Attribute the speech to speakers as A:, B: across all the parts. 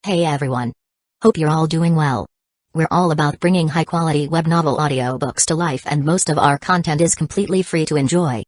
A: Hey everyone. Hope you're all doing well. We're all about bringing high-quality web novel audiobooks to life, and most of our content is completely free to enjoy.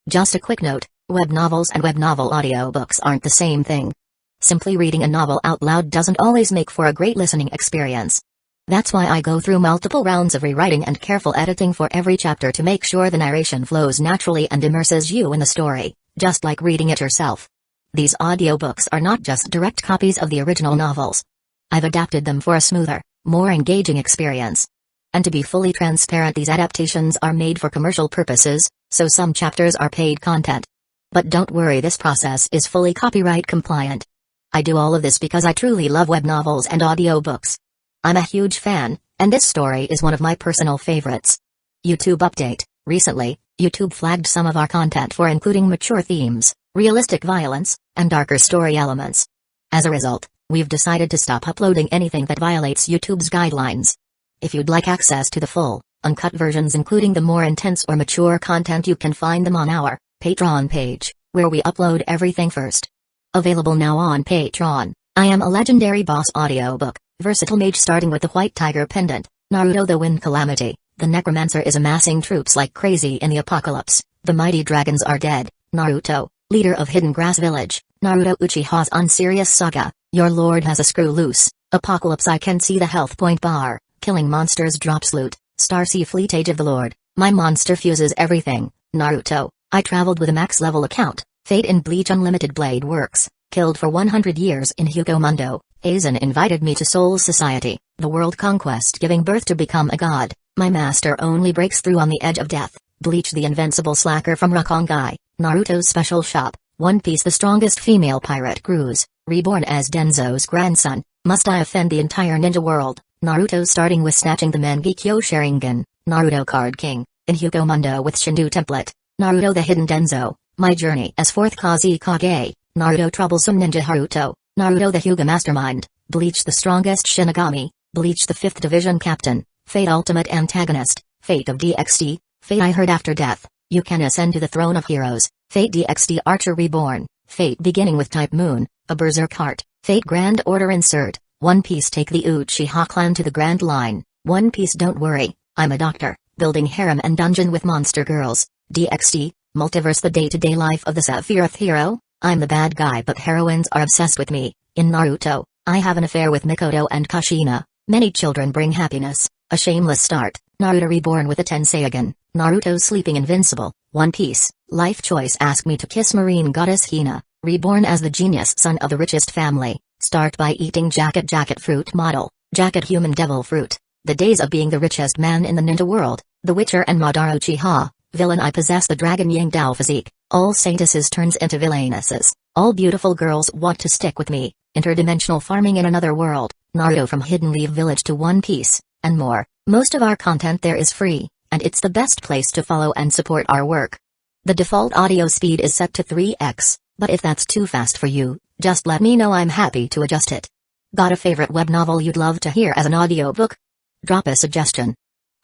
A: Just a quick note, web novels and web novel audiobooks aren't the same thing. Simply reading a novel out loud doesn't always make for a great listening experience. That's why I go through multiple rounds of rewriting and careful editing for every chapter to make sure the narration flows naturally and immerses you in the story, just like reading it yourself. These audiobooks are not just direct copies of the original novels. I've adapted them for a smoother, more engaging experience. And to be fully transparent, these adaptations are made for commercial purposes, so some chapters are paid content. But don't worry, this process is fully copyright compliant. I do all of this because I truly love web novels and audiobooks. I'm a huge fan, and this story is one of my personal favorites. YouTube update: recently, YouTube flagged some of our content for including mature themes, realistic violence, and darker story elements. As a result, we've decided to stop uploading anything that violates YouTube's guidelines. If you'd like access to the full, uncut versions including the more intense or mature content, you can find them on our Patreon page, where we upload everything first. Available now on Patreon: I Am a Legendary Boss audiobook, Versatile Mage starting with the White Tiger Pendant, Naruto the Wind Calamity, the Necromancer is amassing troops like crazy in the apocalypse, the mighty dragons are dead, Naruto, leader of Hidden Grass Village, Naruto Uchiha's Unserious Saga, your lord has a screw loose, Apocalypse I can see the health point bar, killing monsters drops loot, Starsea Fleet Age of the Lord, my monster fuses everything, Naruto, I traveled with a max level account, Fate in Bleach Unlimited Blade Works, killed for 100 years in Hueco Mundo, Aizen invited me to Soul Society, the world conquest giving birth to become a god, my master only breaks through on the edge of death, Bleach the Invincible Slacker from Rukongai, Naruto's Special Shop, One Piece the strongest female pirate cruise, Reborn as Danzō's grandson, must I offend the entire ninja world, Naruto starting with snatching the Mangekyo Sharingan, Naruto Card King, in Hueco Mundo with Shindu template, Naruto the Hidden Danzō, my journey as fourth Kusagakure, Naruto Troublesome Ninja Haruto, Naruto the Hyuga Mastermind, Bleach the strongest Shinigami, Bleach the 5th Division Captain, Fate Ultimate Antagonist, Fate of DXD, Fate I Heard After Death, you can ascend to the throne of heroes, Fate DXD Archer Reborn, Fate beginning with Type Moon, a Berserk Heart, Fate Grand Order Insert, One Piece take the Uchiha clan to the Grand Line, One Piece don't worry, I'm a doctor, building harem and dungeon with monster girls, DXD, Multiverse the day-to-day life of the Sephiroth hero, I'm the bad guy but heroines are obsessed with me, in Naruto, I have an affair with Mikoto and Kushina, many children bring happiness, a shameless start, Naruto Reborn with a Tenseigan, Naruto sleeping Invincible, One Piece, life choice ask me to kiss marine goddess Hina, reborn as the genius son of the richest family, start by eating jacket fruit model, jacket human devil fruit, the days of being the richest man in the ninja world, the Witcher and Madara Uchiha, villain I possess the dragon Yang Dao physique, all saintesses turns into villainesses, all beautiful girls want to stick with me, interdimensional farming in another world, Naruto from Hidden Leaf Village to One Piece, and more. Most of our content there is free, and it's the best place to follow and support our work. The default audio speed is set to 3x, but if that's too fast for you, just let me know, I'm happy to adjust it. Got a favorite web novel you'd love to hear as an audiobook? Drop a suggestion.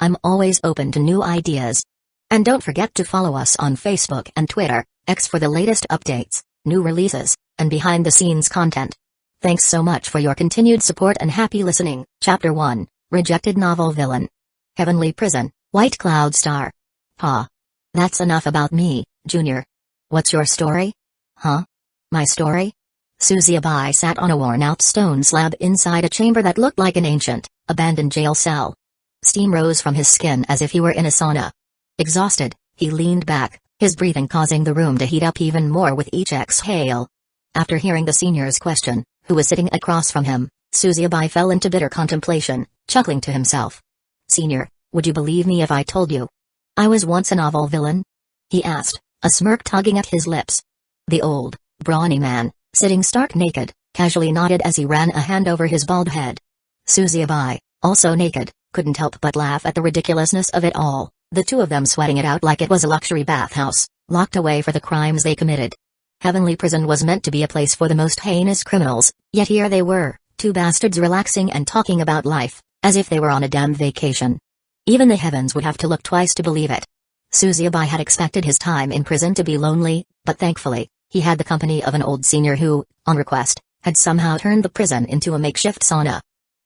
A: I'm always open to new ideas. And don't forget to follow us on Facebook and Twitter, X for the latest updates, new releases, and behind-the-scenes content. Thanks so much for your continued support and happy listening. Chapter 1, Rejected Novel Villain. Heavenly Prison, White Cloud Star. Ha. That's enough about me, Junior. What's your story? Huh? My story? Suzuki sat on a worn-out stone slab inside a chamber that looked like an ancient, abandoned jail cell. Steam rose from his skin as if he were in a sauna. Exhausted, he leaned back, his breathing causing the room to heat up even more with each exhale. After hearing the senior's question, who was sitting across from him, Suzuki fell into bitter contemplation, chuckling to himself. Senior, would you believe me if I told you I was once a novel villain? He asked, a smirk tugging at his lips. The old, brawny man, sitting stark naked, casually nodded as he ran a hand over his bald head. Suzuki, also naked, couldn't help but laugh at the ridiculousness of it all. The two of them sweating it out like it was a luxury bathhouse, locked away for the crimes they committed. Heavenly Prison was meant to be a place for the most heinous criminals, yet here they were, two bastards relaxing and talking about life, as if they were on a damn vacation. Even the heavens would have to look twice to believe it. Suzuki had expected his time in prison to be lonely, but thankfully, he had the company of an old senior who, on request, had somehow turned the prison into a makeshift sauna.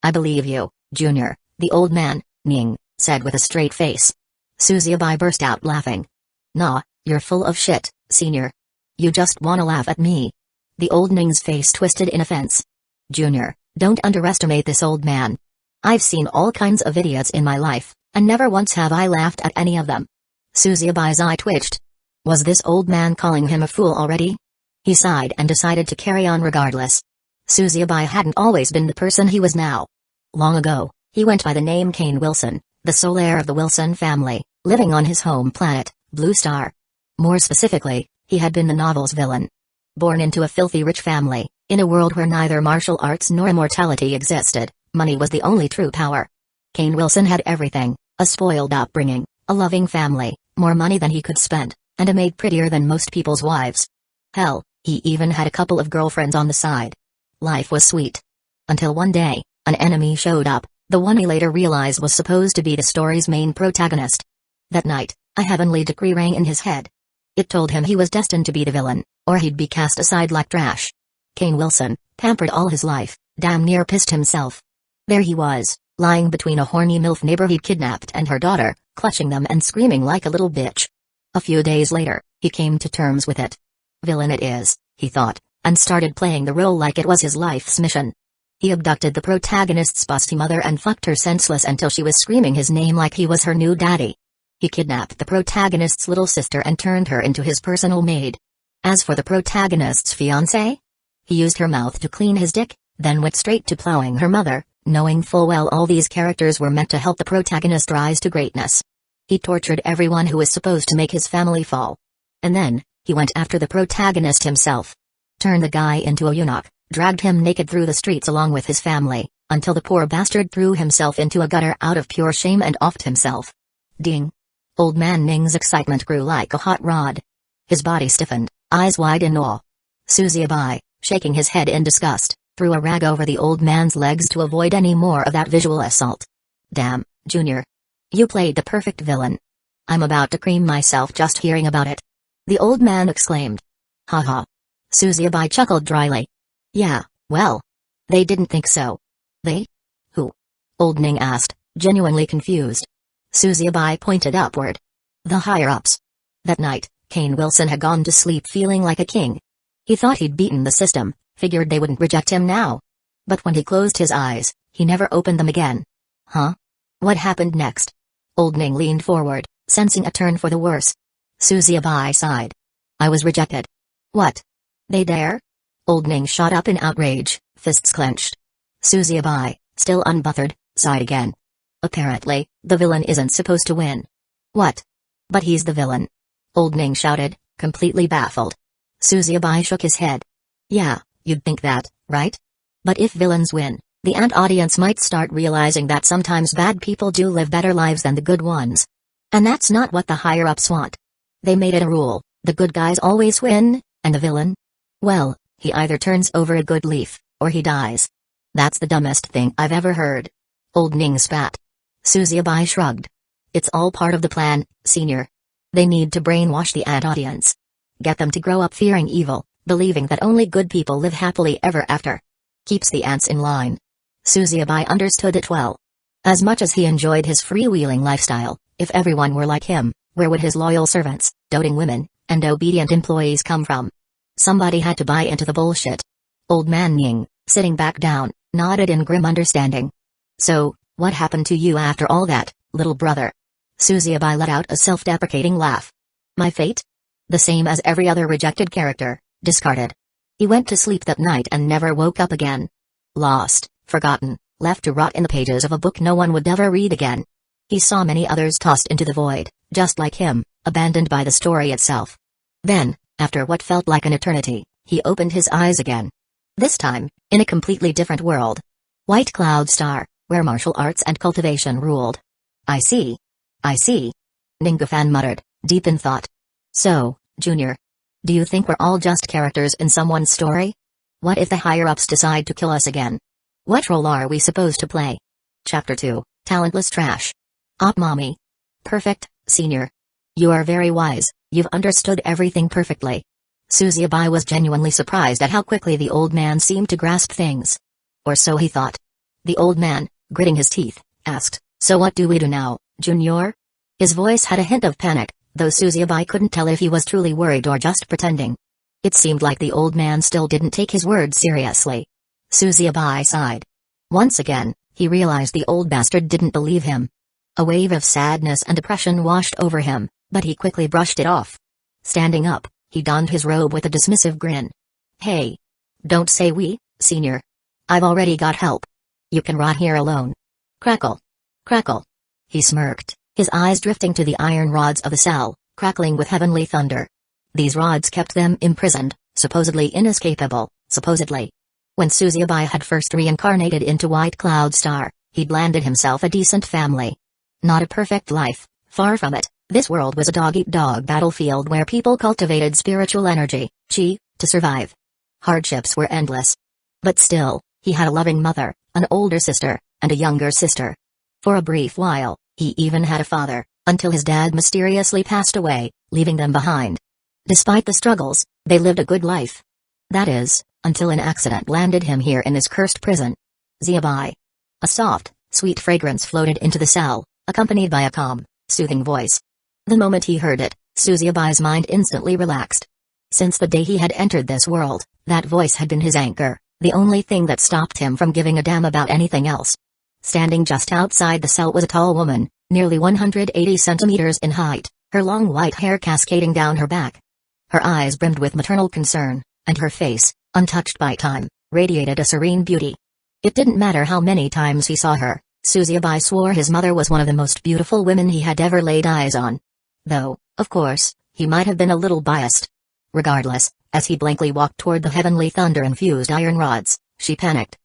A: I believe you, Junior, the old man, Ning, said with a straight face. Suzuki burst out laughing. Nah, you're full of shit, Senior. You just wanna laugh at me. The old Ning's face twisted in offense. Junior, don't underestimate this old man. I've seen all kinds of idiots in my life, and never once have I laughed at any of them. Suzuki's eye twitched. Was this old man calling him a fool already? He sighed and decided to carry on regardless. Suzuki hadn't always been the person he was now. Long ago, he went by the name Kane Wilson, the sole heir of the Wilson family, living on his home planet, Blue Star. More specifically, he had been the novel's villain. Born into a filthy rich family, in a world where neither martial arts nor immortality existed, money was the only true power. Kane Wilson had everything: a spoiled upbringing, a loving family, more money than he could spend, and a maid prettier than most people's wives. Hell, he even had a couple of girlfriends on the side. Life was sweet. Until one day, an enemy showed up, the one he later realized was supposed to be the story's main protagonist. That night, a heavenly decree rang in his head. It told him he was destined to be the villain, or he'd be cast aside like trash. Kane Wilson, pampered all his life, damn near pissed himself. There he was, lying between a horny MILF neighbor he'd kidnapped and her daughter, clutching them and screaming like a little bitch. A few days later, he came to terms with it. Villain it is, he thought, and started playing the role like it was his life's mission. He abducted the protagonist's busty mother and fucked her senseless until she was screaming his name like he was her new daddy. He kidnapped the protagonist's little sister and turned her into his personal maid. As for the protagonist's fiancée, he used her mouth to clean his dick, then went straight to plowing her mother, knowing full well all these characters were meant to help the protagonist rise to greatness. He tortured everyone who was supposed to make his family fall. And then, he went after the protagonist himself. Turned the guy into a eunuch, dragged him naked through the streets along with his family, until the poor bastard threw himself into a gutter out of pure shame and offed himself. Ding! Old man Ning's excitement grew like a hot rod. His body stiffened, eyes wide in awe. Suzuki, shaking his head in disgust, threw a rag over the old man's legs to avoid any more of that visual assault. Damn, Junior. You played the perfect villain. I'm about to cream myself just hearing about it. The old man exclaimed. Haha. Suzuki chuckled dryly. Yeah, well. They didn't think so. They? Who? Old Ning asked, genuinely confused. Suzuki pointed upward. The higher-ups. That night, Kane Wilson had gone to sleep feeling like a king. He thought he'd beaten the system, figured they wouldn't reject him now. But when he closed his eyes, he never opened them again. Huh? What happened next? Old Ning leaned forward, sensing a turn for the worse. Suzuki sighed. I was rejected. What? They dare? Old Ning shot up in outrage, fists clenched. Suzuki, still unbothered, sighed again. Apparently, the villain isn't supposed to win. What? But he's the villain. Old Ning shouted, completely baffled. Suzuki shook his head. Yeah, you'd think that, right? But if villains win, the audience might start realizing that sometimes bad people do live better lives than the good ones. And that's not what the higher-ups want. They made it a rule, the good guys always win, and the villain? Well, he either turns over a good leaf, or he dies. That's the dumbest thing I've ever heard. Old Ning spat. Suzuki shrugged. It's all part of the plan, Senior. They need to brainwash the audience. Get them to grow up fearing evil, believing that only good people live happily ever after. Keeps the ants in line. Suzuki understood it well. As much as he enjoyed his freewheeling lifestyle, if everyone were like him, where would his loyal servants, doting women, and obedient employees come from? Somebody had to buy into the bullshit. Old man Ning, sitting back down, nodded in grim understanding. So, what happened to you after all that, little brother? Suzuki let out a self-deprecating laugh. My fate? The same as every other rejected character, discarded. He went to sleep that night and never woke up again. Lost, forgotten, left to rot in the pages of a book no one would ever read again. He saw many others tossed into the void, just like him, abandoned by the story itself. Then, after what felt like an eternity, he opened his eyes again. This time, in a completely different world. White Cloud Star, where martial arts and cultivation ruled. I see. I see. Ningafan muttered, deep in thought. So, Junior. Do you think we're all just characters in someone's story? What if the higher-ups decide to kill us again? What role are we supposed to play? Chapter 2, Talentless Trash. Op Mommy. Perfect, Senior. You are very wise, you've understood everything perfectly. Suzuyabai was genuinely surprised at how quickly the old man seemed to grasp things. Or so he thought. The old man, gritting his teeth, asked, "So what do we do now, Junior?" His voice had a hint of panic, though Suzuyabai couldn't tell if he was truly worried or just pretending. It seemed like the old man still didn't take his words seriously. Suzuyabai sighed. Once again, he realized the old bastard didn't believe him. A wave of sadness and depression washed over him, but he quickly brushed it off. Standing up, he donned his robe with a dismissive grin. "Hey. Don't say we, senior. I've already got help. You can rot here alone." Crackle. Crackle. He smirked, his eyes drifting to the iron rods of the cell, crackling with heavenly thunder. These rods kept them imprisoned, supposedly inescapable, supposedly. When Suzuyabai had first reincarnated into White Cloud Star, he'd landed himself a decent family. Not a perfect life, far from it. This world was a dog-eat-dog battlefield where people cultivated spiritual energy, chi, to survive. Hardships were endless. But still, he had a loving mother, an older sister, and a younger sister. For a brief while, he even had a father, until his dad mysteriously passed away, leaving them behind. Despite the struggles, they lived a good life. That is, until an accident landed him here in his cursed prison. Zuyabai. A soft, sweet fragrance floated into the cell, accompanied by a calm, soothing voice. The moment he heard it, Suzuyabai's mind instantly relaxed. Since the day he had entered this world, that voice had been his anchor, the only thing that stopped him from giving a damn about anything else. Standing just outside the cell was a tall woman, nearly 180 centimeters in height, her long white hair cascading down her back. Her eyes brimmed with maternal concern, and her face, untouched by time, radiated a serene beauty. It didn't matter how many times he saw her, Suzuyabai swore his mother was one of the most beautiful women he had ever laid eyes on. Though, of course, he might have been a little biased. Regardless, as he blankly walked toward the heavenly thunder-infused iron rods, she panicked.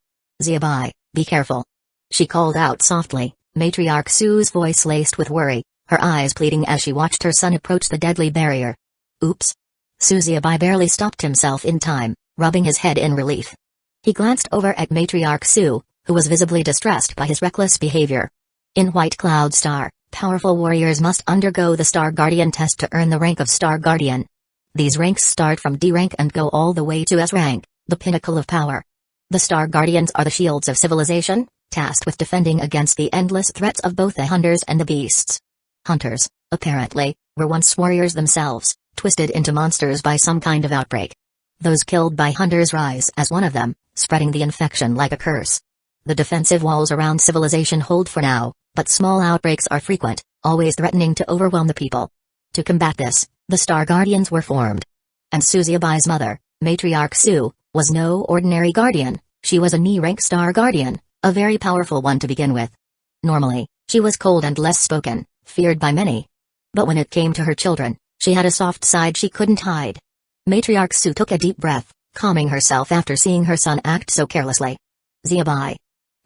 A: "Zuyabai, be careful," she called out softly, Matriarch Su's voice laced with worry, her eyes pleading as she watched her son approach the deadly barrier. Oops. Suzuyabai barely stopped himself in time, rubbing his head in relief. He glanced over at Matriarch Su, who was visibly distressed by his reckless behavior. In White Cloud Star, powerful warriors must undergo the Star Guardian test to earn the rank of Star Guardian. These ranks start from D rank and go all the way to S rank, the pinnacle of power. The Star Guardians are the shields of civilization, tasked with defending against the endless threats of both the hunters and the beasts. Hunters, apparently, were once warriors themselves, twisted into monsters by some kind of outbreak. Those killed by hunters rise as one of them, spreading the infection like a curse. The defensive walls around civilization hold for now, but small outbreaks are frequent, always threatening to overwhelm the people. To combat this, the Star Guardians were formed. And Suzuyabai's mother, Matriarch Su, was no ordinary guardian, she was a knee-rank Star Guardian, a very powerful one to begin with. Normally, she was cold and less spoken, feared by many. But when it came to her children, she had a soft side she couldn't hide. Matriarch Su took a deep breath, calming herself after seeing her son act so carelessly. Zuyabai.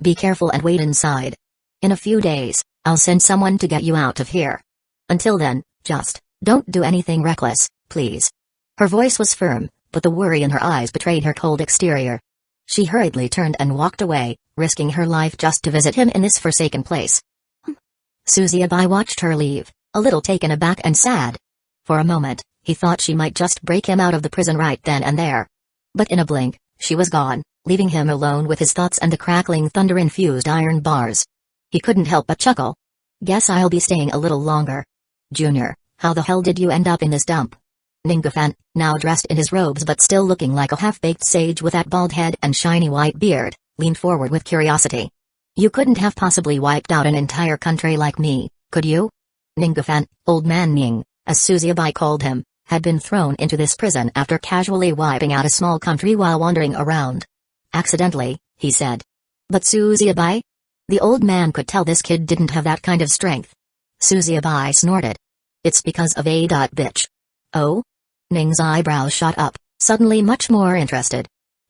A: Be careful and wait inside. In a few days, I'll send someone to get you out of here. Until then, just, don't do anything reckless, please. Her voice was firm, but the worry in her eyes betrayed her cold exterior. She hurriedly turned and walked away, risking her life just to visit him in this forsaken place. Suzuyabai watched her leave, a little taken aback and sad. For a moment, he thought she might just break him out of the prison right then and there. But in a blink, she was gone, leaving him alone with his thoughts and the crackling thunder-infused iron bars. He couldn't help but chuckle. Guess I'll be staying a little longer. Junior, how the hell did you end up in this dump? Ningafan, now dressed in his robes but still looking like a half-baked sage with that bald head and shiny white beard, leaned forward with curiosity. You couldn't have possibly wiped out an entire country like me, could you? Ningafan, Old Man Ning, as Suzuyabai called him, had been thrown into this prison after casually wiping out a small country while wandering around. Accidentally, he said. But Suzuyabai? The old man could tell this kid didn't have that kind of strength. Suzuyabai snorted. It's because of a bitch. Oh? Ning's eyebrows shot up, suddenly much more interested.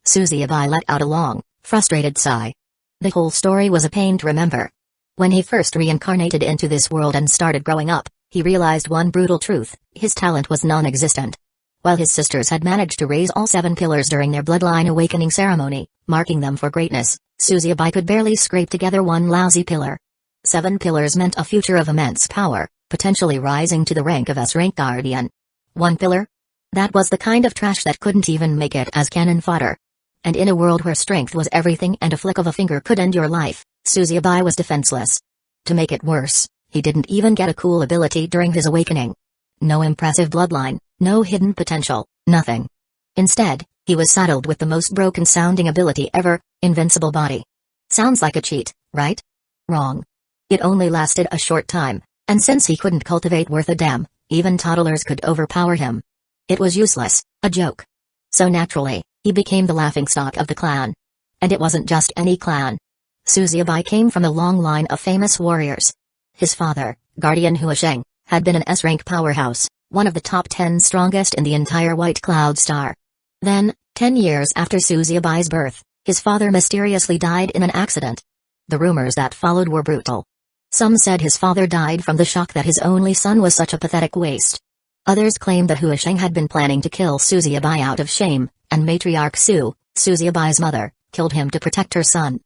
A: Suzuyabai let out a long, frustrated sigh. The whole story was a pain to remember. When he first reincarnated into this world and started growing up, he realized one brutal truth: his talent was non-existent. While his sisters had managed to raise all 7 pillars during their bloodline awakening ceremony, marking them for greatness, Suzuyabai could barely scrape together one lousy pillar. 7 pillars meant a future of immense power, potentially rising to the rank of S-rank guardian. 1 pillar? That was the kind of trash that couldn't even make it as cannon fodder. And in a world where strength was everything and a flick of a finger could end your life, Suzuki was defenseless. To make it worse, he didn't even get a cool ability during his awakening. No impressive bloodline, no hidden potential, nothing. Instead, he was saddled with the most broken-sounding ability ever, Invincible Body. Sounds like a cheat, right? Wrong. It only lasted a short time, and since he couldn't cultivate worth a damn, even toddlers could overpower him. It was useless, a joke. So naturally, he became the laughingstock of the clan. And it wasn't just any clan. Suzuki came from a long line of famous warriors. His father, Guardian Huesheng, had been an S-rank powerhouse, one of the top 10 strongest in the entire White Cloud Star. Then, 10 years after Suzuki's birth, his father mysteriously died in an accident. The rumors that followed were brutal. Some said his father died from the shock that his only son was such a pathetic waste. Others claimed that Huesheng had been planning to kill Suzuki out of shame, and Matriarch Su, Suzuki's mother, killed him to protect her son.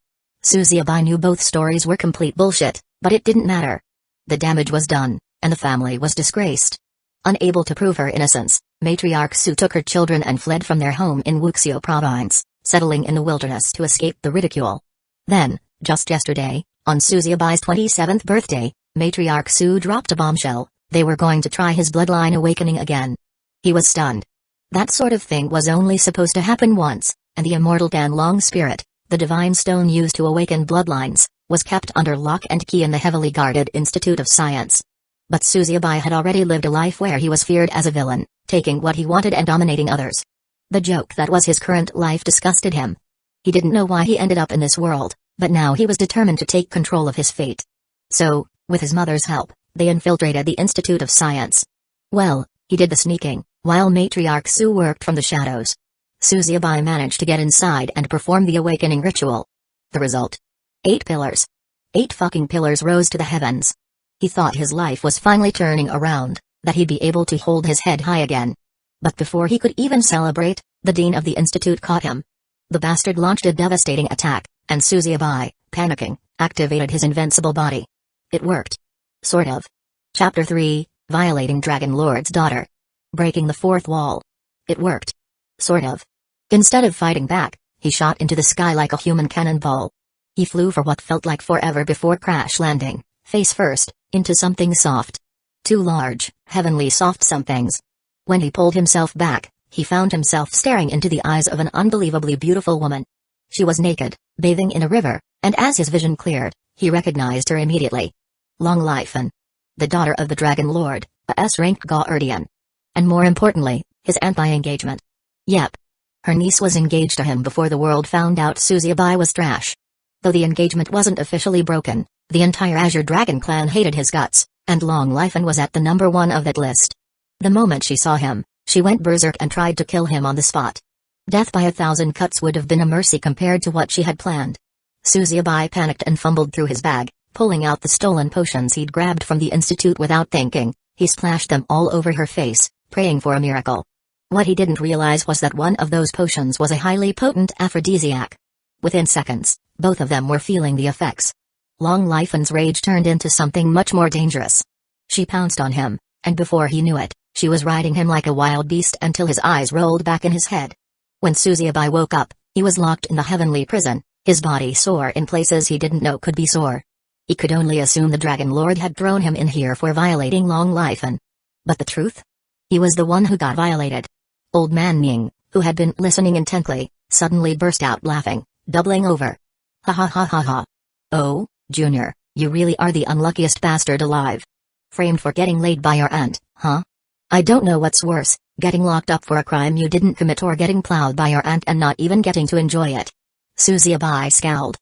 A: Suzuki knew both stories were complete bullshit, but it didn't matter. The damage was done, and the family was disgraced. Unable to prove her innocence, Matriarch Su took her children and fled from their home in Wuxio province, settling in the wilderness to escape the ridicule. Then, just yesterday, on Suzuki's 27th birthday, Matriarch Su dropped a bombshell: they were going to try his bloodline awakening again. He was stunned. That sort of thing was only supposed to happen once, and the immortal Danlong spirit, the divine stone used to awaken bloodlines, was kept under lock and key in the heavily guarded Institute of Science. But Suzuki had already lived a life where he was feared as a villain, taking what he wanted and dominating others. The joke that was his current life disgusted him. He didn't know why he ended up in this world, but now he was determined to take control of his fate. So, with his mother's help, they infiltrated the Institute of Science. Well, he did the sneaking, while Matriarch Su worked from the shadows. Suzuki managed to get inside and perform the awakening ritual. The result? 8 pillars. 8 fucking pillars rose to the heavens. He thought his life was finally turning around, that he'd be able to hold his head high again. But before he could even celebrate, the dean of the institute caught him. The bastard launched a devastating attack, and Suzuki, panicking, activated his invincible body. It worked. Sort of. Chapter 3, Violating Dragon Lord's Daughter. Breaking the fourth wall. It worked. Sort of. Instead of fighting back, he shot into the sky like a human cannonball. He flew for what felt like forever before crash landing, face first, into something soft. 2 large, heavenly soft somethings. When he pulled himself back, he found himself staring into the eyes of an unbelievably beautiful woman. She was naked, bathing in a river, and as his vision cleared, he recognized her immediately. Long Lifen. The daughter of the Dragon Lord, a S-rank guardian. And more importantly, his anti-engagement. Yep. Her niece was engaged to him before the world found out Suzuki was trash. Though the engagement wasn't officially broken, the entire Azure Dragon clan hated his guts, and Long Lifen was at the number 1 of that list. The moment she saw him, she went berserk and tried to kill him on the spot. Death by 1,000 cuts would have been a mercy compared to what she had planned. Suzuki panicked and fumbled through his bag, pulling out the stolen potions he'd grabbed from the institute without thinking. He splashed them all over her face, praying for a miracle. What he didn't realize was that one of those potions was a highly potent aphrodisiac. Within seconds, both of them were feeling the effects. Long Lifen's rage turned into something much more dangerous. She pounced on him, and before he knew it, she was riding him like a wild beast until his eyes rolled back in his head. When Suzuki woke up, he was locked in the heavenly prison, his body sore in places he didn't know could be sore. He could only assume the Dragon Lord had thrown him in here for violating Long Lifen. But the truth? He was the one who got violated. Old Man Ning, who had been listening intently, suddenly burst out laughing, doubling over. Ha ha ha ha ha. Oh, Junior, you really are the unluckiest bastard alive. Framed for getting laid by your aunt, huh? I don't know what's worse, getting locked up for a crime you didn't commit or getting plowed by your aunt and not even getting to enjoy it. Suzuki scowled.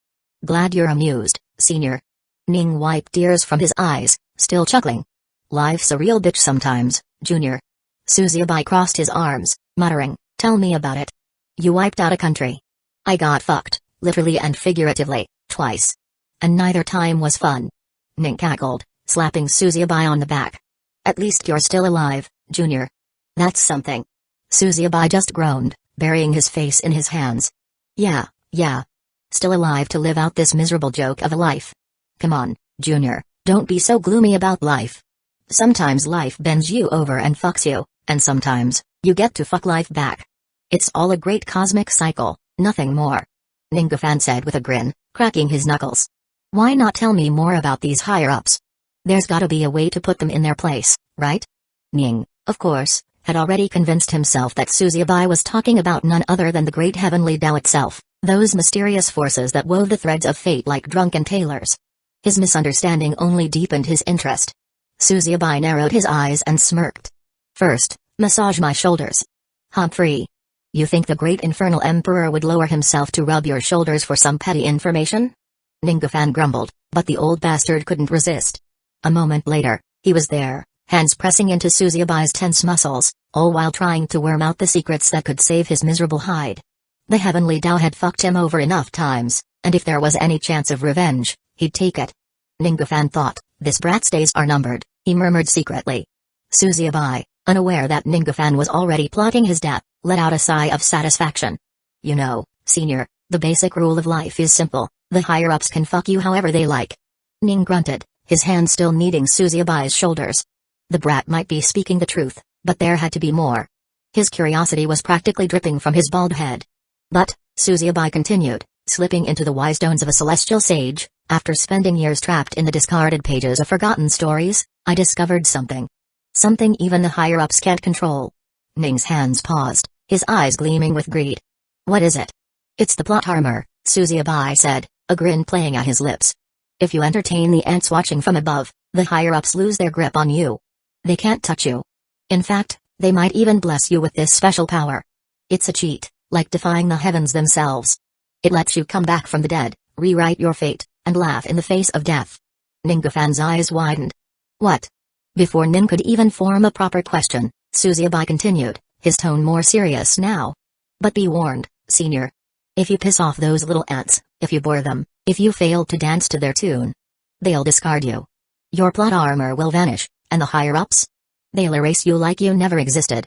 A: Glad you're amused, senior. Ning wiped tears from his eyes, still chuckling. Life's a real bitch sometimes, Junior. Suzuki crossed his arms, muttering, tell me about it. You wiped out a country. I got fucked, literally and figuratively, twice. And neither time was fun. Ning cackled, slapping Suzuki on the back. At least you're still alive, Junior. That's something. Suzuki just groaned, burying his face in his hands. Yeah. Still alive to live out this miserable joke of a life. Come on, Junior, don't be so gloomy about life. Sometimes life bends you over and fucks you, and sometimes, You get to fuck life back. It's all a great cosmic cycle, nothing more. Ningafan said with a grin, cracking his knuckles. Why not tell me more about these higher-ups? There's gotta be a way to put them in their place, right? Ning, of course, had already convinced himself that Suzubai was talking about none other than the great heavenly Tao itself, those mysterious forces that wove the threads of fate like drunken tailors. His misunderstanding only deepened his interest. Suzubai narrowed his eyes and smirked. First, massage my shoulders. Humphrey. You think the great infernal emperor would lower himself to rub your shoulders for some petty information? Ningafan grumbled, but the old bastard couldn't resist. A moment later, he was there, hands pressing into Suzubai's tense muscles, all while trying to worm out the secrets that could save his miserable hide. The heavenly Tao had fucked him over enough times, and if there was any chance of revenge, he'd take it. Ningafan thought, this brat's days are numbered, he murmured secretly. Suzubai, unaware that Ningafan was already plotting his death, let out a sigh of satisfaction. You know, senior, the basic rule of life is simple, the higher-ups can fuck you however they like. Ning grunted, his hand still kneading Suzubai's shoulders. The brat might be speaking the truth, but there had to be more. His curiosity was practically dripping from his bald head. But, Suzubai continued, slipping into the wise tones of a celestial sage, after spending years trapped in the discarded pages of forgotten stories, I discovered something. Something even the higher-ups can't control. Ning's hands paused, his eyes gleaming with greed. What is it? It's the plot armor, Suzubai said, a grin playing at his lips. If you entertain the ants watching from above, the higher-ups lose their grip on you. They can't touch you. In fact, they might even bless you with this special power. It's a cheat, like defying the heavens themselves. It lets you come back from the dead, rewrite your fate, and laugh in the face of death. Ningafan's eyes widened. What? Before Nin could even form a proper question, Suzubai continued, his tone more serious now. But be warned, senior. If you piss off those little ants, if you bore them, if you fail to dance to their tune, they'll discard you. Your plot armor will vanish, and the higher-ups? They'll erase you like you never existed.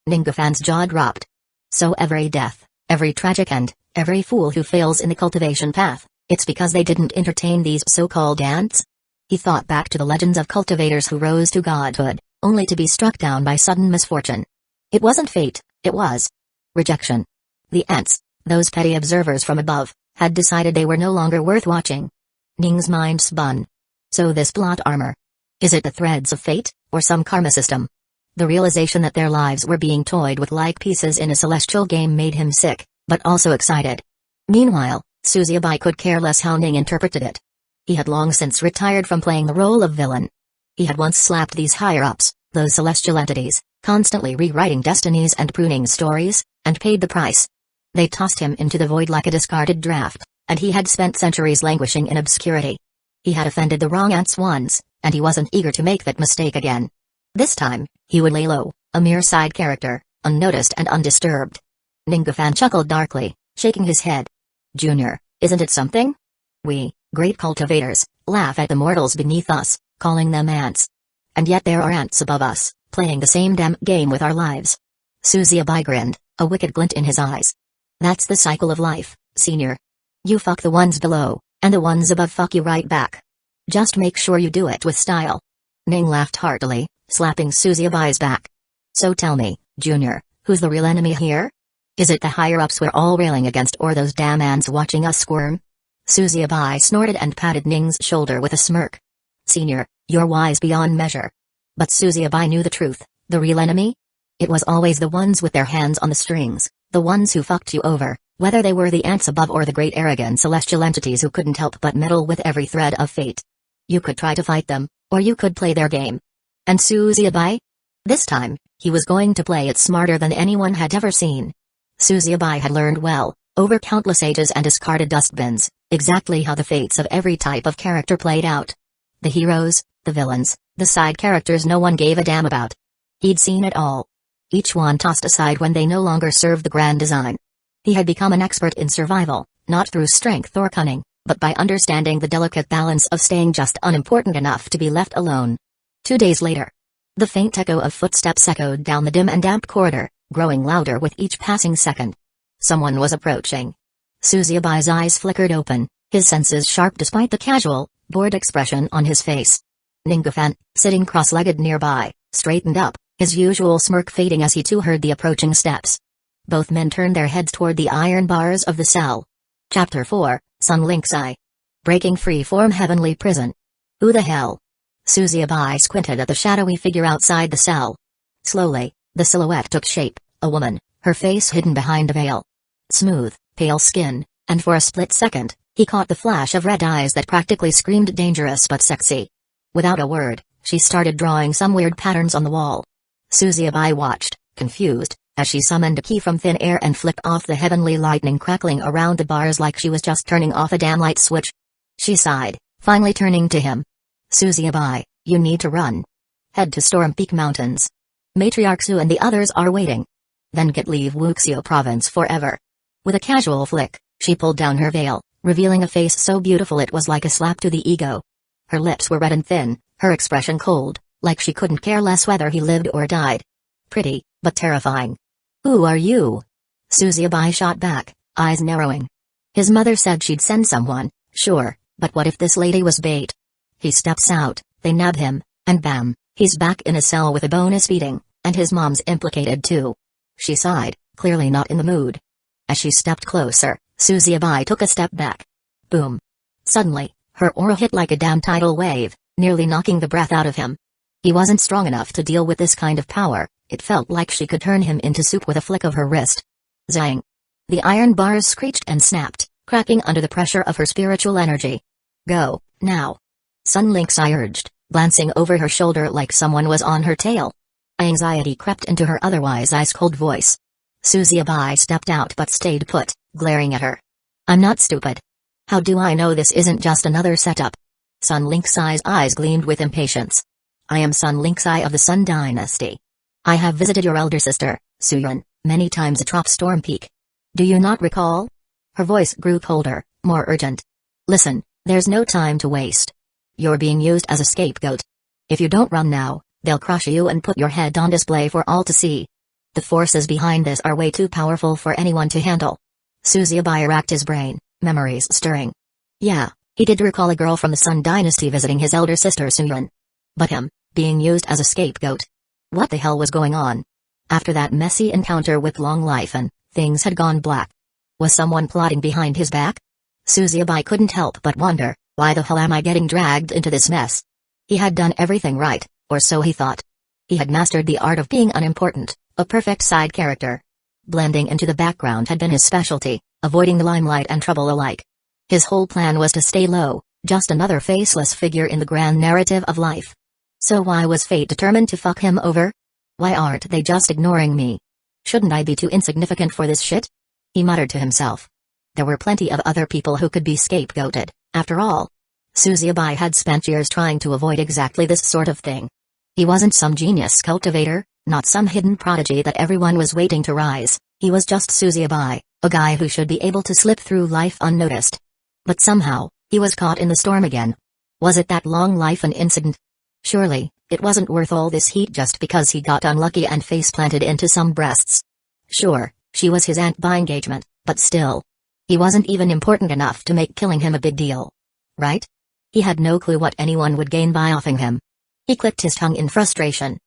A: Ningafan's jaw dropped. So every death, every tragic end, every fool who fails in the cultivation path, it's because they didn't entertain these so-called ants? He thought back to the legends of cultivators who rose to godhood, only to be struck down by sudden misfortune. It wasn't fate, it was rejection. The ants, those petty observers from above, had decided they were no longer worth watching. Ning's mind spun. So this plot armor. Is it the threads of fate, or some karma system? The realization that their lives were being toyed with like pieces in a celestial game made him sick, but also excited. Meanwhile, Suzubai could care less how Ning interpreted it. He had long since retired from playing the role of villain. He had once slapped these higher-ups, those celestial entities, constantly rewriting destinies and pruning stories, and paid the price. They tossed him into the void like a discarded draft, and he had spent centuries languishing in obscurity. He had offended the wrong ants once, and he wasn't eager to make that mistake again. This time, he would lay low, a mere side character, unnoticed and undisturbed. Ningafan chuckled darkly, shaking his head. Junior, isn't it something? We, great cultivators, laugh at the mortals beneath us, calling them ants. And yet there are ants above us, playing the same damn game with our lives. Suzubai grinned, a wicked glint in his eyes. That's the cycle of life, senior. You fuck the ones below, and the ones above fuck you right back. Just make sure you do it with style. Ning laughed heartily, slapping Suzubai's back. So tell me, Junior, who's the real enemy here? Is it the higher-ups we're all railing against or those damn ants watching us squirm? Suzubai snorted and patted Ning's shoulder with a smirk. Senior, you're wise beyond measure. But Suzubai knew the truth, the real enemy? It was always the ones with their hands on the strings, the ones who fucked you over, whether they were the ants above or the great arrogant celestial entities who couldn't help but meddle with every thread of fate. You could try to fight them, or you could play their game. And Suzubai? This time, he was going to play it smarter than anyone had ever seen. Suzubai had learned well, over countless ages and discarded dustbins, exactly how the fates of every type of character played out. The heroes, the villains, the side characters no one gave a damn about. He'd seen it all. Each one tossed aside when they no longer served the grand design. He had become an expert in survival, not through strength or cunning, but by understanding the delicate balance of staying just unimportant enough to be left alone. 2 days later. The faint echo of footsteps echoed down the dim and damp corridor, growing louder with each passing second. Someone was approaching. Suzubai's eyes flickered open, his senses sharp despite the casual, bored expression on his face. Ningafan, sitting cross-legged nearby, straightened up, his usual smirk fading as he too heard the approaching steps. Both men turned their heads toward the iron bars of the cell. Chapter 4, Sun Link's Eye. Breaking free from heavenly prison. Who the hell? Suzuki squinted at the shadowy figure outside the cell. Slowly, the silhouette took shape, a woman, her face hidden behind a veil. Smooth, pale skin, and for a split second, he caught the flash of red eyes that practically screamed dangerous but sexy. Without a word, she started drawing some weird patterns on the wall. Suzuki watched, confused, as she summoned a key from thin air and flicked off the heavenly lightning crackling around the bars like she was just turning off a damn light switch. She sighed, finally turning to him. Suzuki, you need to run. Head to Storm Peak Mountains. Matriarch Su and the others are waiting. Then get leave Wuxio province forever. With a casual flick, she pulled down her veil, revealing a face so beautiful it was like a slap to the ego. Her lips were red and thin, her expression cold, like she couldn't care less whether he lived or died. Pretty, but terrifying. Who are you? Suzuki shot back, eyes narrowing. His mother said she'd send someone, sure, but what if this lady was bait? He steps out, they nab him, and bam, he's back in a cell with a bonus beating, and his mom's implicated too. She sighed, clearly not in the mood. As she stepped closer, Suzuki took a step back. Boom. Suddenly, her aura hit like a damn tidal wave, nearly knocking the breath out of him. He wasn't strong enough to deal with this kind of power, it felt like she could turn him into soup with a flick of her wrist. Zang. The iron bars screeched and snapped, cracking under the pressure of her spiritual energy. Go, now. Sun Link's Eye urged, glancing over her shoulder like someone was on her tail. Anxiety crept into her otherwise ice-cold voice. Suzuki stepped out but stayed put, glaring at her. I'm not stupid. How do I know this isn't just another setup? Sun Link's eyes gleamed with impatience. I am Sun Link's Eye of the Sun Dynasty. I have visited your elder sister, Suyun, many times atop Storm Peak. Do you not recall? Her voice grew colder, more urgent. Listen, there's no time to waste. You're being used as a scapegoat. If you don't run now, they'll crush you and put your head on display for all to see. The forces behind this are way too powerful for anyone to handle. Suzuki racked his brain, memories stirring. Yeah, he did recall a girl from the Sun Dynasty visiting his elder sister Suyun. But him, being used as a scapegoat. What the hell was going on? After that messy encounter with Long Life and things had gone black. Was someone plotting behind his back? Suzuki couldn't help but wonder, why the hell am I getting dragged into this mess? He had done everything right, or so he thought. He had mastered the art of being unimportant, a perfect side character. Blending into the background had been his specialty, avoiding the limelight and trouble alike. His whole plan was to stay low, just another faceless figure in the grand narrative of life. So why was fate determined to fuck him over? Why aren't they just ignoring me? Shouldn't I be too insignificant for this shit? He muttered to himself. There were plenty of other people who could be scapegoated, after all. Suzuki had spent years trying to avoid exactly this sort of thing. He wasn't some genius cultivator, not some hidden prodigy that everyone was waiting to rise, he was just Suzuki, a guy who should be able to slip through life unnoticed. But somehow, he was caught in the storm again. Was it that Long Life an incident? Surely, it wasn't worth all this heat just because he got unlucky and face-planted into some breasts. Sure, she was his aunt by engagement, but still. He wasn't even important enough to make killing him a big deal. Right? He had no clue what anyone would gain by offing him. He clicked his tongue in frustration.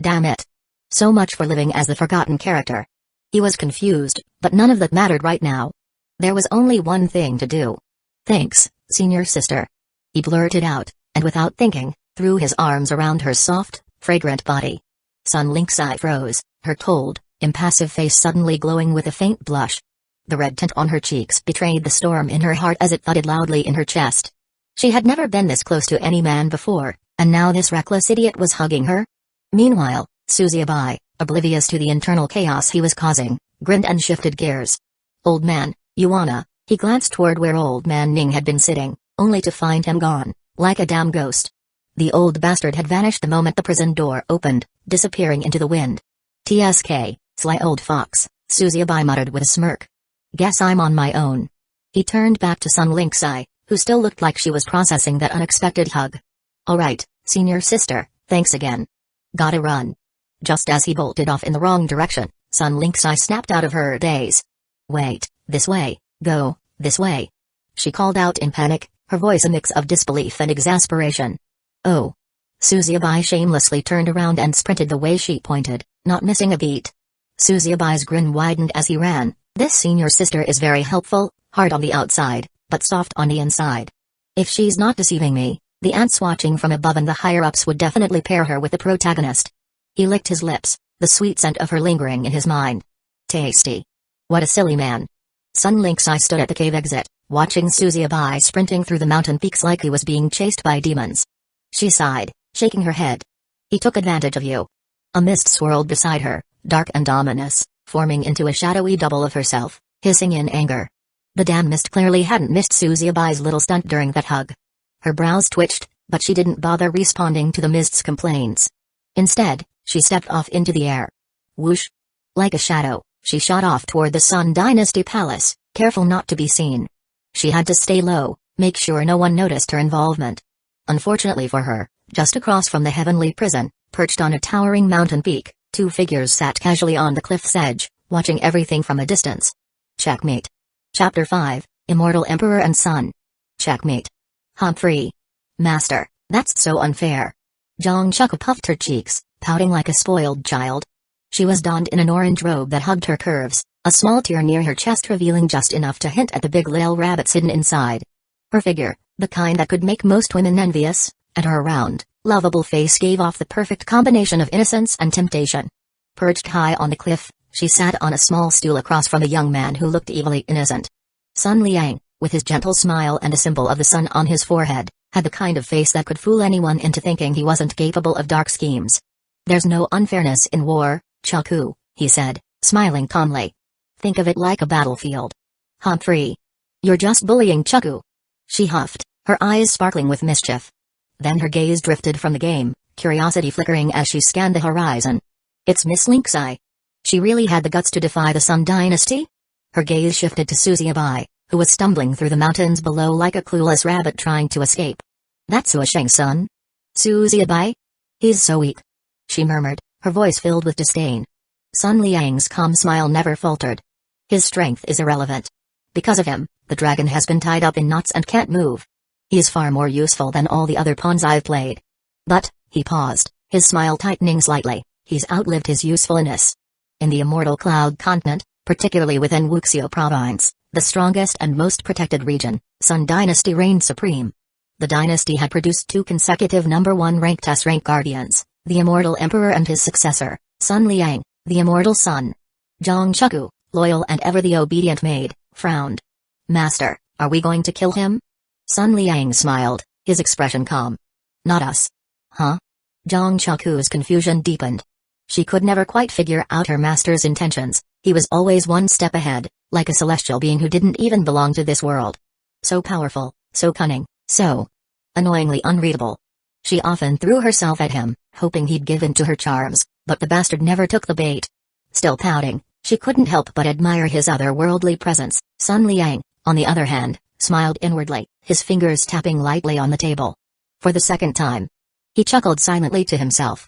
A: Damn it. So much for living as the forgotten character. He was confused, but none of that mattered right now. There was only one thing to do. Thanks, senior sister. He blurted out, and without thinking, threw his arms around her soft, fragrant body. Sun Link's Eye froze, her cold, impassive face suddenly glowing with a faint blush. The red tint on her cheeks betrayed the storm in her heart as it thudded loudly in her chest. She had never been this close to any man before, and now this reckless idiot was hugging her? Meanwhile, Suzuki, oblivious to the internal chaos he was causing, grinned and shifted gears. Old man, you wanna? He glanced toward where old man Ning had been sitting, only to find him gone, like a damn ghost. The old bastard had vanished the moment the prison door opened, disappearing into the wind. TSK, sly old fox, Suzuki muttered with a smirk. Guess I'm on my own. He turned back to Sun Link's Eye, who still looked like she was processing that unexpected hug. Alright, senior sister, thanks again. Gotta run. Just as he bolted off in the wrong direction, Sun Link's Eye snapped out of her daze. Wait, this way, go, this way. She called out in panic, her voice a mix of disbelief and exasperation. Oh. Suzubai shamelessly turned around and sprinted the way she pointed, not missing a beat. Suzubai's grin widened as he ran. This senior sister is very helpful, hard on the outside, but soft on the inside. If she's not deceiving me, the ants watching from above and the higher-ups would definitely pair her with the protagonist. He licked his lips, the sweet scent of her lingering in his mind. Tasty. What a silly man. Sun Lynx I stood at the cave exit, watching Suzubai sprinting through the mountain peaks like he was being chased by demons. She sighed, shaking her head. He took advantage of you. A mist swirled beside her, dark and ominous, forming into a shadowy double of herself, hissing in anger. The damn mist clearly hadn't missed Suzubai's little stunt during that hug. Her brows twitched, but she didn't bother responding to the mist's complaints. Instead, she stepped off into the air. Whoosh! Like a shadow, she shot off toward the Sun Dynasty Palace, careful not to be seen. She had to stay low, make sure no one noticed her involvement. Unfortunately for her, just across from the heavenly prison, perched on a towering mountain peak, two figures sat casually on the cliff's edge, watching everything from a distance. Checkmate. Chapter 5, Immortal Emperor and Son. Checkmate. Humphrey. Master, that's so unfair. Zhang Shuka puffed her cheeks, pouting like a spoiled child. She was donned in an orange robe that hugged her curves, a small tear near her chest revealing just enough to hint at the big little rabbits hidden inside. Her figure, the kind that could make most women envious, and her round, lovable face gave off the perfect combination of innocence and temptation. Perched high on the cliff, she sat on a small stool across from a young man who looked evilly innocent. Sun Liang, with his gentle smile and a symbol of the sun on his forehead, had the kind of face that could fool anyone into thinking he wasn't capable of dark schemes. There's no unfairness in war, Chaku, he said, smiling calmly. Think of it like a battlefield. Humphrey. You're just bullying Chaku. She huffed, her eyes sparkling with mischief. Then her gaze drifted from the game, curiosity flickering as she scanned the horizon. It's Miss Lynxi. She really had the guts to defy the Sun Dynasty? Her gaze shifted to Suzubai, who was stumbling through the mountains below like a clueless rabbit trying to escape. That's Huasheng's son? Suzubai? He's so weak. She murmured, her voice filled with disdain. Sun Liang's calm smile never faltered. His strength is irrelevant. Because of him, the dragon has been tied up in knots and can't move. He is far more useful than all the other pawns I've played. But, he paused, his smile tightening slightly, he's outlived his usefulness. In the immortal Cloud Continent, particularly within Wuxio Province, the strongest and most protected region, Sun Dynasty reigned supreme. The dynasty had produced two consecutive number 1 ranked S-rank guardians, the immortal emperor and his successor, Sun Liang, the immortal son. Zhang Shuku, loyal and ever the obedient maid, frowned. Master, are we going to kill him? Sun Liang smiled, his expression calm. Not us. Huh? Zhang Shuku's confusion deepened. She could never quite figure out her master's intentions. He was always one step ahead, like a celestial being who didn't even belong to this world. So powerful, so cunning, so annoyingly unreadable. She often threw herself at him, hoping he'd give in to her charms, but the bastard never took the bait. Still pouting, she couldn't help but admire his otherworldly presence. Sun Liang, on the other hand, smiled inwardly, his fingers tapping lightly on the table. For the second time. He chuckled silently to himself.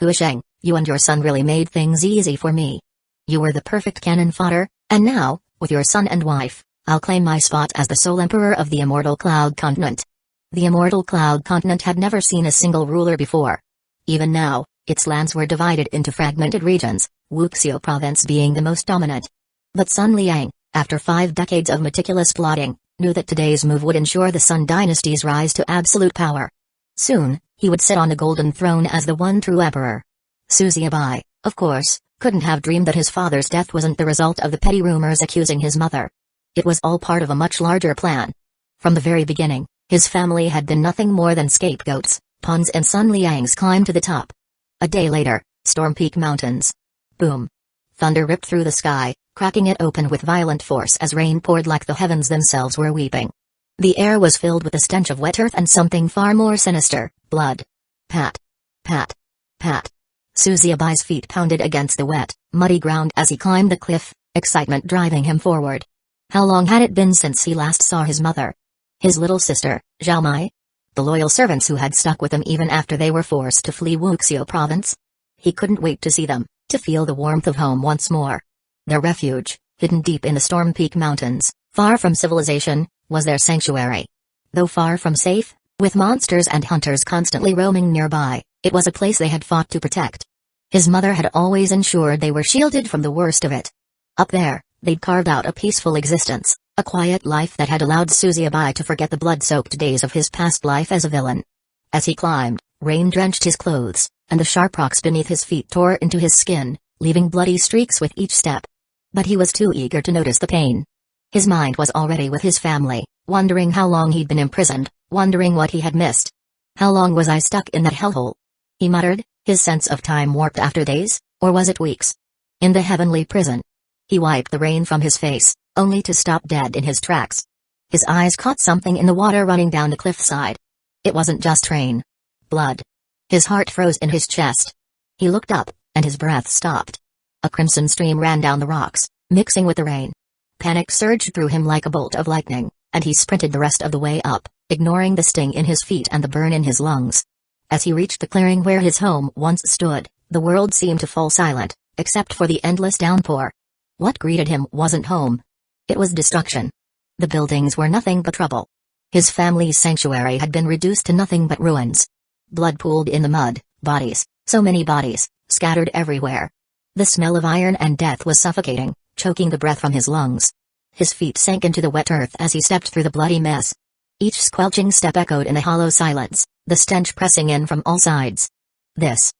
A: Huasheng, you and your son really made things easy for me. You were the perfect cannon fodder, and now, with your son and wife, I'll claim my spot as the sole emperor of the immortal Cloud Continent. The immortal Cloud Continent had never seen a single ruler before. Even now, its lands were divided into fragmented regions, Wuxio Province being the most dominant. But Sun Liang, after 5 decades of meticulous plotting, knew that today's move would ensure the Sun Dynasty's rise to absolute power. Soon, he would sit on the golden throne as the one true emperor. Suzubai, of course, couldn't have dreamed that his father's death wasn't the result of the petty rumors accusing his mother. It was all part of a much larger plan. From the very beginning, his family had been nothing more than scapegoats, pawns in Sun Liang's climb to the top. A day later, Storm Peak Mountains. Boom. Thunder ripped through the sky, cracking it open with violent force as rain poured like the heavens themselves were weeping. The air was filled with the stench of wet earth and something far more sinister, blood. Pat. Pat. Pat. Suzubai's feet pounded against the wet, muddy ground as he climbed the cliff, excitement driving him forward. How long had it been since he last saw his mother? His little sister, Zhaomai? The loyal servants who had stuck with him even after they were forced to flee Wuxio Province? He couldn't wait to see them, to feel the warmth of home once more. Their refuge, hidden deep in the Storm Peak Mountains, far from civilization, was their sanctuary. Though far from safe, With monsters and hunters constantly roaming nearby, it was a place they had fought to protect. His mother had always ensured they were shielded from the worst of it. Up there, they'd carved out a peaceful existence, a quiet life that had allowed Suzuyabai to forget the blood-soaked days of his past life as a villain. As he climbed, rain drenched his clothes, and the sharp rocks beneath his feet tore into his skin, leaving bloody streaks with each step. But he was too eager to notice the pain. His mind was already with his family, wondering how long he'd been imprisoned, wondering what he had missed. How long was I stuck in that hellhole? He muttered, his sense of time warped after days, or was it weeks? In the heavenly prison. He wiped the rain from his face, only to stop dead in his tracks. His eyes caught something in the water running down the cliffside. It wasn't just rain. Blood. His heart froze in his chest. He looked up, and his breath stopped. A crimson stream ran down the rocks, mixing with the rain. Panic surged through him like a bolt of lightning, and he sprinted the rest of the way up, ignoring the sting in his feet and the burn in his lungs. As he reached the clearing where his home once stood, the world seemed to fall silent, except for the endless downpour. What greeted him wasn't home. It was destruction. The buildings were nothing but rubble. His family's sanctuary had been reduced to nothing but ruins. Blood pooled in the mud, bodies, so many bodies, scattered everywhere. The smell of iron and death was suffocating, choking the breath from his lungs. His feet sank into the wet earth as he stepped through the bloody mess. Each squelching step echoed in the hollow silence, the stench pressing in from all sides. This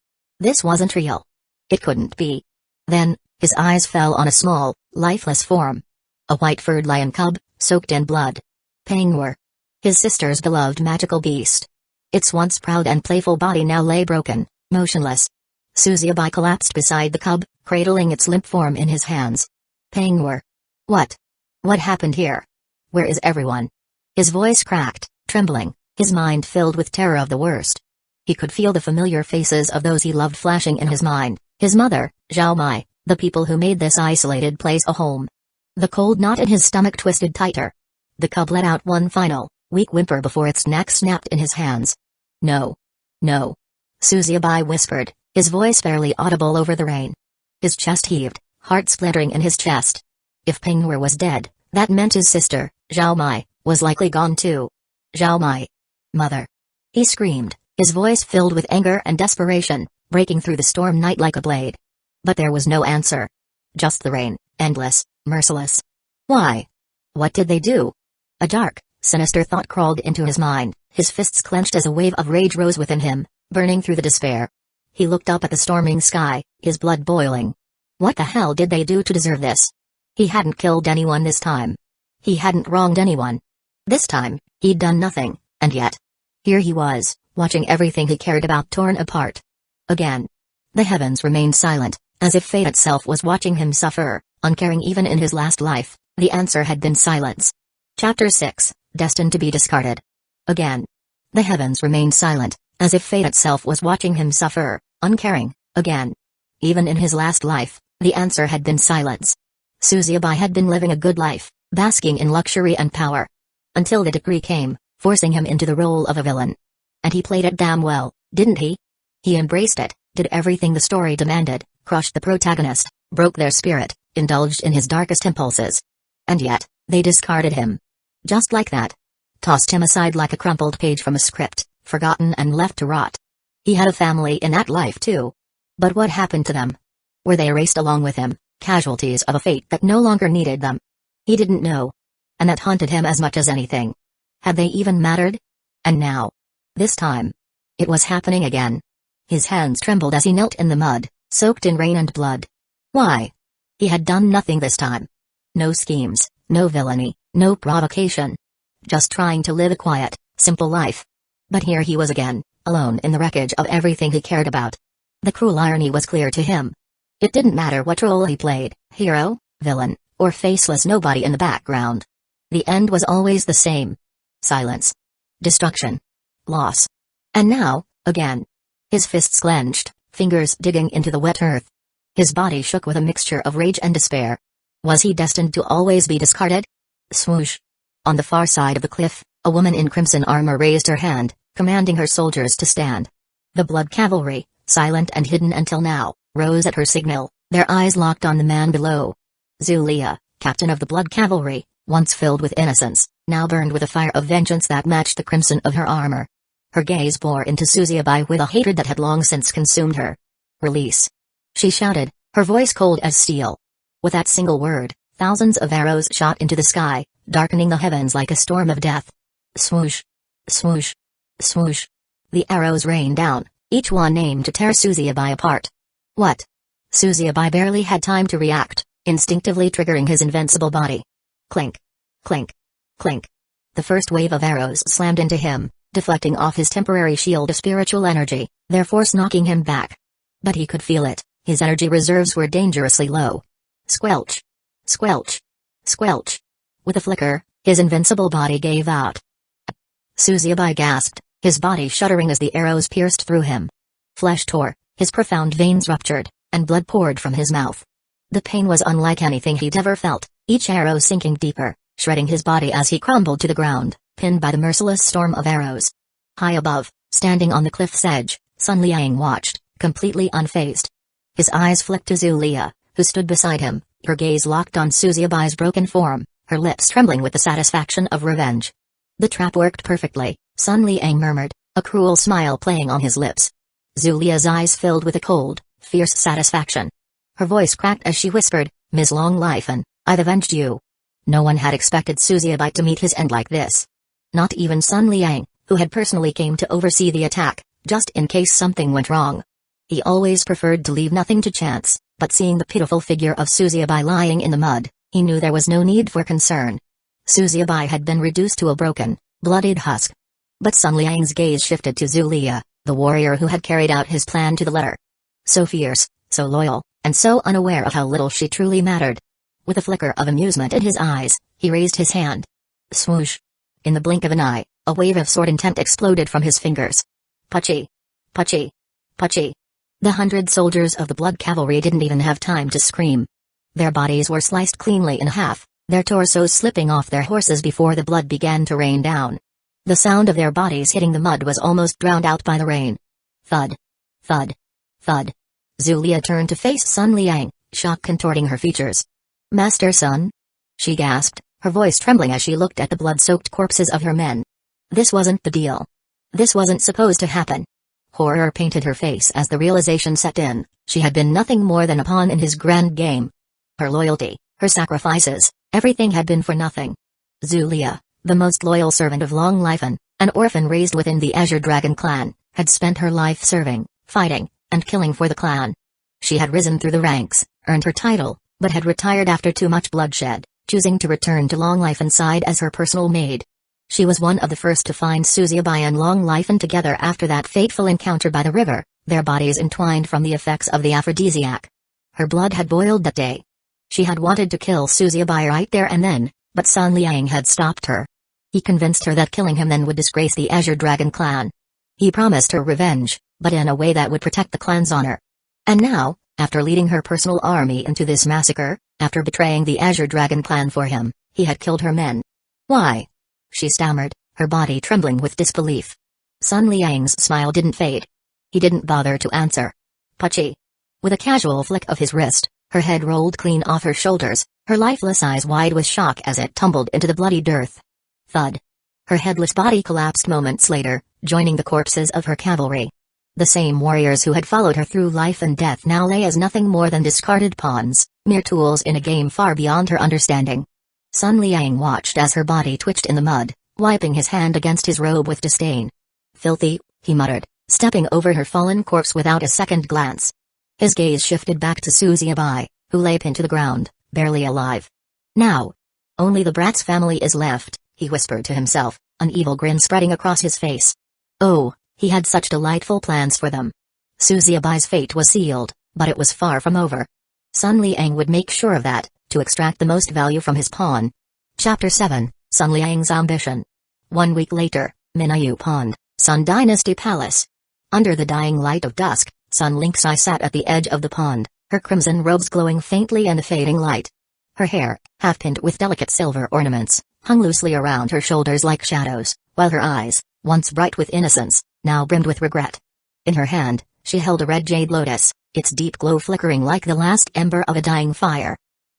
A: wasn't real. It couldn't be. Then, his eyes fell on a small, lifeless form. A white-furred lion cub, soaked in blood. Penguin. His sister's beloved magical beast. Its once proud and playful body now lay broken, motionless. Suzuyabai collapsed beside the cub, cradling its limp form in his hands. Penguin. What? What happened here? Where is everyone? His voice cracked, trembling, his mind filled with terror of the worst. He could feel the familiar faces of those he loved flashing in his mind, his mother, Zhao Mai, the people who made this isolated place a home. The cold knot in his stomach twisted tighter. The cub let out one final, weak whimper before its neck snapped in his hands. No. No. Suzuyabai whispered, his voice barely audible over the rain. His chest heaved, heart splintering in his chest. If Penguin was dead, that meant his sister, Zhao Mai, was likely gone too. Zhao Mai. Mother. He screamed, his voice filled with anger and desperation, breaking through the storm night like a blade. But there was no answer. Just the rain, endless, merciless. Why? What did they do? A dark, sinister thought crawled into his mind, his fists clenched as a wave of rage rose within him, burning through the despair. He looked up at the storming sky, his blood boiling. What the hell did they do to deserve this? He hadn't killed anyone this time. He hadn't wronged anyone. This time, he'd done nothing, and yet. Here he was, watching everything he cared about torn apart. Again. The heavens remained silent, as if fate itself was watching him suffer, uncaring even in his last life. The answer had been silence. Chapter 6, Destined to be Discarded. Again. The heavens remained silent, as if fate itself was watching him suffer, uncaring, again. Even in his last life, the answer had been silence. Suzuyabai had been living a good life, basking in luxury and power. Until the decree came, forcing him into the role of a villain. And he played it damn well, didn't he? He embraced it, did everything the story demanded, crushed the protagonist, broke their spirit, indulged in his darkest impulses. And yet, they discarded him. Just like that. Tossed him aside like a crumpled page from a script, forgotten and left to rot. He had a family in that life too. But what happened to them? Were they erased along with him, casualties of a fate that no longer needed them? He didn't know. And that haunted him as much as anything. Had they even mattered? And now. This time. It was happening again. His hands trembled as he knelt in the mud, soaked in rain and blood. Why? He had done nothing this time. No schemes, no villainy, no provocation. Just trying to live a quiet, simple life. But here he was again, alone in the wreckage of everything he cared about. The cruel irony was clear to him. It didn't matter what role he played, hero, villain, or faceless nobody in the background. The end was always the same. Silence. Destruction. Loss. And now, again. His fists clenched, fingers digging into the wet earth. His body shook with a mixture of rage and despair. Was he destined to always be discarded? Swoosh. On the far side of the cliff, a woman in crimson armor raised her hand, commanding her soldiers to stand. The blood cavalry, silent and hidden until now, rose at her signal, their eyes locked on the man below. Zulia, captain of the blood cavalry, once filled with innocence, now burned with a fire of vengeance that matched the crimson of her armor. Her gaze bore into Suzuyabai with a hatred that had long since consumed her. "Release!" she shouted, her voice cold as steel. With that single word, thousands of arrows shot into the sky, darkening the heavens like a storm of death. Swoosh! Swoosh! Swoosh! The arrows rained down, each one aimed to tear Suzuyabai apart. What? Suzuyabai barely had time to react, instinctively triggering his invincible body. Clink! Clink! Clink! The first wave of arrows slammed into him, deflecting off his temporary shield of spiritual energy, their force knocking him back. But he could feel it, his energy reserves were dangerously low. Squelch! Squelch! Squelch! With a flicker, his invincible body gave out. Suzuyabai gasped, his body shuddering as the arrows pierced through him. Flesh tore, his profound veins ruptured, and blood poured from his mouth. The pain was unlike anything he'd ever felt, each arrow sinking deeper, shredding his body as he crumbled to the ground, pinned by the merciless storm of arrows. High above, standing on the cliff's edge, Sun Liang watched, completely unfazed. His eyes flicked to Zulia, who stood beside him, her gaze locked on Suzuyabai's broken form, her lips trembling with the satisfaction of revenge. "The trap worked perfectly," Sun Liang murmured, a cruel smile playing on his lips. Zulia's eyes filled with a cold, fierce satisfaction. Her voice cracked as she whispered, "Ms. Long Life, and I've avenged you." No one had expected Suzuyabai to meet his end like this. Not even Sun Liang, who had personally came to oversee the attack, just in case something went wrong. He always preferred to leave nothing to chance, but seeing the pitiful figure of Suzuyabai lying in the mud, he knew there was no need for concern. Suzuyabai had been reduced to a broken, bloodied husk. But Sun Liang's gaze shifted to Zulia, the warrior who had carried out his plan to the letter. So fierce, so loyal, and so unaware of how little she truly mattered. With a flicker of amusement in his eyes, he raised his hand. Swoosh! In the blink of an eye, a wave of sword intent exploded from his fingers. Puchy! Puchy! Puchy! The 100 soldiers of the Blood Cavalry didn't even have time to scream. Their bodies were sliced cleanly in half, their torsos slipping off their horses before the blood began to rain down. The sound of their bodies hitting the mud was almost drowned out by the rain. Thud! Thud! Thud! Zulia turned to face Sun Liang, shock contorting her features. "Master Sun?" she gasped, her voice trembling as she looked at the blood-soaked corpses of her men. This wasn't the deal. This wasn't supposed to happen. Horror painted her face as the realization set in, she had been nothing more than a pawn in his grand game. Her loyalty, her sacrifices, everything had been for nothing. Zulia, the most loyal servant of Long Lifen, an orphan raised within the Azure Dragon clan, had spent her life serving, fighting, and killing for the clan. She had risen through the ranks, earned her title, but had retired after too much bloodshed, choosing to return to Long Lifen side as her personal maid. She was one of the first to find Suzuyabai and Long Lifen together after that fateful encounter by the river, their bodies entwined from the effects of the aphrodisiac. Her blood had boiled that day. She had wanted to kill Suzuyabai right there and then, but Sun Liang had stopped her. He convinced her that killing him then would disgrace the Azure Dragon clan. He promised her revenge, but in a way that would protect the clan's honor. And now, after leading her personal army into this massacre, after betraying the Azure Dragon clan for him, he had killed her men. Why? She stammered, her body trembling with disbelief. Sun Liang's smile didn't fade. He didn't bother to answer. Puchy. With a casual flick of his wrist, her head rolled clean off her shoulders, her lifeless eyes wide with shock as it tumbled into the bloody dearth. Thud. Her headless body collapsed moments later, joining the corpses of her cavalry. The same warriors who had followed her through life and death now lay as nothing more than discarded pawns, mere tools in a game far beyond her understanding. Sun Liang watched as her body twitched in the mud, wiping his hand against his robe with disdain. Filthy, he muttered, stepping over her fallen corpse without a second glance. His gaze shifted back to Suzuyabai, who lay pinned to the ground, barely alive. Now, only the brat's family is left, he whispered to himself, an evil grin spreading across his face. Oh, he had such delightful plans for them. Suzuyabai's fate was sealed, but it was far from over. Sun Liang would make sure of that, to extract the most value from his pawn. Chapter 7, Sun Liang's Ambition. 1 week later, Minayu Pond, Sun Dynasty Palace. Under the dying light of dusk, Sun Lynxai sat at the edge of the pond, her crimson robes glowing faintly in the fading light. Her hair, half-pinned with delicate silver ornaments, hung loosely around her shoulders like shadows, while her eyes, once bright with innocence, now brimmed with regret. In her hand, she held a red jade lotus, its deep glow flickering like the last ember of a dying fire.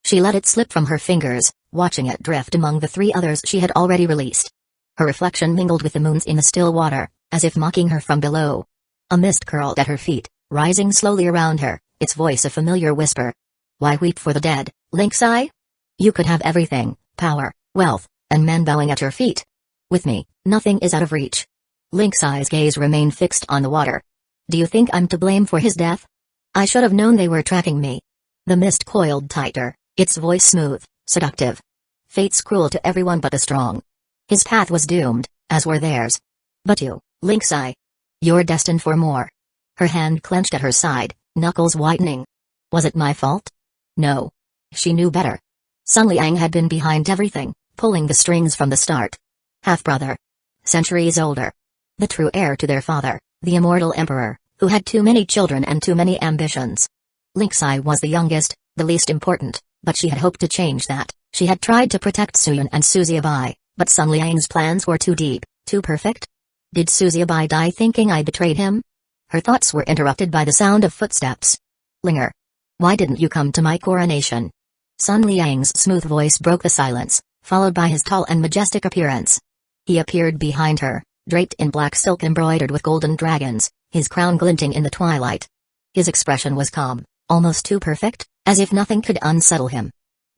A: She let it slip from her fingers, watching it drift among the 3 others she had already released. Her reflection mingled with the moon's in the still water, as if mocking her from below. A mist curled at her feet, rising slowly around her, its voice a familiar whisper. Why weep for the dead, Lynxai? You could have everything, power, wealth, and men bowing at your feet. With me, nothing is out of reach. Lynxai's gaze remained fixed on the water. Do you think I'm to blame for his death? I should have known they were tracking me. The mist coiled tighter, its voice smooth, seductive. Fate's cruel to everyone but the strong. His path was doomed, as were theirs. But you, Lynxai. You're destined for more. Her hand clenched at her side, knuckles whitening. Was it my fault? No. She knew better. Sun Liang had been behind everything, pulling the strings from the start. Half-brother. Centuries older. The true heir to their father, the immortal emperor, who had too many children and too many ambitions. Lynxai was the youngest, the least important, but she had hoped to change that. She had tried to protect Suyun and Suziabai, but Sun Liang's plans were too deep, too perfect. Did Suziabai die thinking I betrayed him? Her thoughts were interrupted by the sound of footsteps. Linger. Why didn't you come to my coronation? Sun Liang's smooth voice broke the silence, followed by his tall and majestic appearance. He appeared behind her, draped in black silk embroidered with golden dragons, his crown glinting in the twilight. His expression was calm, almost too perfect, as if nothing could unsettle him.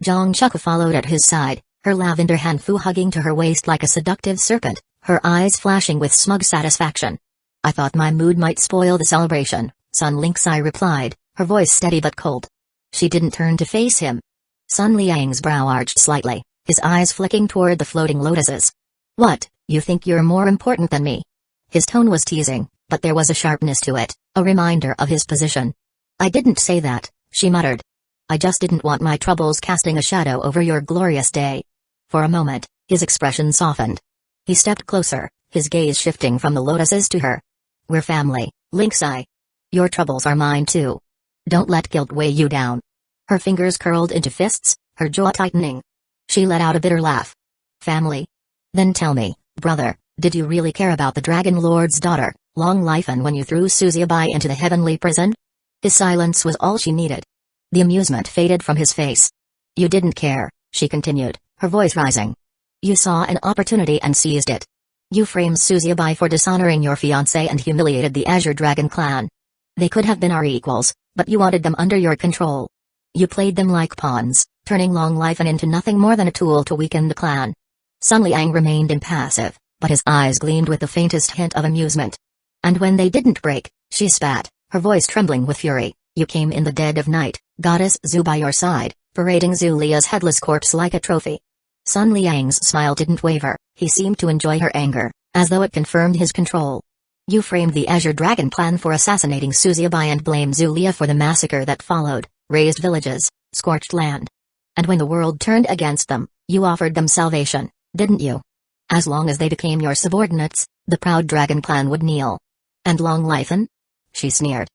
A: Zhang Shuka followed at his side, her lavender hanfu hugging to her waist like a seductive serpent, her eyes flashing with smug satisfaction. I thought my mood might spoil the celebration, Sun Lynxai replied, her voice steady but cold. She didn't turn to face him. Sun Liang's brow arched slightly, his eyes flicking toward the floating lotuses. What, you think you're more important than me? His tone was teasing, but there was a sharpness to it, a reminder of his position. I didn't say that, she muttered. I just didn't want my troubles casting a shadow over your glorious day. For a moment, his expression softened. He stepped closer, his gaze shifting from the lotuses to her. We're family, Lynxai. Your troubles are mine too. Don't let guilt weigh you down. Her fingers curled into fists, her jaw tightening. She let out a bitter laugh. Family? Then tell me, brother, did you really care about the Dragon Lord's daughter, Long Life, and when you threw Suziabai into the heavenly prison? His silence was all she needed. The amusement faded from his face. You didn't care, she continued, her voice rising. You saw an opportunity and seized it. You framed Suziabai for dishonoring your fiancé and humiliated the Azure Dragon clan. They could have been our equals, but you wanted them under your control. You played them like pawns, turning Long Life into nothing more than a tool to weaken the clan. Sun Liang remained impassive, but his eyes gleamed with the faintest hint of amusement. And when they didn't break, she spat, her voice trembling with fury. You came in the dead of night, Goddess Zhu by your side, parading Zulia's headless corpse like a trophy. Sun Liang's smile didn't waver, he seemed to enjoy her anger, as though it confirmed his control. You framed the Azure Dragon plan for assassinating Suziabai and blamed Zulia for the massacre that followed, razed villages, scorched land. And when the world turned against them, you offered them salvation, didn't you? As long as they became your subordinates, the proud Dragon clan would kneel. And Long Lifen? She sneered.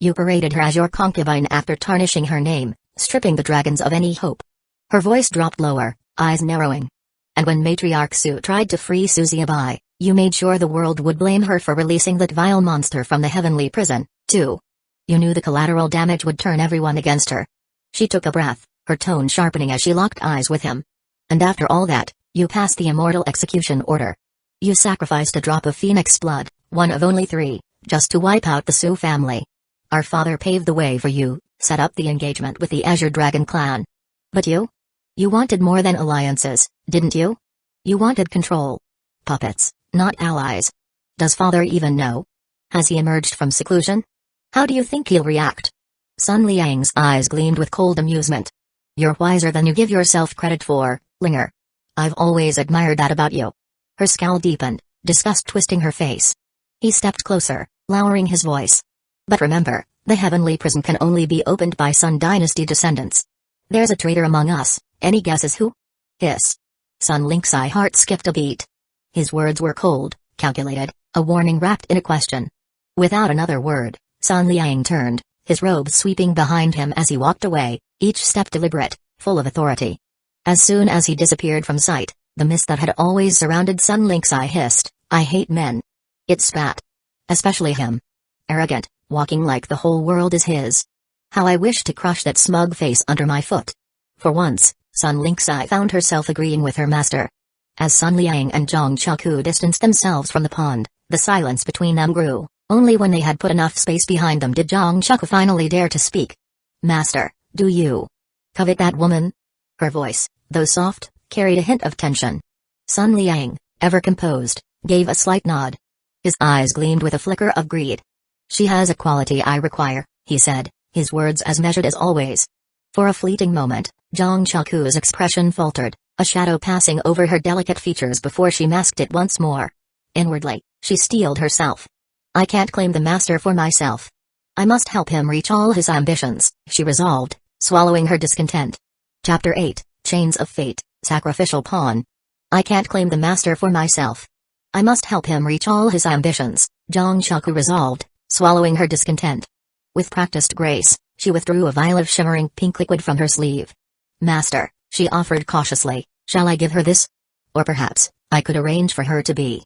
A: You paraded her as your concubine after tarnishing her name, stripping the dragons of any hope. Her voice dropped lower, eyes narrowing. And when Matriarch Su tried to free Suziabai, you made sure the world would blame her for releasing that vile monster from the heavenly prison, too. You knew the collateral damage would turn everyone against her. She took a breath, her tone sharpening as she locked eyes with him. And after all that, you passed the immortal execution order. You sacrificed a drop of phoenix blood, one of only 3, just to wipe out the Su family. Our father paved the way for you, set up the engagement with the Azure Dragon clan. But you? You wanted more than alliances, didn't you? You wanted control. Puppets, not allies. Does father even know? Has he emerged from seclusion? How do you think he'll react? Sun Liang's eyes gleamed with cold amusement. You're wiser than you give yourself credit for, Linger. I've always admired that about you. Her scowl deepened, disgust twisting her face. He stepped closer, lowering his voice. But remember, the heavenly prison can only be opened by Sun Dynasty descendants. There's a traitor among us, any guesses who? Hiss. Sun Lynxai's heart skipped a beat. His words were cold, calculated, a warning wrapped in a question. Without another word, Sun Liang turned, his robe sweeping behind him as he walked away, each step deliberate, full of authority. As soon as he disappeared from sight, the mist that had always surrounded Sun Lynxai hissed, I hate men. It spat. Especially him. Arrogant, walking like the whole world is his. How I wish to crush that smug face under my foot. For once, Sun Lingxi found herself agreeing with her master. As Sun Liang and Zhang Chuku distanced themselves from the pond, the silence between them grew. Only when they had put enough space behind them did Zhang Chuku finally dare to speak. "Master, do you covet that woman?" Her voice, though soft, carried a hint of tension. Sun Liang, ever composed, gave a slight nod. His eyes gleamed with a flicker of greed. "She has a quality I require," he said, his words as measured as always. For a fleeting moment, Zhang Chuku's expression faltered, a shadow passing over her delicate features before she masked it once more. Inwardly, she steeled herself. "I can't claim the master for myself. I must help him reach all his ambitions," she resolved, swallowing her discontent. Chapter 8, Chains of Fate, Sacrificial Pawn. "I can't claim the master for myself. I must help him reach all his ambitions," Zhang Chuku resolved, swallowing her discontent. With practiced grace, she withdrew a vial of shimmering pink liquid from her sleeve. "Master," she offered cautiously, "shall I give her this? Or perhaps, I could arrange for her to be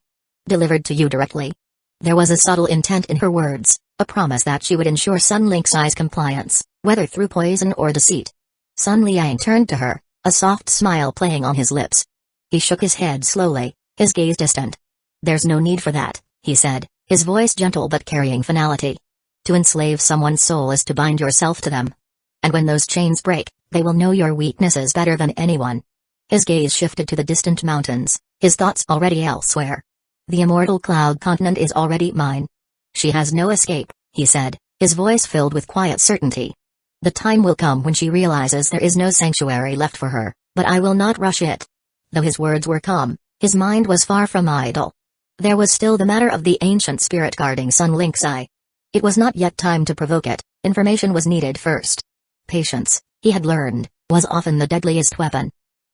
A: delivered to you directly." There was a subtle intent in her words, a promise that she would ensure Sun Lingxi's compliance, whether through poison or deceit. Sun Liang turned to her, a soft smile playing on his lips. He shook his head slowly, his gaze distant. "There's no need for that," he said, his voice gentle but carrying finality. "To enslave someone's soul is to bind yourself to them. And when those chains break, they will know your weaknesses better than anyone." His gaze shifted to the distant mountains, his thoughts already elsewhere. "The immortal cloud continent is already mine. She has no escape," he said, his voice filled with quiet certainty. "The time will come when she realizes there is no sanctuary left for her, but I will not rush it." Though his words were calm, his mind was far from idle. There was still the matter of the ancient spirit guarding Sun Lingxi. It was not yet time to provoke it, information was needed first. Patience, he had learned, was often the deadliest weapon.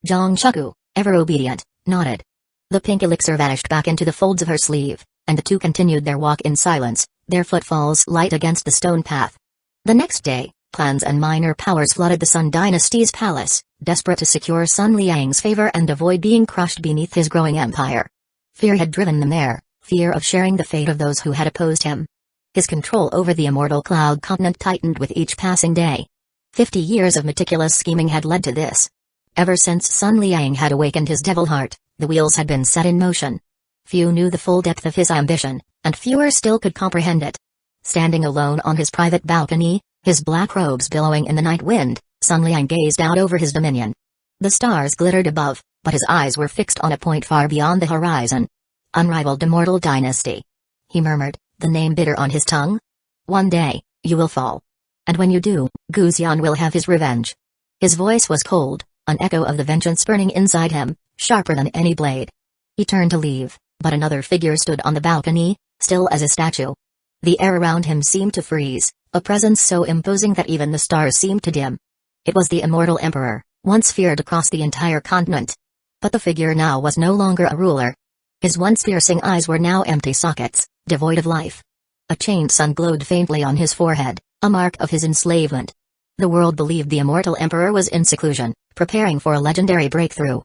A: Zhang Chuku, ever obedient, nodded. The pink elixir vanished back into the folds of her sleeve, and the two continued their walk in silence, their footfalls light against the stone path. The next day, clans and minor powers flooded the Sun Dynasty's palace, desperate to secure Sun Liang's favor and avoid being crushed beneath his growing empire. Fear had driven them there, fear of sharing the fate of those who had opposed him. His control over the immortal cloud continent tightened with each passing day. 50 years of meticulous scheming had led to this. Ever since Sun Liang had awakened his devil heart, the wheels had been set in motion. Few knew the full depth of his ambition, and fewer still could comprehend it. Standing alone on his private balcony, his black robes billowing in the night wind, Sun Liang gazed out over his dominion. The stars glittered above, but his eyes were fixed on a point far beyond the horizon. "Unrivaled immortal dynasty," he murmured, the name bitter on his tongue. "One day, you will fall. And when you do, Guxian will have his revenge." His voice was cold, an echo of the vengeance burning inside him, sharper than any blade. He turned to leave, but another figure stood on the balcony, still as a statue. The air around him seemed to freeze, a presence so imposing that even the stars seemed to dim. It was the immortal emperor, once feared across the entire continent. But the figure now was no longer a ruler. His once piercing eyes were now empty sockets, devoid of life. A chained sun glowed faintly on his forehead, a mark of his enslavement. The world believed the immortal emperor was in seclusion, preparing for a legendary breakthrough.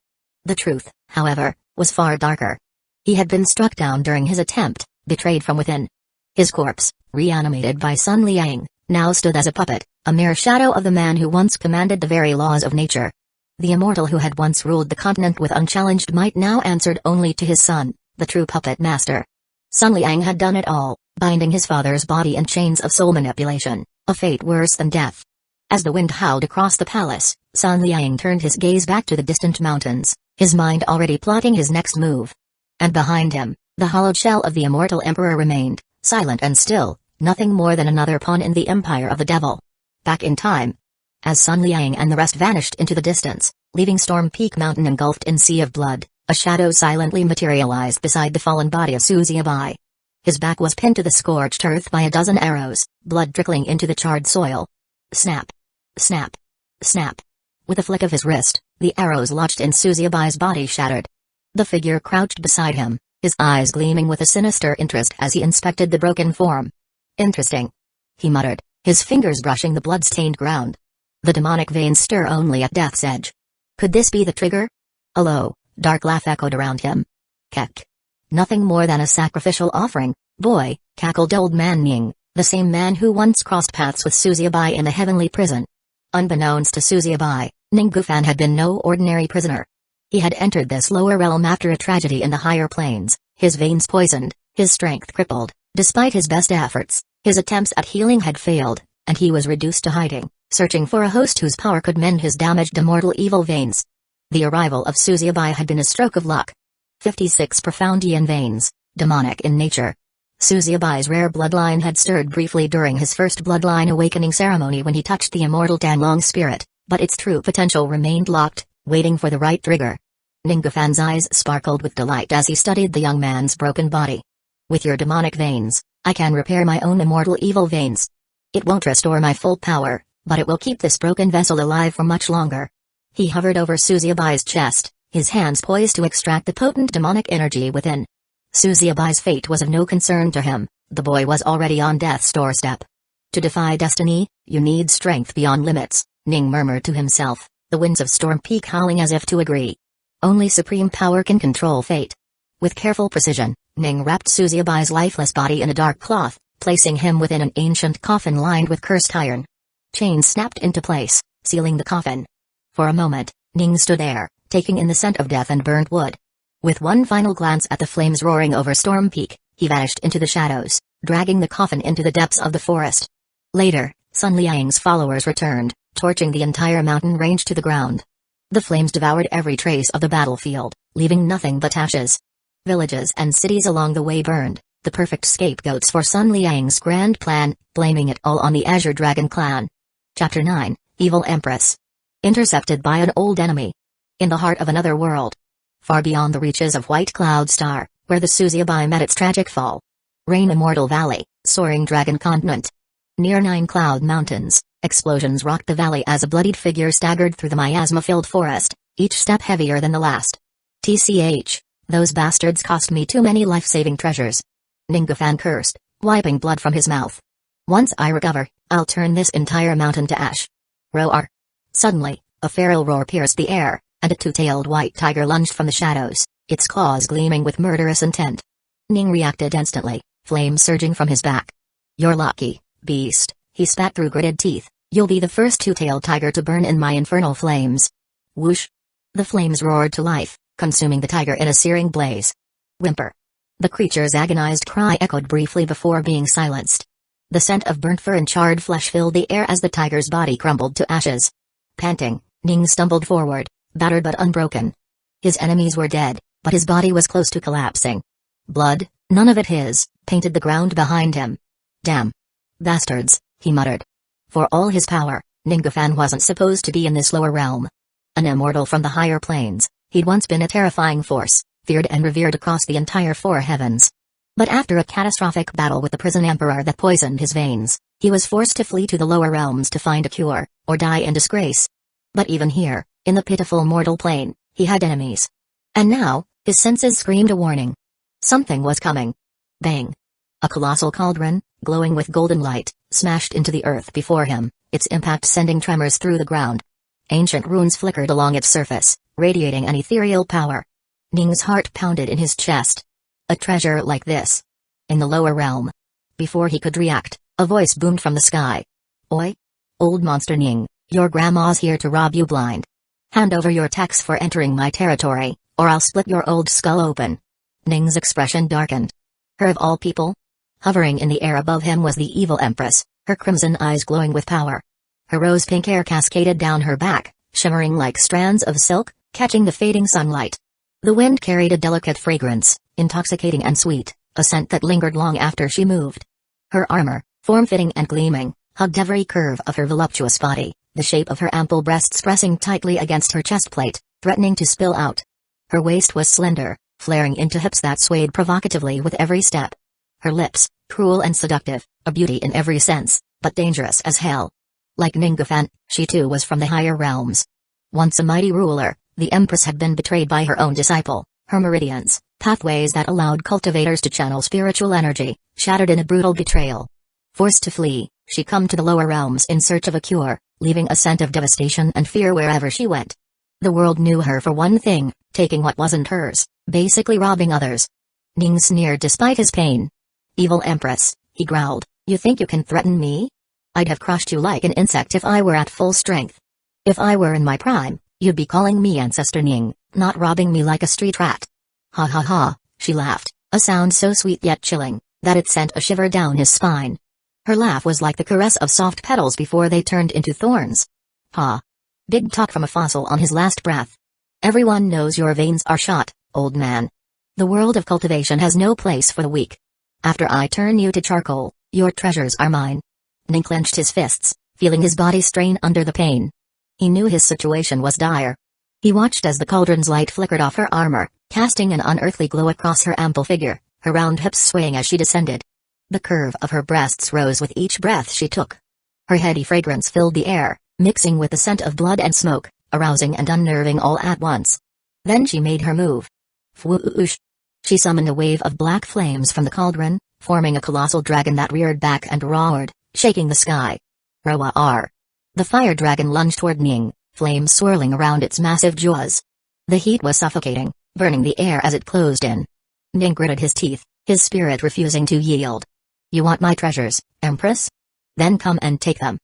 A: The truth, however, was far darker. He had been struck down during his attempt, betrayed from within. His corpse, reanimated by Sun Liang, now stood as a puppet, a mere shadow of the man who once commanded the very laws of nature. The immortal who had once ruled the continent with unchallenged might now answered only to his son, the true puppet master. Sun Liang had done it all, binding his father's body in chains of soul manipulation, a fate worse than death. As the wind howled across the palace, Sun Liang turned his gaze back to the distant mountains, his mind already plotting his next move. And behind him, the hollowed shell of the immortal emperor remained, silent and still, nothing more than another pawn in the empire of the devil. Back in time. As Sun Liang and the rest vanished into the distance, leaving Storm Peak Mountain engulfed in sea of blood, a shadow silently materialized beside the fallen body of Suziabai. His back was pinned to the scorched earth by a dozen arrows, blood trickling into the charred soil. Snap. Snap. Snap. With a flick of his wrist, the arrows lodged in Suziabai's body shattered. The figure crouched beside him, his eyes gleaming with a sinister interest as he inspected the broken form. "Interesting," he muttered, his fingers brushing the blood-stained ground. The demonic veins stir only at death's edge. Could this be the trigger? A low, dark laugh echoed around him. "Kek. Nothing more than a sacrificial offering, boy," cackled old man Ning, the same man who once crossed paths with Suziabai in the heavenly prison. Unbeknownst to Suziabai, Ningguang had been no ordinary prisoner. He had entered this lower realm after a tragedy in the higher planes, his veins poisoned, his strength crippled. Despite his best efforts, his attempts at healing had failed, and he was reduced to hiding, searching for a host whose power could mend his damaged immortal evil veins. The arrival of Suzubai had been a stroke of luck. 56 profound yin veins, demonic in nature. Suzubai's rare bloodline had stirred briefly during his first bloodline awakening ceremony when he touched the immortal Danlong spirit, but its true potential remained locked, waiting for the right trigger. Ningguang's eyes sparkled with delight as he studied the young man's broken body. With your demonic veins, I can repair my own immortal evil veins. It won't restore my full power, but it will keep this broken vessel alive for much longer. He hovered over Suzubai's chest, his hands poised to extract the potent demonic energy within. Suzubai's fate was of no concern to him, the boy was already on death's doorstep. To defy destiny, you need strength beyond limits, Ning murmured to himself, the winds of Storm Peak howling as if to agree. Only supreme power can control fate. With careful precision, Ning wrapped Suzubai's lifeless body in a dark cloth, placing him within an ancient coffin lined with cursed iron. Chains snapped into place, sealing the coffin. For a moment, Ning stood there, taking in the scent of death and burnt wood. With one final glance at the flames roaring over Storm Peak, he vanished into the shadows, dragging the coffin into the depths of the forest. Later, Sun Liang's followers returned, torching the entire mountain range to the ground. The flames devoured every trace of the battlefield, leaving nothing but ashes. Villages and cities along the way burned, the perfect scapegoats for Sun Liang's grand plan, blaming it all on the Azure Dragon clan. Chapter 9, Evil Empress. Intercepted by an old enemy. In the heart of another world. Far beyond the reaches of White Cloud Star, where the Suzubai met its tragic fall. Rain Immortal Valley, Soaring Dragon Continent. Near Nine Cloud Mountains, explosions rocked the valley as a bloodied figure staggered through the miasma-filled forest, each step heavier than the last. TCH, those bastards cost me too many life-saving treasures. Ningguang cursed, wiping blood from his mouth. Once I recover, I'll turn this entire mountain to ash. Roar. Suddenly, a feral roar pierced the air, and a two-tailed white tiger lunged from the shadows, its claws gleaming with murderous intent. Ning reacted instantly, flames surging from his back. You're lucky, beast, he spat through gritted teeth. You'll be the first two-tailed tiger to burn in my infernal flames. Whoosh. The flames roared to life, consuming the tiger in a searing blaze. Whimper. The creature's agonized cry echoed briefly before being silenced. The scent of burnt fur and charred flesh filled the air as the tiger's body crumbled to ashes. Panting, Ning stumbled forward, battered but unbroken. His enemies were dead, but his body was close to collapsing. Blood, none of it his, painted the ground behind him. Damn. Bastards, he muttered. For all his power, Ningguang wasn't supposed to be in this lower realm. An immortal from the higher planes, he'd once been a terrifying force, feared and revered across the entire four heavens. But after a catastrophic battle with the prison emperor that poisoned his veins, he was forced to flee to the lower realms to find a cure, or die in disgrace. But even here, in the pitiful mortal plane, he had enemies. And now, his senses screamed a warning. Something was coming. Bang. A colossal cauldron, glowing with golden light, smashed into the earth before him, its impact sending tremors through the ground. Ancient runes flickered along its surface, radiating an ethereal power. Ning's heart pounded in his chest. A treasure like this. In the lower realm. Before he could react, a voice boomed from the sky. Oi! Old monster Ning, your grandma's here to rob you blind. Hand over your tax for entering my territory, or I'll split your old skull open. Ning's expression darkened. Her of all people? Hovering in the air above him was the evil empress, her crimson eyes glowing with power. Her rose-pink hair cascaded down her back, shimmering like strands of silk, catching the fading sunlight. The wind carried a delicate fragrance, intoxicating and sweet, a scent that lingered long after she moved. Her armor, form-fitting and gleaming, hugged every curve of her voluptuous body, the shape of her ample breasts pressing tightly against her chest plate, threatening to spill out. Her waist was slender, flaring into hips that swayed provocatively with every step. Her lips, cruel and seductive, a beauty in every sense, but dangerous as hell. Like Ningguang, she too was from the higher realms. Once a mighty ruler, the Empress had been betrayed by her own disciple, her meridians, pathways that allowed cultivators to channel spiritual energy, shattered in a brutal betrayal. Forced to flee, she come to the lower realms in search of a cure, leaving a scent of devastation and fear wherever she went. The world knew her for one thing, taking what wasn't hers, basically robbing others. Ning sneered despite his pain. Evil Empress, he growled, you think you can threaten me? I'd have crushed you like an insect if I were at full strength. If I were in my prime, you'd be calling me Ancestor Ning, not robbing me like a street rat. Ha ha ha, she laughed, a sound so sweet yet chilling, that it sent a shiver down his spine. Her laugh was like the caress of soft petals before they turned into thorns. Ha! Big talk from a fossil on his last breath. Everyone knows your veins are shot, old man. The world of cultivation has no place for the weak. After I turn you to charcoal, your treasures are mine. Ning clenched his fists, feeling his body strain under the pain. He knew his situation was dire. He watched as the cauldron's light flickered off her armor, casting an unearthly glow across her ample figure, her round hips swaying as she descended. The curve of her breasts rose with each breath she took. Her heady fragrance filled the air, mixing with the scent of blood and smoke, arousing and unnerving all at once. Then she made her move. Whoosh! She summoned a wave of black flames from the cauldron, forming a colossal dragon that reared back and roared, shaking the sky. Roar! The fire dragon lunged toward Ning, flames swirling around its massive jaws. The heat was suffocating, burning the air as it closed in. Ning gritted his teeth, his spirit refusing to yield. You want my treasures, Empress? Then come and take them.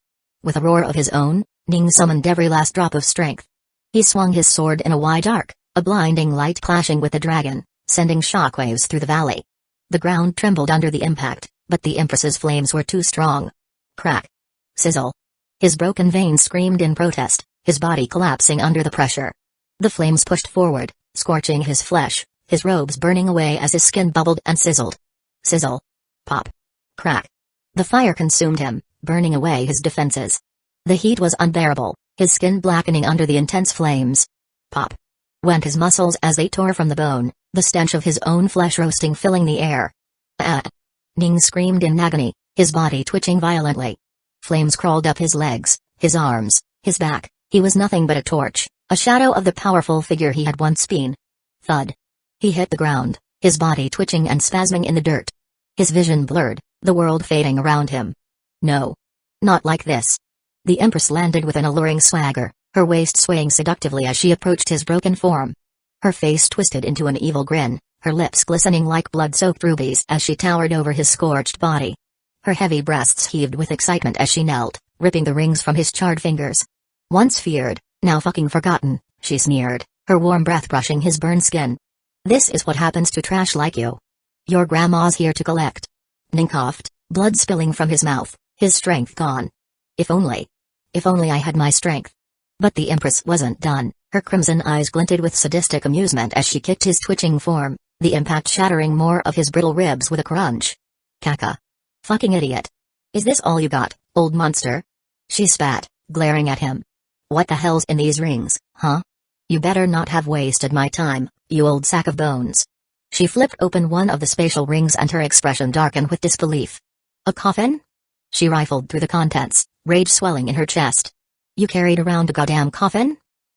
A: With a roar of his own, Ning summoned every last drop of strength. He swung his sword in a wide arc, a blinding light clashing with the dragon, sending shockwaves through the valley. The ground trembled under the impact, but the Empress's flames were too strong. Crack! Sizzle! His broken veins screamed in protest, his body collapsing under the pressure. The flames pushed forward, scorching his flesh, his robes burning away as his skin bubbled and sizzled. Sizzle! Pop! Crack! The fire consumed him, burning away his defenses. The heat was unbearable, his skin blackening under the intense flames. Pop! Went his muscles as they tore from the bone, the stench of his own flesh roasting filling the air. Ah! Ning screamed in agony, his body twitching violently. Flames crawled up his legs, his arms, his back. He was nothing but a torch, a shadow of the powerful figure he had once been. Thud. He hit the ground, his body twitching and spasming in the dirt. His vision blurred, the world fading around him. No. Not like this. The Empress landed with an alluring swagger, her waist swaying seductively as she approached his broken form. Her face twisted into an evil grin, her lips glistening like blood-soaked rubies as she towered over his scorched body. Her heavy breasts heaved with excitement as she knelt, ripping the rings from his charred fingers. Once feared, now fucking forgotten, she sneered, her warm breath brushing his burned skin. This is what happens to trash like you. Your grandma's here to collect. Ning coughed, blood spilling from his mouth, his strength gone. If only I had my strength. But the Empress wasn't done, her crimson eyes glinted with sadistic amusement as she kicked his twitching form, the impact shattering more of his brittle ribs with a crunch. Caca. Fucking idiot. Is this all you got, old monster? She spat, glaring at him. What the hell's in these rings, huh? You better not have wasted my time, you old sack of bones. She flipped open one of the spatial rings and her expression darkened with disbelief. A coffin? She rifled through the contents, rage swelling in her chest. You carried around a goddamn coffin?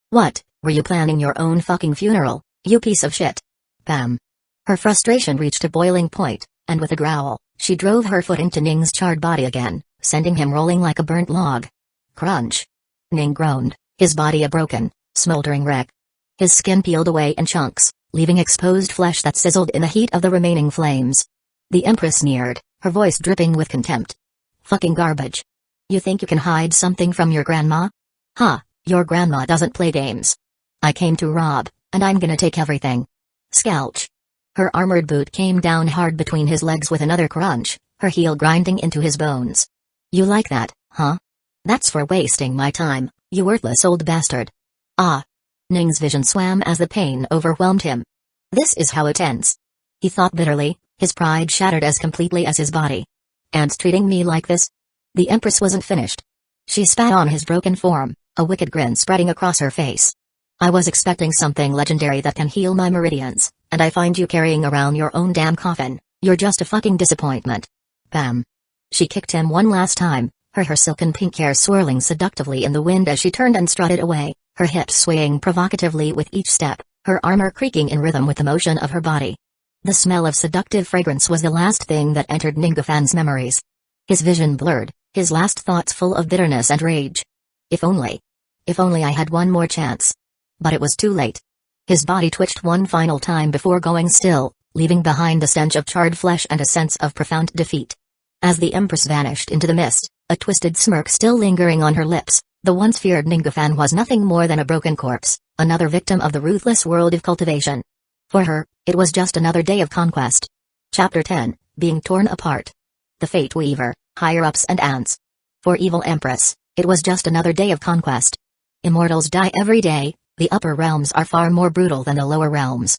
A: What, were you planning your own fucking funeral, you piece of shit? Bam. Her frustration reached a boiling point, and with a growl, she drove her foot into Ning's charred body again, sending him rolling like a burnt log. Crunch. Ning groaned, his body a broken, smoldering wreck. His skin peeled away in chunks, leaving exposed flesh that sizzled in the heat of the remaining flames. The Empress sneered, her voice dripping with contempt. Fucking garbage. You think you can hide something from your grandma? Ha, your grandma doesn't play games. I came to rob, and I'm gonna take everything. Skelch. Her armored boot came down hard between his legs with another crunch, her heel grinding into his bones. You like that, huh? That's for wasting my time, you worthless old bastard. Ah. Ning's vision swam as the pain overwhelmed him. This is how it ends. He thought bitterly, his pride shattered as completely as his body. And treating me like this? The Empress wasn't finished. She spat on his broken form, a wicked grin spreading across her face. I was expecting something legendary that can heal my meridians, and I find you carrying around your own damn coffin. You're just a fucking disappointment. Bam. She kicked him one last time, her silken pink hair swirling seductively in the wind as she turned and strutted away, her hips swaying provocatively with each step, her armor creaking in rhythm with the motion of her body. The smell of seductive fragrance was the last thing that entered Ningafan's memories. His vision blurred, his last thoughts full of bitterness and rage. If only I had one more chance. But it was too late. His body twitched one final time before going still, leaving behind the stench of charred flesh and a sense of profound defeat. As the Empress vanished into the mist, a twisted smirk still lingering on her lips, The once feared Ningafan was nothing more than a broken corpse, another victim of the ruthless world of cultivation. For her, it was just another day of conquest. Chapter 10, Being Torn Apart. The Fate Weaver, Higher-Ups and Ants. For Evil Empress, it was just another day of conquest. Immortals die every day, the upper realms are far more brutal than the lower realms.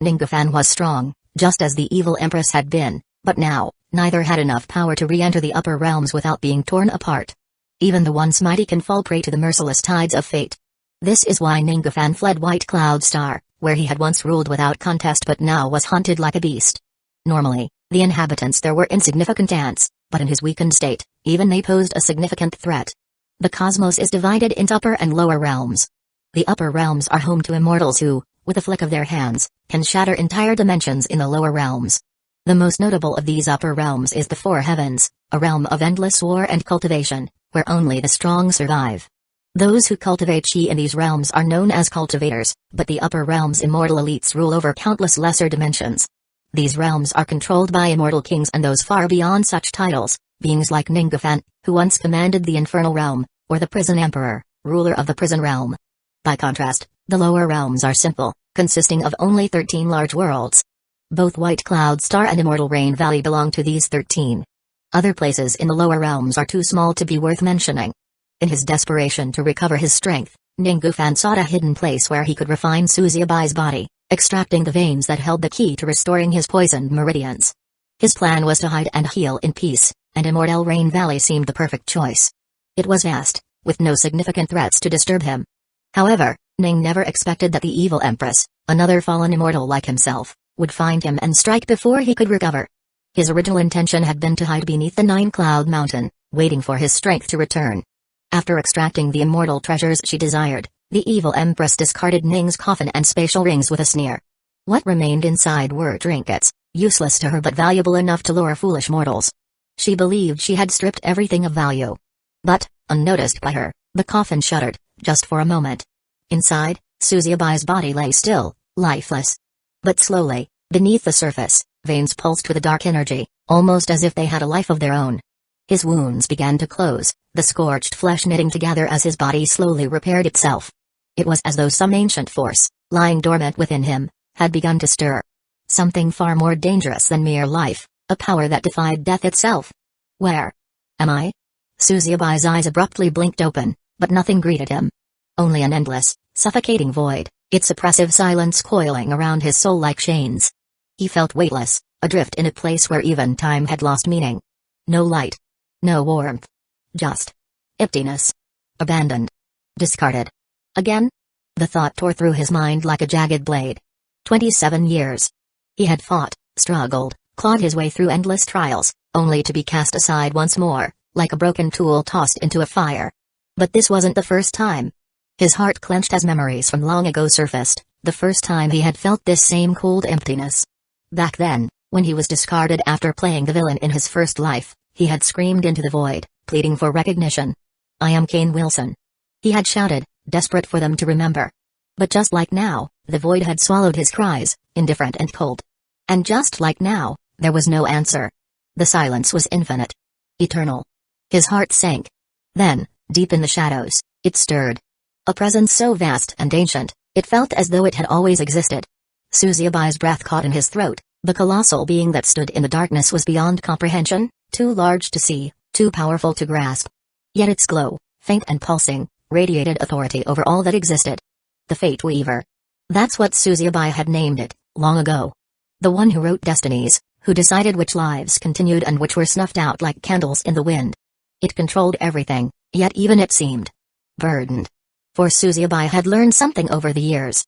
A: Ningafan was strong, just as the Evil Empress had been, but now, neither had enough power to re-enter the upper realms without being torn apart. Even the once mighty can fall prey to the merciless tides of fate. This is why Ningafan fled White Cloud Star, where he had once ruled without contest but now was hunted like a beast. Normally, the inhabitants there were insignificant ants, but in his weakened state, even they posed a significant threat. The cosmos is divided into upper and lower realms. The upper realms are home to immortals who, with a flick of their hands, can shatter entire dimensions in the lower realms. The most notable of these upper realms is the Four Heavens, a realm of endless war and cultivation, where only the strong survive. Those who cultivate chi in these realms are known as cultivators, but the upper realms' immortal elites rule over countless lesser dimensions. These realms are controlled by immortal kings and those far beyond such titles, beings like Ningafan, who once commanded the Infernal Realm, or the Prison Emperor, ruler of the Prison Realm. By contrast, the lower realms are simple, consisting of only 13 large worlds. Both White Cloud Star and Immortal Rain Valley belong to these 13. Other places in the lower realms are too small to be worth mentioning. In his desperation to recover his strength, Ningafan sought a hidden place where he could refine Suziabai's body, extracting the veins that held the key to restoring his poisoned meridians. His plan was to hide and heal in peace, and Immortal Rain Valley seemed the perfect choice. It was vast, with no significant threats to disturb him. However, Ning never expected that the Evil Empress, another fallen immortal like himself, would find him and strike before he could recover. His original intention had been to hide beneath the Nine-Cloud Mountain, waiting for his strength to return. After extracting the immortal treasures she desired, the Evil Empress discarded Ning's coffin and spatial rings with a sneer. What remained inside were trinkets, useless to her but valuable enough to lure foolish mortals. She believed she had stripped everything of value. But, unnoticed by her, the coffin shuddered, just for a moment. Inside, Suziabai's body lay still, lifeless. But slowly, beneath the surface, veins pulsed with a dark energy, almost as if they had a life of their own. His wounds began to close, the scorched flesh knitting together as his body slowly repaired itself. It was as though some ancient force, lying dormant within him, had begun to stir. Something far more dangerous than mere life, a power that defied death itself. Where am I? Suziabai's eyes abruptly blinked open, but nothing greeted him. Only an endless, suffocating void, its oppressive silence coiling around his soul like chains. He felt weightless, adrift in a place where even time had lost meaning. No light. No warmth. Just emptiness. Abandoned. Discarded. Again? The thought tore through his mind like a jagged blade. 27 years. He had fought, struggled, clawed his way through endless trials, only to be cast aside once more, like a broken tool tossed into a fire. But this wasn't the first time. His heart clenched as memories from long ago surfaced, the first time he had felt this same cold emptiness. Back then, when he was discarded after playing the villain in his first life, he had screamed into the void, pleading for recognition. "I am Kane Wilson." He had shouted, desperate for them to remember. But just like now, the void had swallowed his cries, indifferent and cold. And just like now, there was no answer. The silence was infinite. Eternal. His heart sank. Then, deep in the shadows, it stirred. A presence so vast and ancient, it felt as though it had always existed. Suziabai's breath caught in his throat. The colossal being that stood in the darkness was beyond comprehension, too large to see, too powerful to grasp. Yet its glow, faint and pulsing, radiated authority over all that existed. The Fate Weaver. That's what Suziabai had named it, long ago. The one who wrote destinies, who decided which lives continued and which were snuffed out like candles in the wind. It controlled everything, yet even it seemed burdened. For Suziabai had learned something over the years.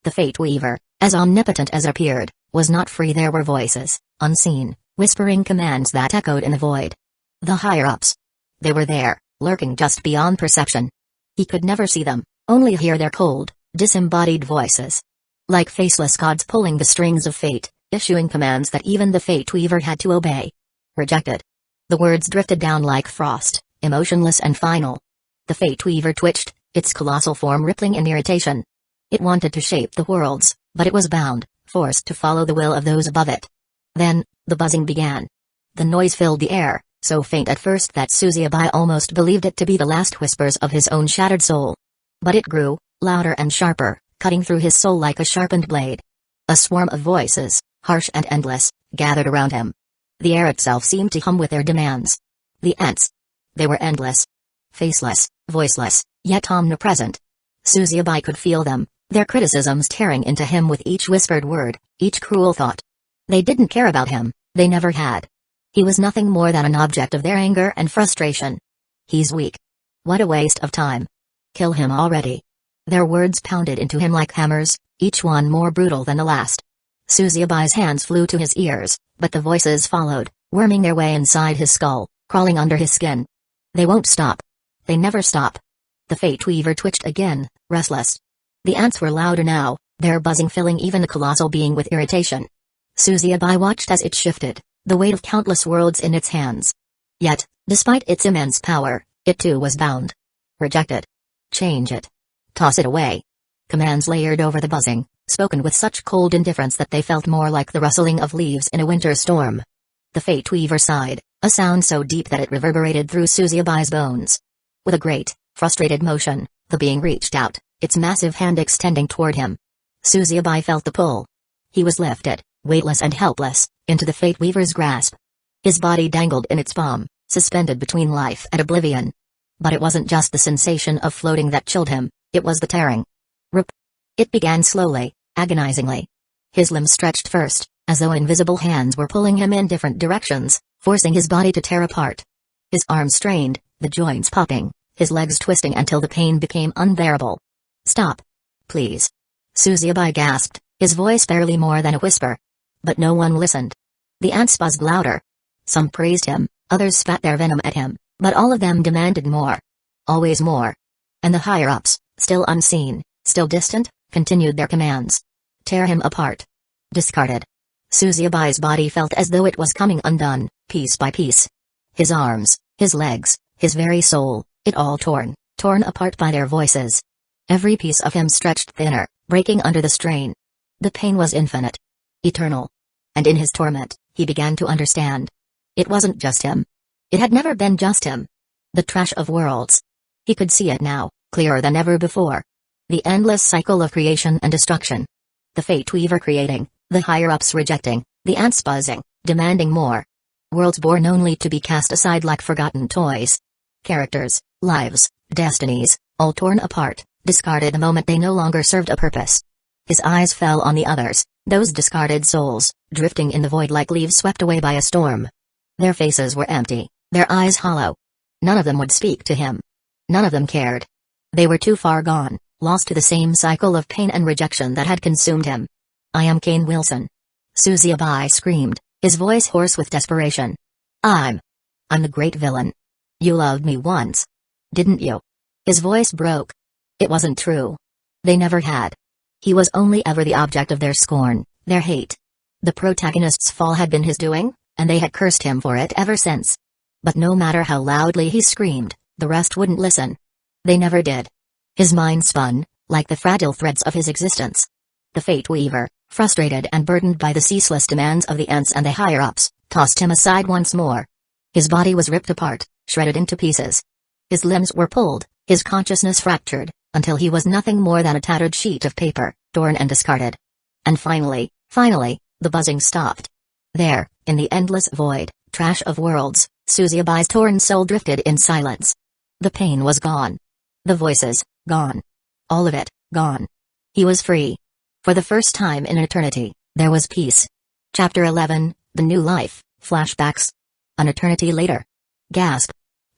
A: The Fate Weaver, as omnipotent as appeared, was not free. There were voices, unseen, whispering commands that echoed in the void. The higher-ups. They were there, lurking just beyond perception. He could never see them, only hear their cold, disembodied voices. Like faceless gods pulling the strings of fate, issuing commands that even the Fate Weaver had to obey. Rejected. The words drifted down like frost, emotionless and final. The Fate Weaver twitched, its colossal form rippling in irritation. It wanted to shape the worlds, but it was bound, forced to follow the will of those above it. Then, the buzzing began. The noise filled the air, so faint at first that Suzuki almost believed it to be the last whispers of his own shattered soul. But it grew, louder and sharper, cutting through his soul like a sharpened blade. A swarm of voices, harsh and endless, gathered around him. The air itself seemed to hum with their demands. The ants. They were endless. Faceless, voiceless, yet omnipresent. Suzuki could feel them, their criticisms tearing into him with each whispered word, each cruel thought. They didn't care about him, they never had. He was nothing more than an object of their anger and frustration. He's weak. What a waste of time. Kill him already. Their words pounded into him like hammers, each one more brutal than the last. Suzuki's hands flew to his ears, but the voices followed, worming their way inside his skull, crawling under his skin. They won't stop. They never stop. The Fate Weaver twitched again, restless. The ants were louder now, their buzzing filling even the colossal being with irritation. Suzuki watched as it shifted, the weight of countless worlds in its hands. Yet, despite its immense power, it too was bound. Reject it. Change it. Toss it away. Commands layered over the buzzing, spoken with such cold indifference that they felt more like the rustling of leaves in a winter storm. The Fate Weaver sighed, a sound so deep that it reverberated through Suzuki's bones. With a great, frustrated motion, the being reached out, its massive hand extending toward him. Suzuki felt the pull. He was lifted, weightless and helpless, into the Fate Weaver's grasp. His body dangled in its palm, suspended between life and oblivion. But it wasn't just the sensation of floating that chilled him, it was the tearing. Rip. It began slowly, agonizingly. His limbs stretched first, as though invisible hands were pulling him in different directions, forcing his body to tear apart. His arms strained, the joints popping, his legs twisting until the pain became unbearable. Stop. Please. Suzuki gasped, his voice barely more than a whisper. But no one listened. The ants buzzed louder. Some praised him, others spat their venom at him, but all of them demanded more. Always more. And the higher-ups, still unseen, still distant, continued their commands. Tear him apart. Discarded. Suzuki's body felt as though it was coming undone, piece by piece. His arms, his legs, his very soul, it all torn apart by their voices. Every piece of him stretched thinner, breaking under the strain. The pain was infinite. Eternal. And in his torment, he began to understand. It wasn't just him. It had never been just him. The trash of worlds. He could see it now, clearer than ever before. The endless cycle of creation and destruction. The Fate Weaver creating, the higher-ups rejecting, the ants buzzing, demanding more. Worlds born only to be cast aside like forgotten toys. Characters, lives, destinies, all torn apart, discarded the moment they no longer served a purpose. His eyes fell on the others, those discarded souls, drifting in the void like leaves swept away by a storm. Their faces were empty, their eyes hollow. None of them would speak to him. None of them cared. They were too far gone, lost to the same cycle of pain and rejection that had consumed him. I am Kane Wilson. Suzuki screamed, his voice hoarse with desperation. I'm the great villain. You loved me once. Didn't you? His voice broke. It wasn't true. They never had. He was only ever the object of their scorn, their hate. The protagonist's fall had been his doing, and they had cursed him for it ever since. But no matter how loudly he screamed, the rest wouldn't listen. They never did. His mind spun, like the fragile threads of his existence. The Fate Weaver, frustrated and burdened by the ceaseless demands of the ants and the higher-ups, tossed him aside once more. His body was ripped apart, shredded into pieces. His limbs were pulled, his consciousness fractured, until he was nothing more than a tattered sheet of paper, torn and discarded. And finally, the buzzing stopped. There, in the endless void, trash of worlds, Suzuki's torn soul drifted in silence. The pain was gone. The voices, gone. All of it, gone. He was free. For the first time in eternity, there was peace. Chapter 11, The New Life, Flashbacks. An eternity later. Gasp.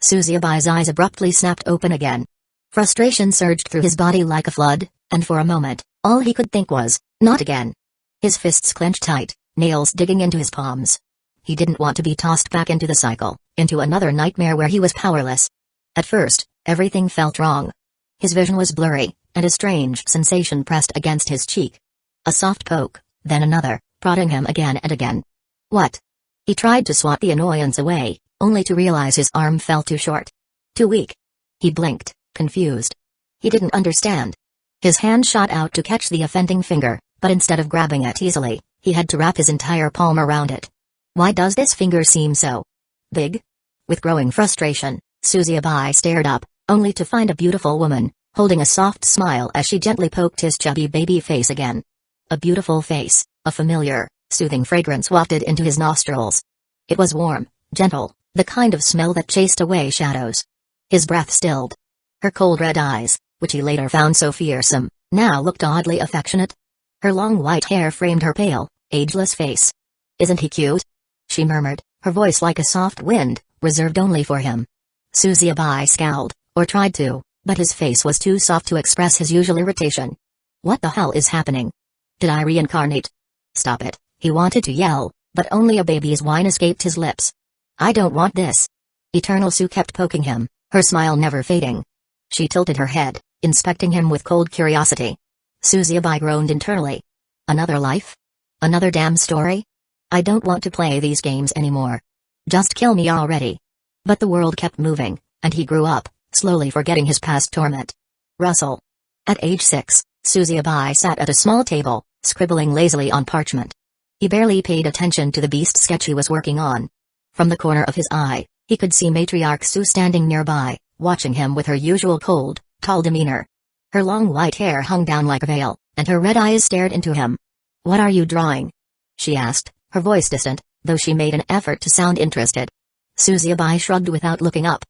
A: Suzuki's eyes abruptly snapped open again. Frustration surged through his body like a flood, and for a moment, all he could think was, not again. His fists clenched tight, nails digging into his palms. He didn't want to be tossed back into the cycle, into another nightmare where he was powerless. At first, everything felt wrong. His vision was blurry, and a strange sensation pressed against his cheek. A soft poke, then another, prodding him again and again. What? He tried to swat the annoyance away, only to realize his arm fell too short. Too weak. He blinked, confused. He didn't understand. His hand shot out to catch the offending finger, but instead of grabbing it easily, he had to wrap his entire palm around it. Why does this finger seem so big? With growing frustration, Suzuki stared up, only to find a beautiful woman, holding a soft smile as she gently poked his chubby baby face again. A beautiful face, a familiar, soothing fragrance wafted into his nostrils. It was warm, gentle, the kind of smell that chased away shadows. His breath stilled. Her cold red eyes, which he later found so fearsome, now looked oddly affectionate. Her long white hair framed her pale, ageless face. "Isn't he cute?" she murmured, her voice like a soft wind, reserved only for him. Suzuki scowled, or tried to, but his face was too soft to express his usual irritation. What the hell is happening? Did I reincarnate? Stop it, he wanted to yell, but only a baby's whine escaped his lips. I don't want this. Eternal Sue kept poking him, her smile never fading. She tilted her head, inspecting him with cold curiosity. Suzuki groaned internally. Another life? Another damn story? I don't want to play these games anymore. Just kill me already. But the world kept moving, and he grew up, slowly forgetting his past torment. Russell. At age 6, Suzuki sat at a small table, scribbling lazily on parchment. He barely paid attention to the beast sketch he was working on. From the corner of his eye, he could see Matriarch Sue standing nearby, watching him with her usual cold, tall demeanor. Her long white hair hung down like a veil, and her red eyes stared into him. "What are you drawing?" she asked, her voice distant, though she made an effort to sound interested. Suzuki shrugged without looking up.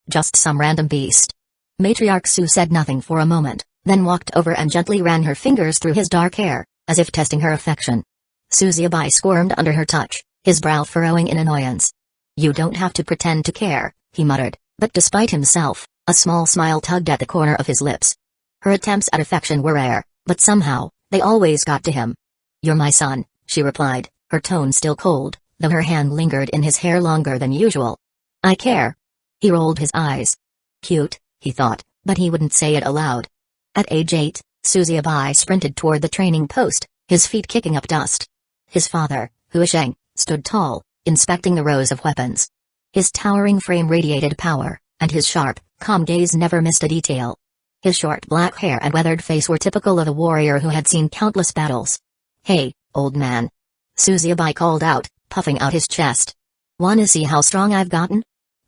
A: "Just some random beast." Matriarch Sue said nothing for a moment, then walked over and gently ran her fingers through his dark hair, as if testing her affection. Suzuki squirmed under her touch, his brow furrowing in annoyance. "You don't have to pretend to care," he muttered, but despite himself, a small smile tugged at the corner of his lips. Her attempts at affection were rare, but somehow, they always got to him. "You're my son," she replied, her tone still cold, though her hand lingered in his hair longer than usual. "I care." He rolled his eyes. Cute, he thought, but he wouldn't say it aloud. At age 8, Suzuki sprinted toward the training post, his feet kicking up dust. His father, Huesheng, stood tall, inspecting the rows of weapons. His towering frame radiated power, and his sharp, calm gaze never missed a detail. His short black hair and weathered face were typical of a warrior who had seen countless battles. "Hey, old man." Suzuki called out, puffing out his chest. "Wanna see how strong I've gotten?"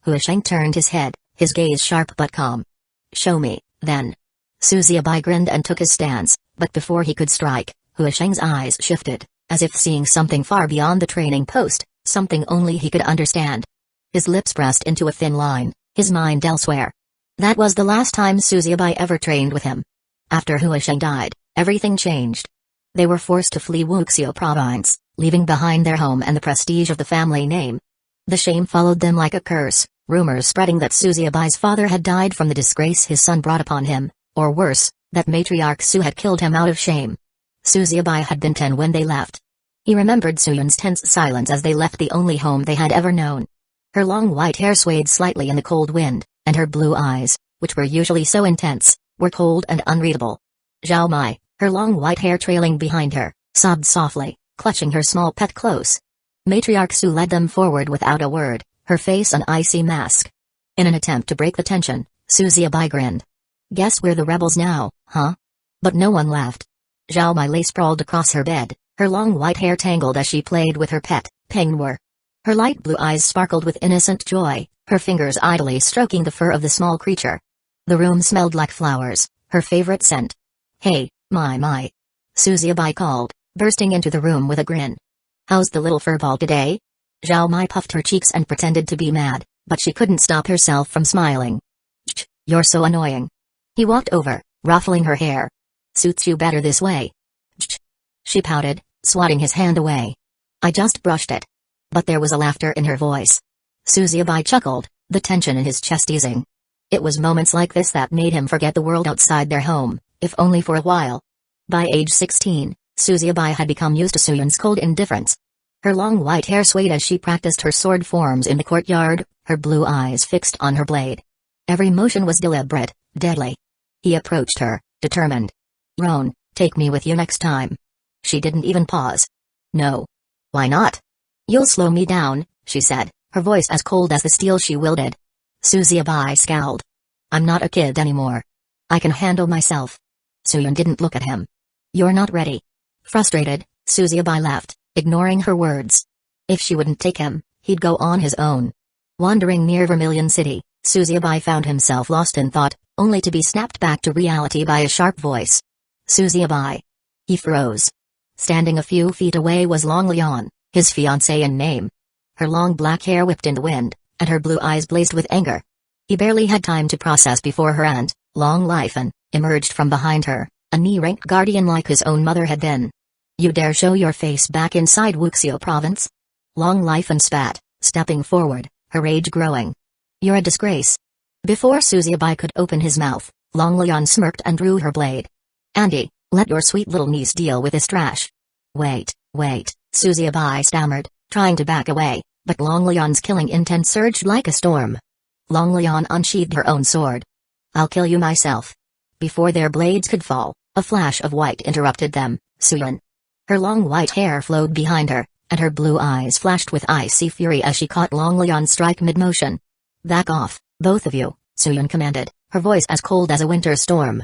A: Huesheng turned his head, his gaze sharp but calm. "Show me, then." Suzuki grinned and took his stance, but before he could strike, Huesheng's eyes shifted, as if seeing something far beyond the training post, something only he could understand. His lips pressed into a thin line, his mind elsewhere. That was the last time Suzuki ever trained with him. After Huesheng died, everything changed. They were forced to flee Wuxio province, leaving behind their home and the prestige of the family name. The shame followed them like a curse, rumors spreading that Suzuki's father had died from the disgrace his son brought upon him, or worse, that Matriarch Sue had killed him out of shame. Suzuki had been 10 when they left. He remembered Suyun's tense silence as they left the only home they had ever known. Her long white hair swayed slightly in the cold wind, and her blue eyes, which were usually so intense, were cold and unreadable. Zhao Mai, her long white hair trailing behind her, sobbed softly, clutching her small pet close. Matriarch Sue led them forward without a word, her face an icy mask. In an attempt to break the tension, Suzuki grinned. "Guess we're the rebels now, huh?" But no one laughed. Zhao Mai lay sprawled across her bed, her long white hair tangled as she played with her pet, Penguin. Her light blue eyes sparkled with innocent joy, her fingers idly stroking the fur of the small creature. The room smelled like flowers, her favorite scent. "Hey, my. Suzuki called, bursting into the room with a grin. "How's the little furball today?" Zhao Mai puffed her cheeks and pretended to be mad, but she couldn't stop herself from smiling. "You're so annoying." He walked over, ruffling her hair. "Suits you better this way." She pouted, swatting his hand away. "I just brushed it." But there was a laughter in her voice. Suzuki chuckled, the tension in his chest easing. It was moments like this that made him forget the world outside their home, if only for a while. By age 16, Suzuki had become used to Suyun's cold indifference. Her long white hair swayed as she practiced her sword forms in the courtyard, her blue eyes fixed on her blade. Every motion was deliberate, deadly. He approached her, determined. "Roan, take me with you next time." She didn't even pause. "No." "Why not?" "You'll slow me down," she said, her voice as cold as the steel she wielded. Suzuki scowled. "I'm not a kid anymore. I can handle myself." Suyun didn't look at him. "You're not ready." Frustrated, Suzuki left, ignoring her words. If she wouldn't take him, he'd go on his own. Wandering near Vermilion City, Suzuki found himself lost in thought, only to be snapped back to reality by a sharp voice. Suzuki. He froze. Standing a few feet away was Long Leon, his fiancée in name. Her long black hair whipped in the wind, and her blue eyes blazed with anger. He barely had time to process before her aunt, Long Lifen, emerged from behind her, a knee-ranked guardian like his own mother had been. You dare show your face back inside Wuxio province? Long Lifen spat, stepping forward, her rage growing. You're a disgrace. Before Suzuki could open his mouth, Long Leon smirked and drew her blade. Andy, let your sweet little niece deal with this trash. Wait, Suzuki stammered, trying to back away, but Long Leon's killing intent surged like a storm. Long Leon unsheathed her own sword. I'll kill you myself. Before their blades could fall, a flash of white interrupted them. Suyun. Her long white hair flowed behind her, and her blue eyes flashed with icy fury as she caught Long Leon's strike mid-motion. Back off, both of you, Suyun commanded, her voice as cold as a winter storm.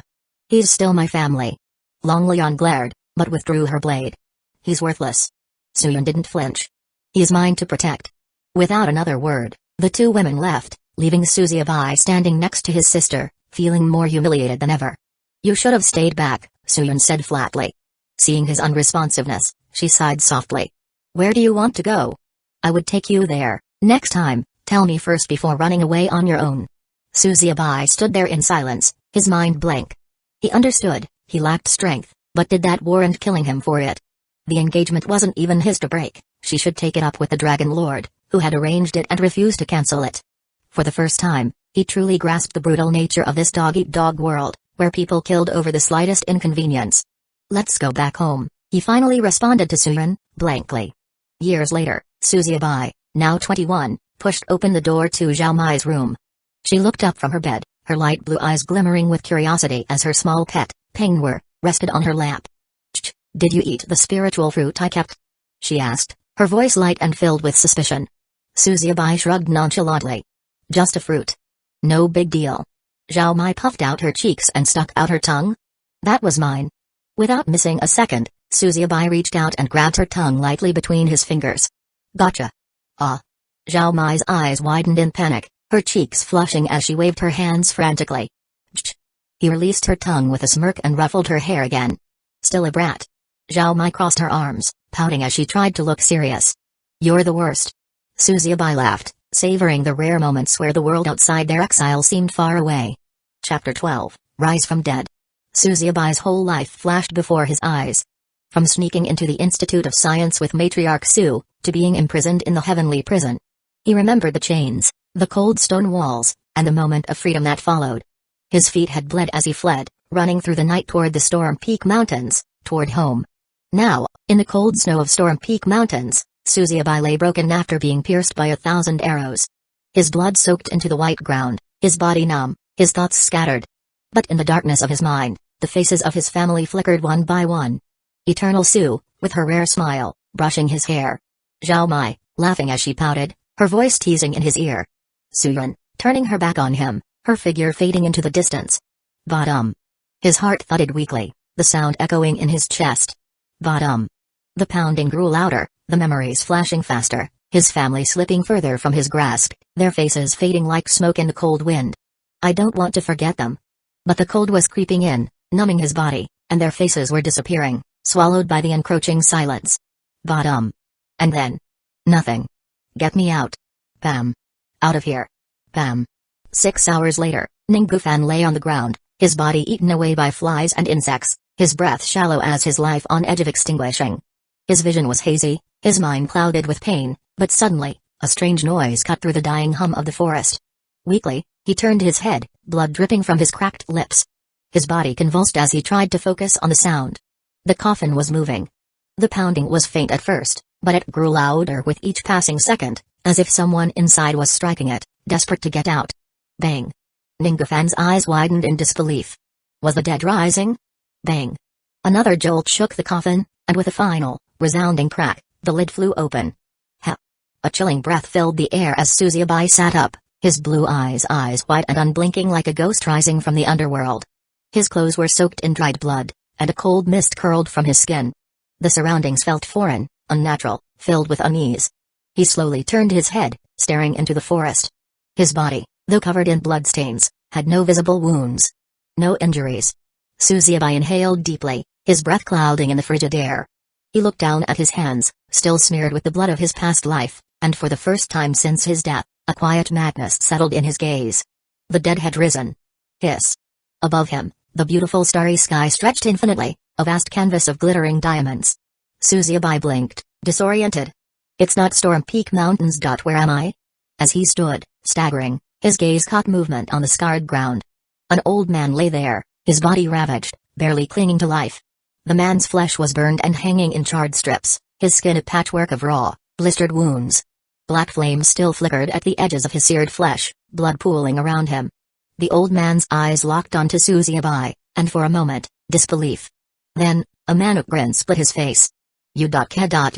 A: He's still my family. Long Leon glared, but withdrew her blade. He's worthless. Suyun didn't flinch. He's mine to protect. Without another word, the two women left, leaving Suzuki standing next to his sister, feeling more humiliated than ever. You should have stayed back, Suyun said flatly. Seeing his unresponsiveness, she sighed softly. Where do you want to go? I would take you there, next time, tell me first before running away on your own. Suzuki stood there in silence, his mind blank. He understood, he lacked strength, but did that warrant killing him for it? The engagement wasn't even his to break, she should take it up with the Dragon Lord, who had arranged it and refused to cancel it. For the first time, he truly grasped the brutal nature of this dog-eat-dog world, where people killed over the slightest inconvenience. Let's go back home, he finally responded to Suyun, blankly. Years later, Suzuki, now 21, pushed open the door to Zhao Mai's room. She looked up from her bed, her light blue eyes glimmering with curiosity as her small pet, Pengwer, rested on her lap. Did you eat the spiritual fruit I kept? She asked, her voice light and filled with suspicion. Suzuki shrugged nonchalantly. Just a fruit. No big deal. Zhao Mai puffed out her cheeks and stuck out her tongue. That was mine. Without missing a second, Suzuki reached out and grabbed her tongue lightly between his fingers. Gotcha. Ah. Zhao Mai's eyes widened in panic, her cheeks flushing as she waved her hands frantically. He released her tongue with a smirk and ruffled her hair again. Still a brat. Zhao Mai crossed her arms, pouting as she tried to look serious. You're the worst. Suzuki laughed, savoring the rare moments where the world outside their exile seemed far away. Chapter 12, Rise from Dead. Suzuki's whole life flashed before his eyes. From sneaking into the Institute of Science with Matriarch Su, to being imprisoned in the heavenly prison. He remembered the chains, the cold stone walls, and the moment of freedom that followed. His feet had bled as he fled, running through the night toward the Storm Peak Mountains, toward home. Now, in the cold snow of Storm Peak Mountains, Suzuki lay broken after being pierced by 1,000 arrows. His blood soaked into the white ground, his body numb, his thoughts scattered. But in the darkness of his mind, the faces of his family flickered one by one. Eternal Su, with her rare smile, brushing his hair. Zhao Mai, laughing as she pouted, her voice teasing in his ear. Suyun, turning her back on him, her figure fading into the distance. Bottom. His heart thudded weakly, the sound echoing in his chest. Bottom. The pounding grew louder, the memories flashing faster, his family slipping further from his grasp, their faces fading like smoke in the cold wind. I don't want to forget them. But the cold was creeping in, numbing his body, and their faces were disappearing, swallowed by the encroaching silence. Bottom. And then. Nothing. Get me out. Bam. Out of here. Bam. 6 hours later, Ninggufen lay on the ground, his body eaten away by flies and insects, his breath shallow as his life on edge of extinguishing. His vision was hazy, his mind clouded with pain, but suddenly, a strange noise cut through the dying hum of the forest. Weakly, he turned his head, blood dripping from his cracked lips. His body convulsed as he tried to focus on the sound. The coffin was moving. The pounding was faint at first, but it grew louder with each passing second, as if someone inside was striking it, desperate to get out. Bang. Ninggufan's eyes widened in disbelief. Was the dead rising? Bang. Another jolt shook the coffin, and with a final, resounding crack, the lid flew open. Ha! A chilling breath filled the air as Suzuki sat up, his blue eyes wide and unblinking like a ghost rising from the underworld. His clothes were soaked in dried blood, and a cold mist curled from his skin. The surroundings felt foreign, unnatural, filled with unease. He slowly turned his head, staring into the forest. His body, though covered in bloodstains, had no visible wounds. No injuries. Suzuyabai inhaled deeply, his breath clouding in the frigid air. He looked down at his hands, still smeared with the blood of his past life, and for the first time since his death, a quiet madness settled in his gaze. The dead had risen. Hiss. Above him, the beautiful starry sky stretched infinitely, a vast canvas of glittering diamonds. Suzuyabai blinked, disoriented. It's not Storm Peak Mountains. Where am I? As he stood, staggering, his gaze caught movement on the scarred ground. An old man lay there, his body ravaged, barely clinging to life. The man's flesh was burned and hanging in charred strips, his skin a patchwork of raw, blistered wounds. Black flames still flickered at the edges of his seared flesh, blood pooling around him. The old man's eyes locked onto Suzuyabai, and for a moment, disbelief. Then, a manic grin split his face. You're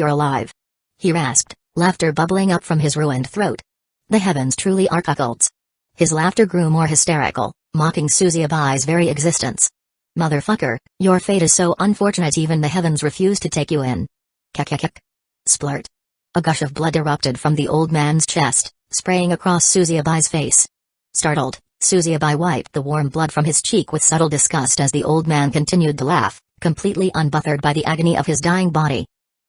A: alive. He rasped, laughter bubbling up from his ruined throat. The heavens truly are cuckolds. His laughter grew more hysterical, mocking Suzuyabai's very existence. Motherfucker, your fate is so unfortunate even the heavens refuse to take you in. Kek. Splurt. A gush of blood erupted from the old man's chest, spraying across Suzuyabai's face. Startled, Suzuyabai wiped the warm blood from his cheek with subtle disgust as the old man continued to laugh, completely unbothered by the agony of his dying body.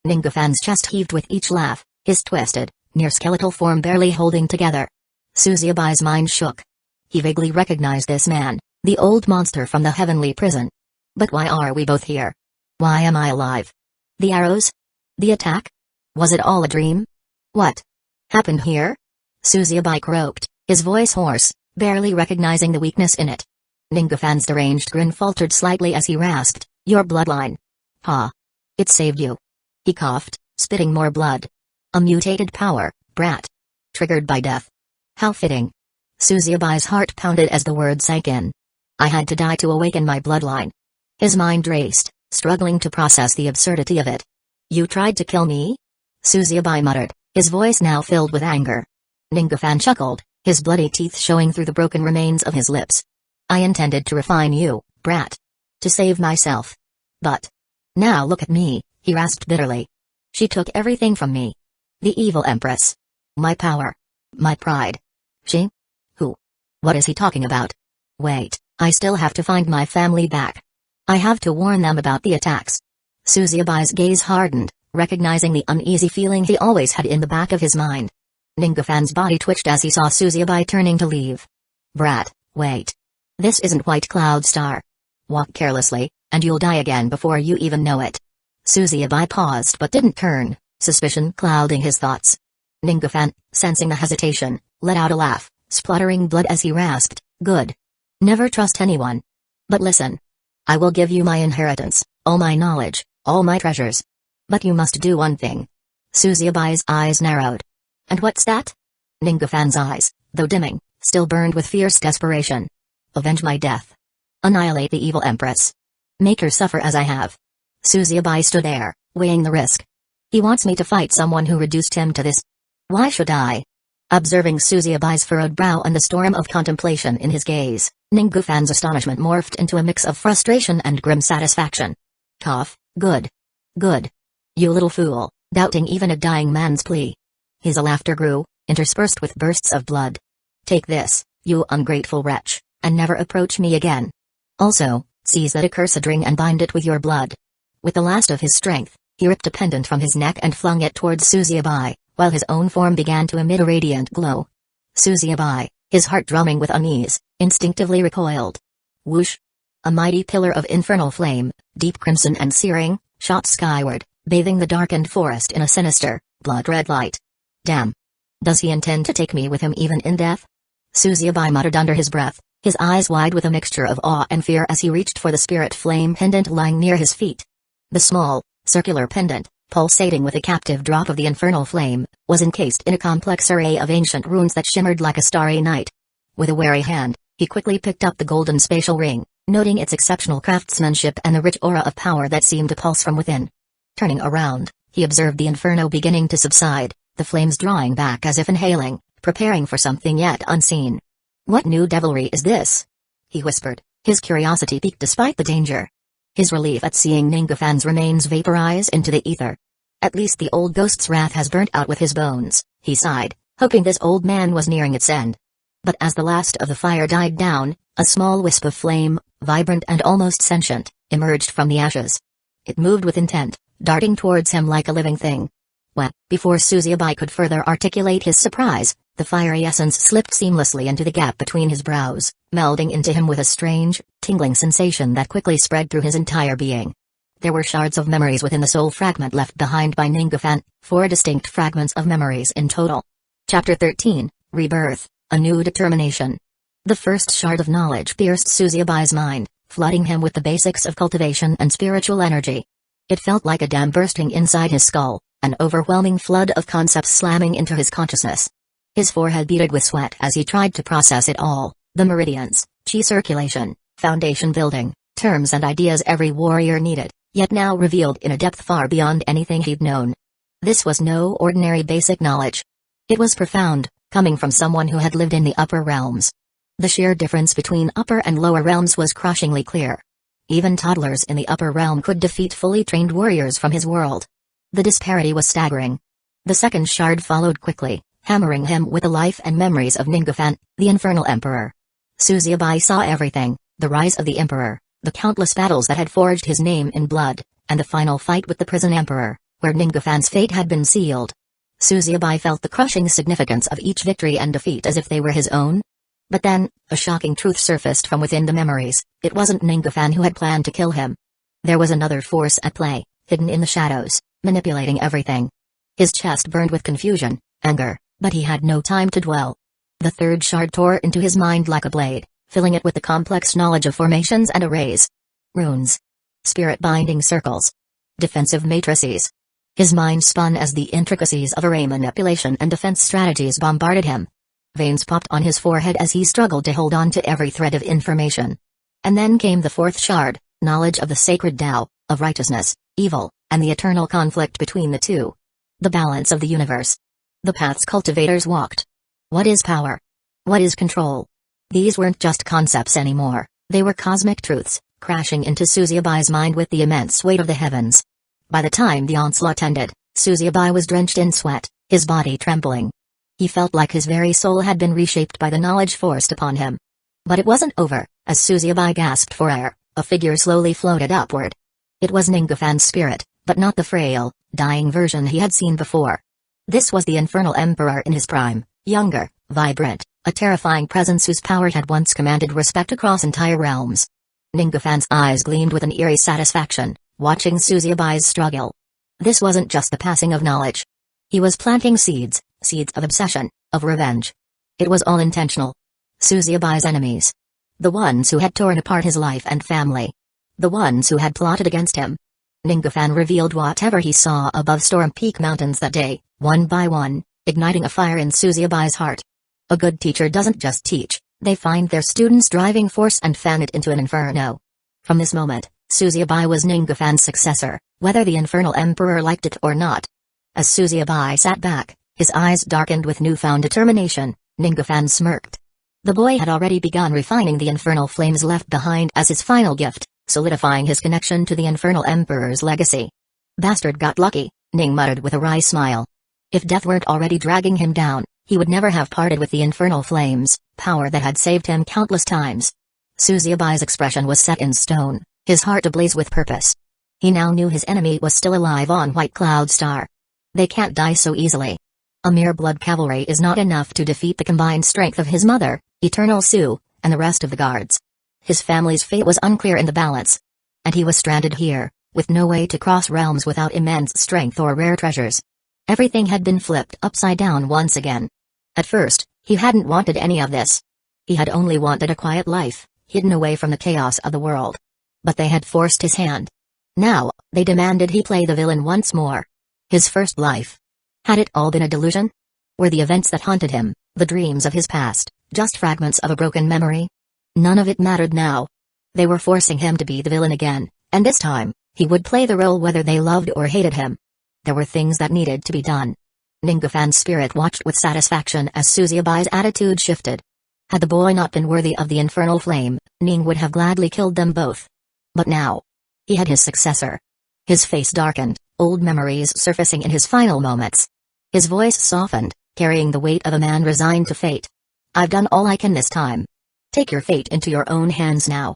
A: Ningufan's chest heaved with each laugh, his twisted, near-skeletal form barely holding together. Suzuyabai's mind shook. He vaguely recognized this man, the old monster from the heavenly prison. But why are we both here? Why am I alive? The arrows? The attack? Was it all a dream? What happened here? Suzuyabai croaked, his voice hoarse, barely recognizing the weakness in it. Ningufan's deranged grin faltered slightly as he rasped, your bloodline. Ha! It saved you. He coughed, spitting more blood. A mutated power, brat. Triggered by death. How fitting. Suzuyabai's heart pounded as the word sank in. I had to die to awaken my bloodline. His mind raced, struggling to process the absurdity of it. You tried to kill me? Suzuyabai muttered, his voice now filled with anger. Ningufan chuckled, his bloody teeth showing through the broken remains of his lips. I intended to refine you, brat. To save myself. But now look at me, he rasped bitterly. She took everything from me. The evil empress. My power. My pride. She? Who? What is he talking about? Wait, I still have to find my family back. I have to warn them about the attacks. Suzuyabai's gaze hardened, recognizing the uneasy feeling he always had in the back of his mind. Ningufan's body twitched as he saw Suzuyabai turning to leave. Brat, wait. This isn't White Cloud Star. Walk carelessly, and you'll die again before you even know it. Suzuyabai paused but didn't turn, suspicion clouding his thoughts. Ningufan, sensing the hesitation, let out a laugh, spluttering blood as he rasped, good. Never trust anyone. But listen. I will give you my inheritance, all my knowledge, all my treasures. But you must do one thing. Suzuyabai's eyes narrowed. And what's that? Ningufan's eyes, though dimming, still burned with fierce desperation. Avenge my death. Annihilate the evil empress. Make her suffer as I have. Suzuyabai stood there, weighing the risk. He wants me to fight someone who reduced him to this. Why should I? Observing Suzuyabai's furrowed brow and the storm of contemplation in his gaze, Ningufan's astonishment morphed into a mix of frustration and grim satisfaction. Cough, good. Good. You little fool, doubting even a dying man's plea. His laughter grew, interspersed with bursts of blood. Take this, you ungrateful wretch, and never approach me again. Also, seize that accursed ring and bind it with your blood. With the last of his strength, he ripped a pendant from his neck and flung it towards Suzuyabai, while his own form began to emit a radiant glow. Suzuyabai, his heart drumming with unease, instinctively recoiled. Whoosh! A mighty pillar of infernal flame, deep crimson and searing, shot skyward, bathing the darkened forest in a sinister, blood-red light. Damn! Does he intend to take me with him even in death? Suzuyabai muttered under his breath, his eyes wide with a mixture of awe and fear as he reached for the spirit flame pendant lying near his feet. The small, circular pendant, pulsating with a captive drop of the infernal flame, was encased in a complex array of ancient runes that shimmered like a starry night. With a wary hand, he quickly picked up the golden spatial ring, noting its exceptional craftsmanship and the rich aura of power that seemed to pulse from within. Turning around, he observed the inferno beginning to subside, the flames drawing back as if inhaling, preparing for something yet unseen. What new devilry is this? He whispered, his curiosity piqued despite the danger. His relief at seeing Ningufan's remains vaporize into the ether. At least the old ghost's wrath has burnt out with his bones, he sighed, hoping this old man was nearing its end. But as the last of the fire died down, a small wisp of flame, vibrant and almost sentient, emerged from the ashes. It moved with intent, darting towards him like a living thing. Before Suzuyabai could further articulate his surprise, the fiery essence slipped seamlessly into the gap between his brows, melding into him with a strange, tingling sensation that quickly spread through his entire being. There were shards of memories within the soul fragment left behind by Ningguang, 4 distinct fragments of memories in total. Chapter 13, Rebirth, A New Determination. The first shard of knowledge pierced Suzuyabai's mind, flooding him with the basics of cultivation and spiritual energy. It felt like a dam bursting inside his skull, an overwhelming flood of concepts slamming into his consciousness. His forehead beaded with sweat as he tried to process it all, the meridians, chi circulation, foundation building, terms and ideas every warrior needed, yet now revealed in a depth far beyond anything he'd known. This was no ordinary basic knowledge. It was profound, coming from someone who had lived in the upper realms. The sheer difference between upper and lower realms was crushingly clear. Even toddlers in the upper realm could defeat fully trained warriors from his world. The disparity was staggering. The second shard followed quickly, hammering him with the life and memories of Ningguang, the Infernal Emperor. Suzuyabai saw everything, the rise of the Emperor, the countless battles that had forged his name in blood, and the final fight with the Prison Emperor, where Ningguang's fate had been sealed. Suzuyabai felt the crushing significance of each victory and defeat as if they were his own. But then, a shocking truth surfaced from within the memories: it wasn't Ningguang who had planned to kill him. There was another force at play, hidden in the shadows, manipulating everything. His chest burned with confusion, anger, but he had no time to dwell. The third shard tore into his mind like a blade, filling it with the complex knowledge of formations and arrays. Runes. Spirit-binding circles. Defensive matrices. His mind spun as the intricacies of array manipulation and defense strategies bombarded him. Veins popped on his forehead as he struggled to hold on to every thread of information. And then came the fourth shard, knowledge of the sacred Tao, of righteousness, evil, and the eternal conflict between the two. The balance of the universe. The paths cultivators walked. What is power? What is control? These weren't just concepts anymore, they were cosmic truths, crashing into Suzuyabai's mind with the immense weight of the heavens. By the time the onslaught ended, Suzuyabai was drenched in sweat, his body trembling. He felt like his very soul had been reshaped by the knowledge forced upon him. But it wasn't over. As Suzuyabai gasped for air, a figure slowly floated upward. It was Ningguang's spirit, but not the frail, dying version he had seen before. This was the Infernal Emperor in his prime, younger, vibrant, a terrifying presence whose power had once commanded respect across entire realms. Ningguang's eyes gleamed with an eerie satisfaction, watching Suzuyabai's struggle. This wasn't just the passing of knowledge. He was planting seeds of obsession, of revenge. It was all intentional. Suzuyabai's enemies. The ones who had torn apart his life and family. The ones who had plotted against him. Ningguang revealed whatever he saw above Storm Peak Mountains that day, one by one, igniting a fire in Suzuyabai's heart. A good teacher doesn't just teach, they find their students' driving force and fan it into an inferno. From this moment, Suzuyabai was Ningguang's successor, whether the Infernal Emperor liked it or not. As Suzuyabai sat back, his eyes darkened with newfound determination, Ningguang smirked. The boy had already begun refining the infernal flames left behind as his final gift, solidifying his connection to the Infernal Emperor's legacy. Bastard got lucky, Ning muttered with a wry smile. If death weren't already dragging him down, he would never have parted with the infernal flames, power that had saved him countless times. Suzuyabai's expression was set in stone, his heart ablaze with purpose. He now knew his enemy was still alive on White Cloud Star. They can't die so easily. A mere blood cavalry is not enough to defeat the combined strength of his mother, Eternal Su, and the rest of the guards. His family's fate was unclear in the balance. And he was stranded here, with no way to cross realms without immense strength or rare treasures. Everything had been flipped upside down once again. At first, he hadn't wanted any of this. He had only wanted a quiet life, hidden away from the chaos of the world. But they had forced his hand. Now, they demanded he play the villain once more. His first life. Had it all been a delusion? Were the events that haunted him, the dreams of his past, just fragments of a broken memory? None of it mattered now. They were forcing him to be the villain again, and this time, he would play the role whether they loved or hated him. There were things that needed to be done. Ningguang's spirit watched with satisfaction as Suzuyabai's attitude shifted. Had the boy not been worthy of the infernal flame, Ning would have gladly killed them both. But now, he had his successor. His face darkened, old memories surfacing in his final moments. His voice softened, carrying the weight of a man resigned to fate. I've done all I can this time. Take your fate into your own hands now.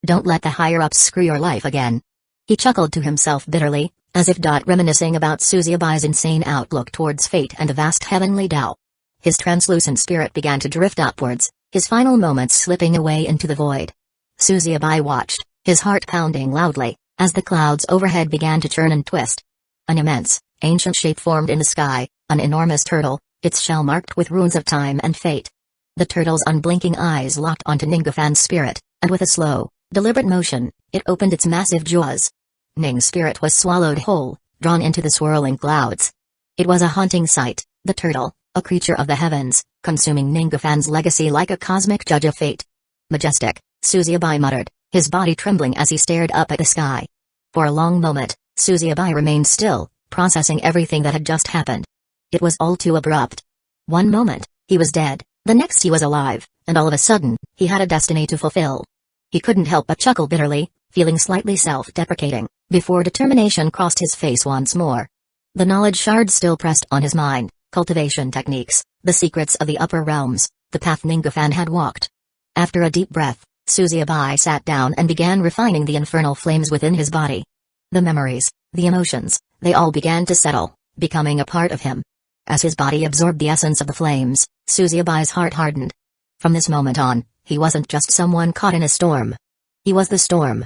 A: Don't let the higher-ups screw your life again. He chuckled to himself bitterly, as if reminiscing about Susieba's insane outlook towards fate and the vast heavenly Tao. His translucent spirit began to drift upwards, his final moments slipping away into the void. Susiebai watched, his heart pounding loudly, as the clouds overhead began to turn and twist. An immense, ancient shape formed in the sky, an enormous turtle, its shell marked with runes of time and fate. The turtle's unblinking eyes locked onto Ningafan's spirit, and with a slow, deliberate motion, it opened its massive jaws. Ning's spirit was swallowed whole, drawn into the swirling clouds. It was a haunting sight, the turtle, a creature of the heavens, consuming Ningafan's legacy like a cosmic judge of fate. Majestic, Susiebai muttered, his body trembling as he stared up at the sky. For a long moment, Susiebai remained still, processing everything that had just happened. It was all too abrupt. One moment, he was dead, the next he was alive, and all of a sudden, he had a destiny to fulfill. He couldn't help but chuckle bitterly, feeling slightly self-deprecating, before determination crossed his face once more. The knowledge shard still pressed on his mind, cultivation techniques, the secrets of the upper realms, the path Ningafan had walked. After a deep breath, Susiebai sat down and began refining the infernal flames within his body. The memories, the emotions, they all began to settle, becoming a part of him. As his body absorbed the essence of the flames, Susiebai's heart hardened. From this moment on, he wasn't just someone caught in a storm. He was the storm.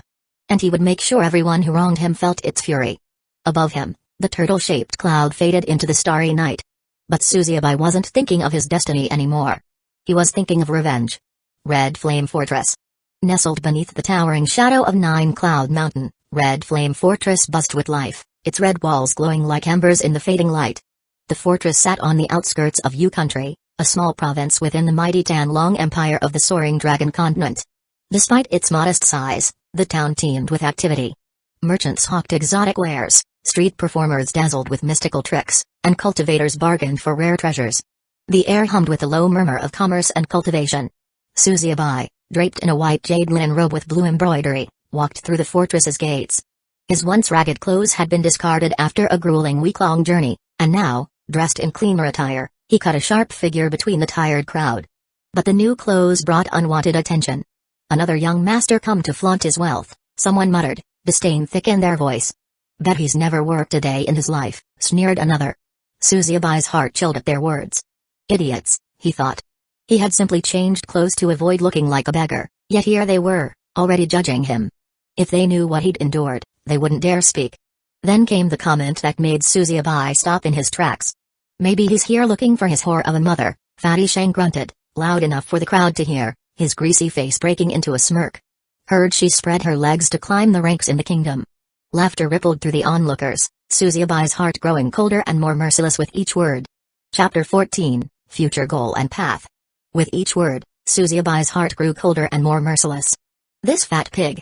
A: And he would make sure everyone who wronged him felt its fury. Above him, the turtle-shaped cloud faded into the starry night. But Susiebai wasn't thinking of his destiny anymore. He was thinking of revenge. Red Flame Fortress. Nestled beneath the towering shadow of Nine Cloud Mountain, Red Flame Fortress buzzed with life, its red walls glowing like embers in the fading light. The fortress sat on the outskirts of Yu Country, a small province within the mighty Tan-Long Empire of the Soaring Dragon Continent. Despite its modest size, the town teemed with activity. Merchants hawked exotic wares, street performers dazzled with mystical tricks, and cultivators bargained for rare treasures. The air hummed with the low murmur of commerce and cultivation. Susiebai, draped in a white jade linen robe with blue embroidery, walked through the fortress's gates. His once ragged clothes had been discarded after a grueling week-long journey, and now, dressed in cleaner attire, he cut a sharp figure between the tired crowd. But the new clothes brought unwanted attention. Another young master come to flaunt his wealth, someone muttered, disdain thick in their voice. Bet he's never worked a day in his life, sneered another. Susiebai's heart chilled at their words. Idiots, he thought. He had simply changed clothes to avoid looking like a beggar, yet here they were, already judging him. If they knew what he'd endured, they wouldn't dare speak. Then came the comment that made Susiebai stop in his tracks. Maybe he's here looking for his whore of a mother, Fatty Shang grunted, loud enough for the crowd to hear, his greasy face breaking into a smirk. Heard she spread her legs to climb the ranks in the kingdom. Laughter rippled through the onlookers, Susiebai's heart growing colder and more merciless with each word. Chapter 14, Future Goal and Path. With each word, Susiebai's heart grew colder and more merciless. This fat pig.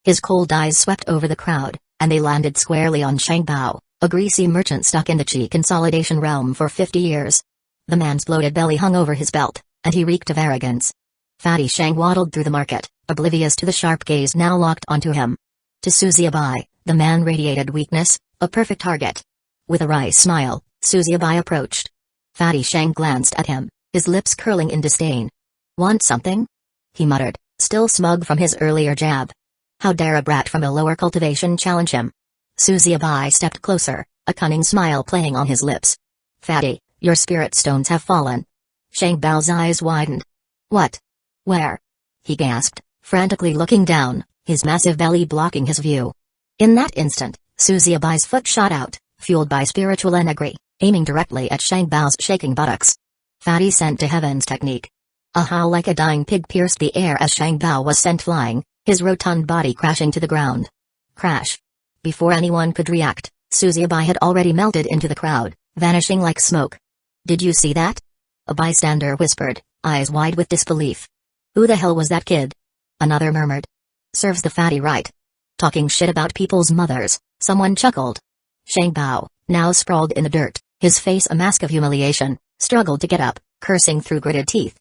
A: His cold eyes swept over the crowd, and they landed squarely on Shangbao, a greasy merchant stuck in the chi consolidation realm for 50 years. The man's bloated belly hung over his belt, and he reeked of arrogance. Fatty Shang waddled through the market, oblivious to the sharp gaze now locked onto him. To Susiebai, the man radiated weakness, a perfect target. With a wry smile, Susiebai approached. Fatty Shang glanced at him, his lips curling in disdain. Want something? He muttered, still smug from his earlier jab. How dare a brat from a lower cultivation challenge him? Susiebai stepped closer, a cunning smile playing on his lips. Fatty, your spirit stones have fallen. Shangbao's eyes widened. What? Where? He gasped, frantically looking down, his massive belly blocking his view. In that instant, Susiebai's foot shot out, fueled by spiritual energy, aiming directly at Shangbao's shaking buttocks. Fatty sent to heaven's technique. A howl like a dying pig pierced the air as Shangbao was sent flying, his rotund body crashing to the ground. Crash. Before anyone could react, Susiebai had already melted into the crowd, vanishing like smoke. Did you see that? A bystander whispered, eyes wide with disbelief. Who the hell was that kid? Another murmured. Serves the fatty right. Talking shit about people's mothers, someone chuckled. Shangbao, now sprawled in the dirt, his face a mask of humiliation, struggled to get up, cursing through gritted teeth.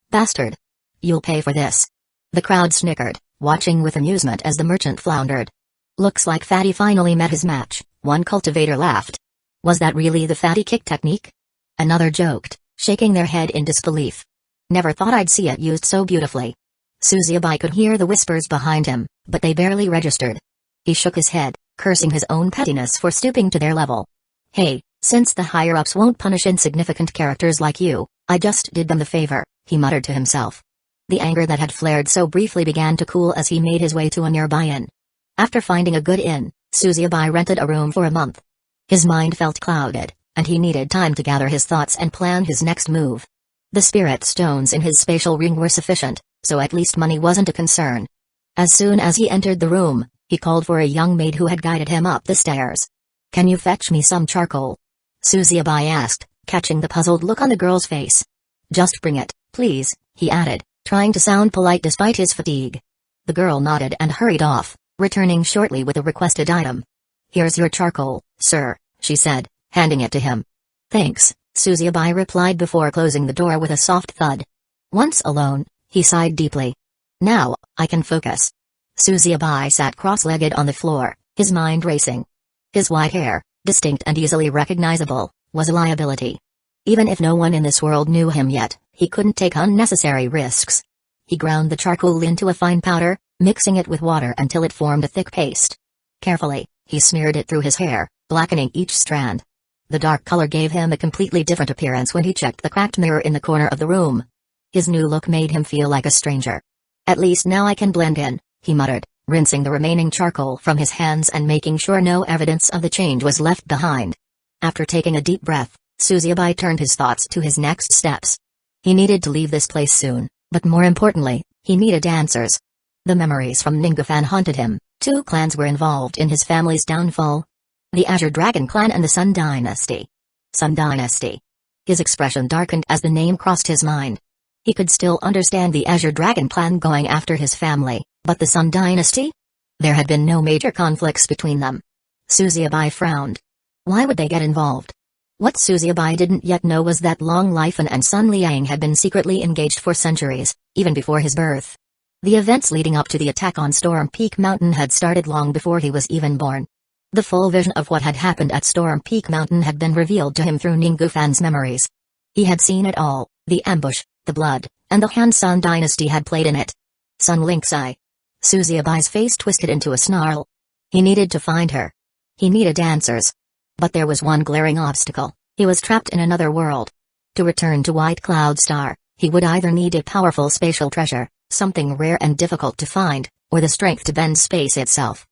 A: Bastard. You'll pay for this. The crowd snickered, watching with amusement as the merchant floundered. Looks like Fatty finally met his match, One cultivator laughed. Was that really the fatty kick technique? Another joked, shaking their head in disbelief. Never thought I'd see it used so beautifully. Suzuyabai could hear the whispers behind him, but they barely registered. He shook his head, cursing his own pettiness for stooping to their level. Hey, since the higher-ups won't punish insignificant characters like you, I just did them the favor, he muttered to himself. The anger that had flared so briefly began to cool as he made his way to a nearby inn. After finding a good inn, Suzuyabai rented a room for a month. His mind felt clouded, and he needed time to gather his thoughts and plan his next move. The spirit stones in his spatial ring were sufficient, so at least money wasn't a concern. As soon as he entered the room, he called for a young maid who had guided him up the stairs. Can you fetch me some charcoal? Suzuyabai asked, catching the puzzled look on the girl's face. Just bring it, please, he added, trying to sound polite despite his fatigue. The girl nodded and hurried off, returning shortly with the requested item. Here's your charcoal, sir, she said, handing it to him. Thanks, Suzuyabai replied before closing the door with a soft thud. Once alone, he sighed deeply. Now, I can focus. Suzuyabai sat cross-legged on the floor, his mind racing. His white hair, distinct and easily recognizable, was a liability. Even if no one in this world knew him yet, he couldn't take unnecessary risks. He ground the charcoal into a fine powder, mixing it with water until it formed a thick paste. Carefully, he smeared it through his hair, blackening each strand. The dark color gave him a completely different appearance when he checked the cracked mirror in the corner of the room. His new look made him feel like a stranger. At least now I can blend in, he muttered, rinsing the remaining charcoal from his hands and making sure no evidence of the change was left behind. After taking a deep breath, Suzuyabai turned his thoughts to his next steps. He needed to leave this place soon, but more importantly, he needed answers. The memories from Ninggufen haunted him. 2 clans were involved in his family's downfall. The Azure Dragon clan and the Sun Dynasty. Sun Dynasty. His expression darkened as the name crossed his mind. He could still understand the Azure Dragon clan going after his family, but the Sun Dynasty? There had been no major conflicts between them. Suzuyabai frowned. Why would they get involved? What Suzuyabai didn't yet know was that Long Lifen and Sun Liang had been secretly engaged for centuries, even before his birth. The events leading up to the attack on Storm Peak Mountain had started long before he was even born. The full vision of what had happened at Storm Peak Mountain had been revealed to him through Ninggufen's memories. He had seen it all, the ambush, the blood, and the Han Sun dynasty had played in it. Sun Linksai. Suzuyabai's face twisted into a snarl. He needed to find her. He needed answers. But there was one glaring obstacle: he was trapped in another world. To return to White Cloud Star, he would either need a powerful spatial treasure, something rare and difficult to find, or the strength to bend space itself.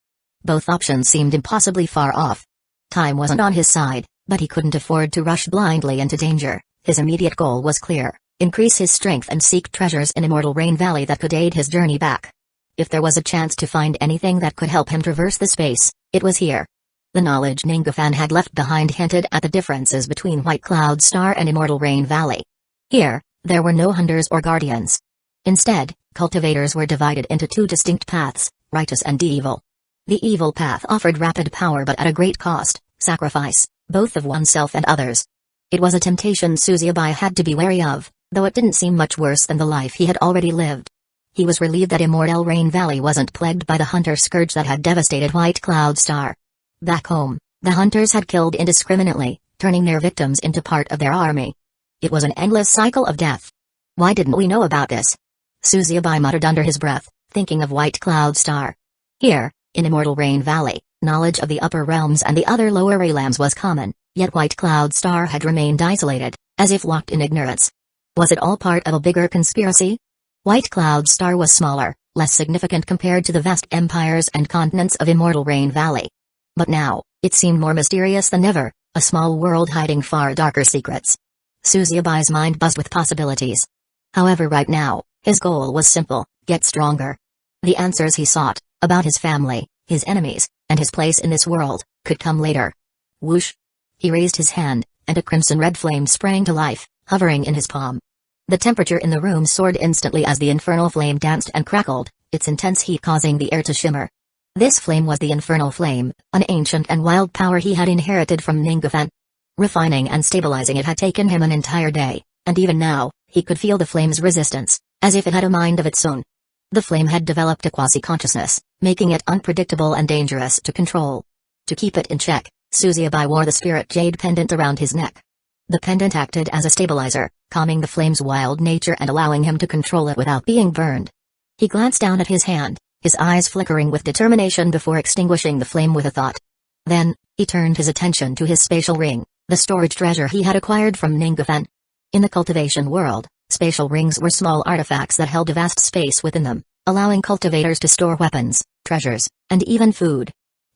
A: Both options seemed impossibly far off. Time wasn't on his side, but he couldn't afford to rush blindly into danger. His immediate goal was clear: increase his strength and seek treasures in Immortal Rain Valley that could aid his journey back. If there was a chance to find anything that could help him traverse the space, it was here. The knowledge Ninggufan had left behind hinted at the differences between White Cloud Star and Immortal Rain Valley. Here, there were no hunters or guardians. Instead, cultivators were divided into 2 distinct paths, righteous and evil. The evil path offered rapid power but at a great cost, sacrifice, both of oneself and others. It was a temptation Suzuyabai had to be wary of, though it didn't seem much worse than the life he had already lived. He was relieved that Immortal Rain Valley wasn't plagued by the hunter scourge that had devastated White Cloud Star. Back home, the hunters had killed indiscriminately, turning their victims into part of their army. It was an endless cycle of death. Why didn't we know about this? Suzuyabai muttered under his breath, thinking of White Cloud Star. Here, in Immortal Rain Valley, knowledge of the upper realms and the other lower realms was common, yet White Cloud Star had remained isolated, as if locked in ignorance. Was it all part of a bigger conspiracy? White Cloud Star was smaller, less significant compared to the vast empires and continents of Immortal Rain Valley. But now, it seemed more mysterious than ever, a small world hiding far darker secrets. Suzuyabai's mind buzzed with possibilities. However, right now, his goal was simple: get stronger. The answers he sought, about his family, his enemies, and his place in this world, could come later. Whoosh! He raised his hand, and a crimson-red flame sprang to life, hovering in his palm. The temperature in the room soared instantly as the infernal flame danced and crackled, its intense heat causing the air to shimmer. This flame was the Infernal Flame, an ancient and wild power he had inherited from Ninggufan. Refining and stabilizing it had taken him an entire day, and even now, he could feel the flame's resistance, as if it had a mind of its own. The flame had developed a quasi-consciousness, making it unpredictable and dangerous to control. To keep it in check, Suzubai wore the spirit jade pendant around his neck. The pendant acted as a stabilizer, calming the flame's wild nature and allowing him to control it without being burned. He glanced down at his hand, his eyes flickering with determination before extinguishing the flame with a thought. Then, he turned his attention to his spatial ring, the storage treasure he had acquired from Ningafen. In the cultivation world, spatial rings were small artifacts that held a vast space within them, allowing cultivators to store weapons, treasures, and even food.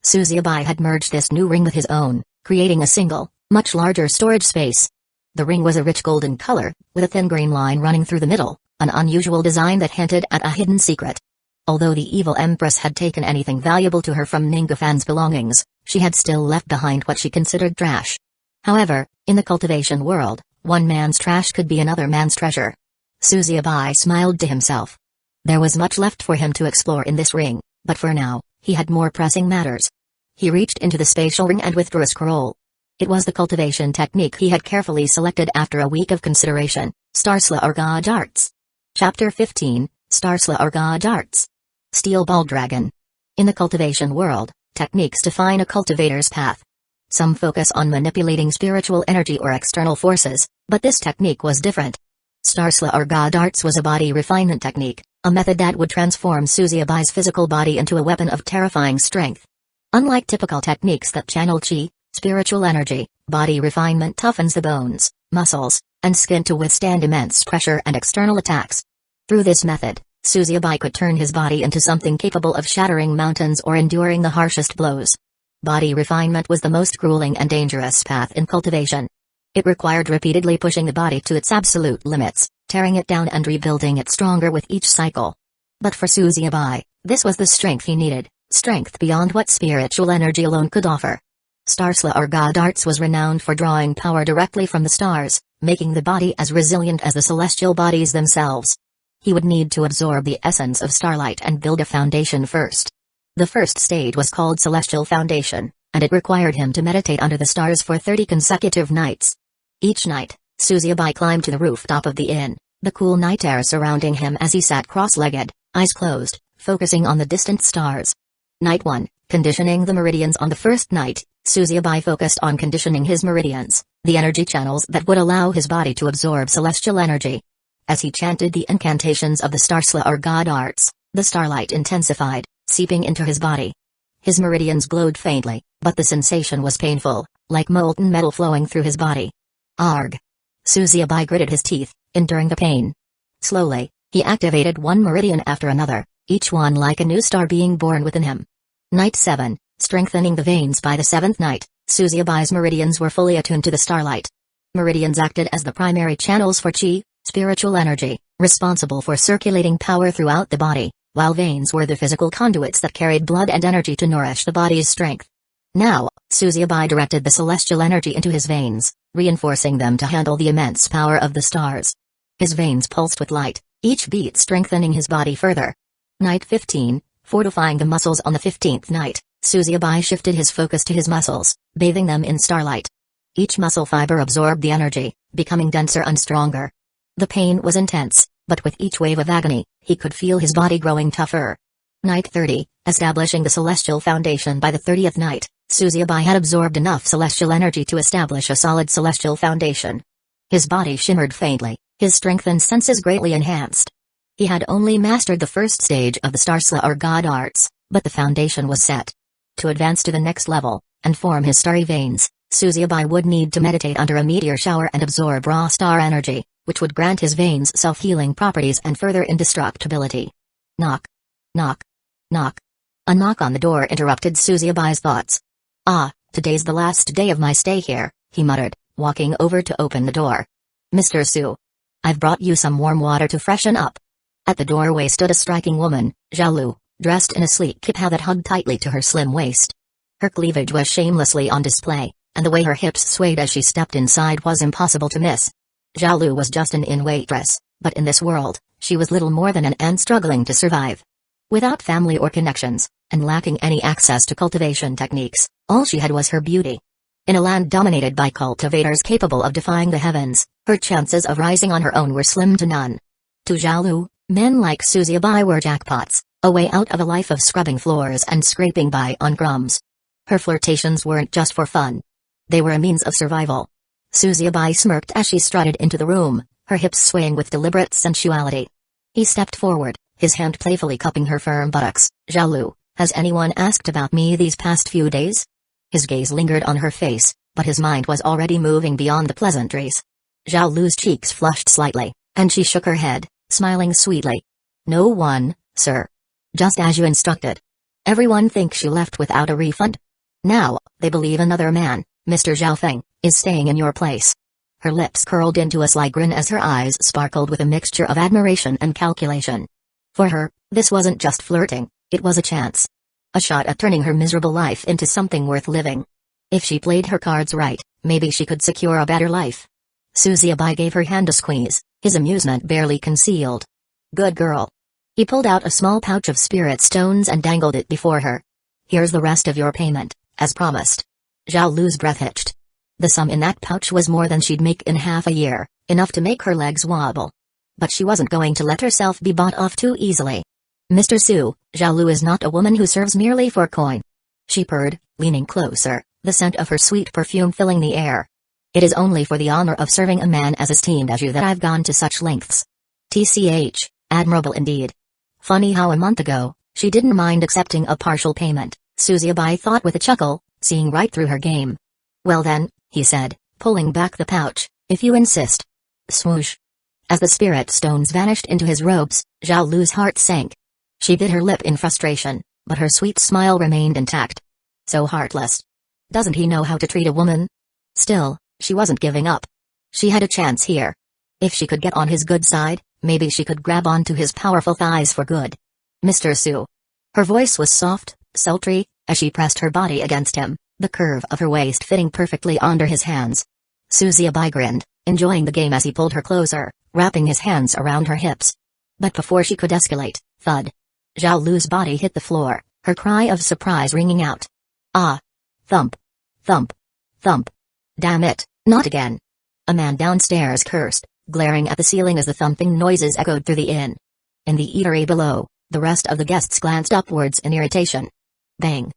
A: Suzubai had merged this new ring with his own, creating a single, much larger storage space. The ring was a rich golden color, with a thin green line running through the middle, an unusual design that hinted at a hidden secret. Although the evil empress had taken anything valuable to her from Ningafan's belongings, she had still left behind what she considered trash. However, in the cultivation world, one man's trash could be another man's treasure. Suzubai smiled to himself. There was much left for him to explore in this ring, but for now, he had more pressing matters. He reached into the spatial ring and withdrew a scroll. It was the cultivation technique he had carefully selected after a week of consideration, Starsea or God Arts. Chapter 15, Starsea or God Arts. Steel Ball Dragon. In the cultivation world, techniques define a cultivator's path. Some focus on manipulating spiritual energy or external forces, but this technique was different. Starsea or God Arts was a body refinement technique, a method that would transform Suzubai's physical body into a weapon of terrifying strength. Unlike typical techniques that channel chi, spiritual energy, body refinement toughens the bones, muscles, and skin to withstand immense pressure and external attacks. Through this method, Suzubai could turn his body into something capable of shattering mountains or enduring the harshest blows. Body refinement was the most grueling and dangerous path in cultivation. It required repeatedly pushing the body to its absolute limits, tearing it down and rebuilding it stronger with each cycle. But for Suzubai, this was the strength he needed, strength beyond what spiritual energy alone could offer. Starsea or God Arts was renowned for drawing power directly from the stars, making the body as resilient as the celestial bodies themselves. He would need to absorb the essence of starlight and build a foundation first. The first stage was called Celestial Foundation, and it required him to meditate under the stars for 30 consecutive nights. Each night, Suzubai climbed to the rooftop of the inn, the cool night air surrounding him as he sat cross-legged, eyes closed, focusing on the distant stars. Night 1, conditioning the meridians. On the first night, Suzubai focused on conditioning his meridians, the energy channels that would allow his body to absorb celestial energy. As he chanted the incantations of the Starsea or God Arts, the starlight intensified, seeping into his body. His meridians glowed faintly, but the sensation was painful, like molten metal flowing through his body. Arg! Suzubai gritted his teeth, enduring the pain. Slowly, he activated one meridian after another, each one like a new star being born within him. Night 7, strengthening the veins. By the 7th night, Suzubai's meridians were fully attuned to the starlight. Meridians acted as the primary channels for chi, spiritual energy, responsible for circulating power throughout the body, while veins were the physical conduits that carried blood and energy to nourish the body's strength. Now, Suzubai directed the celestial energy into his veins, reinforcing them to handle the immense power of the stars. His veins pulsed with light, each beat strengthening his body further. Night 15, fortifying the muscles. On the 15th night, Suzubai shifted his focus to his muscles, bathing them in starlight. Each muscle fiber absorbed the energy, becoming denser and stronger. The pain was intense, but with each wave of agony, he could feel his body growing tougher. Night 30, establishing the celestial foundation. By the 30th night, Suzubai had absorbed enough celestial energy to establish a solid celestial foundation. His body shimmered faintly, his strength and senses greatly enhanced. He had only mastered the first stage of the Starsea or God Arts, but the foundation was set. To advance to the next level, and form his starry veins, Suzubai would need to meditate under a meteor shower and absorb raw star energy, which would grant his veins self-healing properties and further indestructibility. Knock. Knock. Knock. A knock on the door interrupted Suzubai's thoughts. "Ah, today's the last day of my stay here," he muttered, walking over to open the door. "Mr. Su. I've brought you some warm water to freshen up." At the doorway stood a striking woman, Zhaolu, dressed in a sleek kippa that hugged tightly to her slim waist. Her cleavage was shamelessly on display, and the way her hips swayed as she stepped inside was impossible to miss. Zhaolu was just an inn waitress, but in this world, she was little more than an ant struggling to survive. Without family or connections, and lacking any access to cultivation techniques, all she had was her beauty. In a land dominated by cultivators capable of defying the heavens, her chances of rising on her own were slim to none. To Zhaolu, men like Suzubai were jackpots, a way out of a life of scrubbing floors and scraping by on crumbs. Her flirtations weren't just for fun. They were a means of survival. Suzuki smirked as she strutted into the room, her hips swaying with deliberate sensuality. He stepped forward, his hand playfully cupping her firm buttocks. "Xiaolu, has anyone asked about me these past few days?" His gaze lingered on her face, but his mind was already moving beyond the pleasantries. Xiaolu's cheeks flushed slightly, and she shook her head, smiling sweetly. "No one, sir. Just as you instructed. Everyone thinks you left without a refund. Now, they believe another man, Mr. Zhaofeng, is staying in your place." Her lips curled into a sly grin as her eyes sparkled with a mixture of admiration and calculation. For her, this wasn't just flirting, it was a chance. A shot at turning her miserable life into something worth living. If she played her cards right, maybe she could secure a better life. Suzuki gave her hand a squeeze, his amusement barely concealed. "Good girl." He pulled out a small pouch of spirit stones and dangled it before her. "Here's the rest of your payment, as promised." Xiaolu's breath hitched. The sum in that pouch was more than she'd make in half a year, enough to make her legs wobble. But she wasn't going to let herself be bought off too easily. "Mr. Su, Xiaolu is not a woman who serves merely for coin," she purred, leaning closer, the scent of her sweet perfume filling the air. "It is only for the honor of serving a man as esteemed as you that I've gone to such lengths." TCH, admirable indeed. Funny how a month ago, she didn't mind accepting a partial payment, Suzuki thought with a chuckle, seeing right through her game. "Well then," he said, pulling back the pouch, "if you insist." Swoosh. As the spirit stones vanished into his robes, Xiaolu's heart sank. She bit her lip in frustration, but her sweet smile remained intact. So heartless. Doesn't he know how to treat a woman? Still, she wasn't giving up. She had a chance here. If she could get on his good side, maybe she could grab onto his powerful thighs for good. "Mr. Su." Her voice was soft, sultry, as she pressed her body against him, the curve of her waist fitting perfectly under his hands. Suzuki grinned, enjoying the game as he pulled her closer, wrapping his hands around her hips. But before she could escalate, thud. Xiaolu's body hit the floor, her cry of surprise ringing out. "Ah!" Thump. Thump. Thump. "Damn it, not again." A man downstairs cursed, glaring at the ceiling as the thumping noises echoed through the inn. In the eatery below, the rest of the guests glanced upwards in irritation. Bang.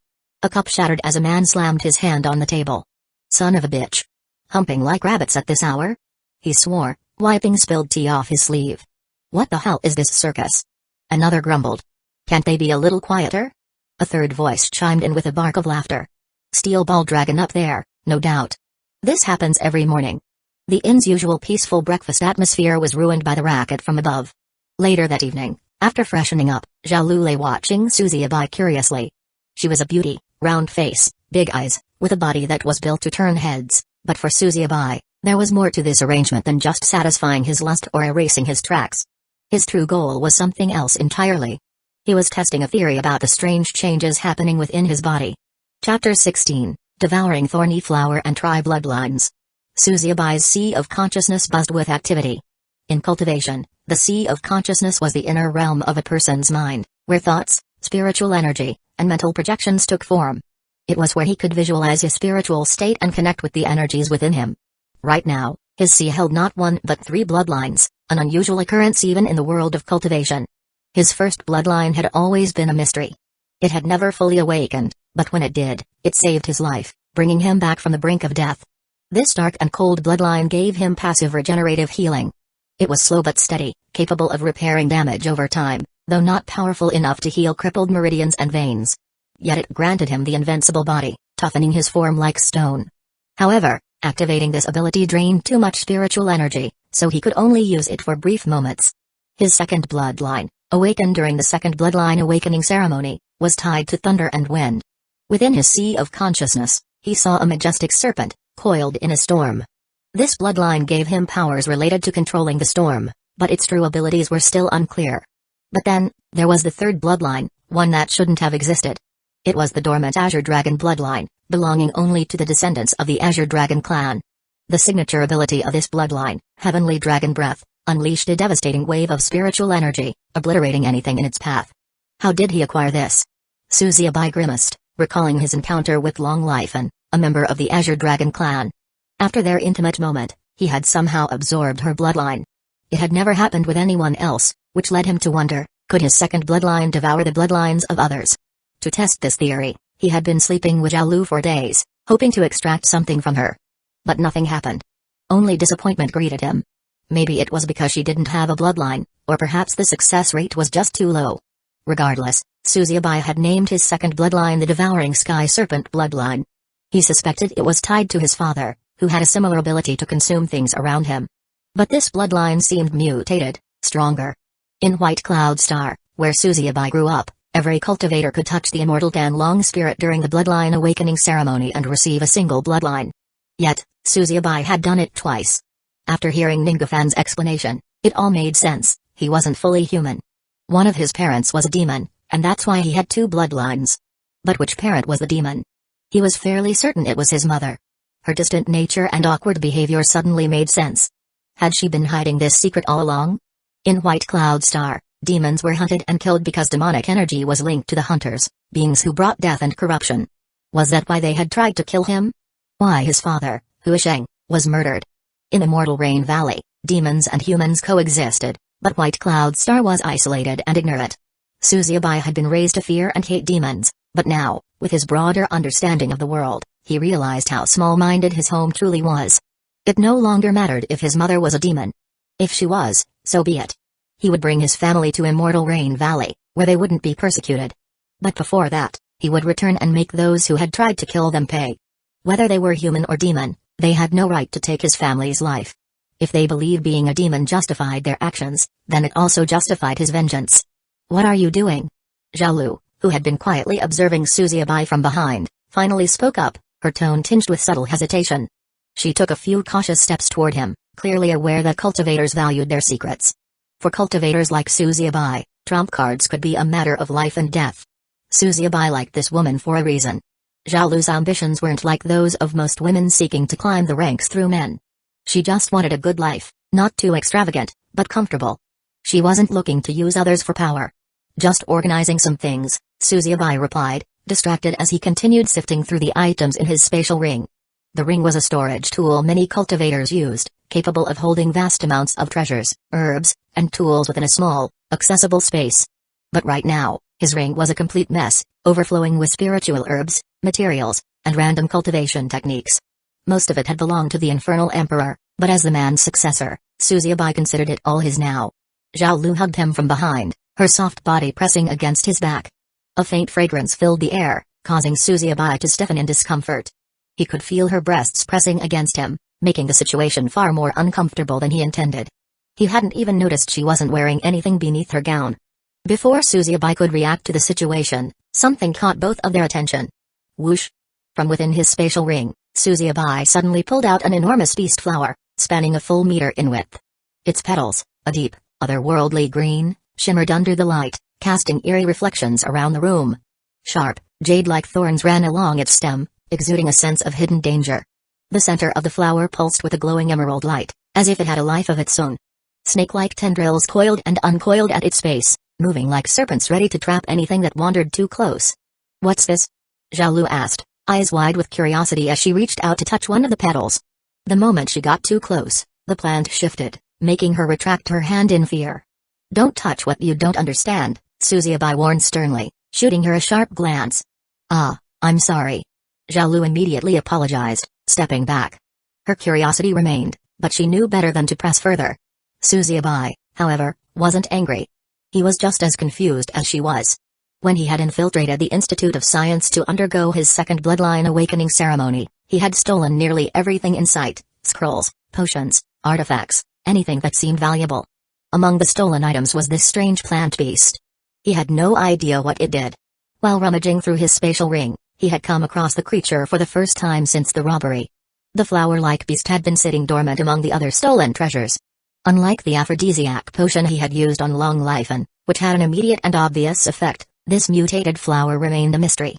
A: A cup shattered as a man slammed his hand on the table. "Son of a bitch. Humping like rabbits at this hour?" he swore, wiping spilled tea off his sleeve. "What the hell is this circus?" Another grumbled. "Can't they be a little quieter?" A third voice chimed in with a bark of laughter. "Steel ball dragon up there, no doubt. This happens every morning." The inn's usual peaceful breakfast atmosphere was ruined by the racket from above. Later that evening, after freshening up, Xiaolu lay watching Suzuki curiously. She was a beauty, round face, big eyes, with a body that was built to turn heads, but for Suzuki, there was more to this arrangement than just satisfying his lust or erasing his tracks. His true goal was something else entirely. He was testing a theory about the strange changes happening within his body. Chapter 16, Devouring Thorny Flower and Tri-Bloodlines. Suzuki's sea of consciousness buzzed with activity. In cultivation, the sea of consciousness was the inner realm of a person's mind, where thoughts, spiritual energy, and mental projections took form. It was where he could visualize his spiritual state and connect with the energies within him. Right now, his sea held not one but 3 bloodlines, an unusual occurrence even in the world of cultivation. His first bloodline had always been a mystery. It had never fully awakened, but when it did, it saved his life, bringing him back from the brink of death. This dark and cold bloodline gave him passive regenerative healing. It was slow but steady, capable of repairing damage over time, though not powerful enough to heal crippled meridians and veins. Yet it granted him the invincible body, toughening his form like stone. However, activating this ability drained too much spiritual energy, so he could only use it for brief moments. His second bloodline, awakened during the second bloodline awakening ceremony, was tied to thunder and wind. Within his sea of consciousness, he saw a majestic serpent, coiled in a storm. This bloodline gave him powers related to controlling the storm, but its true abilities were still unclear. But then, there was the third bloodline, one that shouldn't have existed. It was the dormant Azure Dragon bloodline, belonging only to the descendants of the Azure Dragon clan. The signature ability of this bloodline, Heavenly Dragon Breath, unleashed a devastating wave of spiritual energy, obliterating anything in its path. How did he acquire this? Suzuki grimaced, recalling his encounter with Long Life and, a member of the Azure Dragon clan. After their intimate moment, he had somehow absorbed her bloodline. It had never happened with anyone else, which led him to wonder, could his second bloodline devour the bloodlines of others? To test this theory, He had been sleeping with Zhao for days, hoping to extract something from her. But nothing happened. Only disappointment greeted him. Maybe it was because she didn't have a bloodline, or perhaps the success rate was just too low. Regardless, Suzuyabai had named his second bloodline the Devouring Sky Serpent bloodline. He suspected it was tied to his father, who had a similar ability to consume things around him. But this bloodline seemed mutated, stronger. In White Cloud Star, where Suzuyabai grew up, every cultivator could touch the immortal Danlong spirit during the bloodline awakening ceremony and receive a single bloodline. Yet, Suzuyabai had done it twice. After hearing Ningafan's explanation, it all made sense. He wasn't fully human. One of his parents was a demon, and that's why he had two bloodlines. But which parent was the demon? He was fairly certain it was his mother. Her distant nature and awkward behavior suddenly made sense. Had she been hiding this secret all along? In White Cloud Star, demons were hunted and killed because demonic energy was linked to the hunters, beings who brought death and corruption. Was that why they had tried to kill him? Why his father, Huisheng, was murdered? In Immortal Rain Valley, demons and humans coexisted, but White Cloud Star was isolated and ignorant. Suzuyabai had been raised to fear and hate demons, but now, with his broader understanding of the world, he realized how small-minded his home truly was. It no longer mattered if his mother was a demon. If she was, so be it. He would bring his family to Immortal Rain Valley, where they wouldn't be persecuted. But before that, he would return and make those who had tried to kill them pay. Whether they were human or demon, they had no right to take his family's life. If they believed being a demon justified their actions, then it also justified his vengeance. "What are you doing?" Zhao, who had been quietly observing Suzuyabai from behind, finally spoke up, her tone tinged with subtle hesitation. She took a few cautious steps toward him, clearly aware that cultivators valued their secrets. For cultivators like Suzuyabai, trump cards could be a matter of life and death. Suzuyabai liked this woman for a reason. Zhao's ambitions weren't like those of most women seeking to climb the ranks through men. She just wanted a good life, not too extravagant, but comfortable. She wasn't looking to use others for power. "Just organizing some things," Suzuyabai replied, distracted as he continued sifting through the items in his spatial ring. The ring was a storage tool many cultivators used, capable of holding vast amounts of treasures, herbs, and tools within a small, accessible space. But right now, his ring was a complete mess, overflowing with spiritual herbs, materials, and random cultivation techniques. Most of it had belonged to the Infernal Emperor, but as the man's successor, Suzuyabai considered it all his now. Zhao hugged him from behind, her soft body pressing against his back. A faint fragrance filled the air, causing Suzuyabai to stiffen in discomfort. He could feel her breasts pressing against him, making the situation far more uncomfortable than he intended. He hadn't even noticed she wasn't wearing anything beneath her gown. Before Suzuyabai could react to the situation, something caught both of their attention. Whoosh! From within his spatial ring, Suzuyabai suddenly pulled out an enormous beast flower, spanning a full meter in width. Its petals, a deep, otherworldly green, shimmered under the light, casting eerie reflections around the room. Sharp, jade-like thorns ran along its stem, exuding a sense of hidden danger. The center of the flower pulsed with a glowing emerald light, as if it had a life of its own. Snake-like tendrils coiled and uncoiled at its base, moving like serpents ready to trap anything that wandered too close. "What's this?" Zhao asked, eyes wide with curiosity as she reached out to touch one of the petals. The moment she got too close, the plant shifted, making her retract her hand in fear. "Don't touch what you don't understand," Suzuyabai warned sternly, shooting her a sharp glance. "Ah, I'm sorry." Zhao immediately apologized, stepping back. Her curiosity remained, but she knew better than to press further. Suzuyabai, however, wasn't angry. He was just as confused as she was. When he had infiltrated the Institute of Science to undergo his second bloodline awakening ceremony, he had stolen nearly everything in sight: scrolls, potions, artifacts, anything that seemed valuable. Among the stolen items was this strange plant beast. He had no idea what it did. While rummaging through his spatial ring, he had come across the creature for the first time since the robbery. The flower-like beast had been sitting dormant among the other stolen treasures. Unlike the aphrodisiac potion he had used on Long Lifen, which had an immediate and obvious effect, this mutated flower remained a mystery.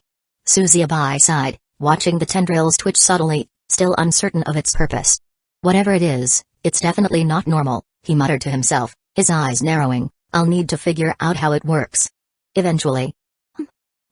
A: Suzuyabai sighed, watching the tendrils twitch subtly, still uncertain of its purpose. "Whatever it is, it's definitely not normal," he muttered to himself, his eyes narrowing. "I'll need to figure out how it works. Eventually."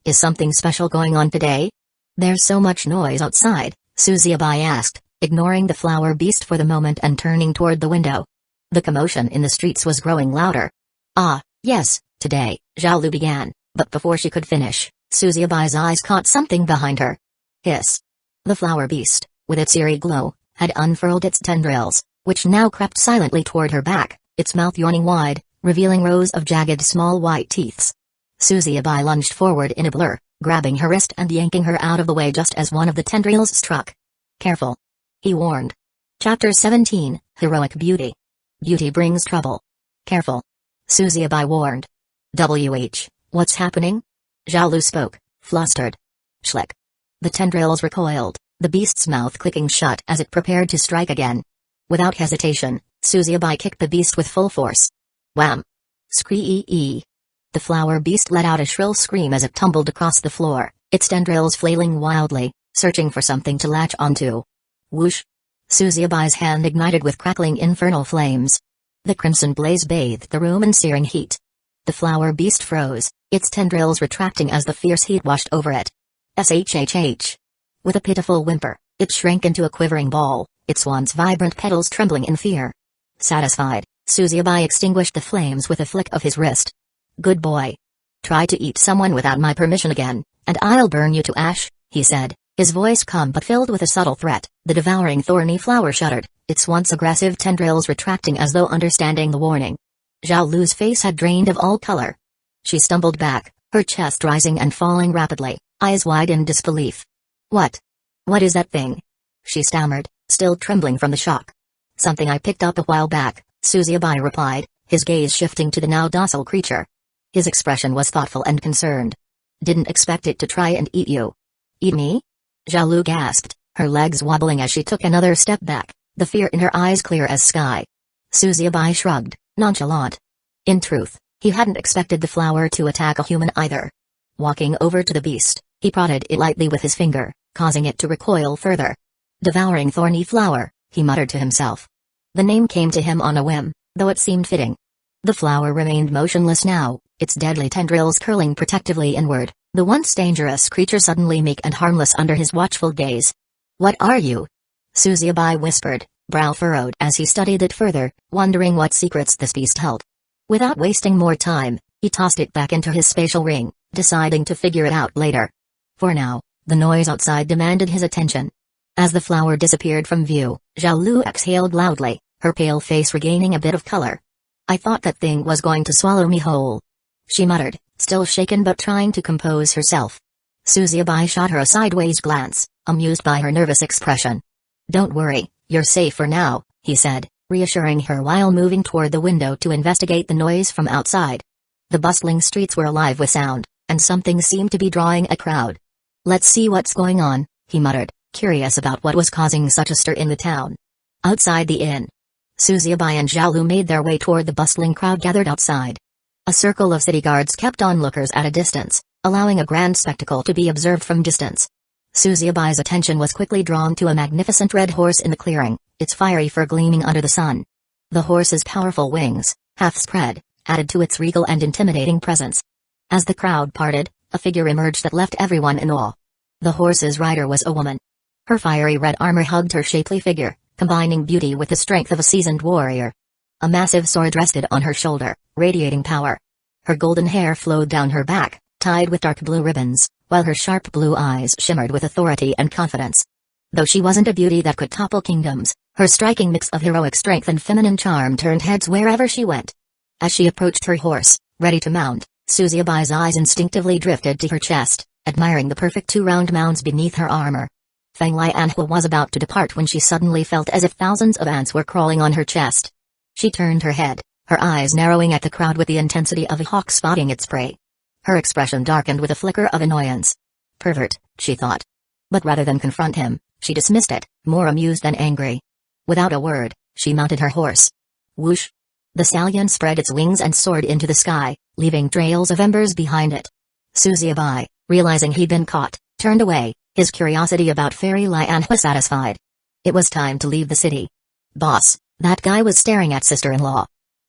A: "Is something special going on today?" "There's so much noise outside," Suzuyabai asked, ignoring the flower beast for the moment and turning toward the window. The commotion in the streets was growing louder. "Ah, yes, today," Zhao began, but before she could finish, Suzuabai's eyes caught something behind her. Hiss. The flower beast, with its eerie glow, had unfurled its tendrils, which now crept silently toward her back, its mouth yawning wide, revealing rows of jagged small white teeth. Suzuabai lunged forward in a blur, grabbing her wrist and yanking her out of the way just as one of the tendrils struck. Careful, he warned. Chapter 17, Heroic Beauty. Beauty brings trouble. Careful, Suzuabai warned. What's happening? Zhao Lu spoke, flustered. Schlick. The tendrils recoiled, the beast's mouth clicking shut as it prepared to strike again. Without hesitation, Suzuabai kicked the beast with full force. Wham! Scree-ee-ee. The flower beast let out a shrill scream as it tumbled across the floor, its tendrils flailing wildly, searching for something to latch onto. Whoosh! Suzuabai's hand ignited with crackling infernal flames. The crimson blaze bathed the room in searing heat. The flower beast froze, its tendrils retracting as the fierce heat washed over it. Shhh. With a pitiful whimper, it shrank into a quivering ball, its once vibrant petals trembling in fear. Satisfied, Suzuabai extinguished the flames with a flick of his wrist. Good boy. Try to eat someone without my permission again, and I'll burn you to ash, he said, his voice calm but filled with a subtle threat. The devouring thorny flower shuddered, its once aggressive tendrils retracting as though understanding the warning. Zhao Lu's face had drained of all color. She stumbled back, her chest rising and falling rapidly, eyes wide in disbelief. What? What is that thing? She stammered, still trembling from the shock. Something I picked up a while back, Suzuabai replied, his gaze shifting to the now docile creature. His expression was thoughtful and concerned. Didn't expect it to try and eat you. Eat me? Zhao Lu gasped, her legs wobbling as she took another step back, the fear in her eyes clear as sky. Suzuabai shrugged, nonchalant. In truth, he hadn't expected the flower to attack a human either. Walking over to the beast, he prodded it lightly with his finger, causing it to recoil further. Devouring thorny flower, he muttered to himself. The name came to him on a whim, though it seemed fitting. The flower remained motionless now, its deadly tendrils curling protectively inward, the once dangerous creature suddenly meek and harmless under his watchful gaze. What are you? Suzuabai whispered, brow furrowed as he studied it further, wondering what secrets this beast held. Without wasting more time, he tossed it back into his spatial ring, deciding to figure it out later. For now, the noise outside demanded his attention. As the flower disappeared from view, Zhao Lu exhaled loudly, her pale face regaining a bit of color. I thought that thing was going to swallow me whole. She muttered, still shaken but trying to compose herself. Suzuabai shot her a sideways glance, amused by her nervous expression. Don't worry, you're safe for now, he said, reassuring her while moving toward the window to investigate the noise from outside. The bustling streets were alive with sound, and something seemed to be drawing a crowd. Let's see what's going on, he muttered, curious about what was causing such a stir in the town. Outside the inn, Suzuabai and Zhao Lu made their way toward the bustling crowd gathered outside. A circle of city guards kept onlookers at a distance, allowing a grand spectacle to be observed from distance. Suzuabai's attention was quickly drawn to a magnificent red horse in the clearing, its fiery fur gleaming under the sun. The horse's powerful wings, half spread, added to its regal and intimidating presence. As the crowd parted, a figure emerged that left everyone in awe. The horse's rider was a woman. Her fiery red armor hugged her shapely figure, combining beauty with the strength of a seasoned warrior. A massive sword rested on her shoulder, radiating power. Her golden hair flowed down her back, tied with dark blue ribbons, while her sharp blue eyes shimmered with authority and confidence. Though she wasn't a beauty that could topple kingdoms, her striking mix of heroic strength and feminine charm turned heads wherever she went. As she approached her horse, ready to mount, Suzuabai's eyes instinctively drifted to her chest, admiring the perfect two round mounds beneath her armor. Feng Lianhua was about to depart when she suddenly felt as if thousands of ants were crawling on her chest. She turned her head, her eyes narrowing at the crowd with the intensity of a hawk spotting its prey. Her expression darkened with a flicker of annoyance. Pervert, she thought. But rather than confront him, she dismissed it, more amused than angry. Without a word, she mounted her horse. Whoosh! The stallion spread its wings and soared into the sky, leaving trails of embers behind it. Suzuabai, realizing he'd been caught, turned away, his curiosity about Fairy Lianhua satisfied. It was time to leave the city. Boss, that guy was staring at sister-in-law.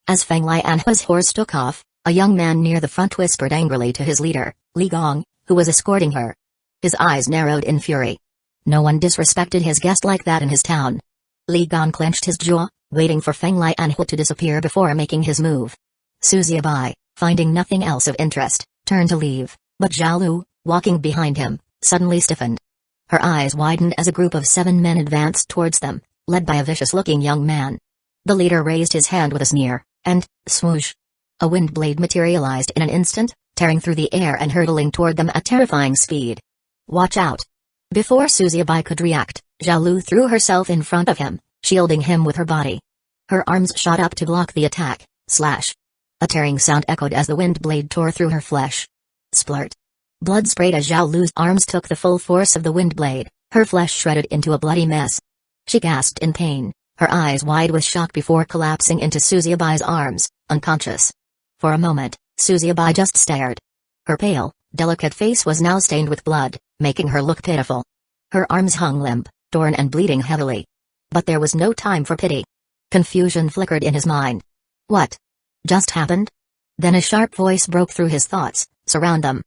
A: As Feng Lianhua's horse took off, a young man near the front whispered angrily to his leader, Li Gong, who was escorting her. His eyes narrowed in fury. No one disrespected his guest like that in his town. Li Gong clenched his jaw, waiting for Feng Lianhua to disappear before making his move. Suzuabai, finding nothing else of interest, turned to leave, but Zhao Lu, walking behind him, suddenly stiffened. Her eyes widened as a group of 7 men advanced towards them, led by a vicious-looking young man. The leader raised his hand with a sneer, and, swoosh! A wind blade materialized in an instant, tearing through the air and hurtling toward them at terrifying speed. Watch out! Before Suzubai could react, Zhao Lu threw herself in front of him, shielding him with her body. Her arms shot up to block the attack. Slash! A tearing sound echoed as the wind blade tore through her flesh. Splurt! Blood sprayed as Zhao Lu's arms took the full force of the wind blade, her flesh shredded into a bloody mess. She gasped in pain, her eyes wide with shock before collapsing into Suzubai's arms, unconscious. For a moment, Suzubai just stared. Her pale, delicate face was now stained with blood, making her look pitiful. Her arms hung limp, torn and bleeding heavily. But there was no time for pity. Confusion flickered in his mind. What just happened? Then a sharp voice broke through his thoughts. Surround them.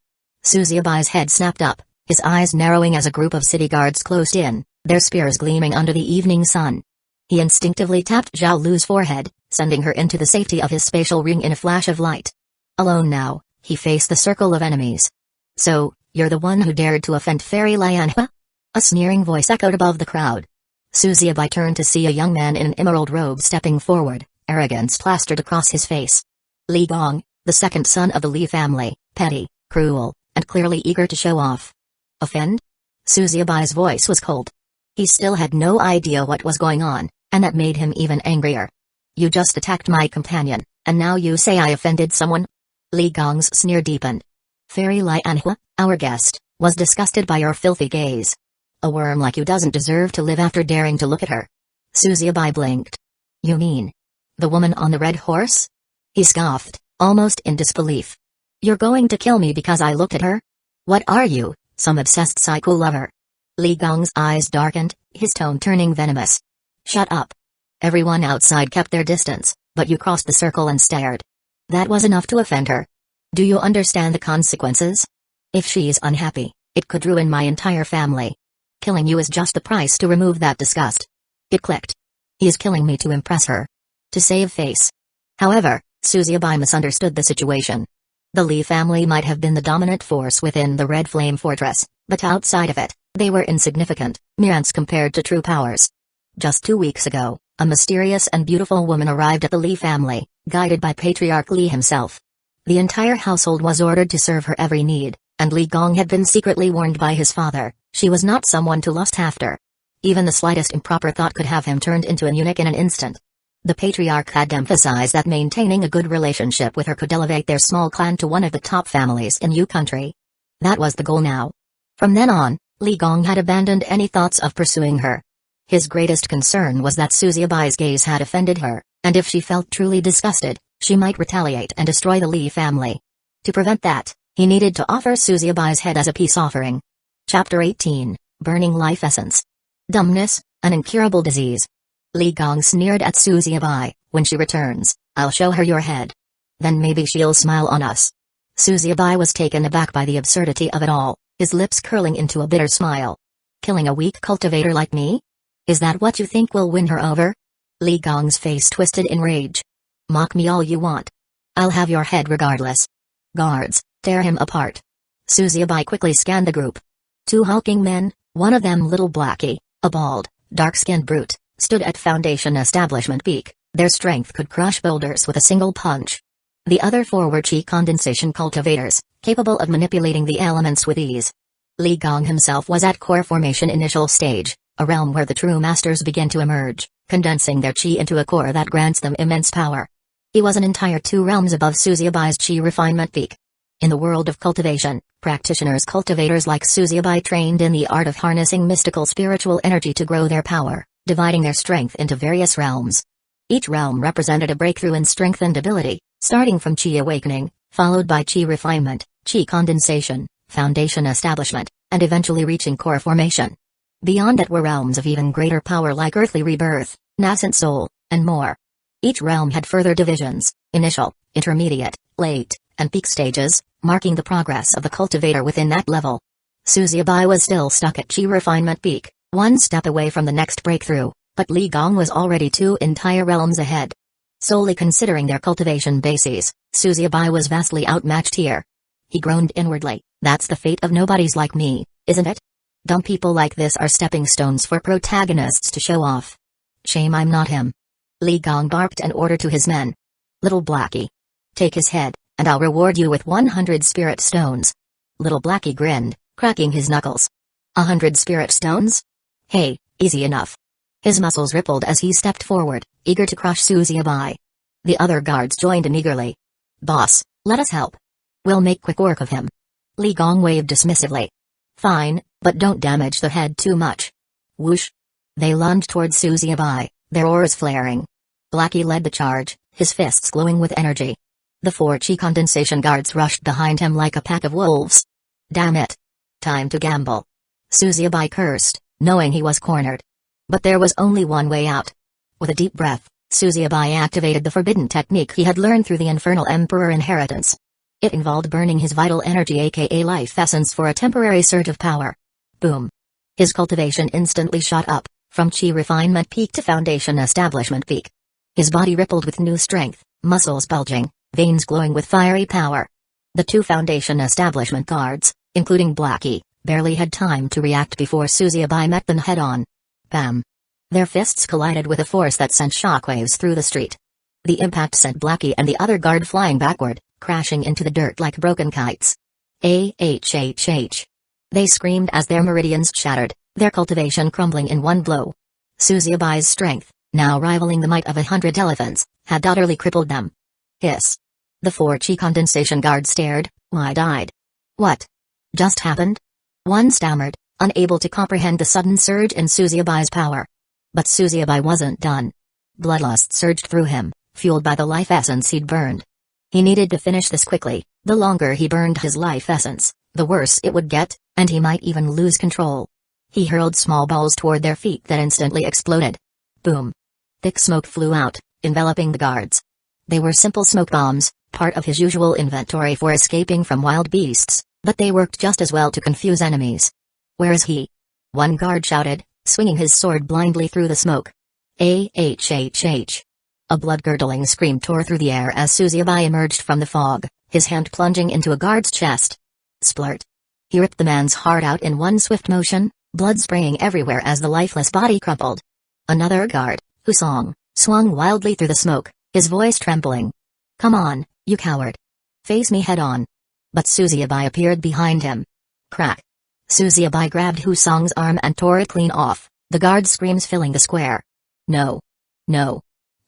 A: Suzubai's head snapped up, his eyes narrowing as a group of city guards closed in, their spears gleaming under the evening sun. He instinctively tapped Zhao Lu's forehead, sending her into the safety of his spatial ring in a flash of light. Alone now, he faced the circle of enemies. So, you're the one who dared to offend Fairy Lianhua? A sneering voice echoed above the crowd. Suzubai turned to see a young man in an emerald robe stepping forward, arrogance plastered across his face. Li Gong, the second son of the Li family, petty, cruel, and clearly eager to show off. Offend? Suzubai's voice was cold. He still had no idea what was going on, and that made him even angrier. You just attacked my companion, and now you say I offended someone? Li Gong's sneer deepened. Fairy Lianhua, our guest, was disgusted by your filthy gaze. A worm like you doesn't deserve to live after daring to look at her. Suzubai blinked. You mean the woman on the red horse? He scoffed, almost in disbelief. You're going to kill me because I looked at her? What are you, some obsessed psycho lover? Li Gong's eyes darkened, his tone turning venomous. Shut up. Everyone outside kept their distance, but you crossed the circle and stared. That was enough to offend her. Do you understand the consequences? If she's unhappy, it could ruin my entire family. Killing you is just the price to remove that disgust. It clicked. He is killing me to impress her. To save face. However, Suzubai misunderstood the situation. The Li family might have been the dominant force within the Red Flame Fortress, but outside of it, they were insignificant, mere ants compared to true powers. Just 2 weeks ago, a mysterious and beautiful woman arrived at the Li family, guided by Patriarch Li himself. The entire household was ordered to serve her every need, and Li Gong had been secretly warned by his father, she was not someone to lust after. Even the slightest improper thought could have him turned into an eunuch in an instant. The Patriarch had emphasized that maintaining a good relationship with her could elevate their small clan to one of the top families in Yu country. That was the goal now. From then on, Li Gong had abandoned any thoughts of pursuing her. His greatest concern was that Suzubai's gaze had offended her, and if she felt truly disgusted, she might retaliate and destroy the Li family. To prevent that, he needed to offer Suzubai's head as a peace offering. Chapter 18, Burning Life Essence. Dumbness, an incurable disease. Li Gong sneered at Suzubai, when she returns, I'll show her your head. Then maybe she'll smile on us. Suzubai was taken aback by the absurdity of it all, his lips curling into a bitter smile. Killing a weak cultivator like me? Is that what you think will win her over? Li Gong's face twisted in rage. Mock me all you want. I'll have your head regardless. Guards, tear him apart. Suzubai quickly scanned the group. 2 hulking men, one of them Little Blackie, a bald, dark-skinned brute, stood at Foundation Establishment peak, their strength could crush boulders with a single punch. The other 4 were chi condensation cultivators, capable of manipulating the elements with ease. Li Gong himself was at core formation initial stage, a realm where the true masters begin to emerge, condensing their chi into a core that grants them immense power. He was an entire 2 realms above Suzubai's chi refinement peak. In the world of cultivation, cultivators like Suzubai trained in the art of harnessing mystical spiritual energy to grow their power, dividing their strength into various realms. Each realm represented a breakthrough in strength and ability, starting from chi awakening, followed by chi refinement, chi condensation, foundation establishment, and eventually reaching core formation. Beyond that were realms of even greater power like earthly rebirth, nascent soul, and more. Each realm had further divisions, initial, intermediate, late, and peak stages, marking the progress of the cultivator within that level. Suzubai was still stuck at chi refinement peak, one step away from the next breakthrough, but Li Gong was already 2 entire realms ahead. Solely considering their cultivation bases, Suzubai was vastly outmatched here. He groaned inwardly, That's the fate of nobodies like me, isn't it? Dumb people like this are stepping stones for protagonists to show off. Shame I'm not him. Li Gong barked an order to his men. Little Blackie. Take his head, and I'll reward you with 100 spirit stones. Little Blackie grinned, cracking his knuckles. 100 spirit stones? Hey, easy enough. His muscles rippled as he stepped forward, eager to crush Suzuyabai. The other guards joined in eagerly. Boss, let us help. We'll make quick work of him. Li Gong waved dismissively. Fine, but don't damage the head too much. Whoosh. They lunged towards Suzuyabai, their auras flaring. Blackie led the charge, his fists glowing with energy. The 4 chi condensation guards rushed behind him like a pack of wolves. Damn it. Time to gamble. Suzuyabai cursed, knowing he was cornered. But there was only one way out. With a deep breath, Suzuyabai activated the forbidden technique he had learned through the Infernal Emperor inheritance. It involved burning his vital energy aka life essence for a temporary surge of power. Boom. His cultivation instantly shot up, from chi refinement peak to foundation establishment peak. His body rippled with new strength, muscles bulging, veins glowing with fiery power. The 2 foundation establishment guards, including Blackie, barely had time to react before Suzuyabai met them head-on. Bam! Their fists collided with a force that sent shockwaves through the street. The impact sent Blackie and the other guard flying backward, crashing into the dirt like broken kites. AHHH. They screamed as their meridians shattered, their cultivation crumbling in one blow. Suzuyabai's strength, now rivaling the might of 100 elephants, had utterly crippled them. Hiss. The 4 chi condensation guards stared, wide-eyed. What just happened? One stammered, unable to comprehend the sudden surge in Suzuyabai's power. But Suzuyabai wasn't done. Bloodlust surged through him, fueled by the life essence he'd burned. He needed to finish this quickly. The longer he burned his life essence, the worse it would get, and he might even lose control. He hurled small balls toward their feet that instantly exploded. Boom. Thick smoke flew out, enveloping the guards. They were simple smoke bombs, part of his usual inventory for escaping from wild beasts, but they worked just as well to confuse enemies. Where is he? One guard shouted, swinging his sword blindly through the smoke. AHHH. A blood-curdling scream tore through the air as Suzuyabai emerged from the fog, his hand plunging into a guard's chest. Splurt. He ripped the man's heart out in one swift motion, blood spraying everywhere as the lifeless body crumpled. Another guard, Husong, swung wildly through the smoke, his voice trembling. Come on, you coward. Face me head-on. But Suzuyabai appeared behind him. Crack. Suzuyabai grabbed Husong's arm and tore it clean off, the guard's screams filling the square. No. No.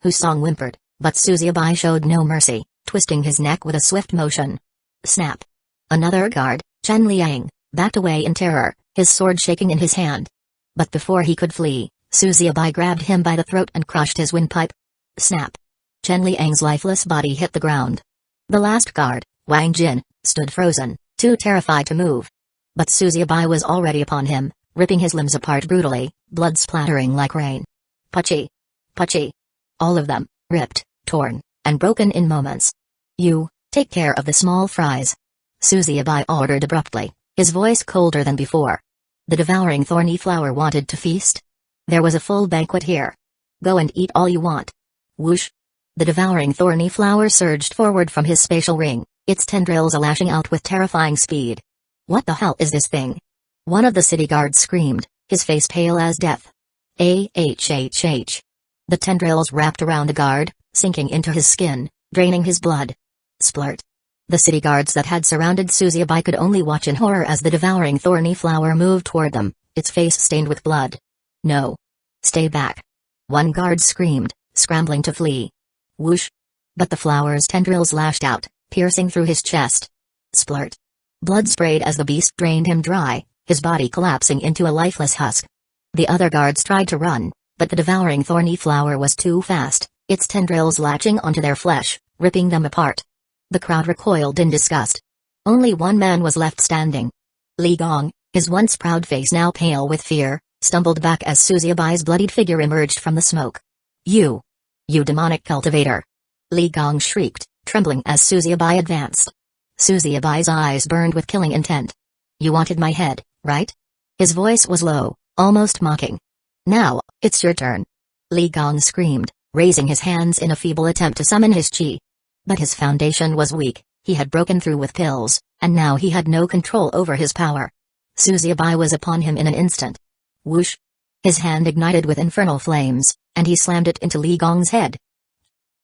A: Husong whimpered, but Suzuyabai showed no mercy, twisting his neck with a swift motion. Snap. Another guard, Chen Liang, backed away in terror, his sword shaking in his hand. But before he could flee, Suzuyabai grabbed him by the throat and crushed his windpipe. Snap. Chen Liang's lifeless body hit the ground. The last guard, Wang Jin, stood frozen, too terrified to move. But Suzuyabai was already upon him, ripping his limbs apart brutally, blood splattering like rain. Puchy. Puchy. All of them, ripped, torn, and broken in moments. You, take care of the small fries. Suzuyabai ordered abruptly, his voice colder than before. The devouring thorny flower wanted to feast. There was a full banquet here. Go and eat all you want. Whoosh. The devouring thorny flower surged forward from his spatial ring, its tendrils lashing out with terrifying speed. What the hell is this thing? One of the city guards screamed, his face pale as death. AHHH. The tendrils wrapped around the guard, sinking into his skin, draining his blood. Splurt. The city guards that had surrounded Suzuyabai could only watch in horror as the devouring thorny flower moved toward them, its face stained with blood. No. Stay back. One guard screamed, scrambling to flee. Whoosh. But the flower's tendrils lashed out, piercing through his chest. Splurt. Blood sprayed as the beast drained him dry, his body collapsing into a lifeless husk. The other guards tried to run, but the devouring thorny flower was too fast, its tendrils latching onto their flesh, ripping them apart. The crowd recoiled in disgust. Only one man was left standing. Li Gong, his once proud face now pale with fear, stumbled back as Suzuyabai's bloodied figure emerged from the smoke. You demonic cultivator! Li Gong shrieked, trembling as Suzuyabai advanced. Suzuyabai's eyes burned with killing intent. You wanted my head, right? His voice was low, almost mocking. Now, it's your turn. Li Gong screamed, raising his hands in a feeble attempt to summon his chi. But his foundation was weak, He had broken through with pills, and now he had no control over his power. Suzuyabai was upon him in an instant. Whoosh! His hand ignited with infernal flames, and he slammed it into Li Gong's head.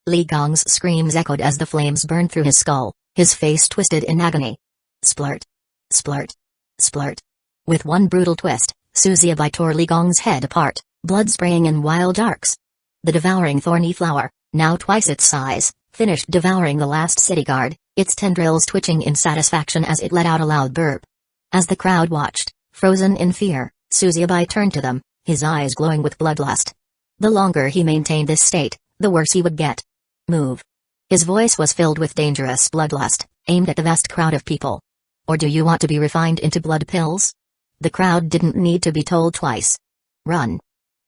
A: Li Gong's screams echoed as the flames burned through his skull, his face twisted in agony. Splurt! Splurt! Splurt! With one brutal twist, Suzuyabai tore Li Gong's head apart, blood spraying in wild arcs. The devouring thorny flower, now twice its size, finished devouring the last city guard, its tendrils twitching in satisfaction as it let out a loud burp. As the crowd watched, frozen in fear, Suzuyabai turned to them, his eyes glowing with bloodlust. The longer he maintained this state, the worse he would get. Move. His voice was filled with dangerous bloodlust, aimed at the vast crowd of people. Or do you want to be refined into blood pills? The crowd didn't need to be told twice. Run.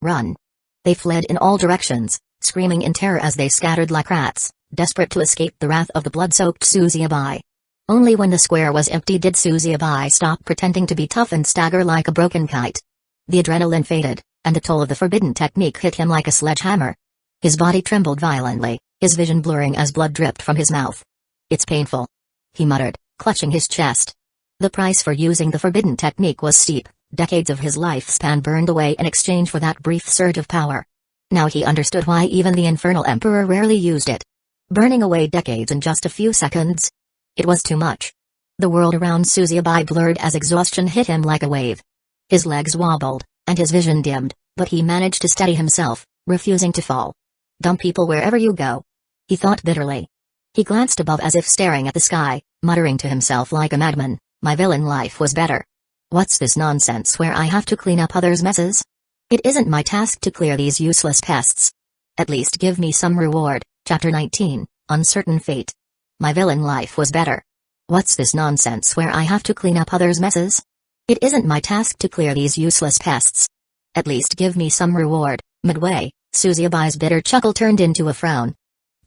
A: Run. They fled in all directions, screaming in terror as they scattered like rats, desperate to escape the wrath of the blood-soaked Suzuyabai. Only when the square was empty did Suzuyabai stop pretending to be tough and stagger like a broken kite. The adrenaline faded, and the toll of the forbidden technique hit him like a sledgehammer. His body trembled violently, his vision blurring as blood dripped from his mouth. It's painful, he muttered, clutching his chest. The price for using the forbidden technique was steep, decades of his lifespan burned away in exchange for that brief surge of power. Now he understood why even the Infernal Emperor rarely used it. Burning away decades in just a few seconds. It was too much. The world around Suzuyabai blurred as exhaustion hit him like a wave. His legs wobbled, and his vision dimmed, but he managed to steady himself, refusing to fall. Dumb people wherever you go, he thought bitterly. He glanced above as if staring at the sky, muttering to himself like a madman, my villain life was better. What's this nonsense where I have to clean up others' messes? It isn't my task to clear these useless pests. At least give me some reward. Chapter 19, Uncertain Fate. My villain life was better. What's this nonsense where I have to clean up others' messes? It isn't my task to clear these useless pests. At least give me some reward. Midway, Suzuyabai's bitter chuckle turned into a frown.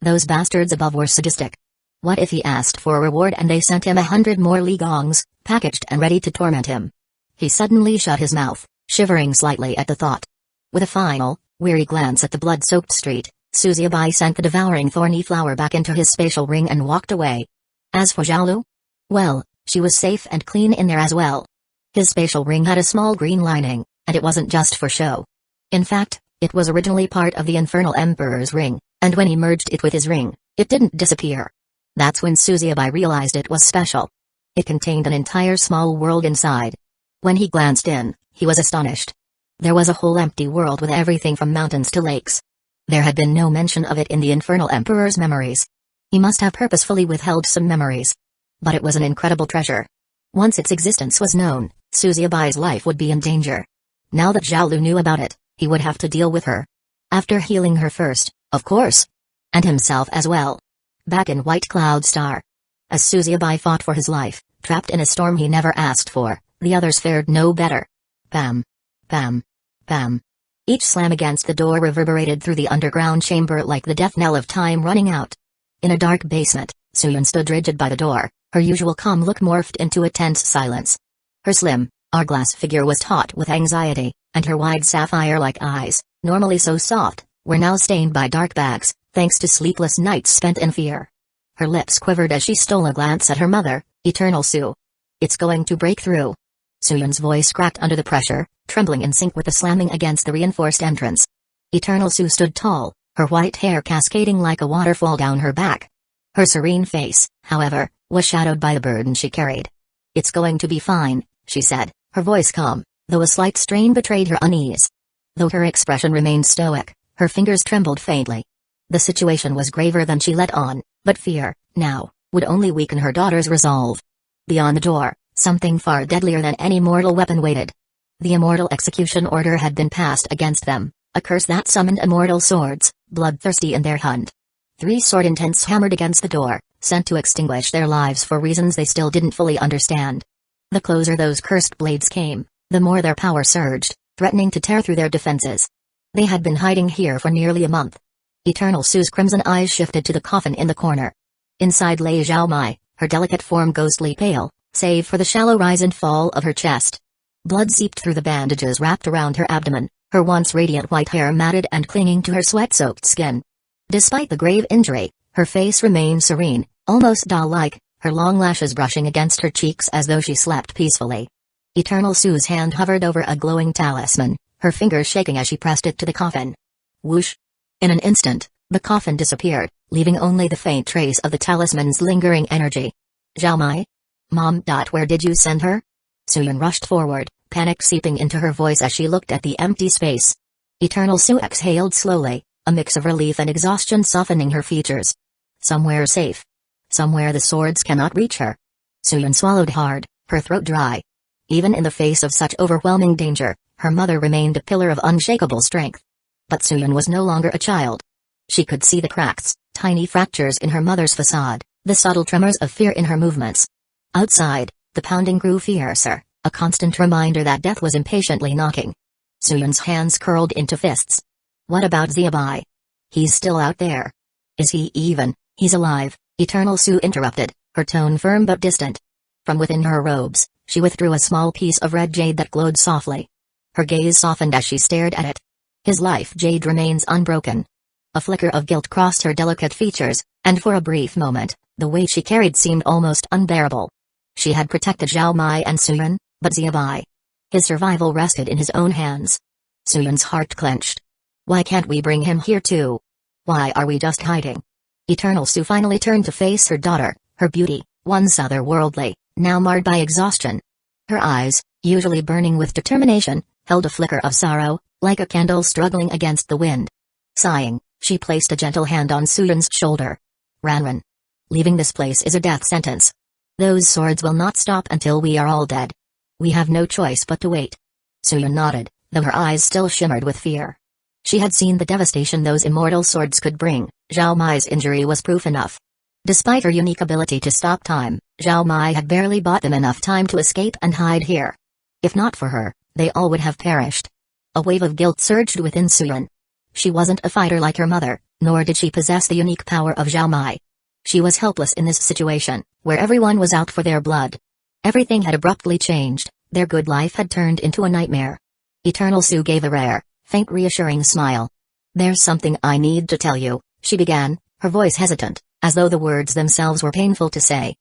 A: Those bastards above were sadistic. What if he asked for a reward and they sent him 100 more Li Gongs, packaged and ready to torment him? He suddenly shut his mouth, shivering slightly at the thought. With a final, weary glance at the blood-soaked street, Suzuyabai sent the devouring thorny flower back into his spatial ring and walked away. As for Xiaolu? Well, she was safe and clean in there as well. His spatial ring had a small green lining, and it wasn't just for show. In fact, it was originally part of the Infernal Emperor's ring, and when he merged it with his ring, it didn't disappear. That's when Suzuyabai realized it was special. It contained an entire small world inside. When he glanced in, he was astonished. There was a whole empty world with everything from mountains to lakes. There had been no mention of it in the Infernal Emperor's memories. He must have purposefully withheld some memories. But it was an incredible treasure. Once its existence was known, Suzuyabai's life would be in danger. Now that Xiaolu knew about it, he would have to deal with her. After healing her first, of course. And himself as well. Back in White Cloud Star. As Suzuyabai fought for his life, trapped in a storm he never asked for, the others fared no better. Bam. Bam. Bam. Each slam against the door reverberated through the underground chamber like the death knell of time running out. In a dark basement, Suyun stood rigid by the door, her usual calm look morphed into a tense silence. Her slim, hourglass figure was taut with anxiety, and her wide sapphire-like eyes, normally so soft, were now stained by dark bags, thanks to sleepless nights spent in fear. Her lips quivered as she stole a glance at her mother, Eternal Su. It's going to break through. Suyun's voice cracked under the pressure, trembling in sync with the slamming against the reinforced entrance. Eternal Su stood tall, her white hair cascading like a waterfall down her back. Her serene face, however, was shadowed by the burden she carried. It's going to be fine, she said, her voice calm, though a slight strain betrayed her unease. Though her expression remained stoic, her fingers trembled faintly. The situation was graver than she let on, but fear, now, would only weaken her daughter's resolve. Beyond the door, something far deadlier than any mortal weapon waited. The immortal execution order had been passed against them, a curse that summoned immortal swords, bloodthirsty in their hunt. 3 sword intents hammered against the door, sent to extinguish their lives for reasons they still didn't fully understand. The closer those cursed blades came, the more their power surged, threatening to tear through their defenses. They had been hiding here for nearly a month. Eternal Su's crimson eyes shifted to the coffin in the corner. Inside lay Zhao Mai, her delicate form ghostly pale, save for the shallow rise and fall of her chest. Blood seeped through the bandages wrapped around her abdomen, her once radiant white hair matted and clinging to her sweat-soaked skin. Despite the grave injury, her face remained serene, almost doll-like, her long lashes brushing against her cheeks as though she slept peacefully. Eternal Sue's hand hovered over a glowing talisman, her fingers shaking as she pressed it to the coffin. Whoosh! In an instant, the coffin disappeared, leaving only the faint trace of the talisman's lingering energy. Zhao Mai? Mom. Where did you send her? Suyun rushed forward, panic seeping into her voice as she looked at the empty space. Eternal Sue exhaled slowly, a mix of relief and exhaustion softening her features. Somewhere safe. Somewhere the swords cannot reach her. Suyun swallowed hard, her throat dry. Even in the face of such overwhelming danger, her mother remained a pillar of unshakable strength. But Suyun was no longer a child. She could see the cracks, tiny fractures in her mother's facade, the subtle tremors of fear in her movements. Outside, the pounding grew fiercer, a constant reminder that death was impatiently knocking. Suyun's hands curled into fists. What about Xiaobai? He's still out there. Is he even? He's alive, Eternal Sue interrupted, her tone firm but distant. From within her robes, she withdrew a small piece of red jade that glowed softly. Her gaze softened as she stared at it. His life jade remains unbroken. A flicker of guilt crossed her delicate features, and for a brief moment, the weight she carried seemed almost unbearable. She had protected Zhao Mai and Suyun, but Xiaobai. His survival rested in his own hands. Suyun's heart clenched. Why can't we bring him here too? Why are we just hiding? Eternal Sue finally turned to face her daughter, her beauty, once otherworldly, now marred by exhaustion. Her eyes, usually burning with determination, held a flicker of sorrow, like a candle struggling against the wind. Sighing, she placed a gentle hand on Suyun's shoulder. Ranran. Leaving this place is a death sentence. Those swords will not stop until we are all dead. We have no choice but to wait. Suyun nodded, though her eyes still shimmered with fear. She had seen the devastation those immortal swords could bring. Zhao Mai's injury was proof enough. Despite her unique ability to stop time, Zhao Mai had barely bought them enough time to escape and hide here. If not for her, they all would have perished. A wave of guilt surged within Suyun. She wasn't a fighter like her mother, nor did she possess the unique power of Zhao Mai. She was helpless in this situation, where everyone was out for their blood. Everything had abruptly changed, their good life had turned into a nightmare. Eternal Sue gave a rare, faint reassuring smile. There's something I need to tell you, she began, her voice hesitant, as though the words themselves were painful to say.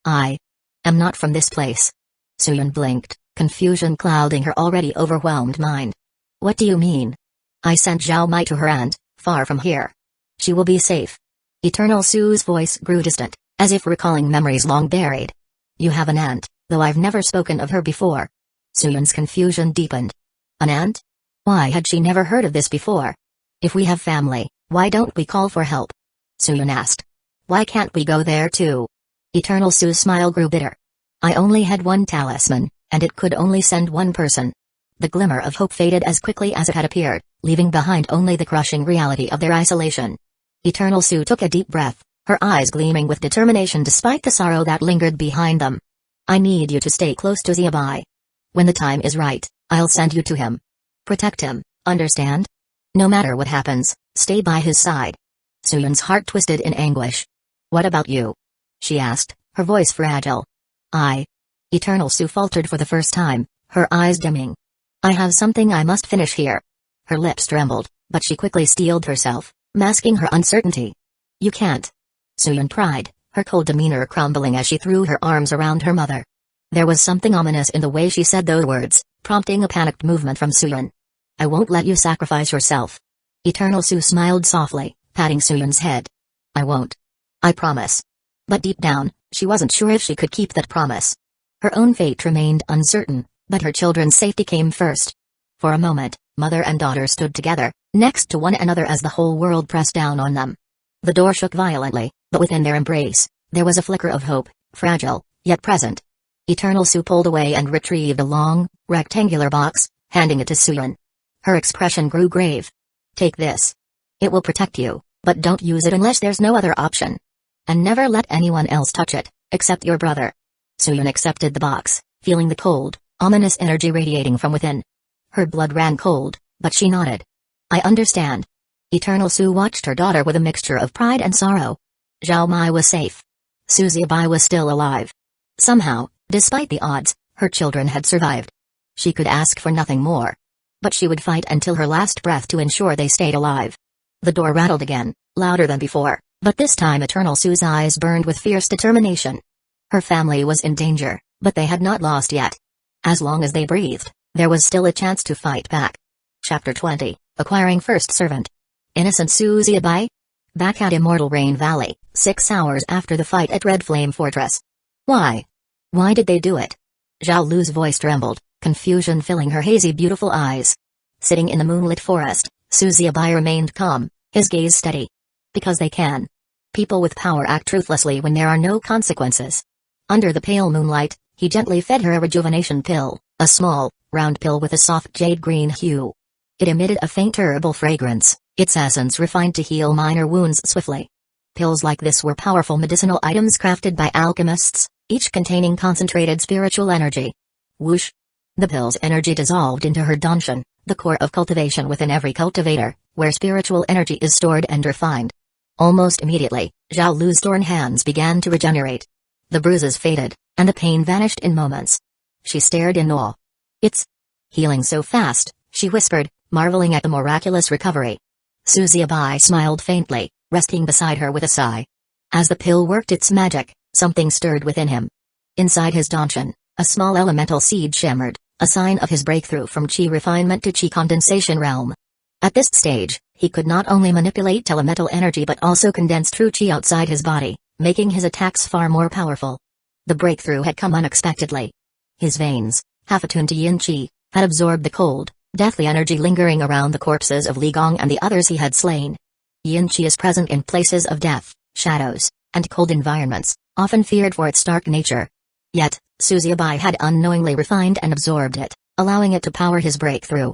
A: I am not from this place. Suyun blinked, confusion clouding her already overwhelmed mind. What do you mean? I sent Zhao Mai to her aunt, far from here. She will be safe. Eternal Sue's voice grew distant, as if recalling memories long buried. You have an aunt, though I've never spoken of her before. Suyun's confusion deepened. An aunt? Why had she never heard of this before? If we have family, why don't we call for help? Suyun asked. Why can't we go there too? Eternal Sue's smile grew bitter. I only had one talisman, and it could only send one person. The glimmer of hope faded as quickly as it had appeared, leaving behind only the crushing reality of their isolation. Eternal Sue took a deep breath, her eyes gleaming with determination despite the sorrow that lingered behind them. I need you to stay close to Xiaobai. When the time is right, I'll send you to him. Protect him, understand? No matter what happens, stay by his side. Suyun's heart twisted in anguish. What about you? She asked, her voice fragile. Eternal Sue faltered for the first time, her eyes dimming. I have something I must finish here. Her lips trembled, but she quickly steeled herself, masking her uncertainty. You can't. Suyun cried, her cold demeanor crumbling as she threw her arms around her mother. There was something ominous in the way she said those words, prompting a panicked movement from Suyun. I won't let you sacrifice yourself. Eternal Sue smiled softly, patting Suyun's head. I won't. I promise. But deep down, she wasn't sure if she could keep that promise. Her own fate remained uncertain, but her children's safety came first. For a moment, mother and daughter stood together, next to one another as the whole world pressed down on them. The door shook violently, but within their embrace, there was a flicker of hope, fragile, yet present. Eternal Sue pulled away and retrieved a long, rectangular box, handing it to Suyun. Her expression grew grave. Take this. It will protect you, but don't use it unless there's no other option. And never let anyone else touch it, except your brother. Suyun accepted the box, feeling the cold, ominous energy radiating from within. Her blood ran cold, but she nodded. I understand. Eternal Sue watched her daughter with a mixture of pride and sorrow. Zhao Mai was safe. Xiaobai was still alive. Somehow, despite the odds, her children had survived. She could ask for nothing more. But she would fight until her last breath to ensure they stayed alive. The door rattled again, louder than before, But this time Eternal Sue's eyes burned with fierce determination. Her family was in danger, but they had not lost yet. As long as they breathed, there was still a chance to fight back. Chapter 20, Acquiring First Servant. Innocent Susie Abai? Back at Immortal Rain Valley, 6 hours after the fight at Red Flame Fortress. Why? Why did they do it? Zhao Lu's voice trembled, confusion filling her hazy beautiful eyes. Sitting in the moonlit forest, Susie Abai remained calm, his gaze steady. Because they can. People with power act truthlessly when there are no consequences. Under the pale moonlight, he gently fed her a rejuvenation pill, a small, round pill with a soft jade-green hue. It emitted a faint herbal fragrance, its essence refined to heal minor wounds swiftly. Pills like this were powerful medicinal items crafted by alchemists, each containing concentrated spiritual energy. Whoosh! The pill's energy dissolved into her danshan, the core of cultivation within every cultivator, where spiritual energy is stored and refined. Almost immediately, Zhao Lu's torn hands began to regenerate. The bruises faded, and the pain vanished in moments. She stared in awe. It's healing so fast, she whispered, marveling at the miraculous recovery. Susie Abai smiled faintly, resting beside her with a sigh. As the pill worked its magic, something stirred within him. Inside his danshan, a small elemental seed shimmered, a sign of his breakthrough from chi refinement to chi condensation realm. At this stage, he could not only manipulate elemental energy but also condense true chi outside his body, making his attacks far more powerful. The breakthrough had come unexpectedly. His veins, half attuned to yin chi, had absorbed the cold, deathly energy lingering around the corpses of Li Gong and the others he had slain. Yin chi is present in places of death, shadows, and cold environments, often feared for its stark nature. Yet, Susie Abai had unknowingly refined and absorbed it, allowing it to power his breakthrough.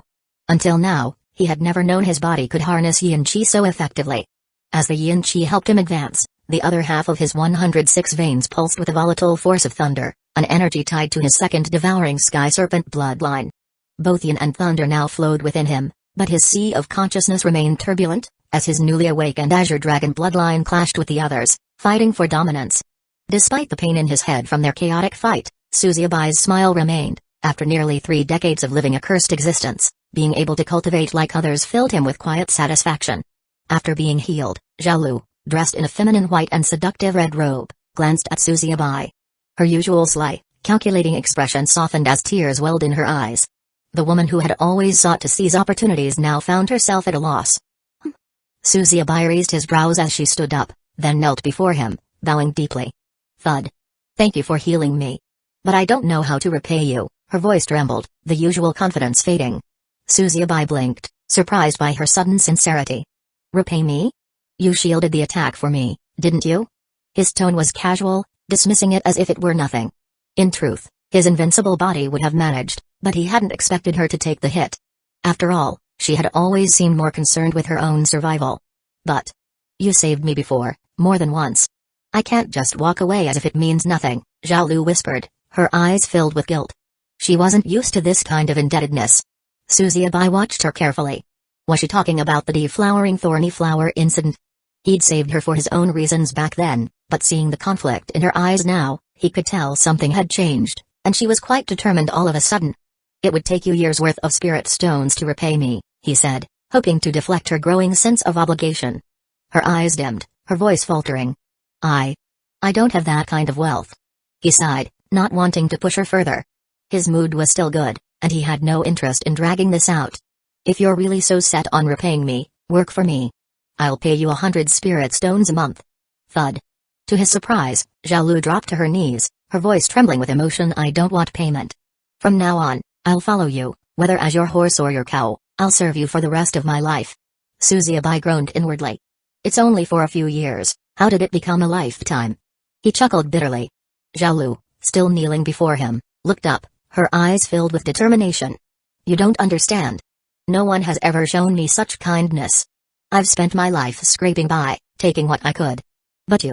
A: Until now, he had never known his body could harness yin chi so effectively. As the yin chi helped him advance, the other half of his 106 veins pulsed with a volatile force of thunder, an energy tied to his second devouring sky serpent bloodline. Both yin and thunder now flowed within him, but his sea of consciousness remained turbulent, as his newly awakened azure dragon bloodline clashed with the others, fighting for dominance. Despite the pain in his head from their chaotic fight, Susie Abai's smile remained. After nearly 3 decades of living a cursed existence, being able to cultivate like others filled him with quiet satisfaction. After being healed, Zhao Lu, dressed in a feminine white and seductive red robe, glanced at Susie Abai. Her usual sly, calculating expression softened as tears welled in her eyes. The woman who had always sought to seize opportunities now found herself at a loss. Susie Abai raised his brows as she stood up, then knelt before him, bowing deeply. Thud. Thank you for healing me. But I don't know how to repay you. Her voice trembled, the usual confidence fading. Susie Abai blinked, surprised by her sudden sincerity. Repay me? You shielded the attack for me, didn't you? His tone was casual, dismissing it as if it were nothing. In truth, his invincible body would have managed, but he hadn't expected her to take the hit. After all, she had always seemed more concerned with her own survival. But you saved me before, more than once. I can't just walk away as if it means nothing, Zhao Lu whispered, her eyes filled with guilt. She wasn't used to this kind of indebtedness. Susie Abai watched her carefully. Was she talking about the deflowering thorny flower incident? He'd saved her for his own reasons back then, but seeing the conflict in her eyes now, he could tell something had changed, and she was quite determined all of a sudden. It would take you years' worth of spirit stones to repay me, he said, hoping to deflect her growing sense of obligation. Her eyes dimmed, her voice faltering. I don't have that kind of wealth. He sighed, not wanting to push her further. His mood was still good, and he had no interest in dragging this out. If you're really so set on repaying me, work for me. I'll pay you 100 spirit stones a month. Thud. To his surprise, Zhao Lu dropped to her knees, her voice trembling with emotion. I don't want payment. From now on, I'll follow you, whether as your horse or your cow. I'll serve you for the rest of my life. Susie Abai groaned inwardly. It's only for a few years, how did it become a lifetime? He chuckled bitterly. Zhao Lu, still kneeling before him, looked up, her eyes filled with determination. You don't understand. No one has ever shown me such kindness. I've spent my life scraping by, taking what I could. But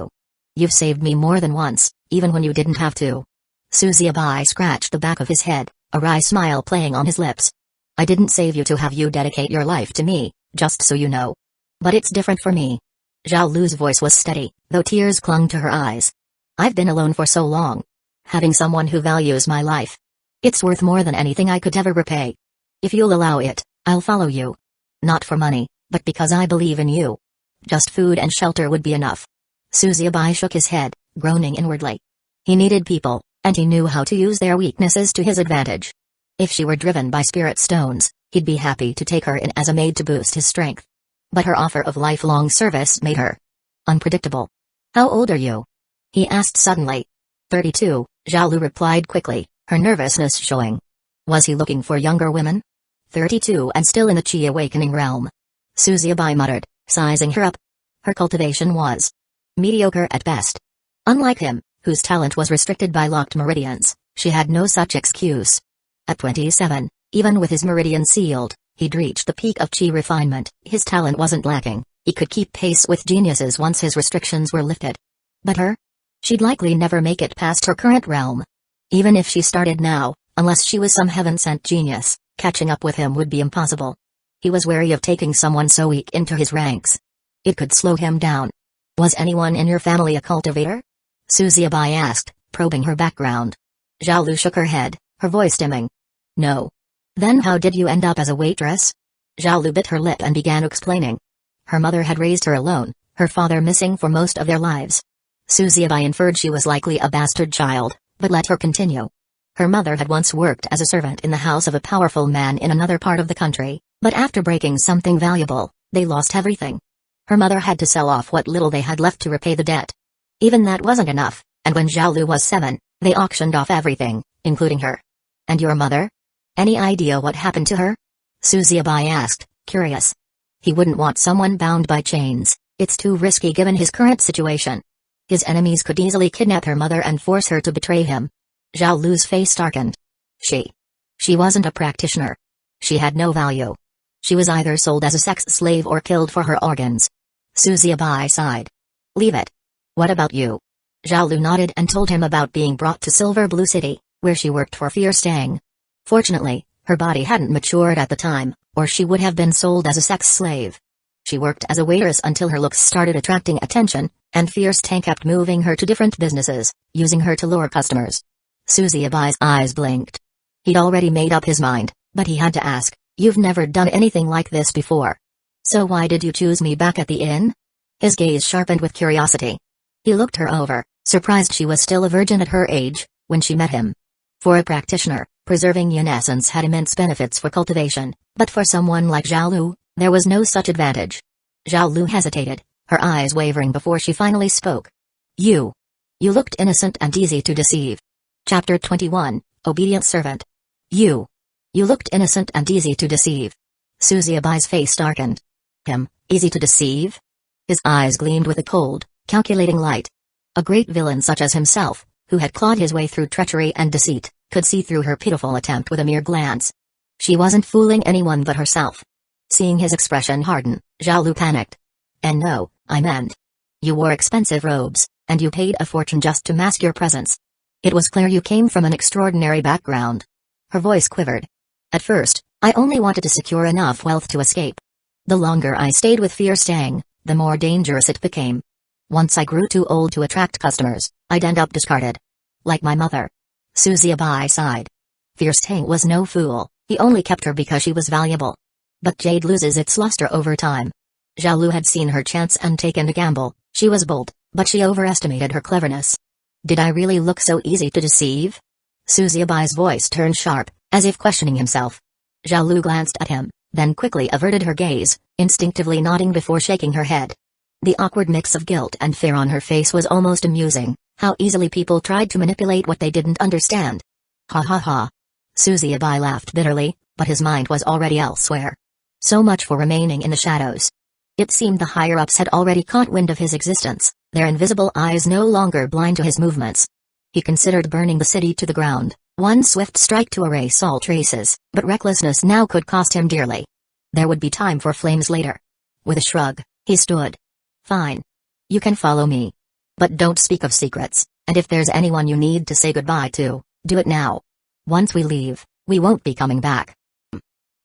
A: you've saved me more than once, even when you didn't have to. Susie Abai scratched the back of his head, a wry smile playing on his lips. I didn't save you to have you dedicate your life to me, just so you know. But it's different for me. Zhao Lu's voice was steady, though tears clung to her eyes. I've been alone for so long. Having someone who values my life. It's worth more than anything I could ever repay. If you'll allow it, I'll follow you. Not for money, but because I believe in you. Just food and shelter would be enough. Suzuyabai shook his head, groaning inwardly. He needed people, and he knew how to use their weaknesses to his advantage. If she were driven by spirit stones, he'd be happy to take her in as a maid to boost his strength. But her offer of lifelong service made her unpredictable. "How old are you?" he asked suddenly. 32, Zhao replied quickly, her nervousness showing. Was he looking for younger women? 32 and still in the Chi awakening realm. Suzuyabai muttered, sizing her up. Her cultivation was mediocre at best. Unlike him, whose talent was restricted by locked meridians, she had no such excuse. At 27, even with his meridian sealed, he'd reached the peak of Chi refinement. His talent wasn't lacking, he could keep pace with geniuses once his restrictions were lifted. But her? She'd likely never make it past her current realm. Even if she started now, unless she was some heaven-sent genius, catching up with him would be impossible. He was wary of taking someone so weak into his ranks. It could slow him down. Was anyone in your family a cultivator? Suzuyabai asked, probing her background. Zhao shook her head, her voice dimming. No. Then how did you end up as a waitress? Zhao bit her lip and began explaining. Her mother had raised her alone, her father missing for most of their lives. Suzuyabai inferred she was likely a bastard child, but let her continue. Her mother had once worked as a servant in the house of a powerful man in another part of the country, but after breaking something valuable, they lost everything. Her mother had to sell off what little they had left to repay the debt. Even that wasn't enough, and when Zhao was 7, they auctioned off everything, including her. And your mother? Any idea what happened to her? Suzuyabai asked, curious. He wouldn't want someone bound by chains, it's too risky given his current situation. His enemies could easily kidnap her mother and force her to betray him. Zhao face darkened. She wasn't a practitioner. She had no value. She was either sold as a sex slave or killed for her organs. Suzuyabai sighed. Leave it. What about you? Zhao nodded and told him about being brought to Silver Blue City, where she worked for Fierce Tang. Fortunately, her body hadn't matured at the time, or she would have been sold as a sex slave. She worked as a waitress until her looks started attracting attention, and Fierce Tang kept moving her to different businesses, using her to lure customers. Suzuyabai's eyes blinked. He'd already made up his mind, but he had to ask, you've never done anything like this before. So why did you choose me back at the inn? His gaze sharpened with curiosity. He looked her over, surprised she was still a virgin at her age, when she met him. For a practitioner, preserving yin essence had immense benefits for cultivation, but for someone like Zhao, there was no such advantage. Zhao hesitated, her eyes wavering before she finally spoke. You looked innocent and easy to deceive. Chapter 21, Obedient Servant. You looked innocent and easy to deceive. Suzuyabai's face darkened. Him, easy to deceive? His eyes gleamed with a cold, calculating light. A great villain such as himself, who had clawed his way through treachery and deceit, could see through her pitiful attempt with a mere glance. She wasn't fooling anyone but herself. Seeing his expression harden, Zhao panicked. And no, I meant. You wore expensive robes, and you paid a fortune just to mask your presence. It was clear you came from an extraordinary background. Her voice quivered. At first, I only wanted to secure enough wealth to escape. The longer I stayed with Fierce Tang, the more dangerous it became. Once I grew too old to attract customers, I'd end up discarded. Like my mother. Suzuyabai sighed. Fierce Tang was no fool, he only kept her because she was valuable. But jade loses its luster over time. Zhao had seen her chance and taken a gamble. She was bold, but she overestimated her cleverness. Did I really look so easy to deceive? Suzuyabai's voice turned sharp, as if questioning himself. Zhao glanced at him, then quickly averted her gaze, instinctively nodding before shaking her head. The awkward mix of guilt and fear on her face was almost amusing, how easily people tried to manipulate what they didn't understand. Ha ha ha. Suzuyabai laughed bitterly, but his mind was already elsewhere. So much for remaining in the shadows. It seemed the higher-ups had already caught wind of his existence, their invisible eyes no longer blind to his movements. He considered burning the city to the ground, one swift strike to erase all traces, but recklessness now could cost him dearly. There would be time for flames later. With a shrug, he stood. Fine. You can follow me. But don't speak of secrets, and if there's anyone you need to say goodbye to, do it now. Once we leave, we won't be coming back.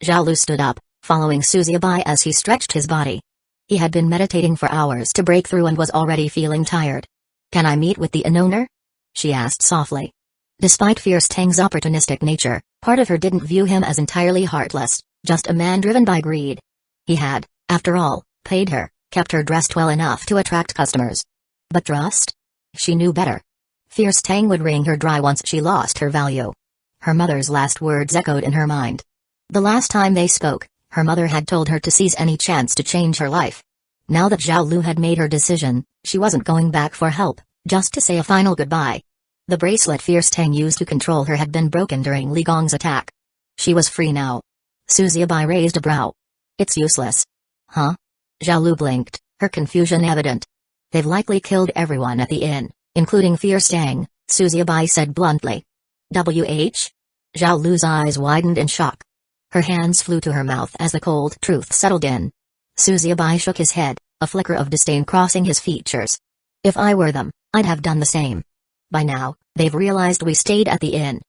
A: Zhao stood up, following Suzuyabai as he stretched his body. He had been meditating for hours to break through and was already feeling tired. Can I meet with the inn owner? She asked softly. Despite Fierce Tang's opportunistic nature, part of her didn't view him as entirely heartless, just a man driven by greed. He had, after all, paid her, kept her dressed well enough to attract customers. But trust? She knew better. Fierce tang would wring her dry once she lost her value. Her mother's last words echoed in her mind. The last time they spoke, her mother had told her to seize any chance to change her life. Now that Zhao Lu had made her decision, she wasn't going back for help, just to say a final goodbye. The bracelet Fierce Tang used to control her had been broken during Li Gong's attack. She was free now. Suzubai raised a brow. It's useless. Huh? Zhao Lu blinked, her confusion evident. They've likely killed everyone at the inn, including Fierce Tang, Suzubai said bluntly. WH? Zhao Lu's eyes widened in shock. Her hands flew to her mouth as the cold truth settled in. Suzubai shook his head, a flicker of disdain crossing his features. If I were them, I'd have done the same. By now, they've realized we stayed at the inn.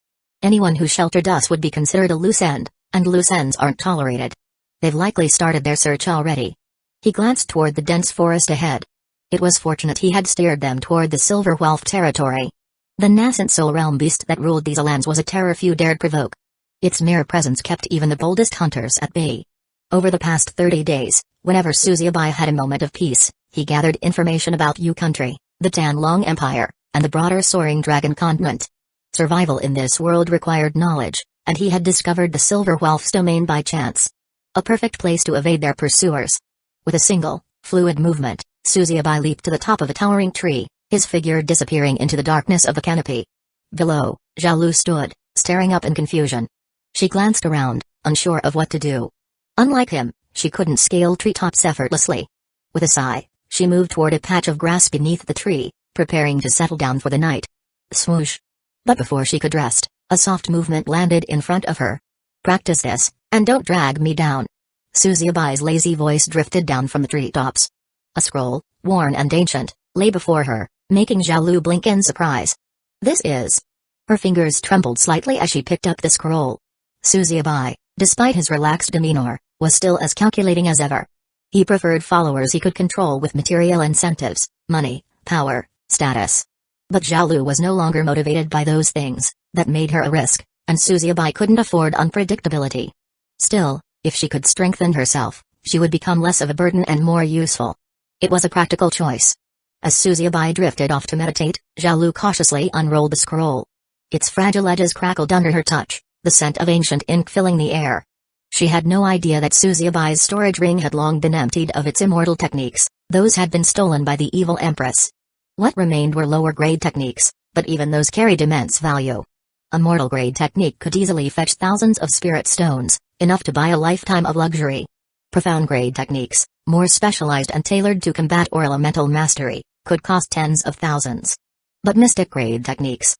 A: Anyone who sheltered us would be considered a loose end, and loose ends aren't tolerated. They've likely started their search already. He glanced toward the dense forest ahead. It was fortunate he had steered them toward the Silver Whelf territory. The nascent soul realm beast that ruled these lands was a terror few dared provoke. Its mere presence kept even the boldest hunters at bay. Over the past 30 days, whenever Suzubai had a moment of peace, he gathered information about Yu country, the Tanlong Empire, and the broader soaring dragon continent. Survival in this world required knowledge, and he had discovered the Silver Whelf's domain by chance. A perfect place to evade their pursuers. With a single, fluid movement, Suzubai leaped to the top of a towering tree, his figure disappearing into the darkness of the canopy. Below, Zhao Lu stood, staring up in confusion. She glanced around, unsure of what to do. Unlike him, she couldn't scale treetops effortlessly. With a sigh, she moved toward a patch of grass beneath the tree, preparing to settle down for the night. Swoosh! But before she could rest, a soft movement landed in front of her. Practice this, and don't drag me down. Suzubai's lazy voice drifted down from the treetops. A scroll, worn and ancient, lay before her, making Zhao Lu blink in surprise. This is... Her fingers trembled slightly as she picked up the scroll. Suzubai, despite his relaxed demeanor, was still as calculating as ever. He preferred followers he could control with material incentives, money, power, status. But Zhao Lu was no longer motivated by those things. That made her a risk, and Suzubai couldn't afford unpredictability. Still, if she could strengthen herself, she would become less of a burden and more useful. It was a practical choice. As Suzubai drifted off to meditate, Zhao Lu cautiously unrolled the scroll. Its fragile edges crackled under her touch, the scent of ancient ink filling the air. She had no idea that Suzubai's storage ring had long been emptied of its immortal techniques. Those had been stolen by the evil empress. What remained were lower-grade techniques, but even those carried immense value. A mortal-grade technique could easily fetch thousands of spirit stones, enough to buy a lifetime of luxury. Profound-grade techniques, more specialized and tailored to combat or elemental mastery, could cost tens of thousands. But mystic-grade techniques,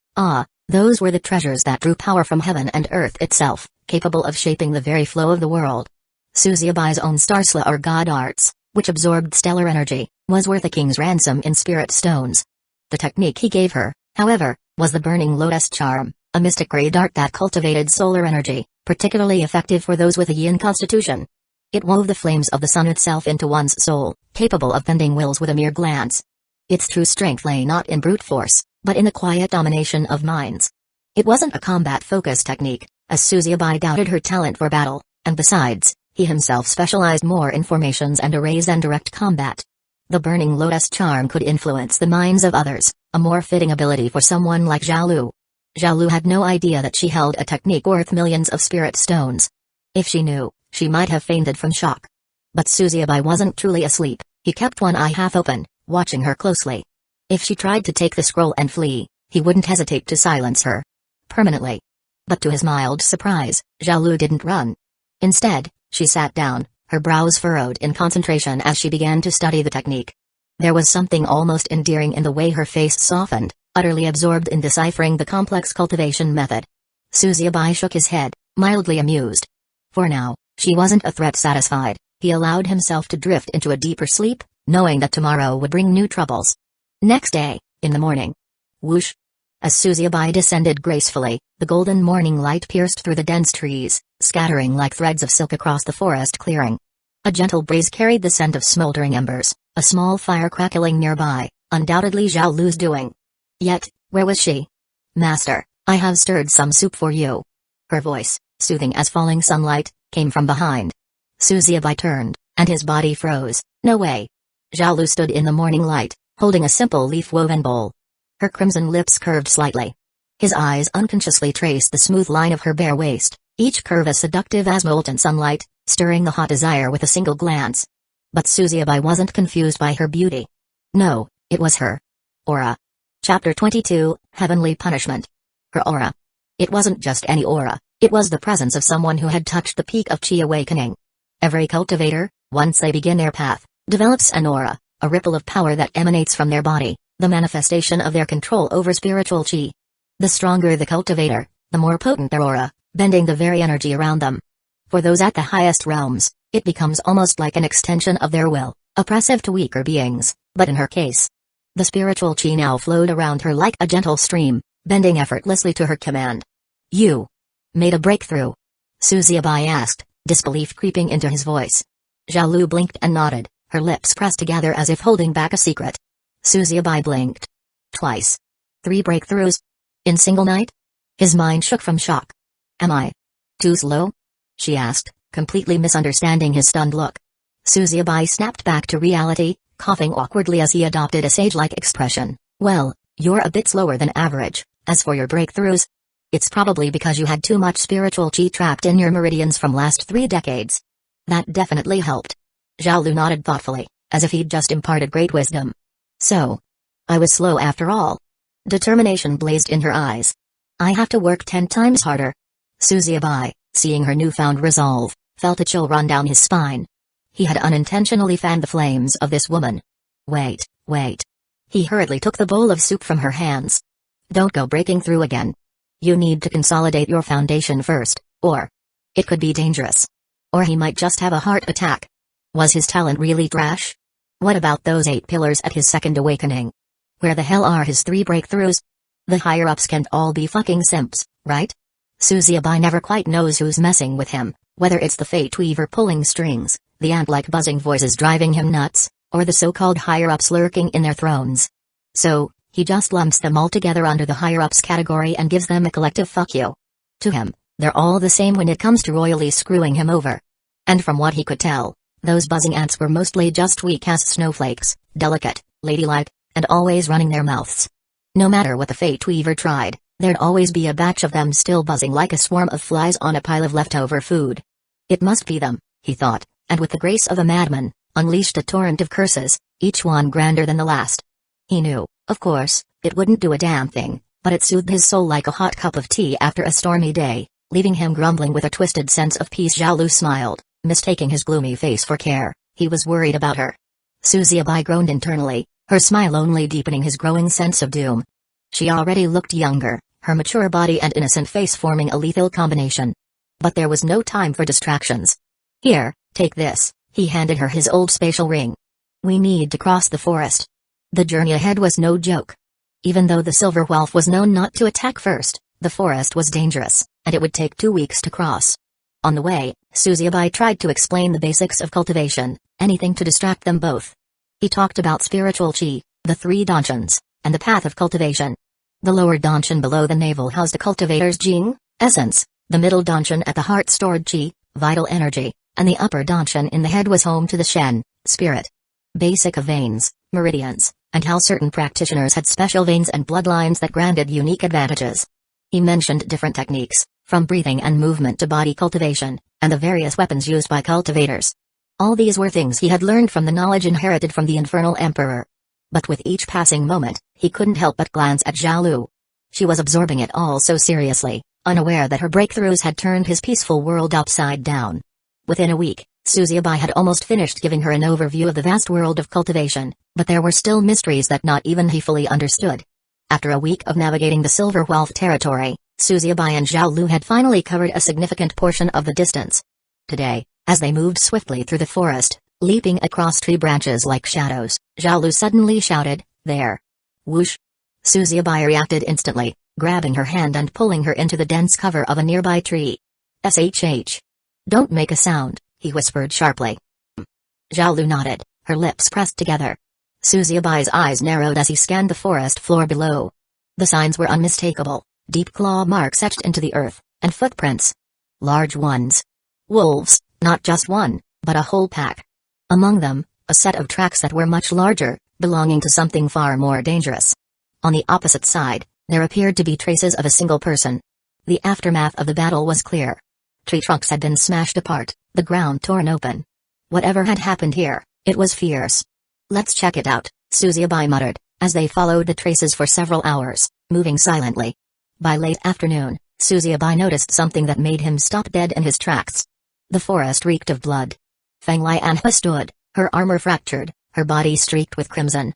A: those were the treasures that drew power from heaven and earth itself, capable of shaping the very flow of the world. Suzubai's own Starsea or God Arts, which absorbed stellar energy, was worth a king's ransom in spirit stones. The technique he gave her, however, was the Burning Lotus Charm, a mystic-grade art that cultivated solar energy, particularly effective for those with a yin constitution. It wove the flames of the sun itself into one's soul, capable of bending wills with a mere glance. Its true strength lay not in brute force, but in the quiet domination of minds. It wasn't a combat-focused technique, as Suzubai doubted her talent for battle, and besides, he himself specialized more in formations and arrays than direct combat. The Burning Lotus Charm could influence the minds of others, a more fitting ability for someone like Zhao Lu. Zhao Lu had no idea that she held a technique worth millions of spirit stones. If she knew, she might have fainted from shock. But Suzubai wasn't truly asleep. He kept one eye half open, watching her closely. If she tried to take the scroll and flee, he wouldn't hesitate to silence her permanently. But to his mild surprise, Zhao Lu didn't run. Instead, she sat down, her brows furrowed in concentration as she began to study the technique. There was something almost endearing in the way her face softened, utterly absorbed in deciphering the complex cultivation method. Suzubai shook his head, mildly amused. For now, she wasn't a threat satisfied. He allowed himself to drift into a deeper sleep, knowing that tomorrow would bring new troubles. Next day, in the morning. Whoosh! As Suzubai descended gracefully, the golden morning light pierced through the dense trees, scattering like threads of silk across the forest clearing. A gentle breeze carried the scent of smoldering embers, a small fire crackling nearby, undoubtedly Zhao Lu's doing. Yet, where was she? Master, I have stirred some soup for you. Her voice, soothing as falling sunlight, came from behind. Suzubai turned, and his body froze. No way. Zhao Lu stood in the morning light, holding a simple leaf-woven bowl. Her crimson lips curved slightly. His eyes unconsciously traced the smooth line of her bare waist, each curve as seductive as molten sunlight, stirring the hot desire with a single glance. But Suzubai wasn't confused by her beauty. No, it was her aura. Chapter 22, Heavenly Punishment. Her aura. It wasn't just any aura, it was the presence of someone who had touched the peak of Chi awakening. Every cultivator, once they begin their path, develops an aura, a ripple of power that emanates from their body, the manifestation of their control over spiritual Chi. The stronger the cultivator, the more potent their aura, bending the very energy around them. For those at the highest realms, it becomes almost like an extension of their will, oppressive to weaker beings, but in her case, the spiritual Chi now flowed around her like a gentle stream, bending effortlessly to her command. You made a breakthrough? Suzubai asked, disbelief creeping into his voice. Zhao Lu blinked and nodded, her lips pressed together as if holding back a secret. Suzubai blinked. Twice. 3 breakthroughs? In single night? His mind shook from shock. Am I too slow? She asked, completely misunderstanding his stunned look. Suzubai snapped back to reality, coughing awkwardly as he adopted a sage-like expression. Well, you're a bit slower than average. As for your breakthroughs, it's probably because you had too much spiritual Chi trapped in your meridians from last 3 decades. That definitely helped. Zhao Lu nodded thoughtfully, as if he'd just imparted great wisdom. So, I was slow after all. Determination blazed in her eyes. I have to work 10 times harder. Suzubai, seeing her newfound resolve, felt a chill run down his spine. He had unintentionally fanned the flames of this woman. Wait. He hurriedly took the bowl of soup from her hands. Don't go breaking through again. You need to consolidate your foundation first, or it could be dangerous. Or he might just have a heart attack. Was his talent really trash? What about those 8 pillars at his second awakening? Where the hell are his 3 breakthroughs? The higher-ups can't all be fucking simps, right? Suzubai never quite knows who's messing with him, whether it's the Fate Weaver pulling strings, the ant-like buzzing voices driving him nuts, or the so-called higher-ups lurking in their thrones. So, he just lumps them all together under the higher-ups category and gives them a collective fuck you. To him, they're all the same when it comes to royally screwing him over. And from what he could tell, those buzzing ants were mostly just weak-ass snowflakes, delicate, ladylike, and always running their mouths. No matter what the Fate Weaver tried, there'd always be a batch of them still buzzing like a swarm of flies on a pile of leftover food. It must be them, he thought, and with the grace of a madman, unleashed a torrent of curses, each one grander than the last. He knew, of course, it wouldn't do a damn thing, but it soothed his soul like a hot cup of tea after a stormy day, leaving him grumbling with a twisted sense of peace. Zhao Lu smiled, mistaking his gloomy face for care. He was worried about her. Suzubai groaned internally, her smile only deepening his growing sense of doom. She already looked younger, her mature body and innocent face forming a lethal combination. But there was no time for distractions. Here, take this, he handed her his old spatial ring. We need to cross the forest. The journey ahead was no joke. Even though the Silver Whelf was known not to attack first, the forest was dangerous, and it would take 2 weeks to cross. On the way, Suzubai tried to explain the basics of cultivation, anything to distract them both. He talked about spiritual Chi, the 3 danshan, and the path of cultivation. The lower danshan below the navel housed the cultivator's Jing, essence, the middle danshan at the heart stored Chi, vital energy, and the upper danshan in the head was home to the Shen, spirit. Basic of veins, meridians, and how certain practitioners had special veins and bloodlines that granted unique advantages. He mentioned different techniques, from breathing and movement to body cultivation, and the various weapons used by cultivators. All these were things he had learned from the knowledge inherited from the Infernal Emperor. But with each passing moment, he couldn't help but glance at Zhao Lu. She was absorbing it all so seriously, unaware that her breakthroughs had turned his peaceful world upside down. Within a week, Suzubai had almost finished giving her an overview of the vast world of cultivation, but there were still mysteries that not even he fully understood. After a week of navigating the Silver Whelf territory, Suzubai and Zhao Lu had finally covered a significant portion of the distance. Today, as they moved swiftly through the forest, leaping across tree branches like shadows, Zhao Lu suddenly shouted, "There!" Whoosh! Suzubai reacted instantly, grabbing her hand and pulling her into the dense cover of a nearby tree. "Shh! Don't make a sound," he whispered sharply. Zhao Lu nodded, her lips pressed together. Suzubai's eyes narrowed as he scanned the forest floor below. The signs were unmistakable, deep claw marks etched into the earth, and footprints. Large ones. Wolves, not just one, but a whole pack. Among them, A set of tracks that were much larger, belonging to something far more dangerous. On the opposite side, there appeared to be traces of a single person. The aftermath of the battle was clear. Tree trunks had been smashed apart, the ground torn open. Whatever had happened here, it was fierce. "Let's check it out," Suzuki muttered, as they followed the traces for several hours, moving silently. By late afternoon, Suzuki noticed something that made him stop dead in his tracks. The forest reeked of blood. Feng Lianhua stood, her armor fractured, her body streaked with crimson.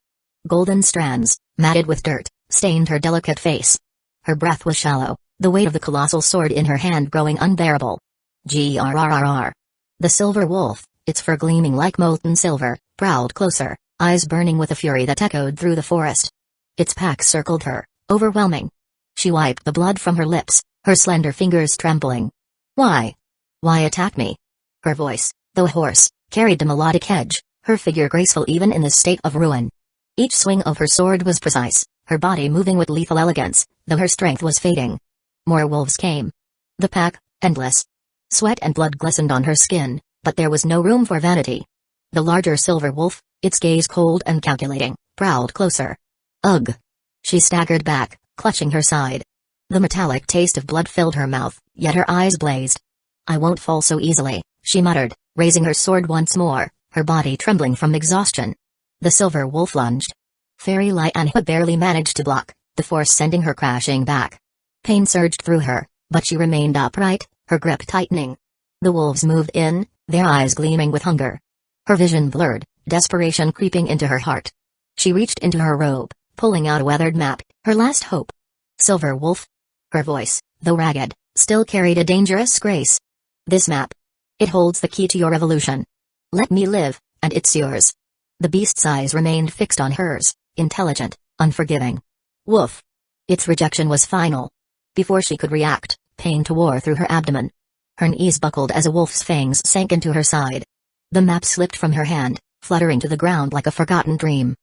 A: Golden strands, matted with dirt, stained her delicate face. Her breath was shallow, the weight of the colossal sword in her hand growing unbearable. Grrrr. The silver wolf, its fur gleaming like molten silver, prowled closer, eyes burning with a fury that echoed through the forest. Its pack circled her, overwhelming. She wiped the blood from her lips, her slender fingers trembling. Why? Why attack me? Her voice, though hoarse, carried a melodic edge, her figure graceful even in this state of ruin. Each swing of her sword was precise, her body moving with lethal elegance, though her strength was fading. More wolves came. The pack, endless. Sweat and blood glistened on her skin, but there was no room for vanity. The larger silver wolf, its gaze cold and calculating, prowled closer. Ugh! She staggered back, clutching her side. The metallic taste of blood filled her mouth, yet her eyes blazed. "I won't fall so easily," she muttered, raising her sword once more, her body trembling from exhaustion. The silver wolf lunged. Fairy Lianhua barely managed to block, the force sending her crashing back. Pain surged through her, but she remained upright, her grip tightening. The wolves moved in, their eyes gleaming with hunger. Her vision blurred, desperation creeping into her heart. She reached into her robe, pulling out a weathered map, her last hope. "Silver wolf?" Her voice, though ragged, still carried a dangerous grace. "This map. It holds the key to your evolution. Let me live, and it's yours." The beast's eyes remained fixed on hers, intelligent, unforgiving. Woof! Its rejection was final. Before she could react, pain tore through her abdomen. Her knees buckled as a wolf's fangs sank into her side. The map slipped from her hand, fluttering to the ground like a forgotten dream.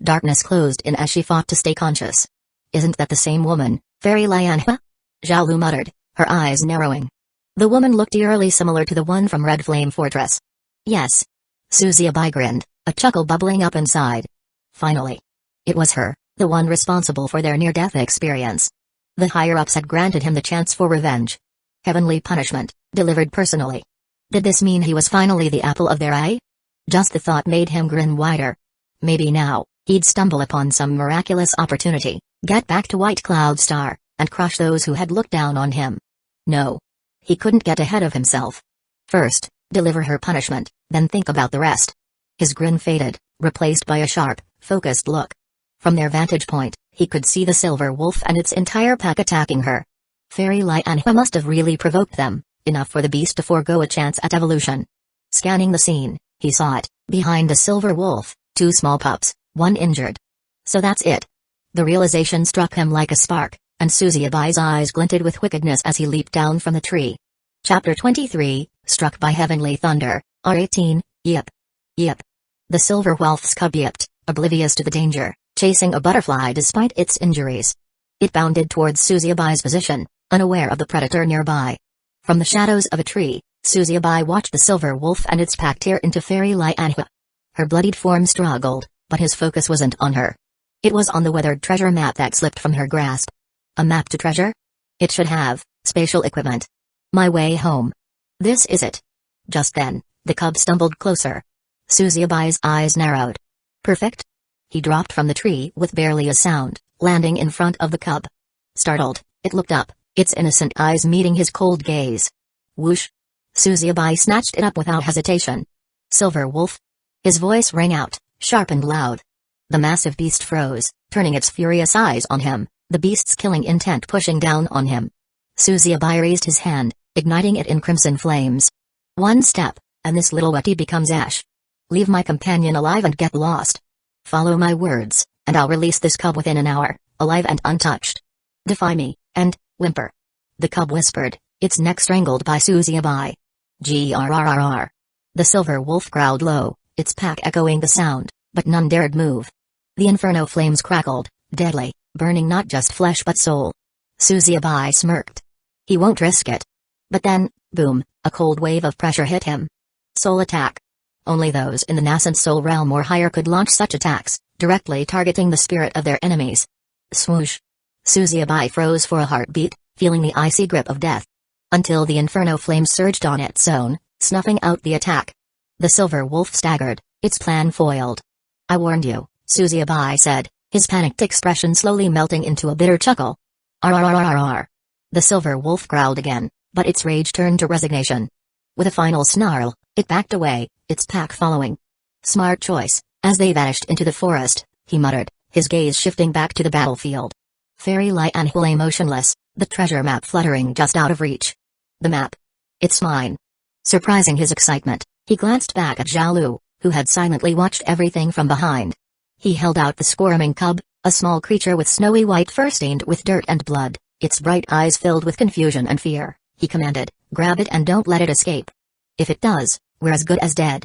A: Darkness closed in as she fought to stay conscious. "Isn't that the same woman, Fairy Lianhua?" Zhao Lu muttered, her eyes narrowing. The woman looked eerily similar to the one from Red Flame Fortress. "Yes." Suzuki grinned, a chuckle bubbling up inside. Finally. It was her, the one responsible for their near-death experience. The higher-ups had granted him the chance for revenge. Heavenly punishment, delivered personally. Did this mean he was finally the apple of their eye? Just the thought made him grin wider. Maybe now, he'd stumble upon some miraculous opportunity, get back to White Cloud Star, and crush those who had looked down on him. No. He couldn't get ahead of himself. First, deliver her punishment, then think about the rest. His grin faded, replaced by a sharp, focused look. From their vantage point, he could see the silver wolf and its entire pack attacking her. Fairy Lianhua must have really provoked them, enough for the beast to forego a chance at evolution. Scanning the scene, he saw it, behind the silver wolf, two small pups, one injured. So that's it. The realization struck him like a spark, and Suzuki's eyes glinted with wickedness as he leaped down from the tree. Chapter 23, Struck by Heavenly Thunder, R18, Yip. Yip. The silver wolf's cub yipped, oblivious to the danger, chasing a butterfly despite its injuries. It bounded towards Suzuki's position, unaware of the predator nearby. From the shadows of a tree, Suzuki watched the silver wolf and its pack tear into Fairy Lianhua. Her bloodied form struggled, but his focus wasn't on her. It was on the weathered treasure map that slipped from her grasp. A map to treasure? It should have spatial equipment. My way home. This is it. Just then, the cub stumbled closer. Suzuki's eyes narrowed. Perfect? He dropped from the tree with barely a sound, landing in front of the cub. Startled, it looked up, its innocent eyes meeting his cold gaze. Whoosh! Suzuki snatched it up without hesitation. Silver wolf? His voice rang out, sharp and loud. The massive beast froze, turning its furious eyes on him, the beast's killing intent pushing down on him. Suzuki raised his hand, igniting it in crimson flames. One step, and this little wetty becomes ash. Leave my companion alive and get lost. Follow my words, and I'll release this cub within an hour, alive and untouched. Defy me, and whimper. The cub whispered, its neck strangled by Suzuki. Grrrr. The silver wolf growled low, its pack echoing the sound, but none dared move. The inferno flames crackled, deadly, burning not just flesh but soul. Suzuki smirked. He won't risk it. But then, boom, a cold wave of pressure hit him. Soul attack. Only those in the nascent soul realm or higher could launch such attacks, directly targeting the spirit of their enemies. Swoosh! Suzuyabai froze for a heartbeat, feeling the icy grip of death. Until the inferno flame surged on its own, snuffing out the attack. The silver wolf staggered, its plan foiled. "I warned you," Suzuyabai said, his panicked expression slowly melting into a bitter chuckle. "Arrrrrrrrr." The silver wolf growled again, but its rage turned to resignation. With a final snarl, it backed away, its pack following. "Smart choice." As they vanished into the forest, he muttered, his gaze shifting back to the battlefield. Fairy Lianhu lay motionless, the treasure map fluttering just out of reach. "The map. It's mine." Surprising his excitement, he glanced back at Zhao Lu, who had silently watched everything from behind. He held out the squirming cub, a small creature with snowy white fur stained with dirt and blood, its bright eyes filled with confusion and fear. He commanded, "Grab it and don't let it escape. If it does, we're as good as dead."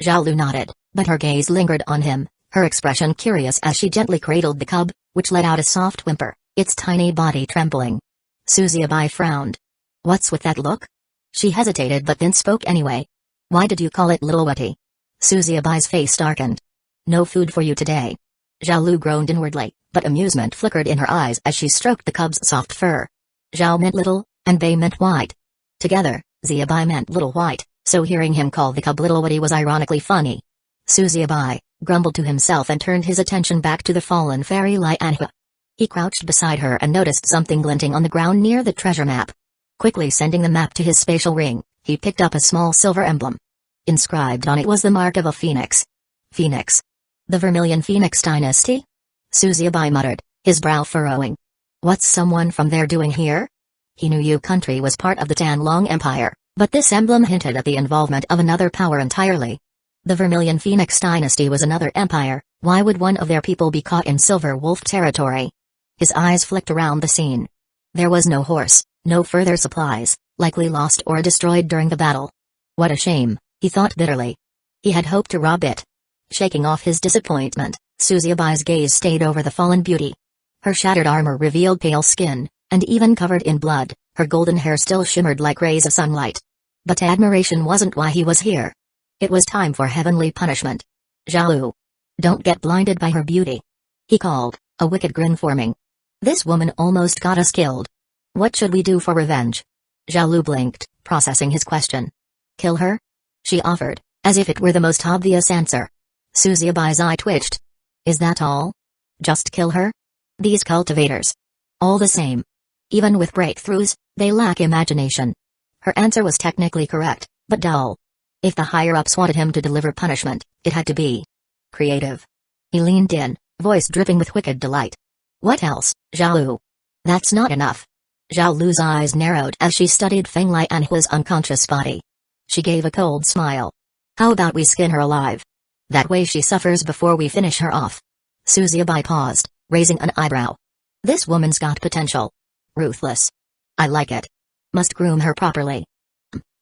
A: Zhao Lu nodded, but her gaze lingered on him, her expression curious as she gently cradled the cub, which let out a soft whimper, its tiny body trembling. Suzuyabai frowned. "What's with that look?" She hesitated but then spoke anyway. "Why did you call it Little Wetty?" Suzuyabai's face darkened. "No food for you today." Zhao Lu groaned inwardly, but amusement flickered in her eyes as she stroked the cub's soft fur. Zhao meant little, and Bei meant white. Together, Zuyabai meant Little White, so hearing him call the cub Little Wetty was ironically funny. Suzuyabai grumbled to himself and turned his attention back to the fallen fairy Lianhu. He crouched beside her and noticed something glinting on the ground near the treasure map. Quickly sending the map to his spatial ring, he picked up a small silver emblem. Inscribed on it was the mark of a phoenix. Phoenix? The Vermilion Phoenix dynasty? Suzuyabai muttered, his brow furrowing. What's someone from there doing here? He knew Yu country was part of the Tanlong Empire, but this emblem hinted at the involvement of another power entirely. The Vermilion Phoenix dynasty was another empire, why would one of their people be caught in Silver Wolf territory? His eyes flicked around the scene. There was no horse, no further supplies, likely lost or destroyed during the battle. What a shame, he thought bitterly. He had hoped to rob it. Shaking off his disappointment, Suzuyabai's gaze stayed over the fallen beauty. Her shattered armor revealed pale skin, and even covered in blood, her golden hair still shimmered like rays of sunlight. But admiration wasn't why he was here. It was time for heavenly punishment. Zhao, don't get blinded by her beauty. He called, a wicked grin forming. This woman almost got us killed. What should we do for revenge? Zhao blinked, processing his question. Kill her? She offered, as if it were the most obvious answer. Suzuyabai's eye twitched. Is that all? Just kill her? These cultivators. All the same. Even with breakthroughs, they lack imagination. Her answer was technically correct, but dull. If the higher-ups wanted him to deliver punishment, it had to be creative. He leaned in, voice dripping with wicked delight. What else, Zhao? That's not enough. Zhao Lu's eyes narrowed as she studied Feng Lianhua's unconscious body. She gave a cold smile. How about we skin her alive? That way she suffers before we finish her off. Suzuyabai paused, raising an eyebrow. This woman's got potential. Ruthless. I like it. Must groom her properly.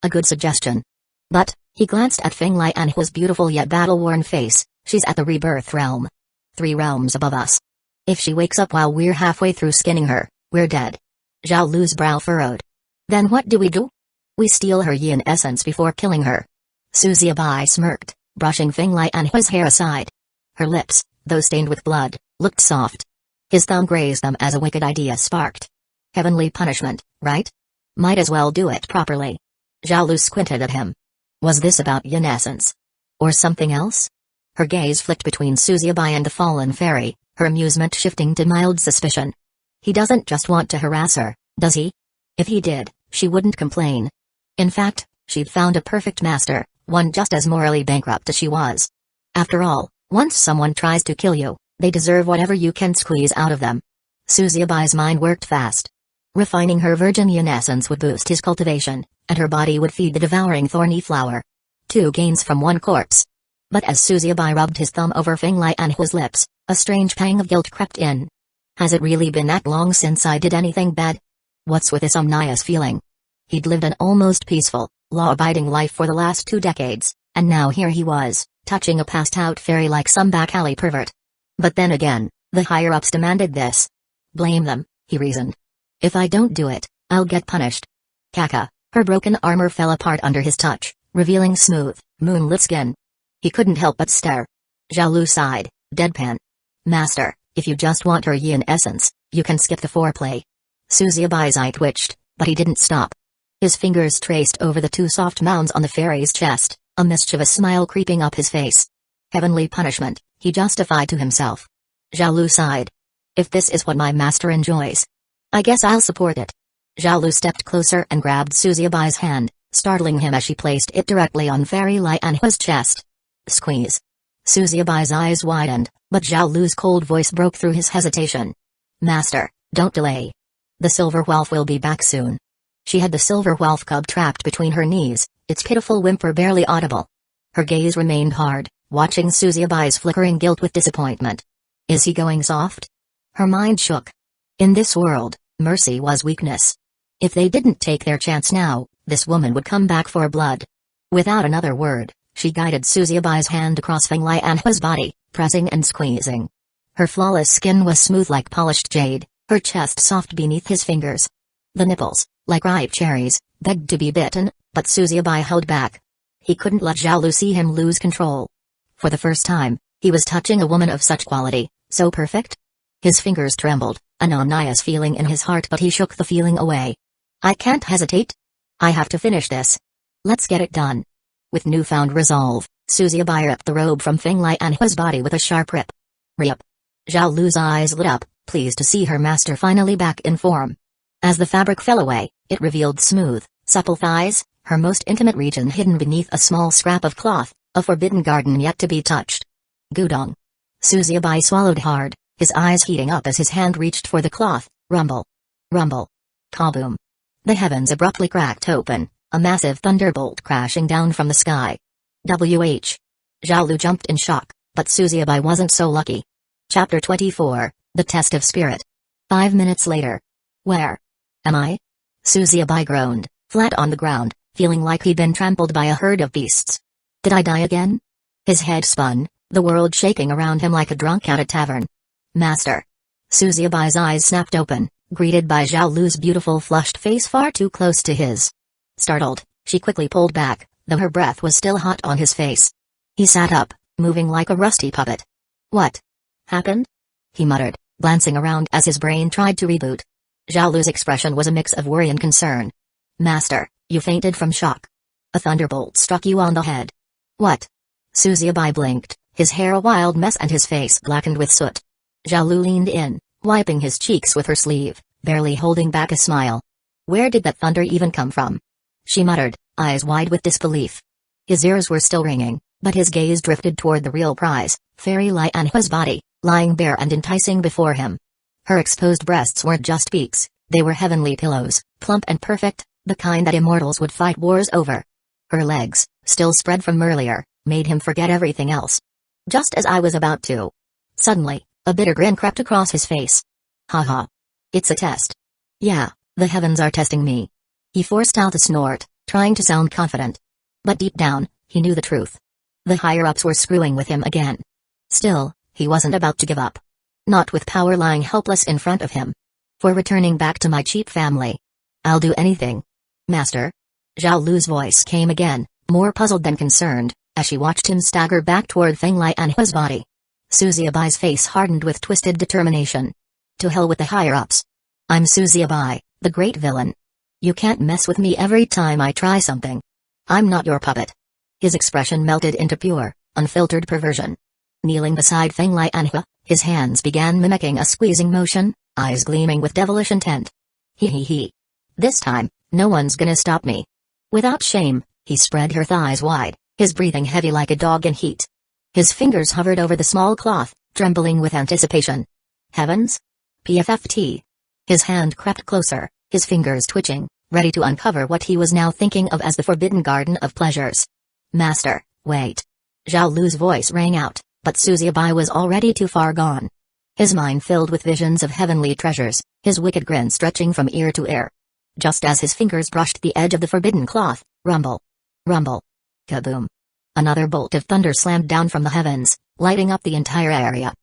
A: A good suggestion. But, he glanced at Feng Lianhua's beautiful yet battle-worn face, she's at the rebirth realm. 3 realms above us. If she wakes up while we're halfway through skinning her, we're dead. Zhao Lu's brow furrowed. Then what do we do? We steal her yin essence before killing her. Suzuyabai smirked, brushing Feng Lianhua's hair aside. Her lips, though stained with blood, looked soft. His thumb grazed them as a wicked idea sparked. Heavenly punishment, right? Might as well do it properly. Zhao Lu squinted at him. Was this about yin essence? Or something else? Her gaze flicked between Suzuyabai and the fallen fairy, her amusement shifting to mild suspicion. He doesn't just want to harass her, does he? If he did, she wouldn't complain. In fact, she'd found a perfect master, one just as morally bankrupt as she was. After all, once someone tries to kill you, they deserve whatever you can squeeze out of them. Suzuyabai's mind worked fast. Refining her virgin yin essence would boost his cultivation, and her body would feed the devouring thorny flower. 2 gains from 1 corpse. But as Suzuyabai rubbed his thumb over Feng Lianhua's lips, a strange pang of guilt crept in. Has it really been that long since I did anything bad? What's with this omnious feeling? He'd lived an almost peaceful, law-abiding life for the last 2 decades, and now here he was, touching a passed-out fairy like some back-alley pervert. But then again, the higher-ups demanded this. Blame them, he reasoned. If I don't do it, I'll get punished. Kaka, her broken armor fell apart under his touch, revealing smooth, moonlit skin. He couldn't help but stare. Zhao Lu sighed, deadpan. Master, if you just want her yin essence, you can skip the foreplay. Suziabai's eye twitched, but he didn't stop. His fingers traced over the two soft mounds on the fairy's chest, a mischievous smile creeping up his face. Heavenly punishment, he justified to himself. Zhao Lu sighed. If this is what my master enjoys, I guess I'll support it. Zhao Lu stepped closer and grabbed Suziabai's hand, startling him as she placed it directly on Fairy Lai Anhua's chest. Squeeze. Suziabai's eyes widened, but Zhao Lu's cold voice broke through his hesitation. Master, don't delay. The silver whelp will be back soon. She had the silver whelp cub trapped between her knees, its pitiful whimper barely audible. Her gaze remained hard, watching Suziabai's flickering guilt with disappointment. Is he going soft? Her mind shook. In this world, mercy was weakness. If they didn't take their chance now, this woman would come back for blood. Without another word, she guided Suziabai's hand across Feng Lai Anhua's body, pressing and squeezing. Her flawless skin was smooth like polished jade, her chest soft beneath his fingers. The nipples, like ripe cherries, begged to be bitten, but Suziabai held back. He couldn't let Zhao Lu see him lose control. For the first time, he was touching a woman of such quality, so perfect. His fingers trembled, an ominous feeling in his heart, but he shook the feeling away. I can't hesitate. I have to finish this. Let's get it done. With newfound resolve, Suziabai ripped the robe from Feng Lai Anhua's body with a sharp rip. Rip. Zhao Lu's eyes lit up, pleased to see her master finally back in form. As the fabric fell away, it revealed smooth, supple thighs, her most intimate region hidden beneath a small scrap of cloth, a forbidden garden yet to be touched. Gudong. Suziabai swallowed hard, his eyes heating up as his hand reached for the cloth. Rumble. Rumble. Kaboom. The heavens abruptly cracked open, a massive thunderbolt crashing down from the sky. Zhao Lu jumped in shock, but Suziabai wasn't so lucky. Chapter 24, The Test of Spirit. 5 minutes later. Where am I? Suziabai groaned, flat on the ground, feeling like he'd been trampled by a herd of beasts. Did I die again? His head spun, the world shaking around him like a drunk at a tavern. Master. Suziabai's eyes snapped open, greeted by Zhao Lu's beautiful flushed face far too close to his. Startled, she quickly pulled back, though her breath was still hot on his face. He sat up, moving like a rusty puppet. What happened? He muttered, glancing around as his brain tried to reboot. Zhao Lu's expression was a mix of worry and concern. Master, you fainted from shock. A thunderbolt struck you on the head. What? Suziabai blinked, his hair a wild mess and his face blackened with soot. Zhao Lu leaned in, wiping his cheeks with her sleeve, barely holding back a smile. Where did that thunder even come from? She muttered, eyes wide with disbelief. His ears were still ringing, but his gaze drifted toward the real prize, Fairy Lai Anhua's body, lying bare and enticing before him. Her exposed breasts weren't just peaks, they were heavenly pillows, plump and perfect, the kind that immortals would fight wars over. Her legs, still spread from earlier, made him forget everything else. Just as I was about to. Suddenly, a bitter grin crept across his face. Haha. It's a test. Yeah, the heavens are testing me. He forced out a snort, trying to sound confident. But deep down, he knew the truth. The higher-ups were screwing with him again. Still, he wasn't about to give up. Not with power lying helpless in front of him. For returning back to my cheap family. I'll do anything. Master? Zhao Lu's voice came again, more puzzled than concerned, as she watched him stagger back toward Feng Lai Anhua's body. Suziabai's face hardened with twisted determination. To hell with the higher-ups. I'm Suziabai, the great villain. You can't mess with me every time I try something. I'm not your puppet. His expression melted into pure, unfiltered perversion. Kneeling beside Feng Lai Anhua, his hands began mimicking a squeezing motion, eyes gleaming with devilish intent. He. This time, no one's gonna stop me. Without shame, he spread her thighs wide, his breathing heavy like a dog in heat. His fingers hovered over the small cloth, trembling with anticipation. Heavens? PFFT. His hand crept closer, his fingers twitching, ready to uncover what he was now thinking of as the forbidden garden of pleasures. Master, wait. Zhao Lu's voice rang out, but Suziabai was already too far gone. His mind filled with visions of heavenly treasures, his wicked grin stretching from ear to ear. Just as his fingers brushed the edge of the forbidden cloth, rumble. Rumble. Kaboom. Another bolt of thunder slammed down from the heavens, lighting up the entire area.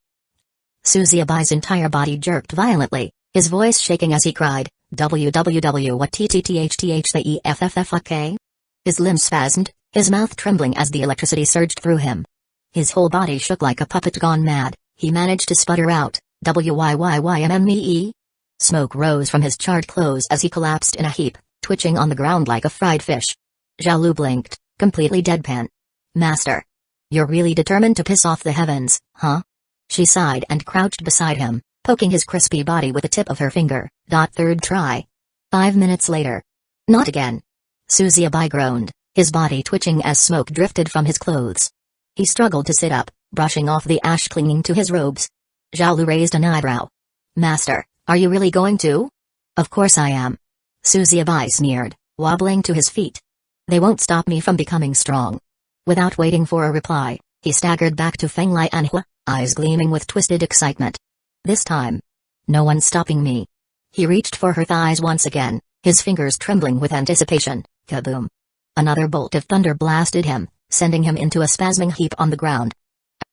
A: Suziabai's entire body jerked violently, his voice shaking as he cried, "WWW what TTTHTH the EFFFK?" His limbs spasmed, his mouth trembling as the electricity surged through him. His whole body shook like a puppet gone mad. He managed to sputter out, "Wyymme?" Smoke rose from his charred clothes as he collapsed in a heap, twitching on the ground like a fried fish. Zhao blinked, completely deadpan. "Master. You're really determined to piss off the heavens, huh?" She sighed and crouched beside him, poking his crispy body with the tip of her finger. Third try. 5 minutes later. "Not again." Suzuki groaned, his body twitching as smoke drifted from his clothes. He struggled to sit up, brushing off the ash clinging to his robes. Zhao raised an eyebrow. "Master, are you really going to?" "Of course I am." Suzuki sneered, wobbling to his feet. "They won't stop me from becoming strong." Without waiting for a reply, he staggered back to Feng Lianhua, eyes gleaming with twisted excitement. "This time. No one's stopping me." He reached for her thighs once again, his fingers trembling with anticipation. Kaboom! Another bolt of thunder blasted him, sending him into a spasming heap on the ground.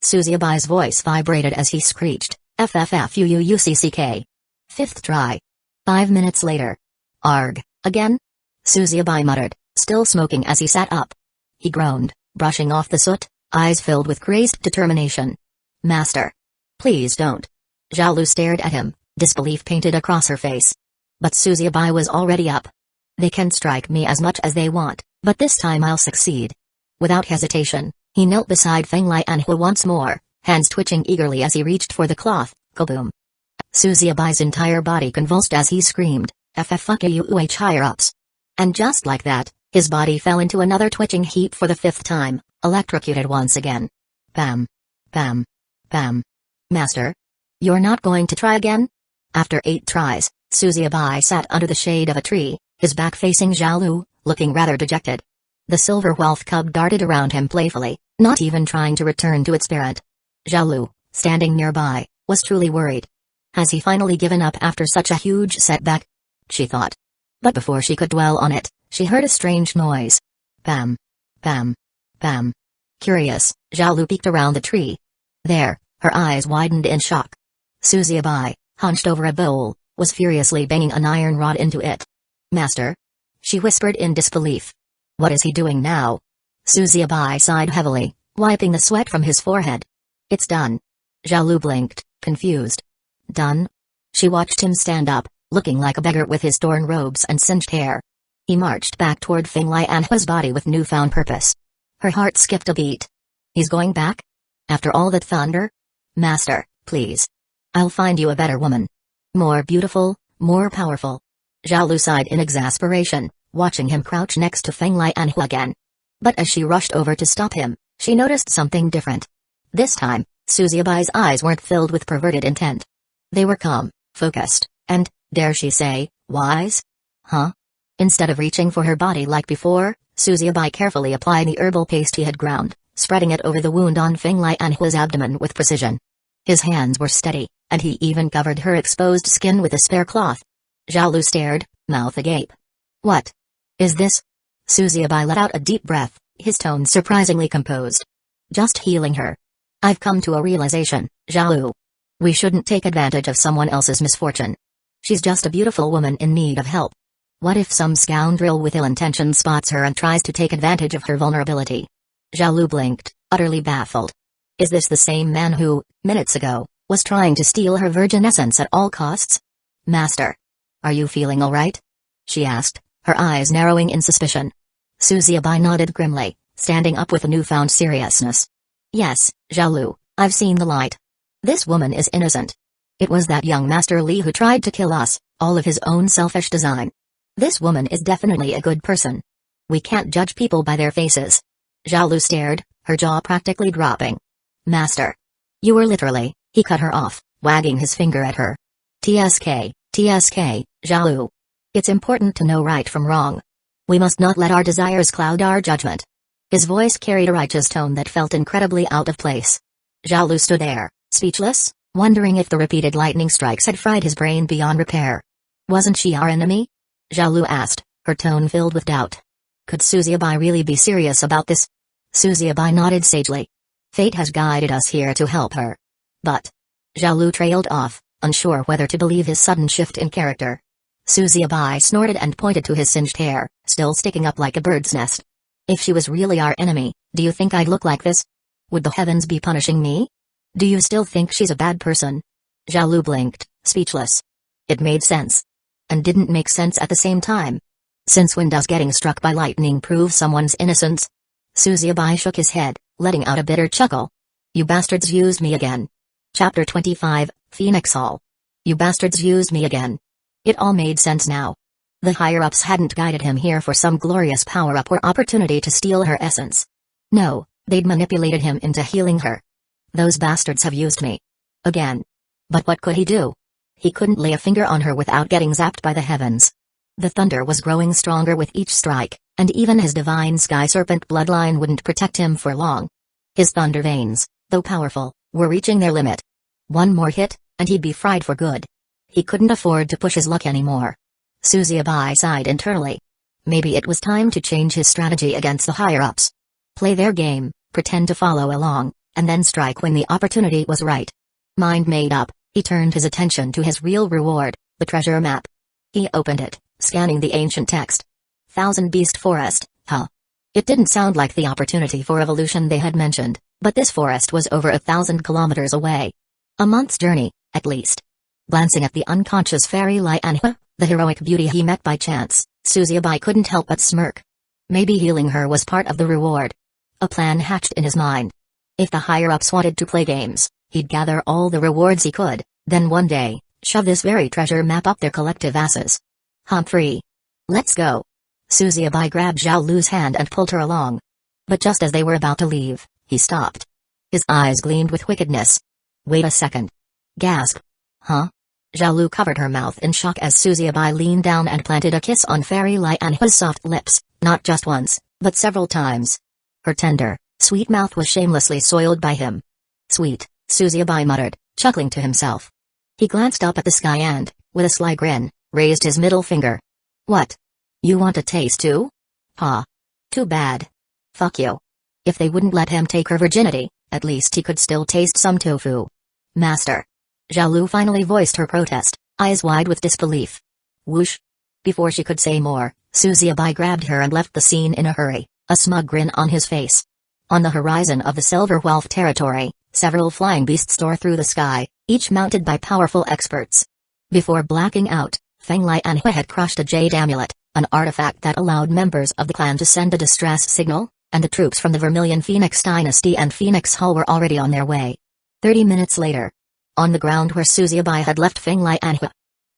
A: Suzuki's voice vibrated as he screeched, "FFFUUUCCK." Fifth try. 5 minutes later. "Arg, again?" Suzuki muttered, still smoking as he sat up. He groaned, brushing off the soot, eyes filled with crazed determination. "Master. Please don't." Zhao stared at him, disbelief painted across her face. But Suzuki was already up. "They can strike me as much as they want, but this time I'll succeed." Without hesitation, he knelt beside Feng Lianhua once more, hands twitching eagerly as he reached for the cloth. Kaboom! Suzuki's entire body convulsed as he screamed, "FFUUH higher-ups." And just like that, his body fell into another twitching heap for the 5th time, electrocuted once again. Bam! Bam! Bam! "Master? You're not going to try again?" After 8 tries, Suzuki sat under the shade of a tree, his back facing Zhao, looking rather dejected. The silver whelp cub darted around him playfully, not even trying to return to its parent. Zhao, standing nearby, was truly worried. Has he finally given up after such a huge setback? She thought. But before she could dwell on it, she heard a strange noise. Bam. Bam. Bam. Curious, Zhao peeked around the tree. There, her eyes widened in shock. Suzuki, hunched over a bowl, was furiously banging an iron rod into it. "Master?" she whispered in disbelief. "What is he doing now?" Suzuki sighed heavily, wiping the sweat from his forehead. "It's done." Zhao blinked, confused. "Done?" She watched him stand up, looking like a beggar with his torn robes and singed hair. He marched back toward Feng Lianhua's body with newfound purpose. Her heart skipped a beat. "He's going back? After all that thunder?" "Master, please. I'll find you a better woman. More beautiful, more powerful." Zhao sighed in exasperation, watching him crouch next to Feng Lianhua again. But as she rushed over to stop him, she noticed something different. This time, Suzuki's eyes weren't filled with perverted intent. They were calm, focused, and, dare she say, wise? Huh? Instead of reaching for her body like before, Suzuki carefully applied the herbal paste he had ground, spreading it over the wound on Feng Lianhua's abdomen with precision. His hands were steady, and he even covered her exposed skin with a spare cloth. Zhao stared, mouth agape. "What is this?" Suzuki let out a deep breath, his tone surprisingly composed. "Just healing her. I've come to a realization, Zhao. We shouldn't take advantage of someone else's misfortune. She's just a beautiful woman in need of help. What if some scoundrel with ill intentions spots her and tries to take advantage of her vulnerability?" Zhao blinked, utterly baffled. Is this the same man who, minutes ago, was trying to steal her virgin essence at all costs? "Master. Are you feeling all right?" she asked, her eyes narrowing in suspicion. Suzuki nodded grimly, standing up with a newfound seriousness. "Yes, Zhao, I've seen the light. This woman is innocent. It was that young Master Li who tried to kill us, all of his own selfish design. This woman is definitely a good person. We can't judge people by their faces." Zhao stared, her jaw practically dropping. "Master. You were literally," he cut her off, wagging his finger at her. "TSK, Zhao. It's important to know right from wrong. We must not let our desires cloud our judgment." His voice carried a righteous tone that felt incredibly out of place. Zhao stood there, speechless, wondering if the repeated lightning strikes had fried his brain beyond repair. "Wasn't she our enemy?" Zhao asked, her tone filled with doubt. Could Suzuki really be serious about this? Suzuki nodded sagely. "Fate has guided us here to help her." But Zhao trailed off, unsure whether to believe his sudden shift in character. Suzuki snorted and pointed to his singed hair, still sticking up like a bird's nest. If she was really our enemy, do you think I'd look like this? Would the heavens be punishing me? Do you still think she's a bad person? Zhao blinked, speechless. It made sense. And didn't make sense at the same time. Since when does getting struck by lightning prove someone's innocence? Suzuyabai shook his head, letting out a bitter chuckle. You bastards used me again. Chapter 25, Phoenix Hall. You bastards used me again. It all made sense now. The higher-ups hadn't guided him here for some glorious power-up or opportunity to steal her essence. No, they'd manipulated him into healing her. Those bastards have used me. Again. But what could he do? He couldn't lay a finger on her without getting zapped by the heavens. The thunder was growing stronger with each strike, and even his divine sky serpent bloodline wouldn't protect him for long. His thunder veins, though powerful, were reaching their limit. One more hit, and he'd be fried for good. He couldn't afford to push his luck anymore. Suzuyabai sighed internally. Maybe it was time to change his strategy against the higher-ups. Play their game, pretend to follow along, and then strike when the opportunity was right. Mind made up, he turned his attention to his real reward, the treasure map. He opened it, scanning the ancient text. Thousand Beast Forest, huh? It didn't sound like the opportunity for evolution they had mentioned, but this forest was over 1,000 kilometers away. A month's journey, at least. Glancing at the unconscious fairy Lianhua, the heroic beauty he met by chance, Suzuyabai couldn't help but smirk. Maybe healing her was part of the reward. A plan hatched in his mind. If the higher-ups wanted to play games, he'd gather all the rewards he could, then one day, shove this very treasure map up their collective asses. Humphrey. Let's go. Suzuyabai grabbed Zhao Lu's hand and pulled her along. But just as they were about to leave, he stopped. His eyes gleamed with wickedness. Wait a second. Gasp. Huh? Zhao Lu covered her mouth in shock as Suzuyabai leaned down and planted a kiss on Fairy Lianhua's soft lips, not just once, but several times. Her tender, sweet mouth was shamelessly soiled by him. Sweet, Suzuyabai muttered, chuckling to himself. He glanced up at the sky and, with a sly grin, raised his middle finger. What? You want a taste too? Ha. Too bad. Fuck you. If they wouldn't let him take her virginity, at least he could still taste some tofu. Master. Zhao Lu finally voiced her protest, eyes wide with disbelief. Whoosh. Before she could say more, Suzuyabai grabbed her and left the scene in a hurry, a smug grin on his face. On the horizon of the Silver Wealth territory, several flying beasts soar through the sky, each mounted by powerful experts. Before blacking out, Feng Lianhua had crushed a jade amulet, an artifact that allowed members of the clan to send a distress signal, and the troops from the Vermilion Phoenix Dynasty and Phoenix Hall were already on their way. 30 minutes later. On the ground where Suzuyabai had left Feng Lianhua.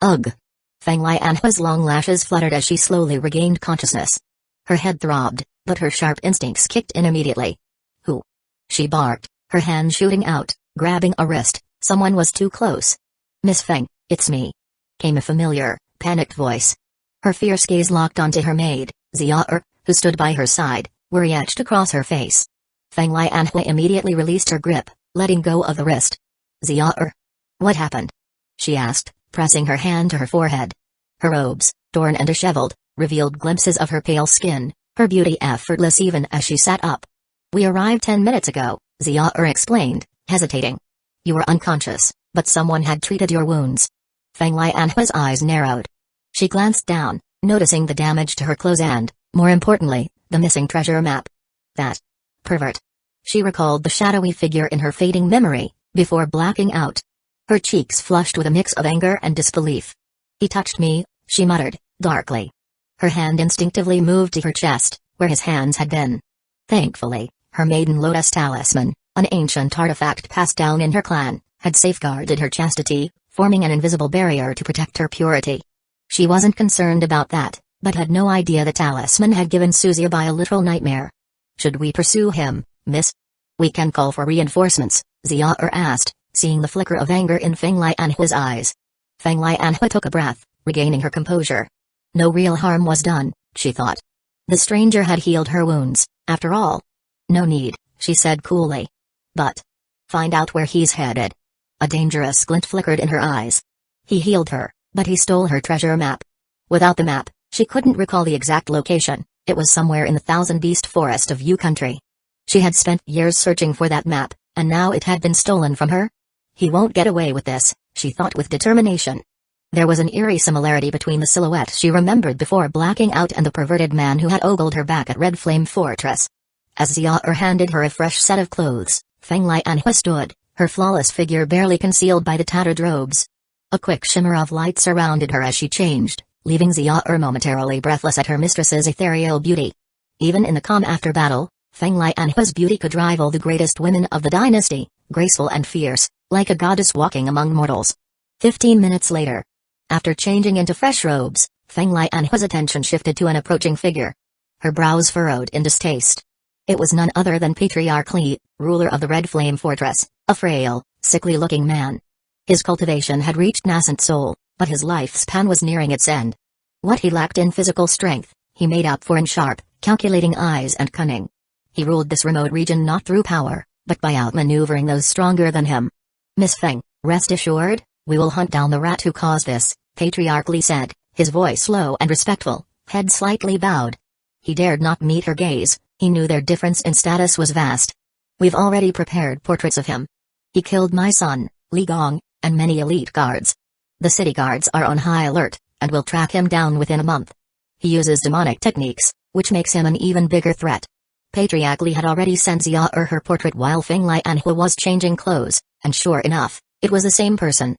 A: Ugh! Feng Lianhua's long lashes fluttered as she slowly regained consciousness. Her head throbbed, but her sharp instincts kicked in immediately. Who? She barked, her hand shooting out, grabbing a wrist. Someone was too close. Miss Feng, it's me. Came a familiar, panicked voice. Her fierce gaze locked onto her maid, Zia, who stood by her side, worry etched across her face. Feng Lianhua immediately released her grip, letting go of the wrist. Zia, what happened? She asked, pressing her hand to her forehead. Her robes, torn and disheveled, revealed glimpses of her pale skin, her beauty effortless even as she sat up. We arrived 10 minutes ago, Zia explained, hesitating. You were unconscious, but someone had treated your wounds. Feng Lianhua's eyes narrowed. She glanced down, noticing the damage to her clothes and, more importantly, the missing treasure map. That pervert. She recalled the shadowy figure in her fading memory, before blacking out. Her cheeks flushed with a mix of anger and disbelief. He touched me, she muttered, darkly. Her hand instinctively moved to her chest, where his hands had been. Thankfully, her maiden lotus talisman, an ancient artifact passed down in her clan, had safeguarded her chastity, forming an invisible barrier to protect her purity. She wasn't concerned about that, but had no idea the talisman had given Suzuyabai a literal nightmare. Should we pursue him, miss? We can call for reinforcements, Zia asked, seeing the flicker of anger in Feng Lianhua's eyes. Feng Lianhua took a breath, regaining her composure. No real harm was done, she thought. The stranger had healed her wounds, after all. No need, she said coolly. But find out where he's headed. A dangerous glint flickered in her eyes. He healed her, but he stole her treasure map. Without the map, she couldn't recall the exact location. It was somewhere in the Thousand Beast Forest of Yu country. She had spent years searching for that map, and now it had been stolen from her? He won't get away with this, she thought with determination. There was an eerie similarity between the silhouette she remembered before blacking out and the perverted man who had ogled her back at Red Flame Fortress. As Xiao'er handed her a fresh set of clothes, Feng Lianhua stood, her flawless figure barely concealed by the tattered robes. A quick shimmer of light surrounded her as she changed, leaving Xiao'er momentarily breathless at her mistress's ethereal beauty. Even in the calm after battle, Feng Lianhua's beauty could rival the greatest women of the dynasty, graceful and fierce, like a goddess walking among mortals. 15 minutes later, after changing into fresh robes, Feng Lianhua's attention shifted to an approaching figure. Her brows furrowed in distaste. It was none other than Patriarch Li, ruler of the Red Flame Fortress, a frail, sickly-looking man. His cultivation had reached nascent soul, but his lifespan was nearing its end. What he lacked in physical strength, he made up for in sharp, calculating eyes and cunning. He ruled this remote region not through power, but by outmaneuvering those stronger than him. Miss Feng, rest assured, we will hunt down the rat who caused this, Patriarch Li said, his voice low and respectful, head slightly bowed. He dared not meet her gaze, he knew their difference in status was vast. We've already prepared portraits of him. He killed my son, Li Gong, and many elite guards. The city guards are on high alert, and will track him down within a month. He uses demonic techniques, which makes him an even bigger threat. Patriarch Li had already sent Xiao'er her portrait while Feng Lianhua was changing clothes, and sure enough, it was the same person.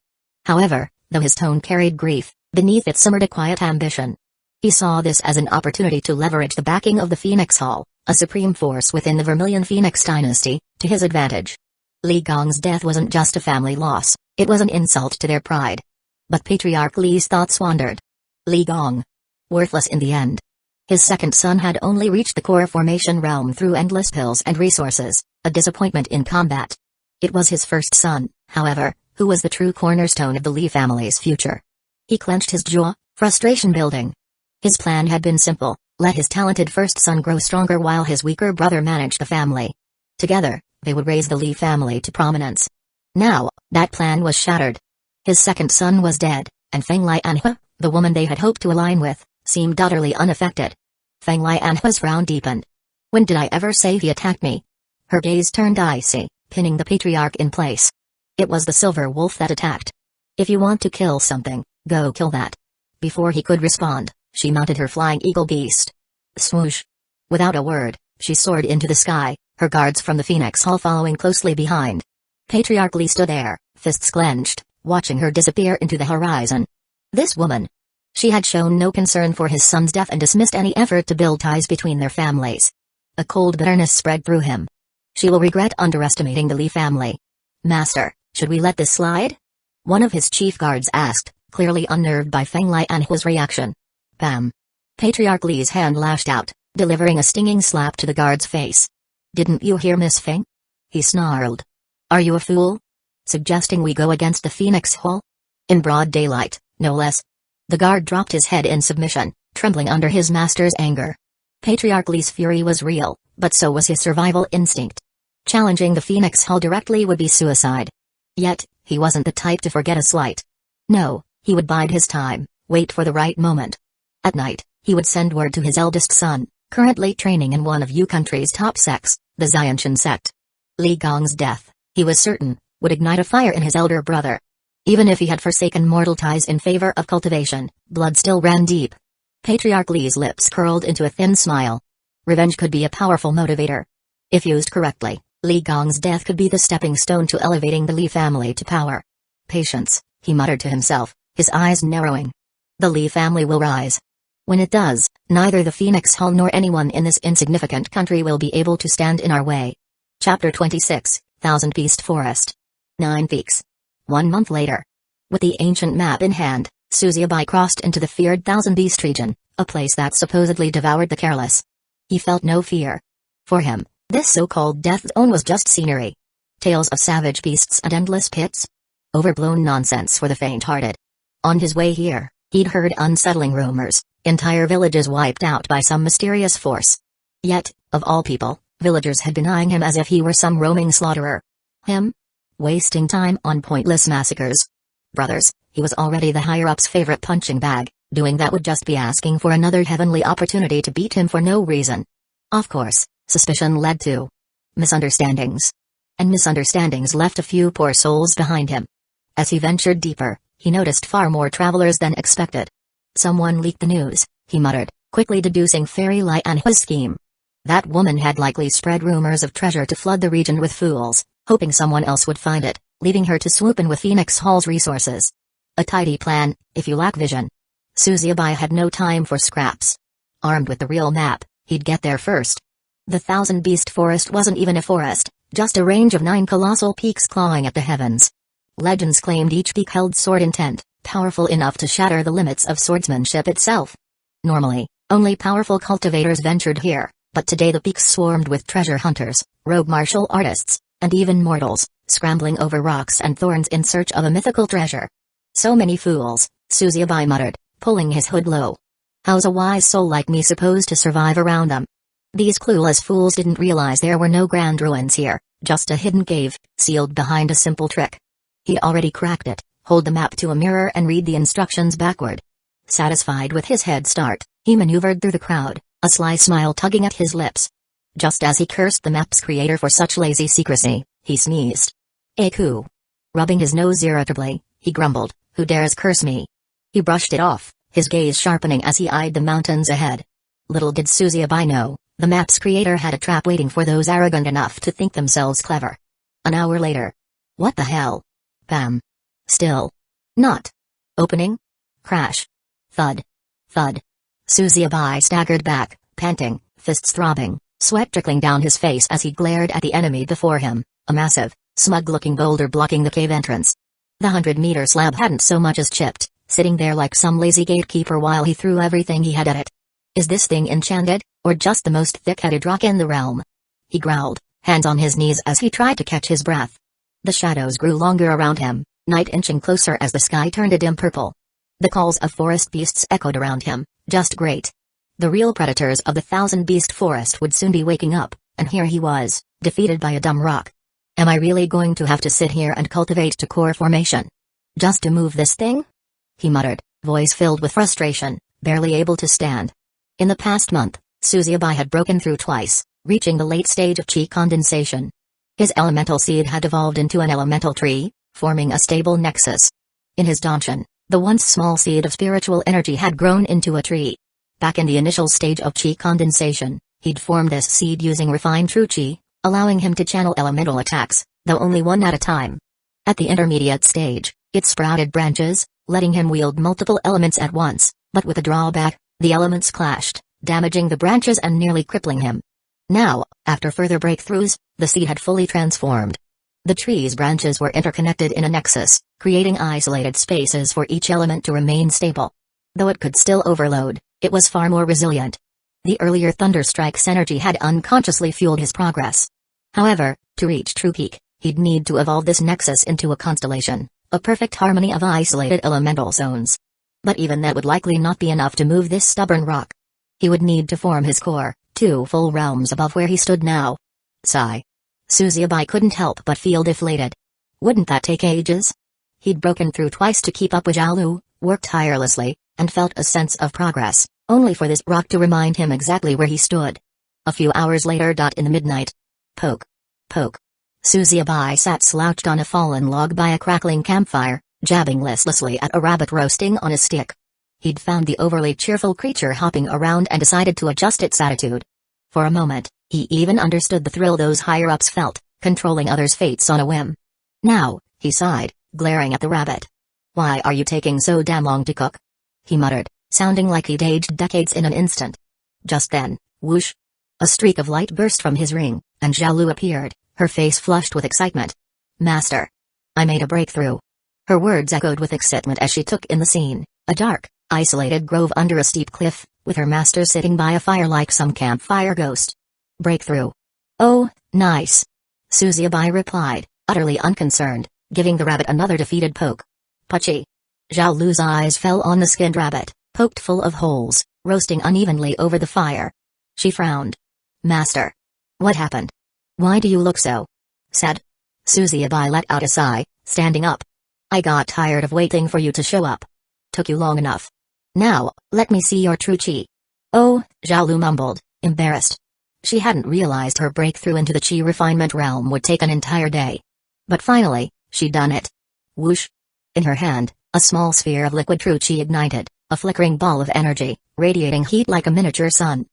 A: However, though his tone carried grief, beneath it simmered a quiet ambition. He saw this as an opportunity to leverage the backing of the Phoenix Hall, a supreme force within the Vermilion Phoenix dynasty, to his advantage. Li Gong's death wasn't just a family loss, it was an insult to their pride. But Patriarch Li's thoughts wandered. Li Gong. Worthless in the end. His second son had only reached the core formation realm through endless pills and resources, a disappointment in combat. It was his first son, however, who was the true cornerstone of the Li family's future. He clenched his jaw, frustration building. His plan had been simple, let his talented first son grow stronger while his weaker brother managed the family. Together, they would raise the Li family to prominence. Now, that plan was shattered. His second son was dead, and Feng Lianhua, the woman they had hoped to align with, seemed utterly unaffected. Feng Lianhua's frown deepened. When did I ever say he attacked me? Her gaze turned icy, pinning the patriarch in place. It was the silver wolf that attacked. If you want to kill something, go kill that. Before he could respond, she mounted her flying eagle beast. Swoosh. Without a word, she soared into the sky, her guards from the Phoenix Hall following closely behind. Patriarch Li stood there, fists clenched, watching her disappear into the horizon. This woman. She had shown no concern for his son's death and dismissed any effort to build ties between their families. A cold bitterness spread through him. She will regret underestimating the Li family. Master, should we let this slide? One of his chief guards asked, clearly unnerved by Feng Lianhua's reaction. Bam. Patriarch Li's hand lashed out, delivering a stinging slap to the guard's face. Didn't you hear Miss Feng? He snarled. Are you a fool? Suggesting we go against the Phoenix Hall? In broad daylight, no less. The guard dropped his head in submission, trembling under his master's anger. Patriarch Li's fury was real, but so was his survival instinct. Challenging the Phoenix Hall directly would be suicide. Yet, he wasn't the type to forget a slight. No, he would bide his time, wait for the right moment. At night, he would send word to his eldest son, currently training in one of Yu country's top sects, the Xianshan sect. Li Gong's death, he was certain, would ignite a fire in his elder brother. Even if he had forsaken mortal ties in favor of cultivation, blood still ran deep. Patriarch Li's lips curled into a thin smile. Revenge could be a powerful motivator. If used correctly, Li Gong's death could be the stepping stone to elevating the Li family to power. Patience, he muttered to himself, his eyes narrowing. The Li family will rise. When it does, neither the Phoenix Hall nor anyone in this insignificant country will be able to stand in our way. Chapter 26, Thousand Beast Forest. 9 Peaks. 1 month later. With the ancient map in hand, Suzubai crossed into the feared Thousand Beast region, a place that supposedly devoured the careless. He felt no fear. For him, this so-called death zone was just scenery. Tales of savage beasts and endless pits? Overblown nonsense for the faint-hearted. On his way here, he'd heard unsettling rumors, entire villages wiped out by some mysterious force. Yet, of all people, villagers had been eyeing him as if he were some roaming slaughterer. Him? Wasting time on pointless massacres. Brothers, he was already the higher-up's favorite punching bag, doing that would just be asking for another heavenly opportunity to beat him for no reason. Of course, suspicion led to misunderstandings. And misunderstandings left a few poor souls behind him. As he ventured deeper, He noticed far more travelers than expected. Someone leaked the news, he muttered, quickly deducing Fairy Light and his scheme. That woman had likely spread rumors of treasure to flood the region with fools, hoping someone else would find it, leaving her to swoop in with Phoenix Hall's resources. A tidy plan, if you lack vision. Suzuyabai had no time for scraps. Armed with the real map, he'd get there first. The Thousand Beast Forest wasn't even a forest, just a range of 9 colossal peaks clawing at the heavens. Legends claimed each peak held sword intent, powerful enough to shatter the limits of swordsmanship itself. Normally, only powerful cultivators ventured here, but today the peaks swarmed with treasure hunters, rogue martial artists, and even mortals, scrambling over rocks and thorns in search of a mythical treasure. So many fools, Suzuyabai muttered, pulling his hood low. How's a wise soul like me supposed to survive around them? These clueless fools didn't realize there were no grand ruins here, just a hidden cave, sealed behind a simple trick. He already cracked it. Hold the map to a mirror and read the instructions backward. Satisfied with his head start, he maneuvered through the crowd, a sly smile tugging at his lips. Just as he cursed the map's creator for such lazy secrecy, he sneezed. Aku. Rubbing his nose irritably, he grumbled, "Who dares curse me?" He brushed it off, his gaze sharpening as he eyed the mountains ahead. Little did Suzuyabai know, the map's creator had a trap waiting for those arrogant enough to think themselves clever. An hour later. What the hell? Bam. Still. Not. Opening. Crash. Thud. Thud. Suzuyabai staggered back, panting, fists throbbing, sweat trickling down his face as he glared at the enemy before him, a massive, smug-looking boulder blocking the cave entrance. The 100-meter slab hadn't so much as chipped, sitting there like some lazy gatekeeper while he threw everything he had at it. Is this thing enchanted, or just the most thick-headed rock in the realm? He growled, hands on his knees as he tried to catch his breath. The shadows grew longer around him, night inching closer as the sky turned a dim purple. The calls of forest beasts echoed around him, just great. The real predators of the Thousand-Beast Forest would soon be waking up, and here he was, defeated by a dumb rock. Am I really going to have to sit here and cultivate to core formation? Just to move this thing? He muttered, voice filled with frustration, barely able to stand. In the past month, Suzuyabai had broken through twice, reaching the late stage of chi condensation. His elemental seed had evolved into an elemental tree, forming a stable nexus. In his Danshin, the once small seed of spiritual energy had grown into a tree. Back in the initial stage of chi condensation, he'd formed this seed using refined true chi, allowing him to channel elemental attacks, though only one at a time. At the intermediate stage, it sprouted branches, letting him wield multiple elements at once, but with a drawback: the elements clashed, damaging the branches and nearly crippling him. Now, after further breakthroughs, the seed had fully transformed. The tree's branches were interconnected in a nexus, creating isolated spaces for each element to remain stable. Though it could still overload, it was far more resilient. The earlier Thunderstrike's energy had unconsciously fueled his progress. However, to reach true peak, he'd need to evolve this nexus into a constellation, a perfect harmony of isolated elemental zones. But even that would likely not be enough to move this stubborn rock. He would need to form his core, 2 full realms above where he stood now. Sigh. Suzuyabai couldn't help but feel deflated. Wouldn't that take ages? He'd broken through twice to keep up with Zhao, worked tirelessly, and felt a sense of progress, only for this rock to remind him exactly where he stood. A few hours later. In the midnight. Poke. Poke. Suzuyabai sat slouched on a fallen log by a crackling campfire, jabbing listlessly at a rabbit roasting on a stick. He'd found the overly cheerful creature hopping around and decided to adjust its attitude. For a moment, he even understood the thrill those higher-ups felt, controlling others' fates on a whim. Now, he sighed, glaring at the rabbit. "Why are you taking so damn long to cook?" he muttered, sounding like he'd aged decades in an instant. Just then, whoosh! A streak of light burst from his ring, and Zhao appeared, her face flushed with excitement. "Master! I made a breakthrough." Her words echoed with excitement as she took in the scene, a dark, isolated grove under a steep cliff, with her master sitting by a fire like some campfire ghost. "Breakthrough. Oh, nice." Suzuyabai replied, utterly unconcerned, giving the rabbit another defeated poke. "Puchy." Zhao's eyes fell on the skinned rabbit, poked full of holes, roasting unevenly over the fire. She frowned. "Master. What happened? Why do you look so sad?" Suzuyabai let out a sigh, standing up. "I got tired of waiting for you to show up. Took you long enough. Now, let me see your true chi." "Oh," Zhao mumbled, embarrassed. She hadn't realized her breakthrough into the chi refinement realm would take an entire day. But finally, she'd done it. Whoosh! In her hand, A small sphere of liquid true chi ignited, a flickering ball of energy, radiating heat like a miniature sun.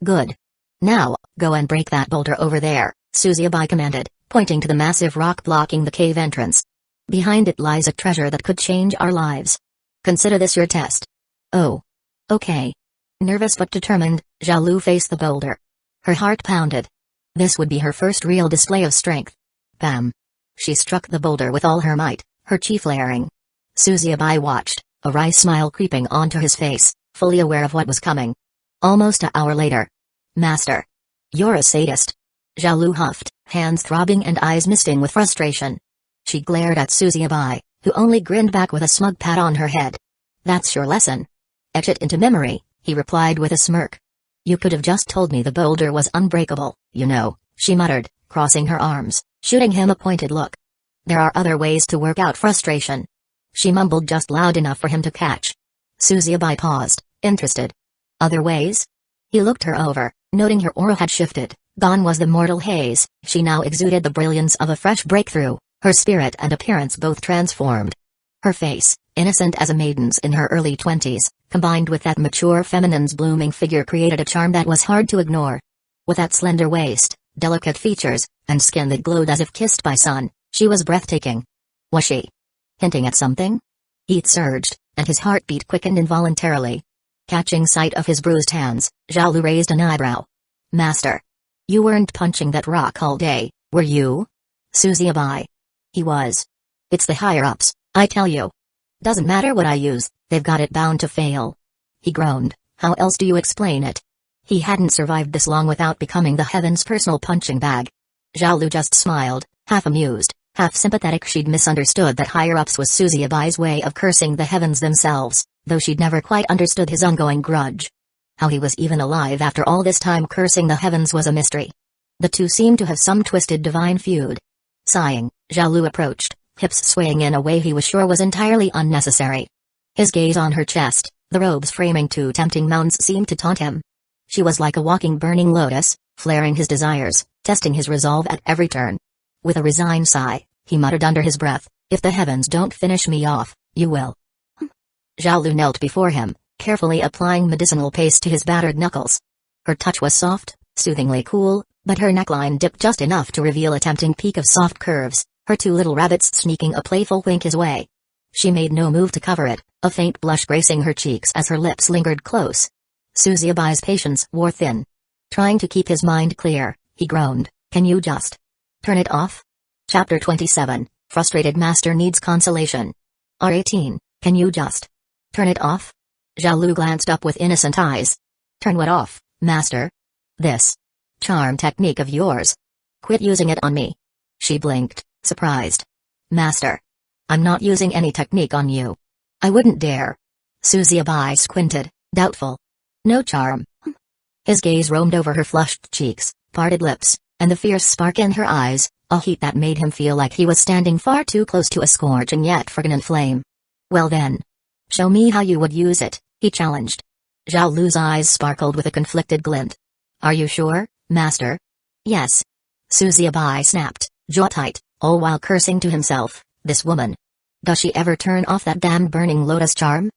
A: Good. Now, go and break that boulder over there, Suzuki commanded, pointing to the massive rock blocking the cave entrance. Behind it lies a treasure that could change our lives. Consider this your test. Oh. Okay. Nervous but determined, Xiaolu faced the boulder. Her heart pounded. This would be her first real display of strength. Bam. She struck the boulder with all her might, her chi flaring. Suzuki watched, a wry smile creeping onto his face, fully aware of what was coming. Almost an hour later. Master. You're a sadist. Xiaolu huffed, hands throbbing and eyes misting with frustration. She glared at Suzuki, who only grinned back with a smug pat on her head. That's your lesson. Etch it into memory, he replied with a smirk. You could have just told me the boulder was unbreakable, you know, she muttered, crossing her arms, shooting him a pointed look. There are other ways to work out frustration. She mumbled just loud enough for him to catch. Suzuki paused, interested. Other ways? He looked her over, noting her aura had shifted. Gone was the mortal haze, she now exuded the brilliance of a fresh breakthrough, her spirit and appearance both transformed. Her face, innocent as a maiden's in her early 20s, combined with that mature feminine's blooming figure created a charm that was hard to ignore. With that slender waist, delicate features, and skin that glowed as if kissed by sun, she was breathtaking. Was she hinting at something? Heat surged, and his heartbeat quickened involuntarily. Catching sight of his bruised hands, Xiaolu raised an eyebrow. Master. You weren't punching that rock all day, were you? Suzuki. He was. It's the higher-ups, I tell you. Doesn't matter what I use, they've got it bound to fail. He groaned, how else do you explain it? He hadn't survived this long without becoming the heaven's personal punching bag. Xiaolu just smiled, half amused, half sympathetic. She'd misunderstood that higher-ups was Suzuki's way of cursing the heavens themselves, though she'd never quite understood his ongoing grudge. How he was even alive after all this time cursing the heavens was a mystery. The two seemed to have some twisted divine feud. Sighing, Xiaolu approached, hips swaying in a way he was sure was entirely unnecessary. His gaze on her chest, the robes framing two tempting mounds, seemed to taunt him. She was like a walking burning lotus, flaring his desires, testing his resolve at every turn. With a resigned sigh, he muttered under his breath, if the heavens don't finish me off, you will. Xiaolu knelt before him, carefully applying medicinal paste to his battered knuckles. Her touch was soft, soothingly cool, but her neckline dipped just enough to reveal a tempting peak of soft curves, her two little rabbits sneaking a playful wink his way. She made no move to cover it, a faint blush gracing her cheeks as her lips lingered close. Suzuki's patience wore thin. Trying to keep his mind clear, he groaned, can you just turn it off? Chapter 27, Frustrated Master Needs Consolation. R18, can you just turn it off? Xiaolu glanced up with innocent eyes. Turn what off, master? This charm technique of yours. Quit using it on me. She blinked, surprised. Master. I'm not using any technique on you. I wouldn't dare. Suzuki squinted, doubtful. No charm. His gaze roamed over her flushed cheeks, parted lips, and the fierce spark in her eyes, a heat that made him feel like he was standing far too close to a scorching yet fragrant flame. Well then. Show me how you would use it, he challenged. Xiaolu's eyes sparkled with a conflicted glint. Are you sure, master? Yes. Suzuki snapped, jaw tight, all while cursing to himself, this woman. Does she ever turn off that damned burning lotus charm?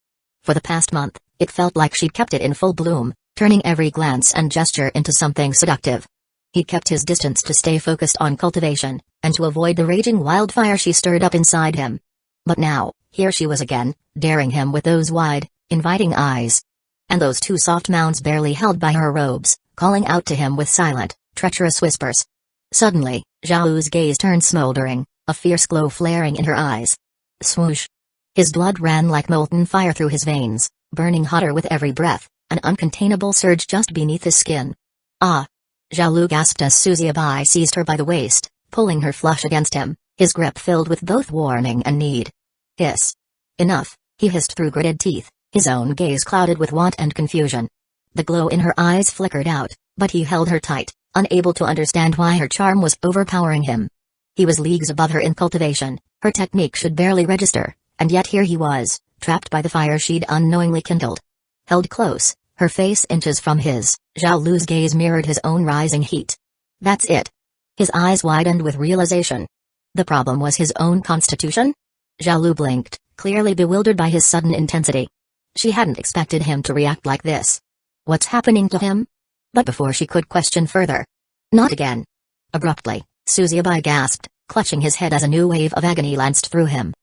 A: For the past month, it felt like she'd kept it in full bloom, turning every glance and gesture into something seductive. He kept his distance to stay focused on cultivation, and to avoid the raging wildfire she stirred up inside him. But now, here she was again, daring him with those wide, inviting eyes. And those two soft mounds barely held by her robes, calling out to him with silent, treacherous whispers. Suddenly, Xiaolu's gaze turned smoldering, a fierce glow flaring in her eyes. Swoosh. His blood ran like molten fire through his veins, burning hotter with every breath, an uncontainable surge just beneath his skin. Ah! Xiaolu gasped as Suzuki seized her by the waist, pulling her flush against him, his grip filled with both warning and need. Hiss. Enough, he hissed through gritted teeth, his own gaze clouded with want and confusion. The glow in her eyes flickered out, but he held her tight, unable to understand why her charm was overpowering him. He was leagues above her in cultivation, her technique should barely register, and yet here he was, trapped by the fire she'd unknowingly kindled. Held close, her face inches from his, Xiaolu's gaze mirrored his own rising heat. That's it. His eyes widened with realization. The problem was his own constitution? Xiaolu blinked, clearly bewildered by his sudden intensity. She hadn't expected him to react like this. What's happening to him? But before she could question further. Not again. Abruptly, Suzubai gasped, clutching his head as a new wave of agony lanced through him.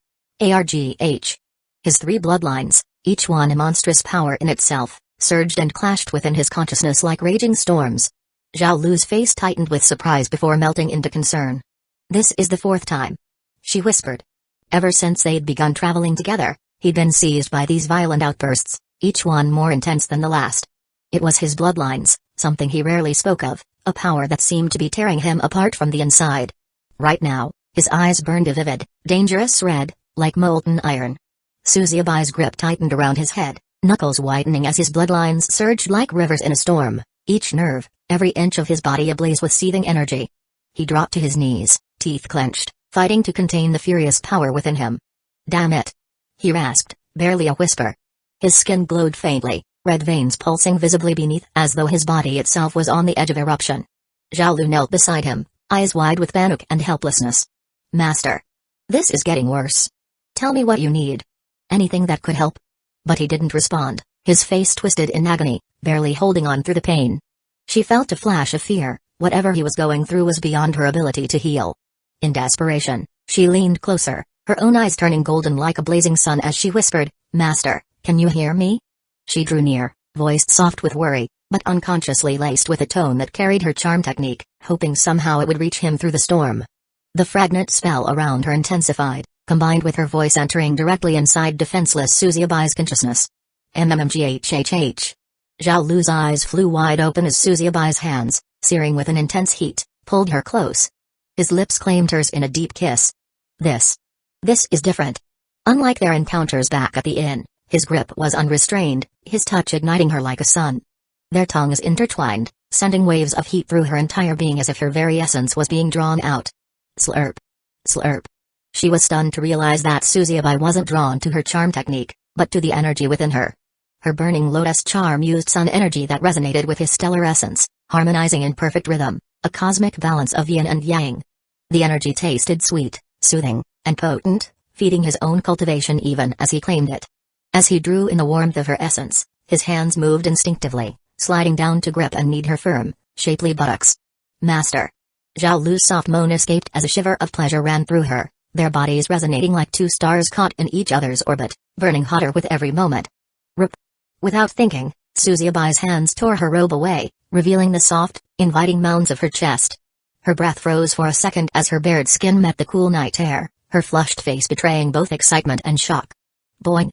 A: ARGH. His 3 bloodlines, each one a monstrous power in itself, surged and clashed within his consciousness like raging storms. Zhao Lu's face tightened with surprise before melting into concern. This is the 4th time, she whispered. Ever since they'd begun traveling together, he'd been seized by these violent outbursts, each one more intense than the last. It was his bloodlines, something he rarely spoke of, a power that seemed to be tearing him apart from the inside. Right now, his eyes burned a vivid, dangerous red, like molten iron. Suzubai's grip tightened around his head, knuckles whitening as his bloodlines surged like rivers in a storm, each nerve, every inch of his body ablaze with seething energy. He dropped to his knees, teeth clenched, fighting to contain the furious power within him. Damn it! He rasped, barely a whisper. His skin glowed faintly, red veins pulsing visibly beneath as though his body itself was on the edge of eruption. Zhao Lu knelt beside him, eyes wide with panic and helplessness. Master. This is getting worse. Tell me what you need. Anything that could help. But he didn't respond, his face twisted in agony, barely holding on through the pain. She felt a flash of fear, whatever he was going through was beyond her ability to heal. In desperation, she leaned closer, her own eyes turning golden like a blazing sun as she whispered, Master, can you hear me? She drew near, voiced soft with worry, but unconsciously laced with a tone that carried her charm technique, hoping somehow it would reach him through the storm. The fragrant spell around her intensified, combined with her voice entering directly inside defenseless Suzubai's consciousness. MMMGHHH. Zhao Lu's eyes flew wide open as Suzubai's hands, searing with an intense heat, pulled her close. His lips claimed hers in a deep kiss. This is different. Unlike their encounters back at the inn, his grip was unrestrained, his touch igniting her like a sun. Their tongues intertwined, sending waves of heat through her entire being as if her very essence was being drawn out. Slurp. Slurp. She was stunned to realize that Suzubai wasn't drawn to her charm technique, but to the energy within her. Her burning lotus charm used sun energy that resonated with his stellar essence, harmonizing in perfect rhythm, a cosmic balance of yin and yang. The energy tasted sweet, soothing, and potent, feeding his own cultivation even as he claimed it. As he drew in the warmth of her essence, his hands moved instinctively, sliding down to grip and knead her firm, shapely buttocks. Master. Zhao Lu's soft moan escaped as a shiver of pleasure ran through her, their bodies resonating like 2 stars caught in each other's orbit, burning hotter with every moment. Rip. Without thinking, Suzubai's hands tore her robe away, revealing the soft, inviting mounds of her chest. Her breath froze for a second as her bared skin met the cool night air, her flushed face betraying both excitement and shock. Boing.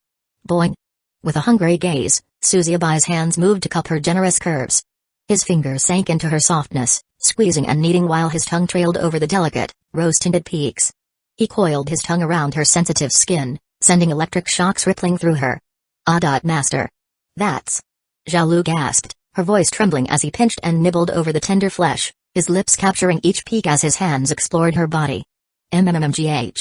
A: Boing. With a hungry gaze, Suzubai's hands moved to cup her generous curves. His fingers sank into her softness, squeezing and kneading while his tongue trailed over the delicate, rose-tinted peaks. He coiled his tongue around her sensitive skin, sending electric shocks rippling through her. Master. That's. Zhao Lu gasped, her voice trembling as he pinched and nibbled over the tender flesh, his lips capturing each peak as his hands explored her body. MMMGH.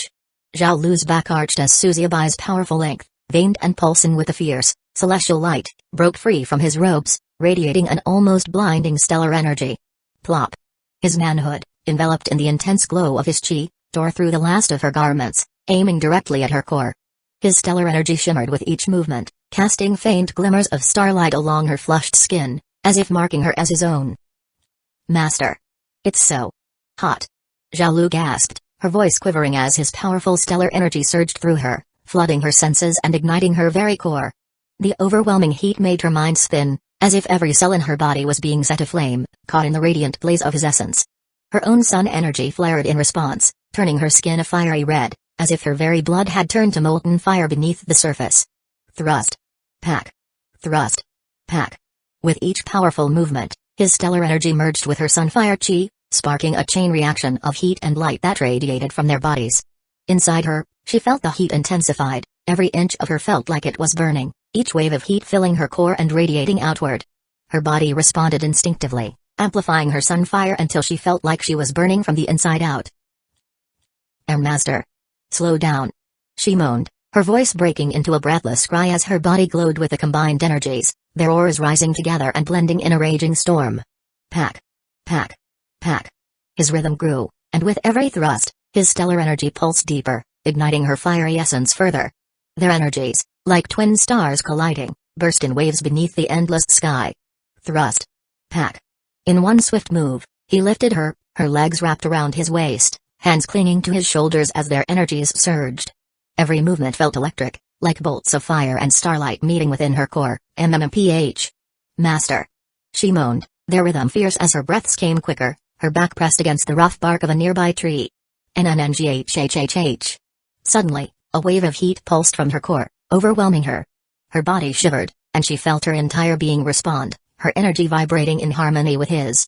A: Zhao Lu's back arched as Suzubai's powerful length, veined and pulsing with a fierce, celestial light, broke free from his robes, radiating an almost blinding stellar energy. Plop. His manhood, enveloped in the intense glow of his chi, tore through the last of her garments, aiming directly at her core. His stellar energy shimmered with each movement, casting faint glimmers of starlight along her flushed skin, as if marking her as his own. Master. It's so hot. Zhao Lu gasped, her voice quivering as his powerful stellar energy surged through her, flooding her senses and igniting her very core. The overwhelming heat made her mind spin, as if every cell in her body was being set aflame, caught in the radiant blaze of his essence. Her own sun energy flared in response, turning her skin a fiery red, as if her very blood had turned to molten fire beneath the surface. Thrust. Pack. Thrust. Pack. With each powerful movement, his stellar energy merged with her sunfire chi, sparking a chain reaction of heat and light that radiated from their bodies. Inside her, she felt the heat intensified, every inch of her felt like it was burning, each wave of heat filling her core and radiating outward. Her body responded instinctively, amplifying her sunfire until she felt like she was burning from the inside out. Master. Slow down. She moaned, her voice breaking into a breathless cry as her body glowed with the combined energies, their auras rising together and blending in a raging storm. Pack. Pack. Pack. His rhythm grew, and with every thrust, his stellar energy pulsed deeper, igniting her fiery essence further. Their energies, like twin stars colliding, burst in waves beneath the endless sky. Thrust. Pack. In one swift move, he lifted her, her legs wrapped around his waist, hands clinging to his shoulders as their energies surged. Every movement felt electric, like bolts of fire and starlight meeting within her core. MMPH. Master. She moaned, their rhythm fierce as her breaths came quicker, her back pressed against the rough bark of a nearby tree. NNNGHHHH. Suddenly, a wave of heat pulsed from her core, overwhelming her. Her body shivered, and she felt her entire being respond, her energy vibrating in harmony with his.